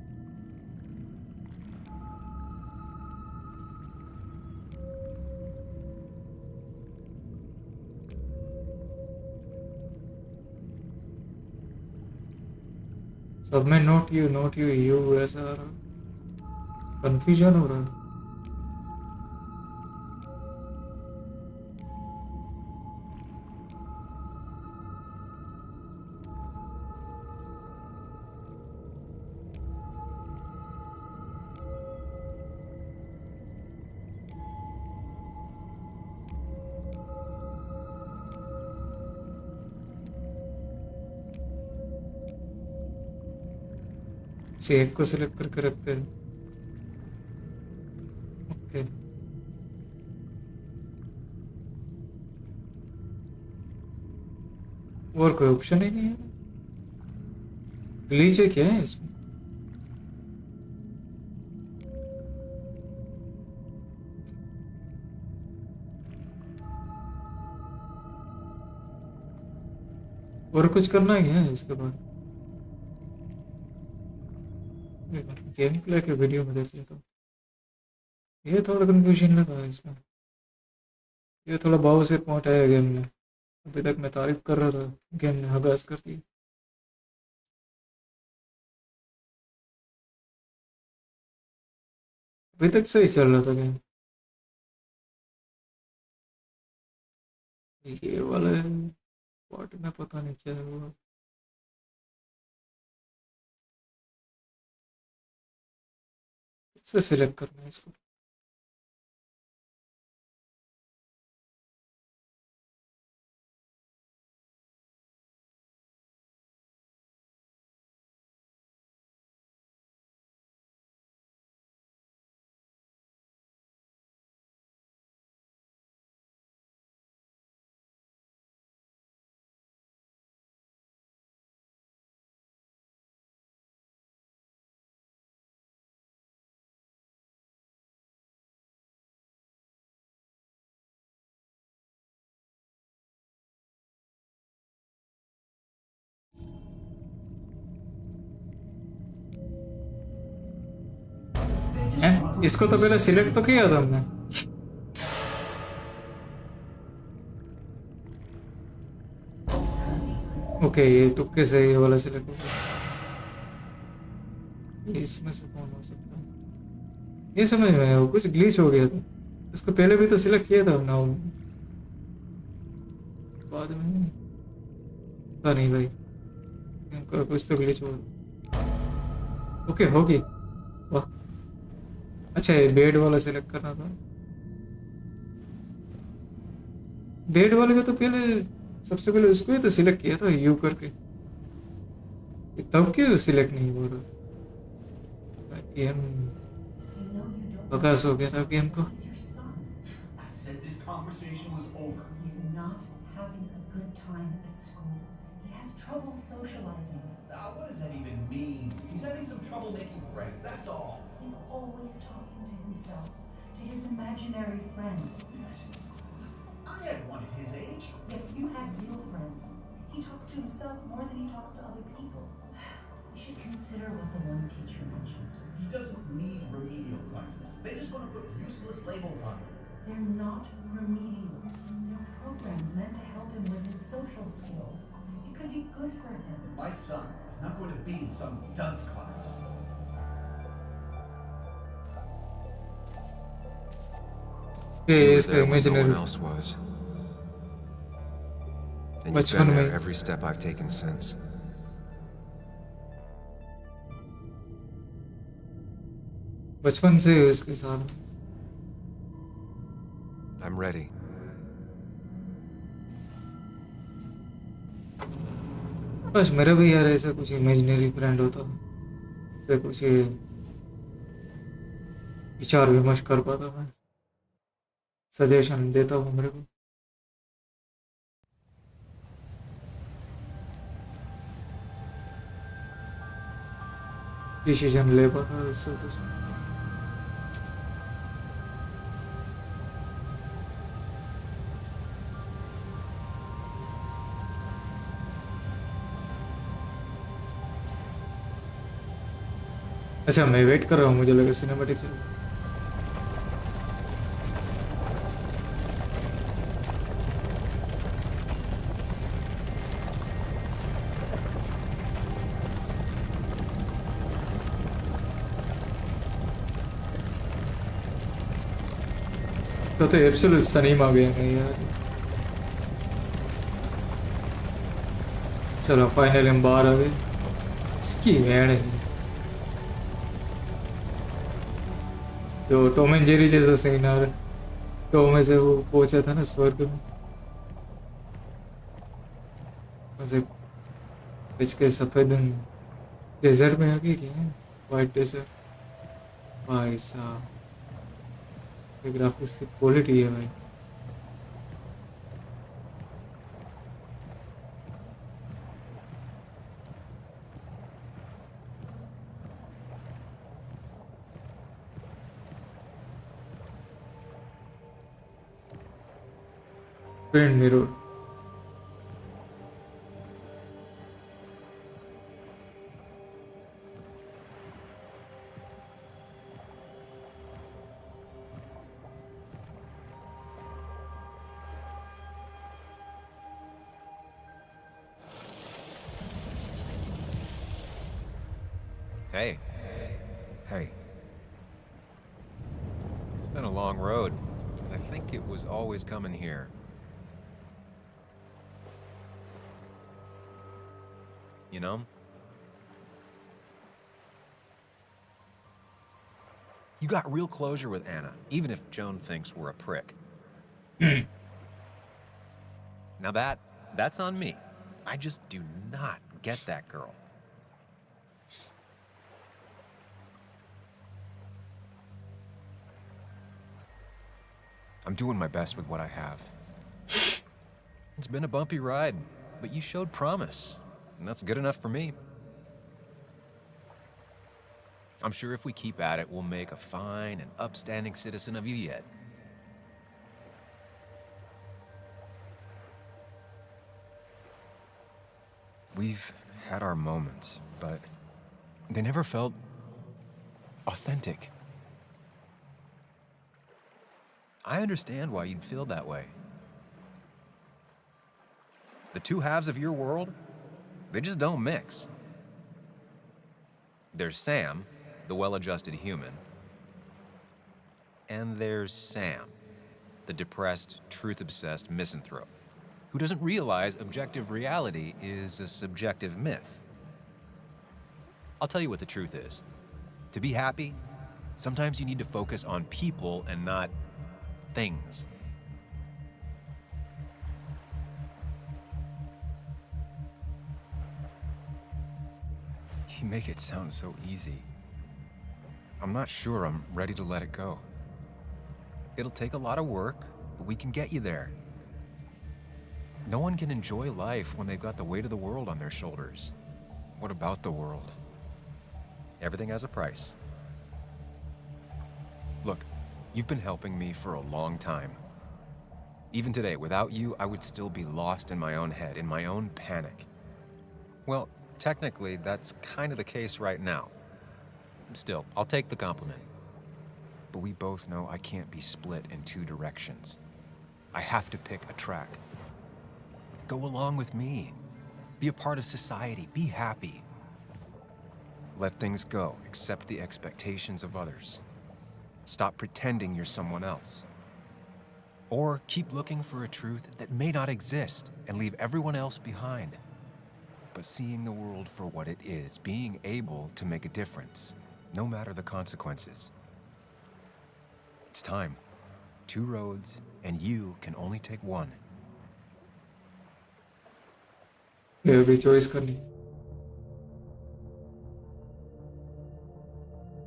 सब में नोट यू यू ऐसा आ रहा, कंफ्यूजन हो रहा है। से एक को सिलेक्ट करके रखते हैं। ओके, और कोई ऑप्शन ही नहीं है। ग्लिच है क्या है इसमें? और कुछ करना है क्या इसके बाद? गेम प्ले के वीडियो में देख लेता हूँ। ये थोड़ा कंफ्यूजन लगा है इसमें। ये थोड़ा भाव से पॉइंट है गेम में। अभी तक मैं तारीफ कर रहा था, गेम ने हगास कर दी। अभी तक सही चल रहा था गेम। ये वाला पार्ट में पता नहीं क्या हुआ। से सिलेक्ट करना है इसको। इसको तो पहले सिलेक्ट तो किया था हमने। ओके, ये तुक्के से ये वाला सिलेक्ट हो गया। इसमें से कौन हो सकता है? ये समझ में आया, कुछ ग्लिच हो गया था। इसको पहले भी तो सिलेक्ट किया था हमने, बाद में नहीं। पता नहीं भाई, इनका कुछ तो ग्लिच हो गया। ओके, होगी। वाह, अच्छा ये बेड वाला सिलेक्ट करना था। बेड वाले का तो पहले सबसे पहले उसको ही तो सिलेक्ट किया था यू करके, तब क्यों सिलेक्ट नहीं हुआ था? गेम बकवास हो गया था गेम को। I said this conversation was over. He's not having a good time at school. He has trouble socializing. What does that even mean? He's having some trouble making friends, that's all. He's always talking to himself, to his imaginary friend. I had one at his age. If you had real friends, he talks to himself more than he talks to other people. You should consider what the one teacher mentioned. He doesn't need remedial classes. They just want to put useless labels on him. They're not remedial. They're programs meant to help him with his social skills. It could be good for him. My son is not going to be in some dunce class. You were इसका there when no imaginary one else was. And you've बचपन been there में every step I've taken since. बचपन से उसके साथ। I'm ready. बस मेरा भी यार ऐसा कुछ इमेजिनरी फ्रेंड होता, से कुछ विचार विमर्श कर पाता, मैं सजेशन देता हूँ मेरे को। डिसीजन ले पाता उससे कुछ। अच्छा मैं वेट कर रहा हूँ, मुझे लगा सिनेमैटिक चल रहा है। तो एब्सोल्यूट सनीम आ गया नहीं यार। चलो फाइनली हम बाहर आ गए। इसकी भेड़ है जो टॉम एंड जेरी जैसा सीन आ रहा है। टॉम में से वो पहुंचा था ना स्वर्ग में, वैसे बच के सफेद डेजर्ट में आ गई क्या? White desert. भाई साहब ग्राफिक्स की क्वालिटी है भाई। Friend mirror. Hey. Hey. It's been a long road. I think it was always coming here. You know? You got real closure with Anna, even if Joan thinks we're a prick. Now that's on me. I just do not get that girl. I'm doing my best with what I have. It's been a bumpy ride, but you showed promise, and that's good enough for me. I'm sure if we keep at it, we'll make a fine and upstanding citizen of you yet. We've had our moments, but they never felt authentic. I understand why you'd feel that way. The two halves of your world, they just don't mix. There's Sam, the well-adjusted human, and there's Sam, the depressed, truth-obsessed misanthrope, who doesn't realize objective reality is a subjective myth. I'll tell you what the truth is. To be happy, sometimes you need to focus on people and not things. You make it sound so easy. I'm not sure I'm ready to let it go. It'll take a lot of work, but we can get you there. No one can enjoy life when they've got the weight of the world on their shoulders. What about the world? Everything has a price. Look, you've been helping me for a long time. Even today, without you, I would still be lost in my own head, in my own panic. Well, technically, that's kind of the case right now. Still, I'll take the compliment. But we both know I can't be split in two directions. I have to pick a track. Go along with me. Be a part of society. Be happy. Let things go. Accept the expectations of others. Stop pretending you're someone else. Or keep looking for a truth that may not exist and leave everyone else behind. But seeing the world for what it is, being able to make a difference, no matter the consequences. It's time. 2 roads, and you can only take one. ये अभी choice करनी।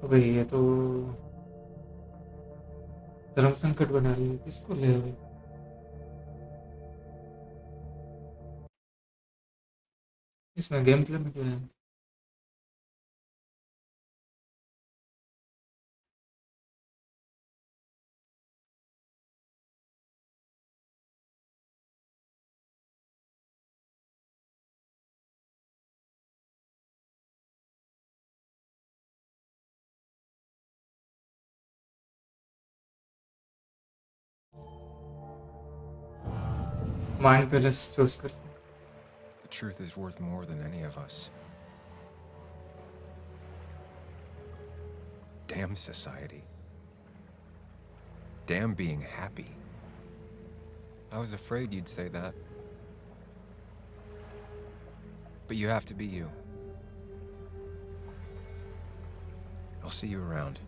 अबे ये तो धर्म संकट बना रही है, किसको ले अभी? इसमें गेम प्ले में क्या है? माइंड पैलेस चूज कर सकते हैं। The truth is worth more than any of us. Damn society. Damn being happy. I was afraid you'd say that. But you have to be you. I'll see you around.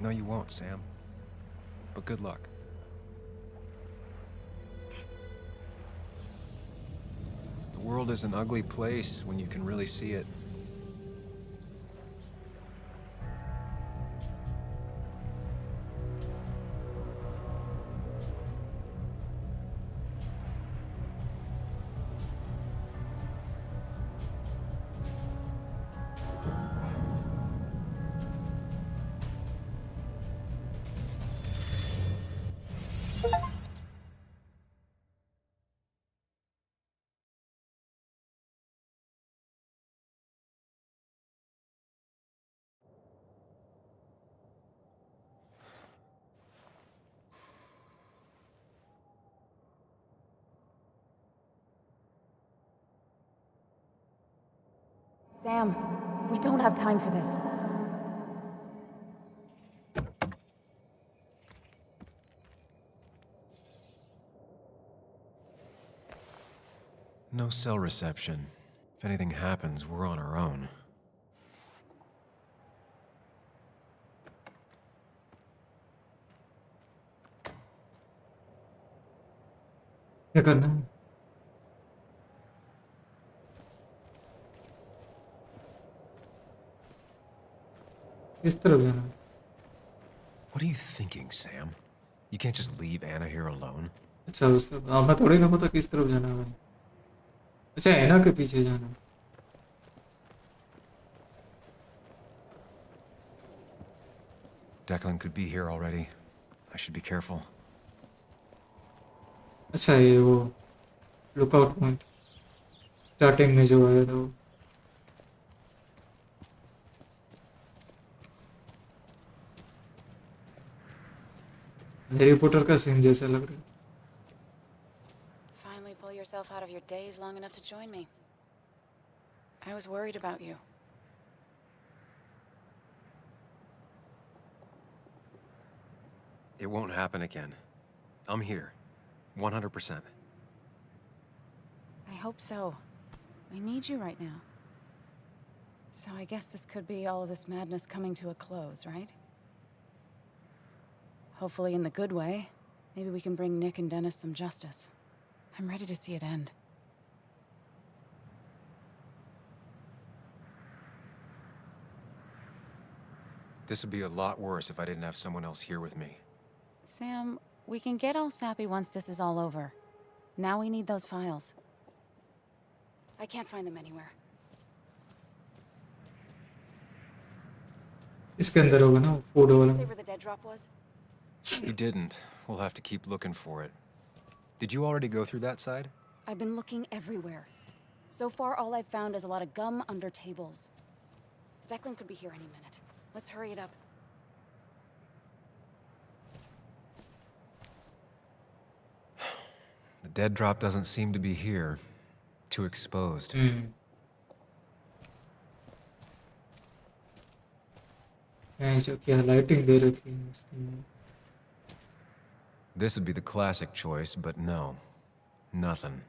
No, you won't, Sam. But good luck. The world is an ugly place when you can really see it. Sam, we don't have time for this. No cell reception. If anything happens, we're on our own. क्या करना है? किस तरफ जाना है? What are you thinking, Sam? You can't just leave Anna here alone. अच्छा उस तरफ। हाँ, मैं थोड़ी ना पता किस तरफ जाना है भाई। अच्छा एना के पीछे जाना है। Declan could be here already. I should be careful. अच्छा ये वो लुकआउट पॉइंट स्टार्टिंग में जो आया था वो। हैरी पॉटर का सीन जैसा लग रहा है। Finally pull yourself out of your daze long enough to join me. I was worried about you. It won't happen again. I'm here. 100%. I hope so. I need you right now. So I guess this could be all of this madness coming to a close, right? Hopefully in the good way. Maybe we can bring Nick and Dennis some justice. I'm ready to see it end. This would be a lot worse if I didn't have someone else here with me. Sam, we can get all sappy once this is all over. Now we need those files. I can't find them anywhere. इसके अंदर होगा ना food Did you वाला say where the dead drop was? He didn't. We'll have to keep looking for it. Did you already go through that side? I've been looking everywhere. So far, all I've found is a lot of gum under tables. Declan could be here any minute. Let's hurry it up. The dead drop doesn't seem to be here. Too exposed. ऐसा क्या lighting दे रखी है इसके अंदर This would be the classic choice, but no. Nothing.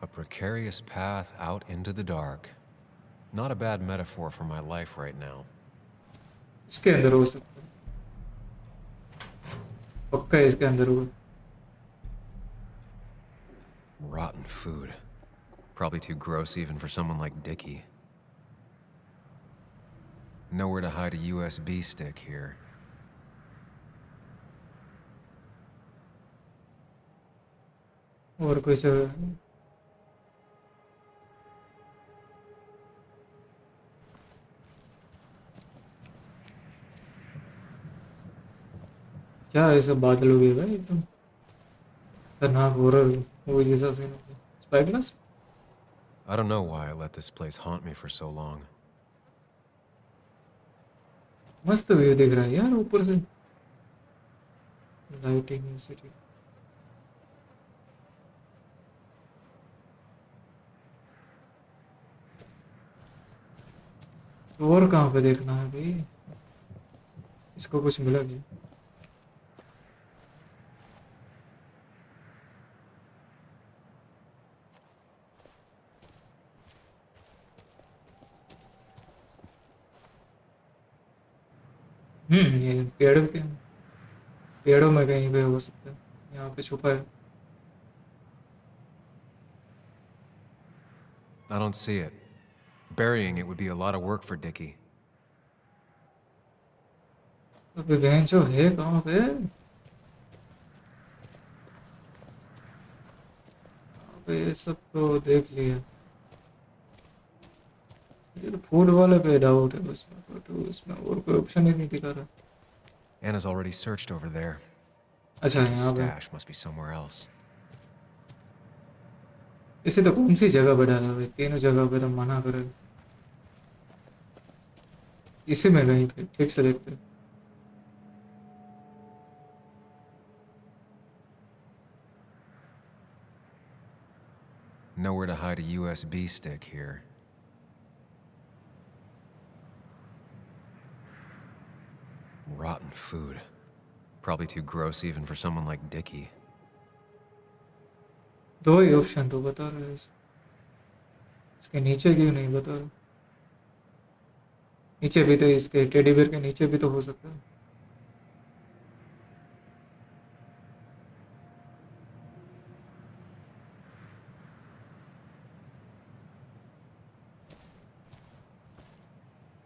A precarious path out into the dark. Not a bad metaphor for my life right now. इसके अंदर हो सकता है पक्का इसके अंदर होगा Rotten food. Probably too gross even for someone like Dickie. Nowhere to hide a USB stick here. और कोई जगह क्या ऐसा बादल हो गया भाई एकदम खतरनाक हॉरर मूवी जैसा scene spy glass I don't know why I let this place haunt me for so long. मस्त व्यू दिख रहा है यार ऊपर से लाइटिंग सिटी और कहाँ पे देखना है भाई इसको कुछ मिला क्या ये पेड़ों में कहीं पे हो सकता है यहाँ पे छुपा है I don't see it. Burying it would be a lot of work for Dickie. अबे बहन जो है कहाँ पे अबे ये सब तो देख लिया ये तो फूड वाले पे डाउट है उसमें तो इसमें और कोई ऑप्शन ही नहीं दिखा रहा Anna's already searched over there. अच्छा Dickie's यहाँ पे stash must be somewhere else. इसे तो कौन सी जगह पे डाला भाई तीनों जगह पे तो मना करे इसी में कहीं पे ठीक से देखते Nowhere to hide a USB stick here. Rotten food. Probably too gross even for someone like Dickie. दो ही ऑप्शन तो बता रहे हैं इसके नीचे क्यों नहीं बता रहे नीचे भी तो इसके टेडी बेयर के नीचे भी तो हो सकता है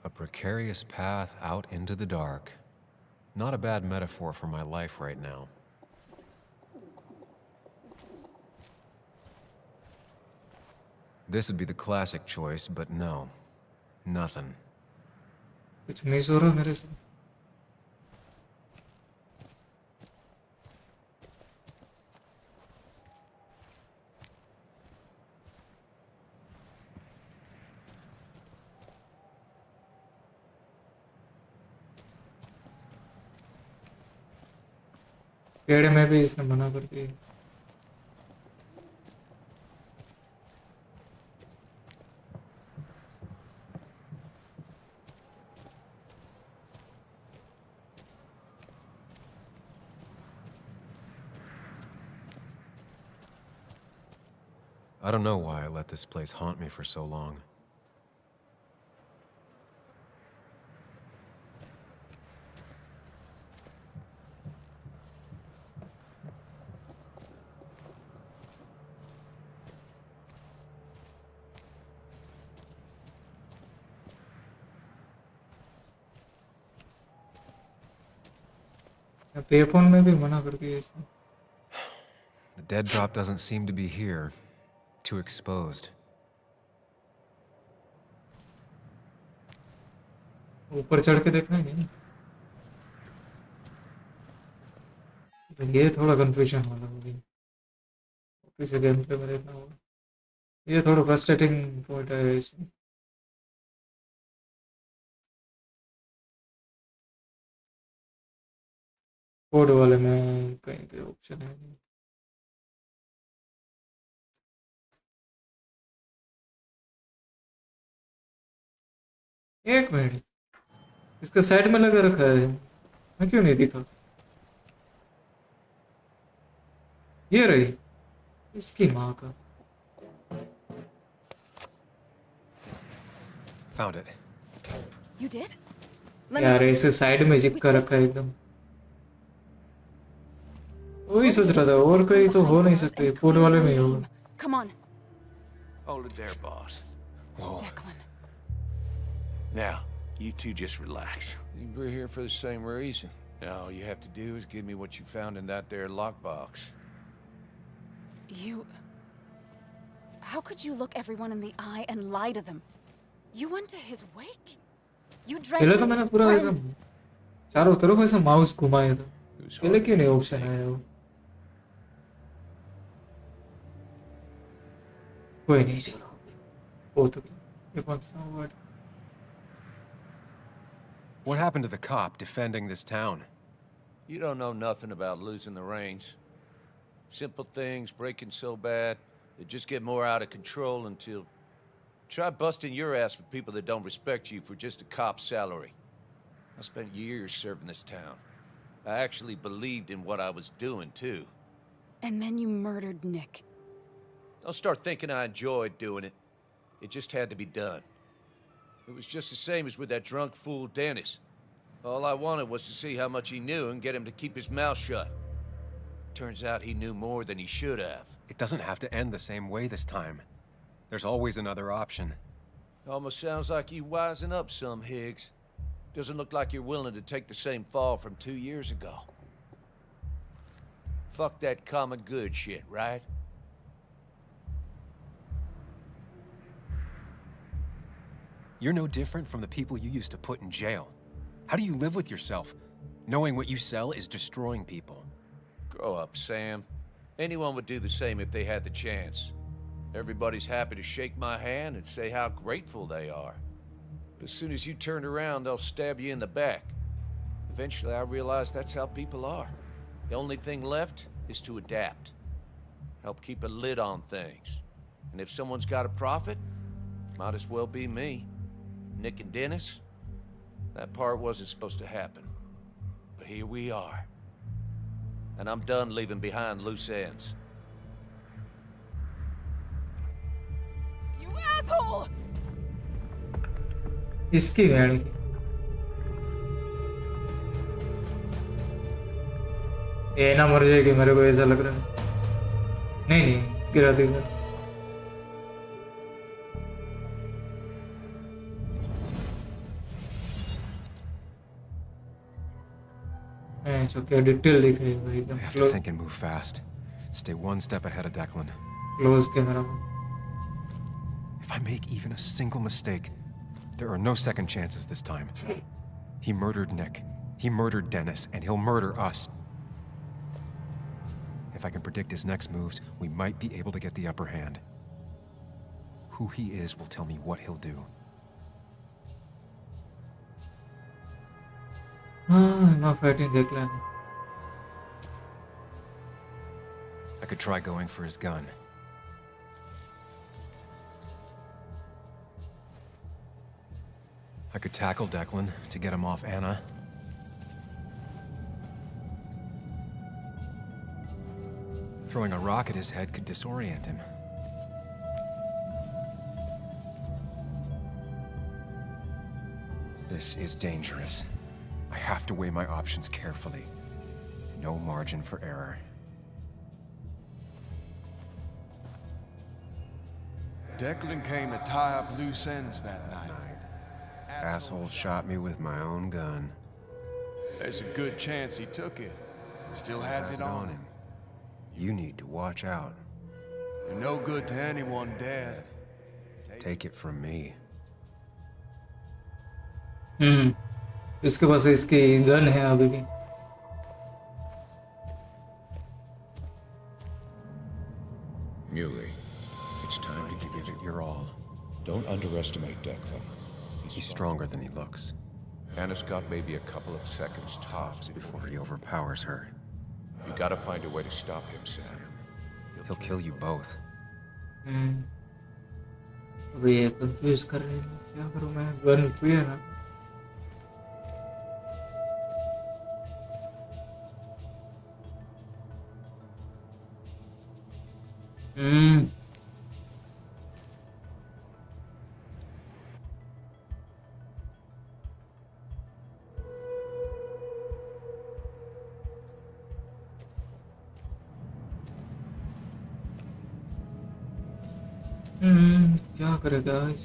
A precarious path out into the dark. Not a bad metaphor for my life right now. This would be the classic choice, but no. Nothing. कुछ मिस हो रहा है मेरे से पेड़ में भी इसने मना कर दिया I don't know why I let this place haunt me for so long. पेफोन में भी मना कर दिया इसने. The dead drop doesn't seem to be here. Too exposed. ऊपर चढ़ के देखना है क्या? ये थोड़ा कंफ्यूजन वाला हो गया. वापस से गेम प्ले में देखना होगा. ये थोड़ा फ्रस्ट्रेटिंग पॉइंट है इसमें. कोड वाले में कहीं पे ऑप्शन है नहीं. एक मिनट, इसका साइड में लगा रखा है, मैं क्यों नहीं दिखा? ये रही इसकी माँ का. Found it. You did? यार इसे साइड में चिपका रखा है एकदम. वही सोच रहा था, और कहीं तो हो नहीं सकते, कोड वाले में ही होगा. Come on. Hold it there, boss. Whoa. Declan. Now, you two just relax. We're here for the same reason. All you have to do is give me what you found in that there lockbox. You... How could you look everyone in the eye and lie to them? You went to his wake? You drank पहले with तो मैंने his पूरा ऐसा friends? चारों तरफ ऐसा mouse घुमाया था. पहले क्यों नहीं ऑप्शन आया वो? कोई नहीं, चलो हो तो गया. ये कौन सा word? What happened to the cop defending this town? You don't know nothing about losing the reins. Simple things breaking so bad, they just get more out of control until... Try busting your ass for people that don't respect you for just a cop's salary. I spent years serving this town. I actually believed in what I was doing, too. And then you murdered Nick. Don't start thinking I enjoyed doing it. It just had to be done. It was just the same as with that drunk fool Dennis. All I wanted was to see how much he knew and get him to keep his mouth shut. Turns out he knew more than he should have. It doesn't have to end the same way this time. There's always another option. Almost sounds like you wising up some, Higgs. Doesn't look like you're willing to take the same fall from 2 years ago. Fuck that common good shit, right? You're no different from the people you used to put in jail. How do you live with yourself, knowing what you sell is destroying people? Grow up, Sam. Anyone would do the same if they had the chance. Everybody's happy to shake my hand and say how grateful they are. But as soon as you turn around, they'll stab you in the back. Eventually, I realized that's how people are. The only thing left is to adapt. Help keep a lid on things. And if someone's got a profit, might as well be me. Nick and Dennis, that part wasn't supposed to happen. But here we are. And I'm done leaving behind loose ends. You asshole! इसकी गाड़ी की. ये ना मर जाएगी, मेरे को ऐसा लग रहा है. नहीं नहीं, गिरा देगा. So क्या डिटेल दिख रही है एकदम. I have to think and move fast. Stay one step ahead of Declan. Close camera. If I make even a single mistake, there are no second chances this time. He murdered Nick. He murdered Dennis, and he'll murder us. If I can predict his next moves, we might be able to get the upper hand. Who he is will tell me what he'll do. I'm not fighting Declan. I could try going for his gun. I could tackle Declan to get him off Anna. Throwing a rock at his head could disorient him. This is dangerous. I have to weigh my options carefully. No margin for error. Declan came to tie up loose ends that night. Asshole shot me with my own gun. There's a good chance he took it. Still has it on him. You need to watch out. You're no good to anyone, Dad. Take it from me. इसके पास इसकी gun है अभी भी. Muley, it's time to Give it your all. Don't underestimate Declan. He's stronger than he looks. Anna's got maybe a couple of seconds tops Before he overpowers her, You gotta find a way to stop him, Sam. he'll kill you both. अभी ये confuse कर रही है. क्या करूँ मैं? Gun पे है ना. क्या करेगा इस?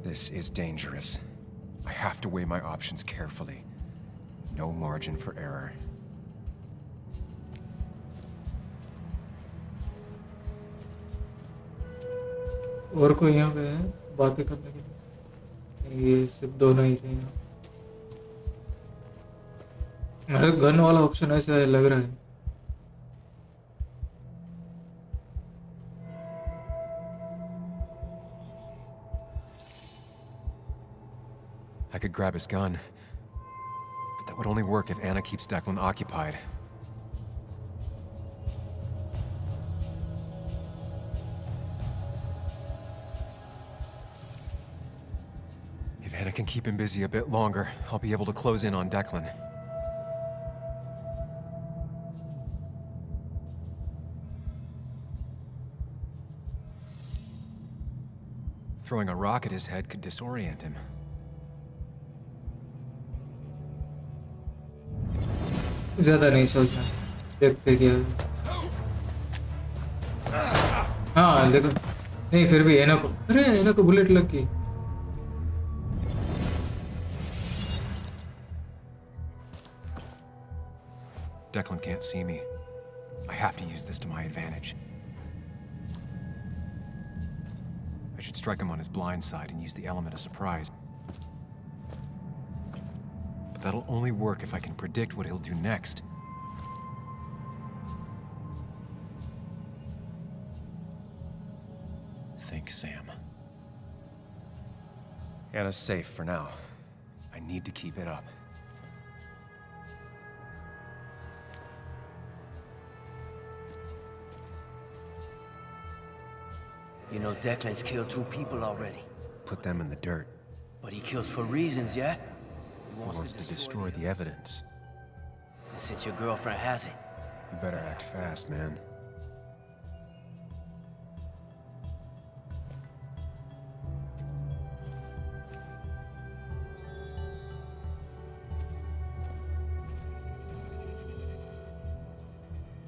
This is dangerous. I have to weigh my options carefully. No margin for error. और कोई यहाँ पे है बातें करने के लिए? ये सिर्फ दोनों ही थे यहाँ. मेरा गन वाला ऑप्शन ऐसा लग रहा है. I could grab his gun, but that would only work if Anna keeps Declan occupied. If Anna can keep him busy a bit longer, I'll be able to close in on Declan. Throwing a rock at his head could disorient him. ज़्यादा नहीं सोचना. देखते क्या. हाँ देखो. नहीं फिर भी एना को. अरे एना को बुलेट लग गई. Declan can't see me. I have to use this to my advantage. I should strike him on his blind side and use the element of surprise. But that'll only work if I can predict what he'll do next. Think, Sam. Anna's safe for now. I need to keep it up. You know Declan's killed 2 people already. Put them in the dirt. But he kills for reasons, yeah? He wants to destroy the evidence. And since your girlfriend has it, You better act fast, man.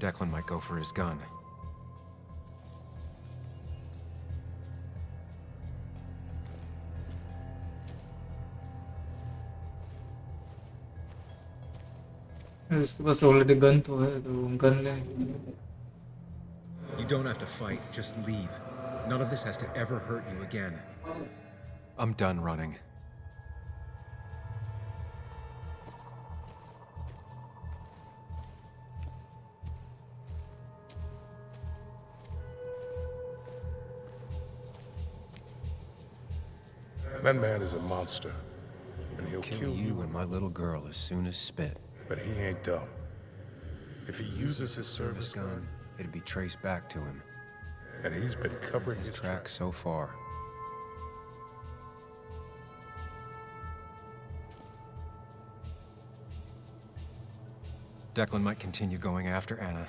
Declan might go for his gun. उसके पास already gun तो है तो gun ले. You don't have to fight, just leave. None of this has to ever hurt you again. I'm done running. That man is a monster. And he'll Kill you and my little girl as soon as spit. But he ain't dumb. If he uses his service gun, it'd be traced back to him. And he's been covering his tracks so far. Declan might continue going after Anna.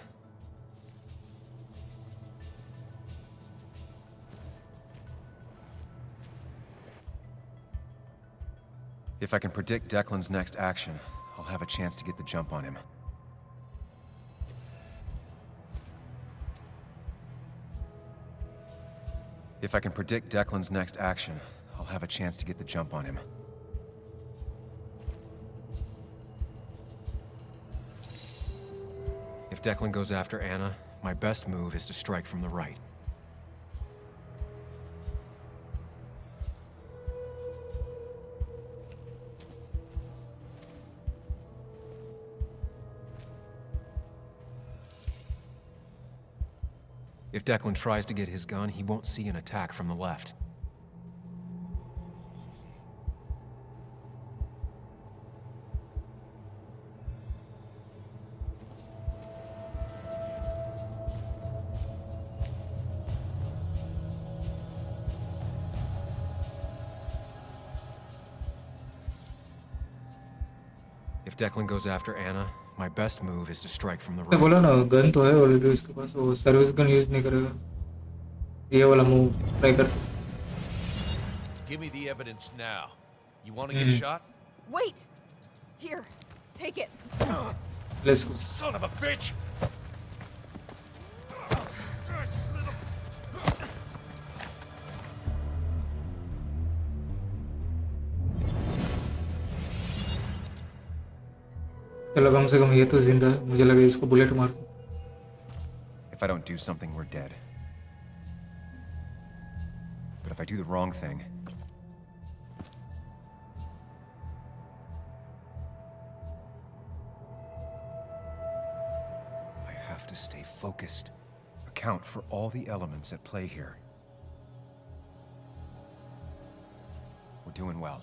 If I can predict Declan's next action, I'll have a chance to get the jump on him. If I can predict Declan's next action, I'll have a chance to get the jump on him. Declan goes after Anna, my best move is to strike from the right. If Declan tries to get his gun, he won't see an attack from the left. If Declan goes after Anna, my best move is to strike from the तो right. बोला ना gun तो है already उसके पास, वो service gun use नहीं करेगा। ये वाला मूव ट्राई कर। Give me the evidence now. You want to get shot? Wait! Here, take it. Let's go. Son of a bitch! चलो कम से कम ये तो जिंदा है, मुझे लगा इसको बुलेट मार दूं। If I don't do something, we're dead. But if I do the wrong thing, I have to stay focused, account for all the elements at play here. We're doing well.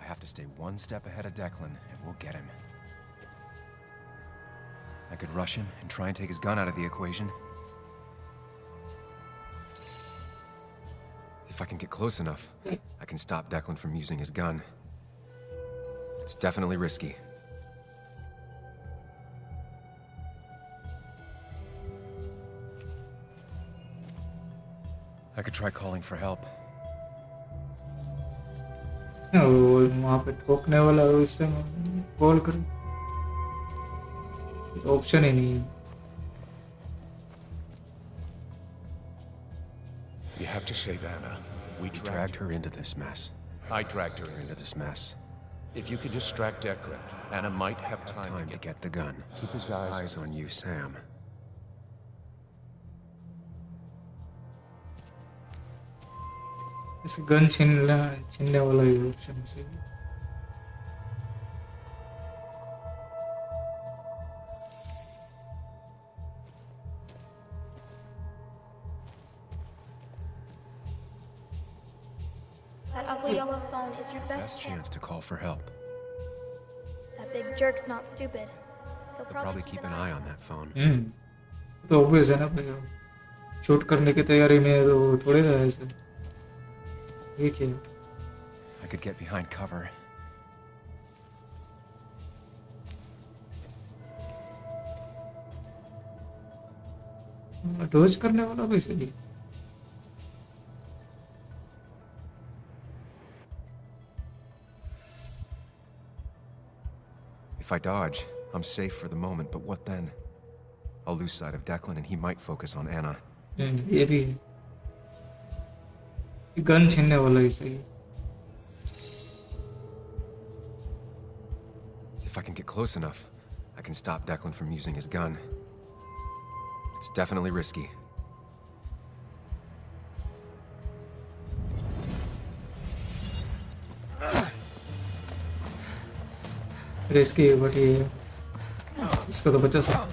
I have to stay one step ahead of Declan, and we'll get him. I could rush him and try and take his gun out of the equation. If I can get close enough, I can stop Declan from using his gun. It's definitely risky. I could try calling for help. वहाँ पे ठोकने वाला उस time call कर, option ही नहीं है। You have to save Anna. We dragged her into this mess. I dragged her Into this mess. If you could distract Declan, Anna might have time to get the gun. Keep his eyes on you, Sam. इस gun छीनने वाला ही option से। That ugly yellow phone is your Best chance to call for help. That big jerk's not stupid. He'll They'll probably keep an eye on that phone. तो obvious है ना भाई, shoot करने की तैयारी में है तो वो थोड़े ना ऐसे। ये क्या? I could get behind cover. Dose करने वाला भी सही। If I dodge, I'm safe for the moment, but what then? I'll lose sight of Declan and he might focus on Anna. ये भी है, गन छीनने वाला ही सही। If I can get close enough, I can stop Declan from using his gun. It's definitely risky. Risky है but ये इसको तो बचा सकता।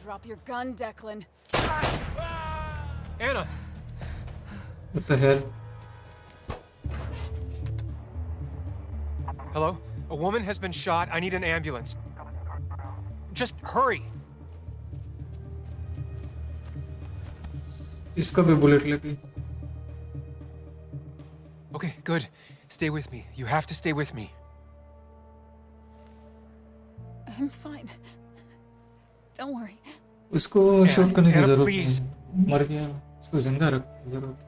Drop your gun, Declan. Anna! What the hell? Hello? A woman has been shot. I need an ambulance. Just hurry! इसका भी bullet लगी। Okay, good. Stay with me. You have to stay with me. I'm fine. Don't worry. उसको shoot करने की Anna, जरूरत please. नहीं, मर गया, उसको जिंदा रखने की जरूरत है।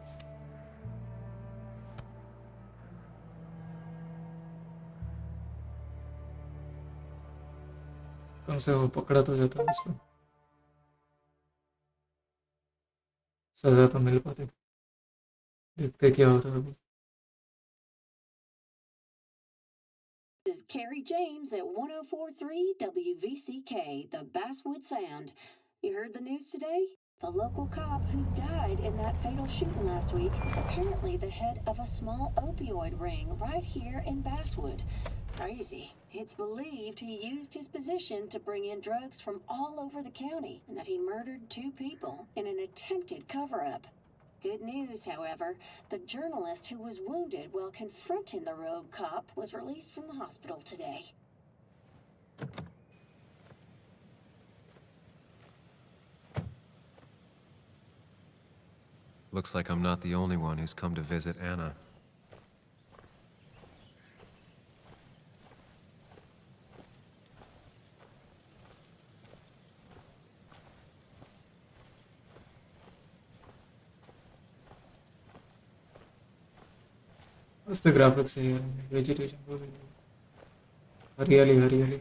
कम से वो पकड़ा तो जाता है उसको, सजा तो मिल पाती। देखते क्या होता है अभी। This is Carrie James at 1043 WVCK, the Basswood Sound. You heard the news today? The local cop who died in that fatal shooting last week is apparently the head of a small opioid ring right here in Basswood. Crazy. It's believed he used his position to bring in drugs from all over the county and that he murdered 2 people in an attempted cover-up. Good news, however, the journalist who was wounded while confronting the rogue cop was released from the hospital today. Looks like I'm not the only one who's come to visit Anna. मस्त graphics है यार vegetation को हरियाली हरियाली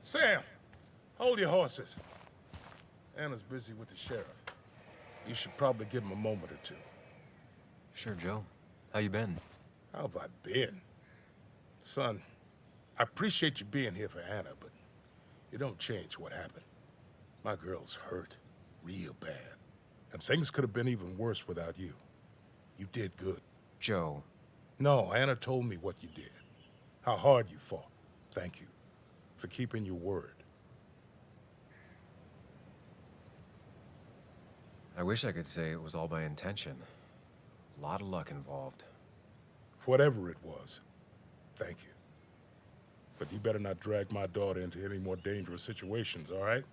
Sam, hold your horses. Anna's busy with the sheriff. You should probably give him a moment or two. Sure, Joe. How you been? How have I been? Son, I appreciate you being here for Anna, but it don't change what happened. My girl's hurt, real bad. And things could have been even worse without you. You did good. Joe. No, Anna told me what you did. How hard you fought. Thank you for keeping your word. I wish I could say it was all by intention. A lot of luck involved. Whatever it was, thank you. But you better not drag my daughter into any more dangerous situations, all right?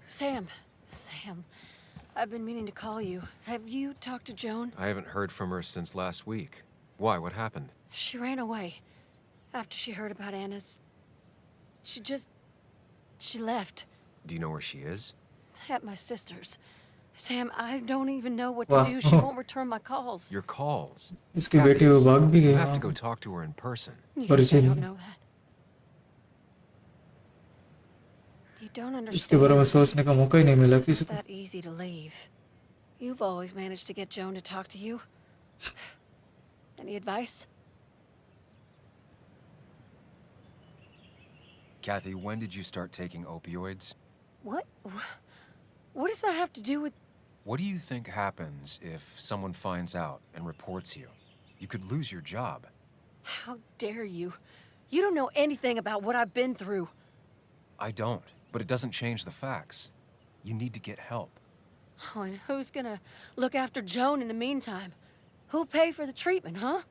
Sam, I've been meaning to call you. Have you talked to Joan? I haven't heard from her since last week. Why? What happened? She ran away after she heard about Anna's. She left. Do you know where she is? At my sister's. Sam, I don't even know what Wow. to do. She won't return my calls. Your calls? इसकी बेटी वो भाग भी You गई have to वहाँ go पे। talk to her in person. You और think I इसे don't know that? You don't इसके बारे में understand. सोचने का मौका ही नहीं मिला It's किसी not को that easy to leave. You've always managed to get Joan to talk to you. Any advice? Kathy, when did you start taking opioids? What? What does that have to do with... What do you think happens if someone finds out and reports you? You could lose your job. How dare you? You don't know anything about what I've been through. I don't, but it doesn't change the facts. You need to get help. Oh, and who's gonna look after Joan in the meantime? Who'll pay for the treatment, huh?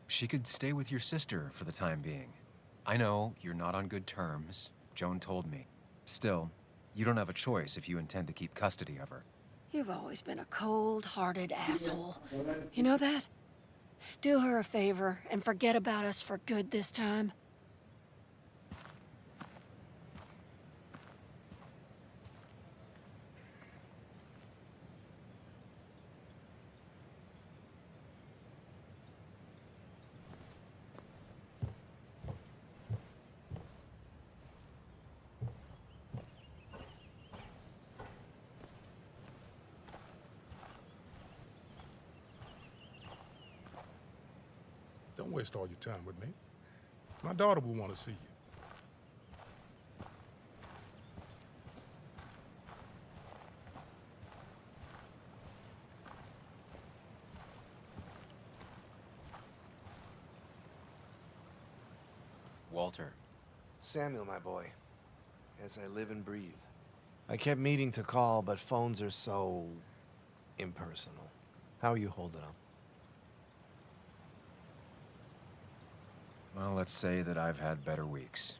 She could stay with your sister for the time being. I know you're not on good terms. Joan told me. Still, you don't have a choice if you intend to keep custody of her. You've always been a cold-hearted asshole. You know that? Do her a favor and forget about us for good this time. Don't waste all your time with me. My daughter will want to see you. Walter. Samuel, my boy. As I live and breathe. I kept meaning to call, but phones are so... impersonal. How are you holding up? Well, let's say that I've had better weeks.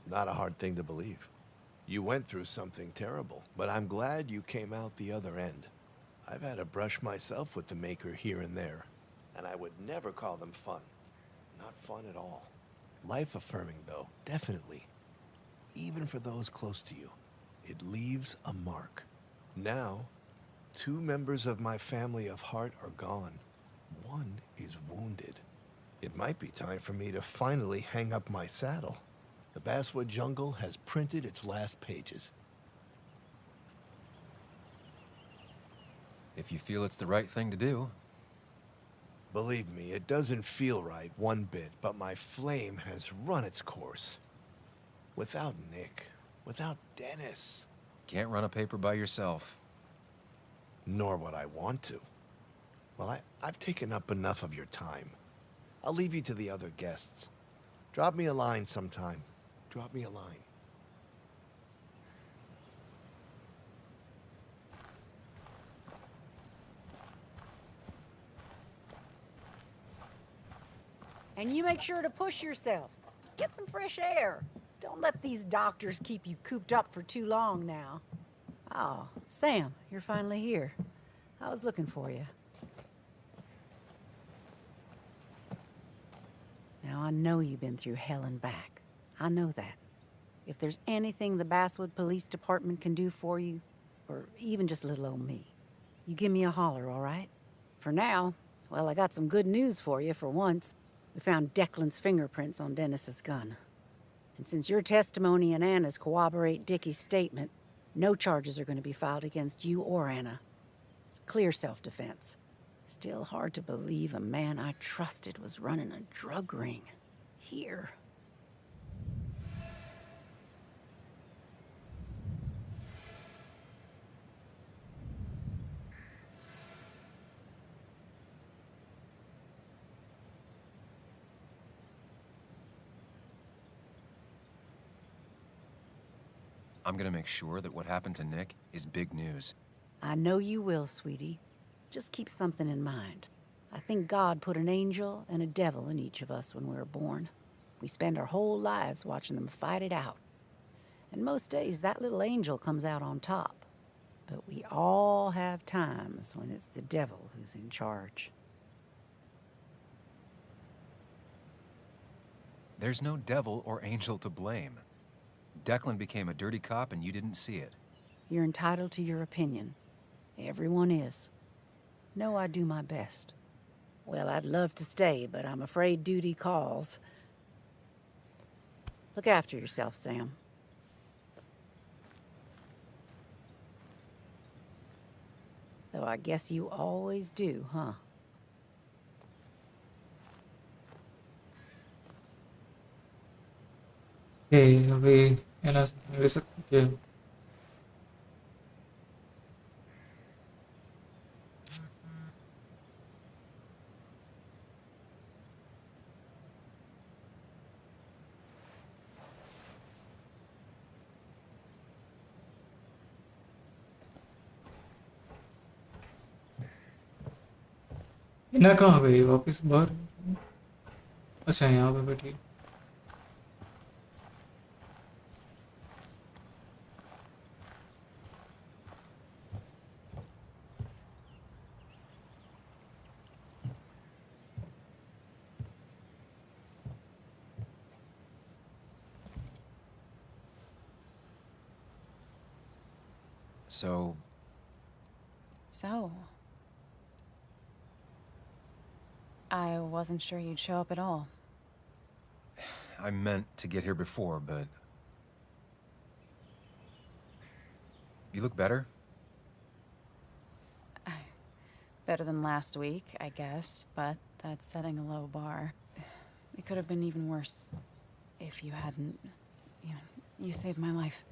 Not a hard thing to believe. You went through something terrible, but I'm glad you came out the other end. I've had a brush myself with the Maker here and there, and I would never call them fun. Not fun at all. Life-affirming, though, definitely. Even for those close to you, it leaves a mark. Now, 2 members of my family of heart are gone. one is wounded. It might be time for me to finally hang up my saddle. The Basswood jungle has printed its last pages. If you feel it's the right thing to do. Believe me, it doesn't feel right one bit, but my flame has run its course. Without Nick, without Dennis. Can't run a paper by yourself. Nor would I want to. Well, I've taken up enough of your time. I'll leave you to the other guests. Drop me a line sometime. Drop me a line. And you make sure to push yourself. Get some fresh air. Don't let these doctors keep you cooped up for too long now. Oh, Sam, you're finally here. I was looking for you. Now, I know you've been through hell and back. I know that. If there's anything the Basswood Police Department can do for you, or even just little old me, you give me a holler, all right? For now, well, I got some good news for you for once. We found Declan's fingerprints on Dennis's gun. And since your testimony and Anna's corroborate Dickie's statement, no charges are going to be filed against you or Anna. It's clear self-defense. Still hard to believe a man I trusted was running a drug ring. Here. I'm gonna make sure that what happened to Nick is big news. I know you will, sweetie. Just keep something in mind. I think God put an angel and a devil in each of us when we were born. We spend our whole lives watching them fight it out. And most days, that little angel comes out on top. But we all have times when it's the devil who's in charge. There's no devil or angel to blame. Declan became a dirty cop and you didn't see it. You're entitled to your opinion. Everyone is. No, I do my best. Well, I'd love to stay, but I'm afraid duty calls. Look after yourself, Sam. Though I guess you always do, huh? Okay, अभी एना ले सकते हैं. इना कहाँ गई वापस बाहर? अच्छा यहाँ पे बैठी. So, I wasn't sure you'd show up at all. I meant to get here before, but... You look better? Better than last week, I guess, but that's setting a low bar. It could have been even worse if you hadn't... You saved my life.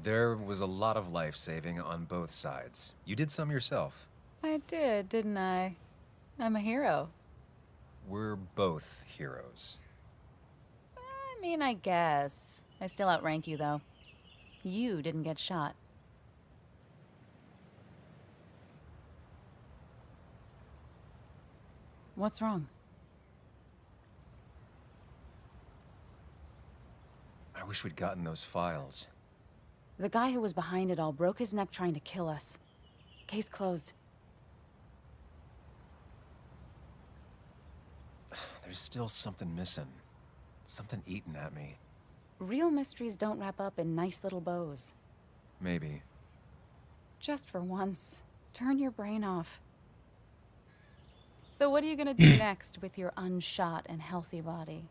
There was a lot of life-saving on both sides. You did some yourself. I did, didn't I? I'm a hero. We're both heroes. I mean, I guess. I still outrank you, though. You didn't get shot. What's wrong? I wish we'd gotten those files. The guy who was behind it all broke his neck trying to kill us. Case closed. There's still something missing. Something eating at me. Real mysteries don't wrap up in nice little bows. Maybe. Just for once, turn your brain off. So what are you gonna do next with your unshot and healthy body?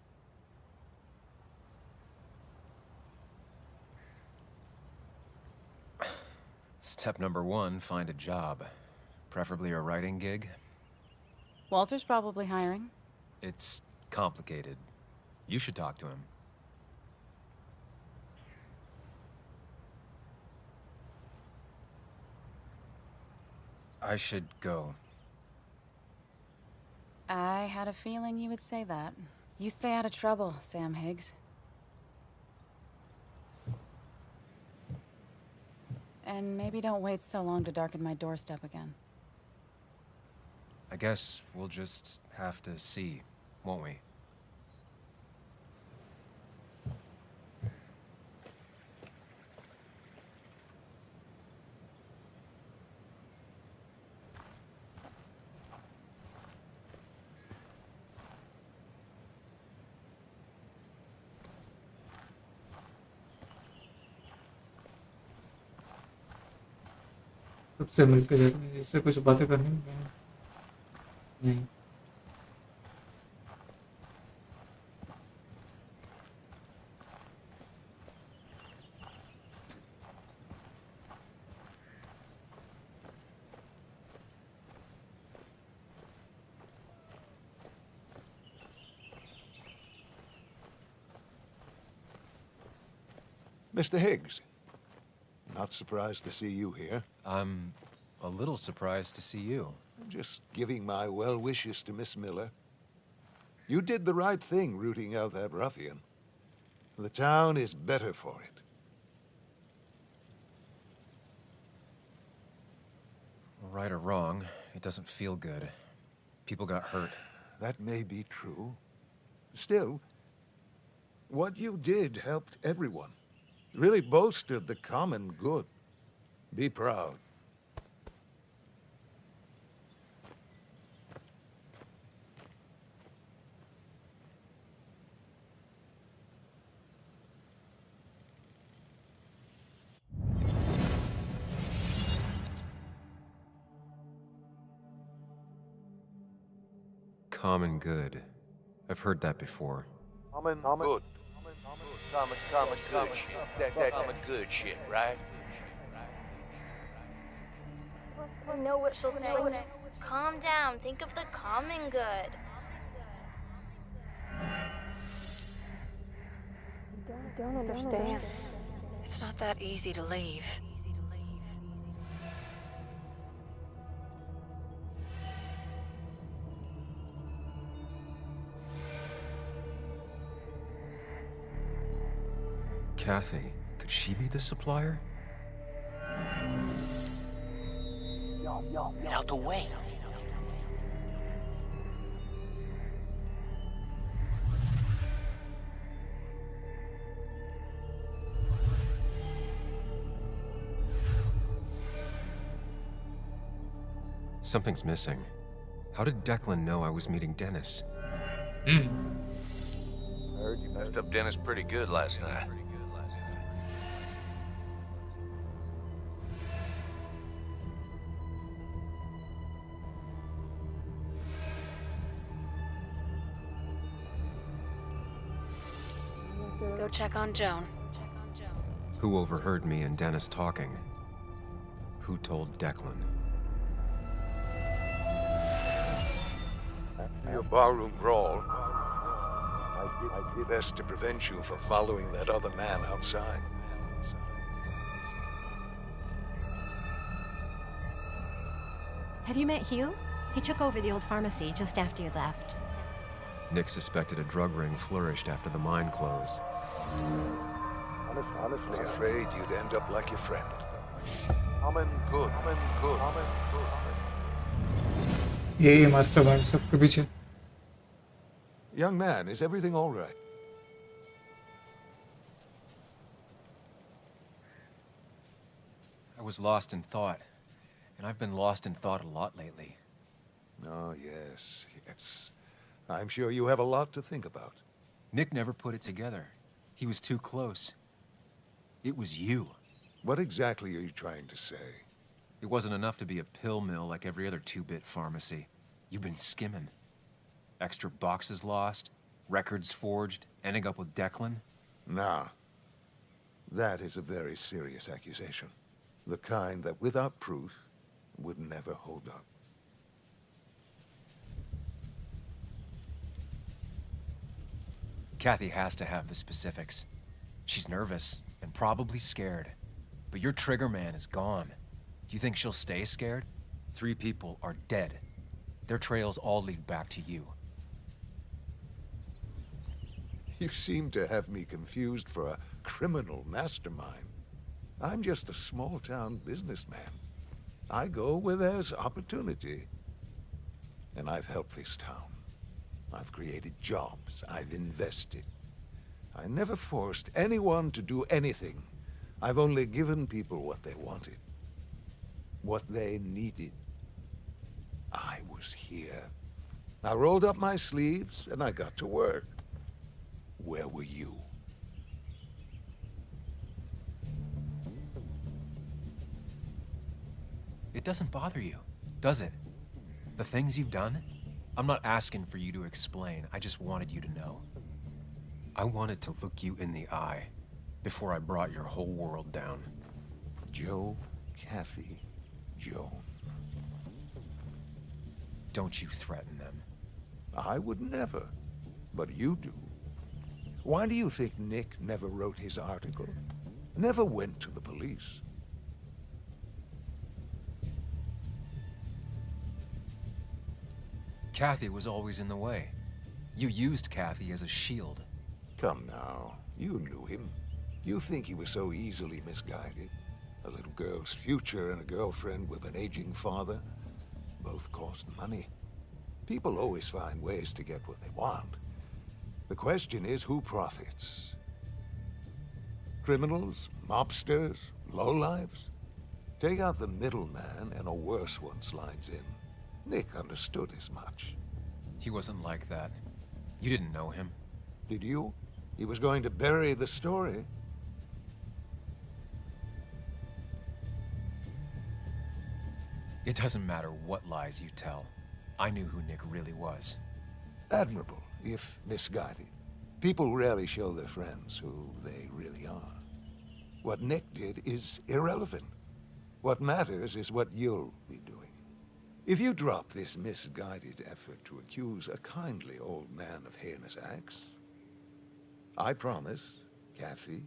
Step number 1, find a job. Preferably a writing gig. Walter's probably hiring. It's complicated. You should talk to him. I should go. I had a feeling you would say that. You stay out of trouble, Sam Higgs. And maybe don't wait so long to darken my doorstep again. I guess we'll just have to see, won't we? सबसे मिलके देखने इससे कुछ बातें करनी है नहीं Mr. Higgs, not surprised to see you here. I'm a little surprised to see you. Just giving my well wishes to Miss Miller. You did the right thing rooting out that ruffian. The town is better for it. Right or wrong, it doesn't feel good. People got hurt. That may be true. Still, what you did helped everyone. Really bolstered the common good. Be proud. Common good. I've heard that before. Common good. Common good shit. Common good shit, right? I know what she'll say. Calm down. Think of the common good. I don't understand. It's not that easy to leave. Kathy, could she be the supplier? Get out the way. Something's missing. How did Declan know I was meeting Dennis? Heard you messed up Dennis pretty good last night. Go check on Joan. Who overheard me and Dennis talking? Who told Declan? Your barroom brawl. I did best to prevent you from following that other man outside. Have you met Hugh? He took over the old pharmacy just after you left. Nick suspected a drug ring flourished after the mine closed. Honestly, afraid you'd end up like your friend. Common good. ये mastermind सबके पीछे Young man, is everything all right? I was lost in thought, and I've been lost in thought a lot lately. Oh, yes. I'm sure you have a lot to think about. Nick never put it together. He was too close. It was you. What exactly are you trying to say? It wasn't enough to be a pill mill like every other two-bit pharmacy. You've been skimming. Extra boxes lost, records forged, ending up with Declan. Nah. That is a very serious accusation. The kind that, without proof, would never hold up. Kathy has to have the specifics. She's nervous and probably scared. But your trigger man is gone. Do you think she'll stay scared? 3 people are dead. Their trails all lead back to you. You seem to have me confused for a criminal mastermind. I'm just a small-town businessman. I go where there's opportunity. And I've helped this town. I've created jobs. I've invested. I never forced anyone to do anything. I've only given people what they wanted. What they needed. I was here. I rolled up my sleeves and I got to work. Where were you? It doesn't bother you, does it? The things you've done? I'm not asking for you to explain. I just wanted you to know. I wanted to look you in the eye before I brought your whole world down. Joe, Kathy, Joan. Don't you threaten them. I would never, but you do. Why do you think Nick never wrote his article? Never went to the police? Kathy was always in the way. You used Kathy as a shield. Come now, you knew him. You think he was so easily misguided? A little girl's future and a girlfriend with an aging father? Both cost money. People always find ways to get what they want. The question is, who profits? Criminals? Mobsters? Lowlifes? Take out the middleman and a worse one slides in. Nick understood as much. He wasn't like that. You didn't know him. Did you? He was going to bury the story. It doesn't matter what lies you tell. I knew who Nick really was. Admirable, if misguided. People rarely show their friends who they really are. What Nick did is irrelevant. What matters is what you'll be doing. If you drop this misguided effort to accuse a kindly old man of heinous acts, I promise Kathy,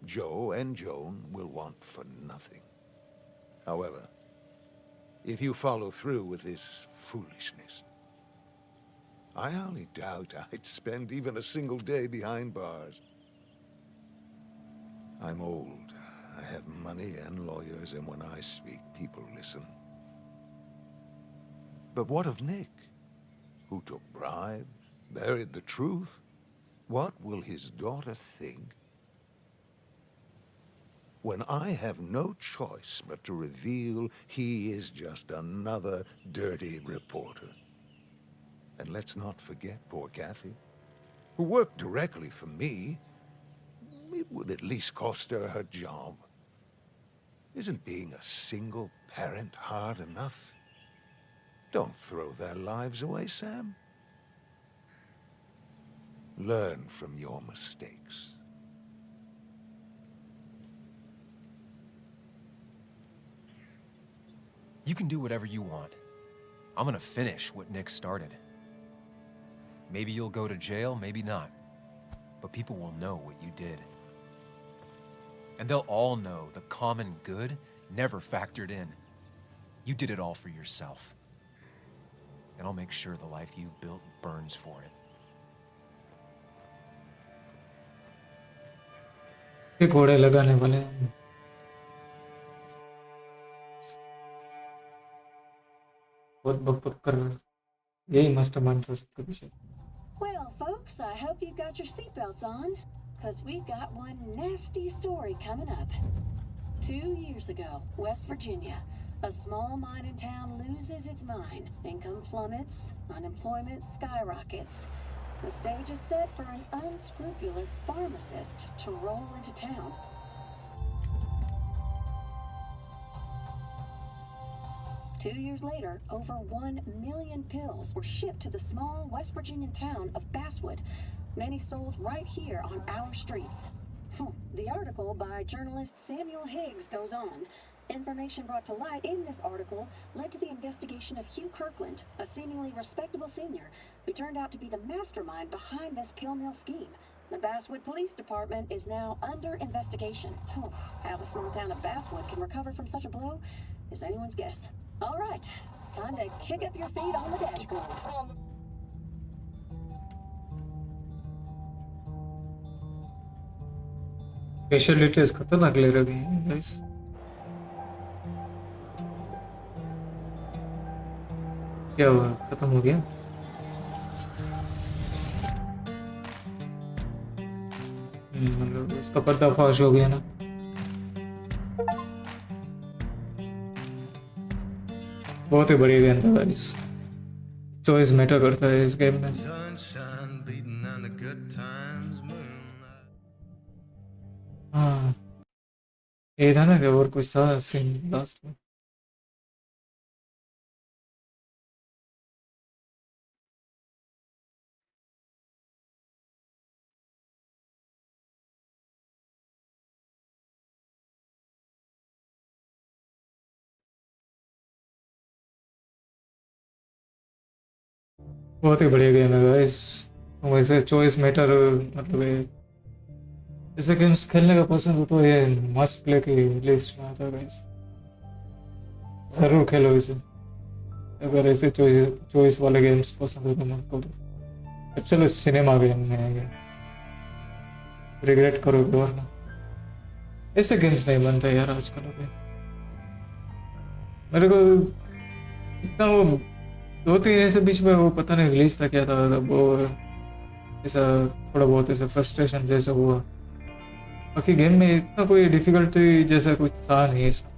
Joe, and Joan will want for nothing. However, if you follow through with this foolishness, I only doubt I'd spend even a single day behind bars. I'm old. I have money and lawyers, and when I speak, people listen. But what of Nick? Who took bribes, buried the truth? What will his daughter think when I have no choice but to reveal he is just another dirty reporter? And let's not forget poor Kathy, who worked directly for me. It would at least cost her her job. Isn't being a single parent hard enough? Don't throw their lives away, Sam. Learn from your mistakes. You can do whatever you want. I'm gonna finish what Nick started. Maybe you'll go to jail, maybe not. But people will know what you did. And they'll all know the common good never factored in. You did it all for yourself. And I'll make sure the life you've built burns for it. ये घोड़े लगाने वाले हैं। बहुत बकबक कर रहे हैं। यही मास्टरमाइंड था सबके पीछे। Well, folks, I hope you got your seatbelts on, because we've got one nasty story coming up. 2 years ago, West Virginia, a small mining town loses its mine. Income plummets, unemployment skyrockets. The stage is set for an unscrupulous pharmacist to roll into town. Two years later, over 1 million pills were shipped to the small West Virginian town of Basswood, many sold right here on our streets. The article by journalist Samuel Higgs goes on. Information brought to light in this article led to the investigation of Hugh Kirkland, a seemingly respectable senior who turned out to be the mastermind behind this pill mill scheme. The Basswood Police Department is now under investigation. How the small town of Basswood can recover from such a blow is anyone's guess. All right, time to kick up your feet on the dashboard. Special details खतरनाक ले रखे हैं guys. क्या हुआ, खत्म हो गया? मतलब इसका पर्दाफाश हो गया ना। बहुत ही बढ़िया गेम था गाइस। चॉइस मैटर करता है इस गेम में। हाँ, ये था ना कि और कुछ था सीन लास्ट में। बहुत ही बढ़िया गेम है गाइस। वैसे चॉइस मैटर मतलब ऐसे गेम्स खेलने का पसंद हो तो ये मस्ट प्ले की लिस्ट में आता है गाइस। ज़रूर खेलो इसे अगर ऐसे चॉइस वाले गेम्स पसंद हो तो मन को। अब चलो सिनेमा गेम में आएंगे, रिग्रेट करोगे वरना। ऐसे गेम्स नहीं बनते यार आजकल। अभी मेरे को इतना वो 2-3 ऐसे बीच में वो पता नहीं रिलीज था क्या था वो ऐसा थोड़ा बहुत ऐसा फ्रस्ट्रेशन जैसा हुआ। बाकी गेम में इतना कोई डिफिकल्टी जैसा कुछ था नहीं इसमें,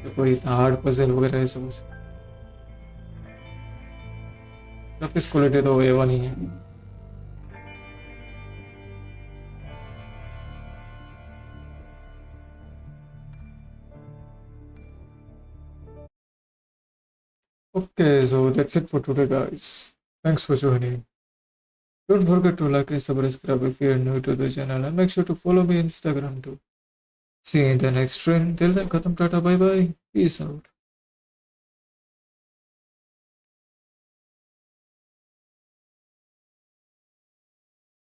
तो कोई इतना हार्ड पजल वगैरह ऐसा कुछ। ग्राफिक्स क्वालिटी तो एवन ही है। Okay, so that's it for today, guys. Thanks for joining. Don't forget to like and subscribe if you are new to the channel, and make sure to follow me on Instagram too. See you in the next stream. Till then, khatam, tata, bye bye. Peace out.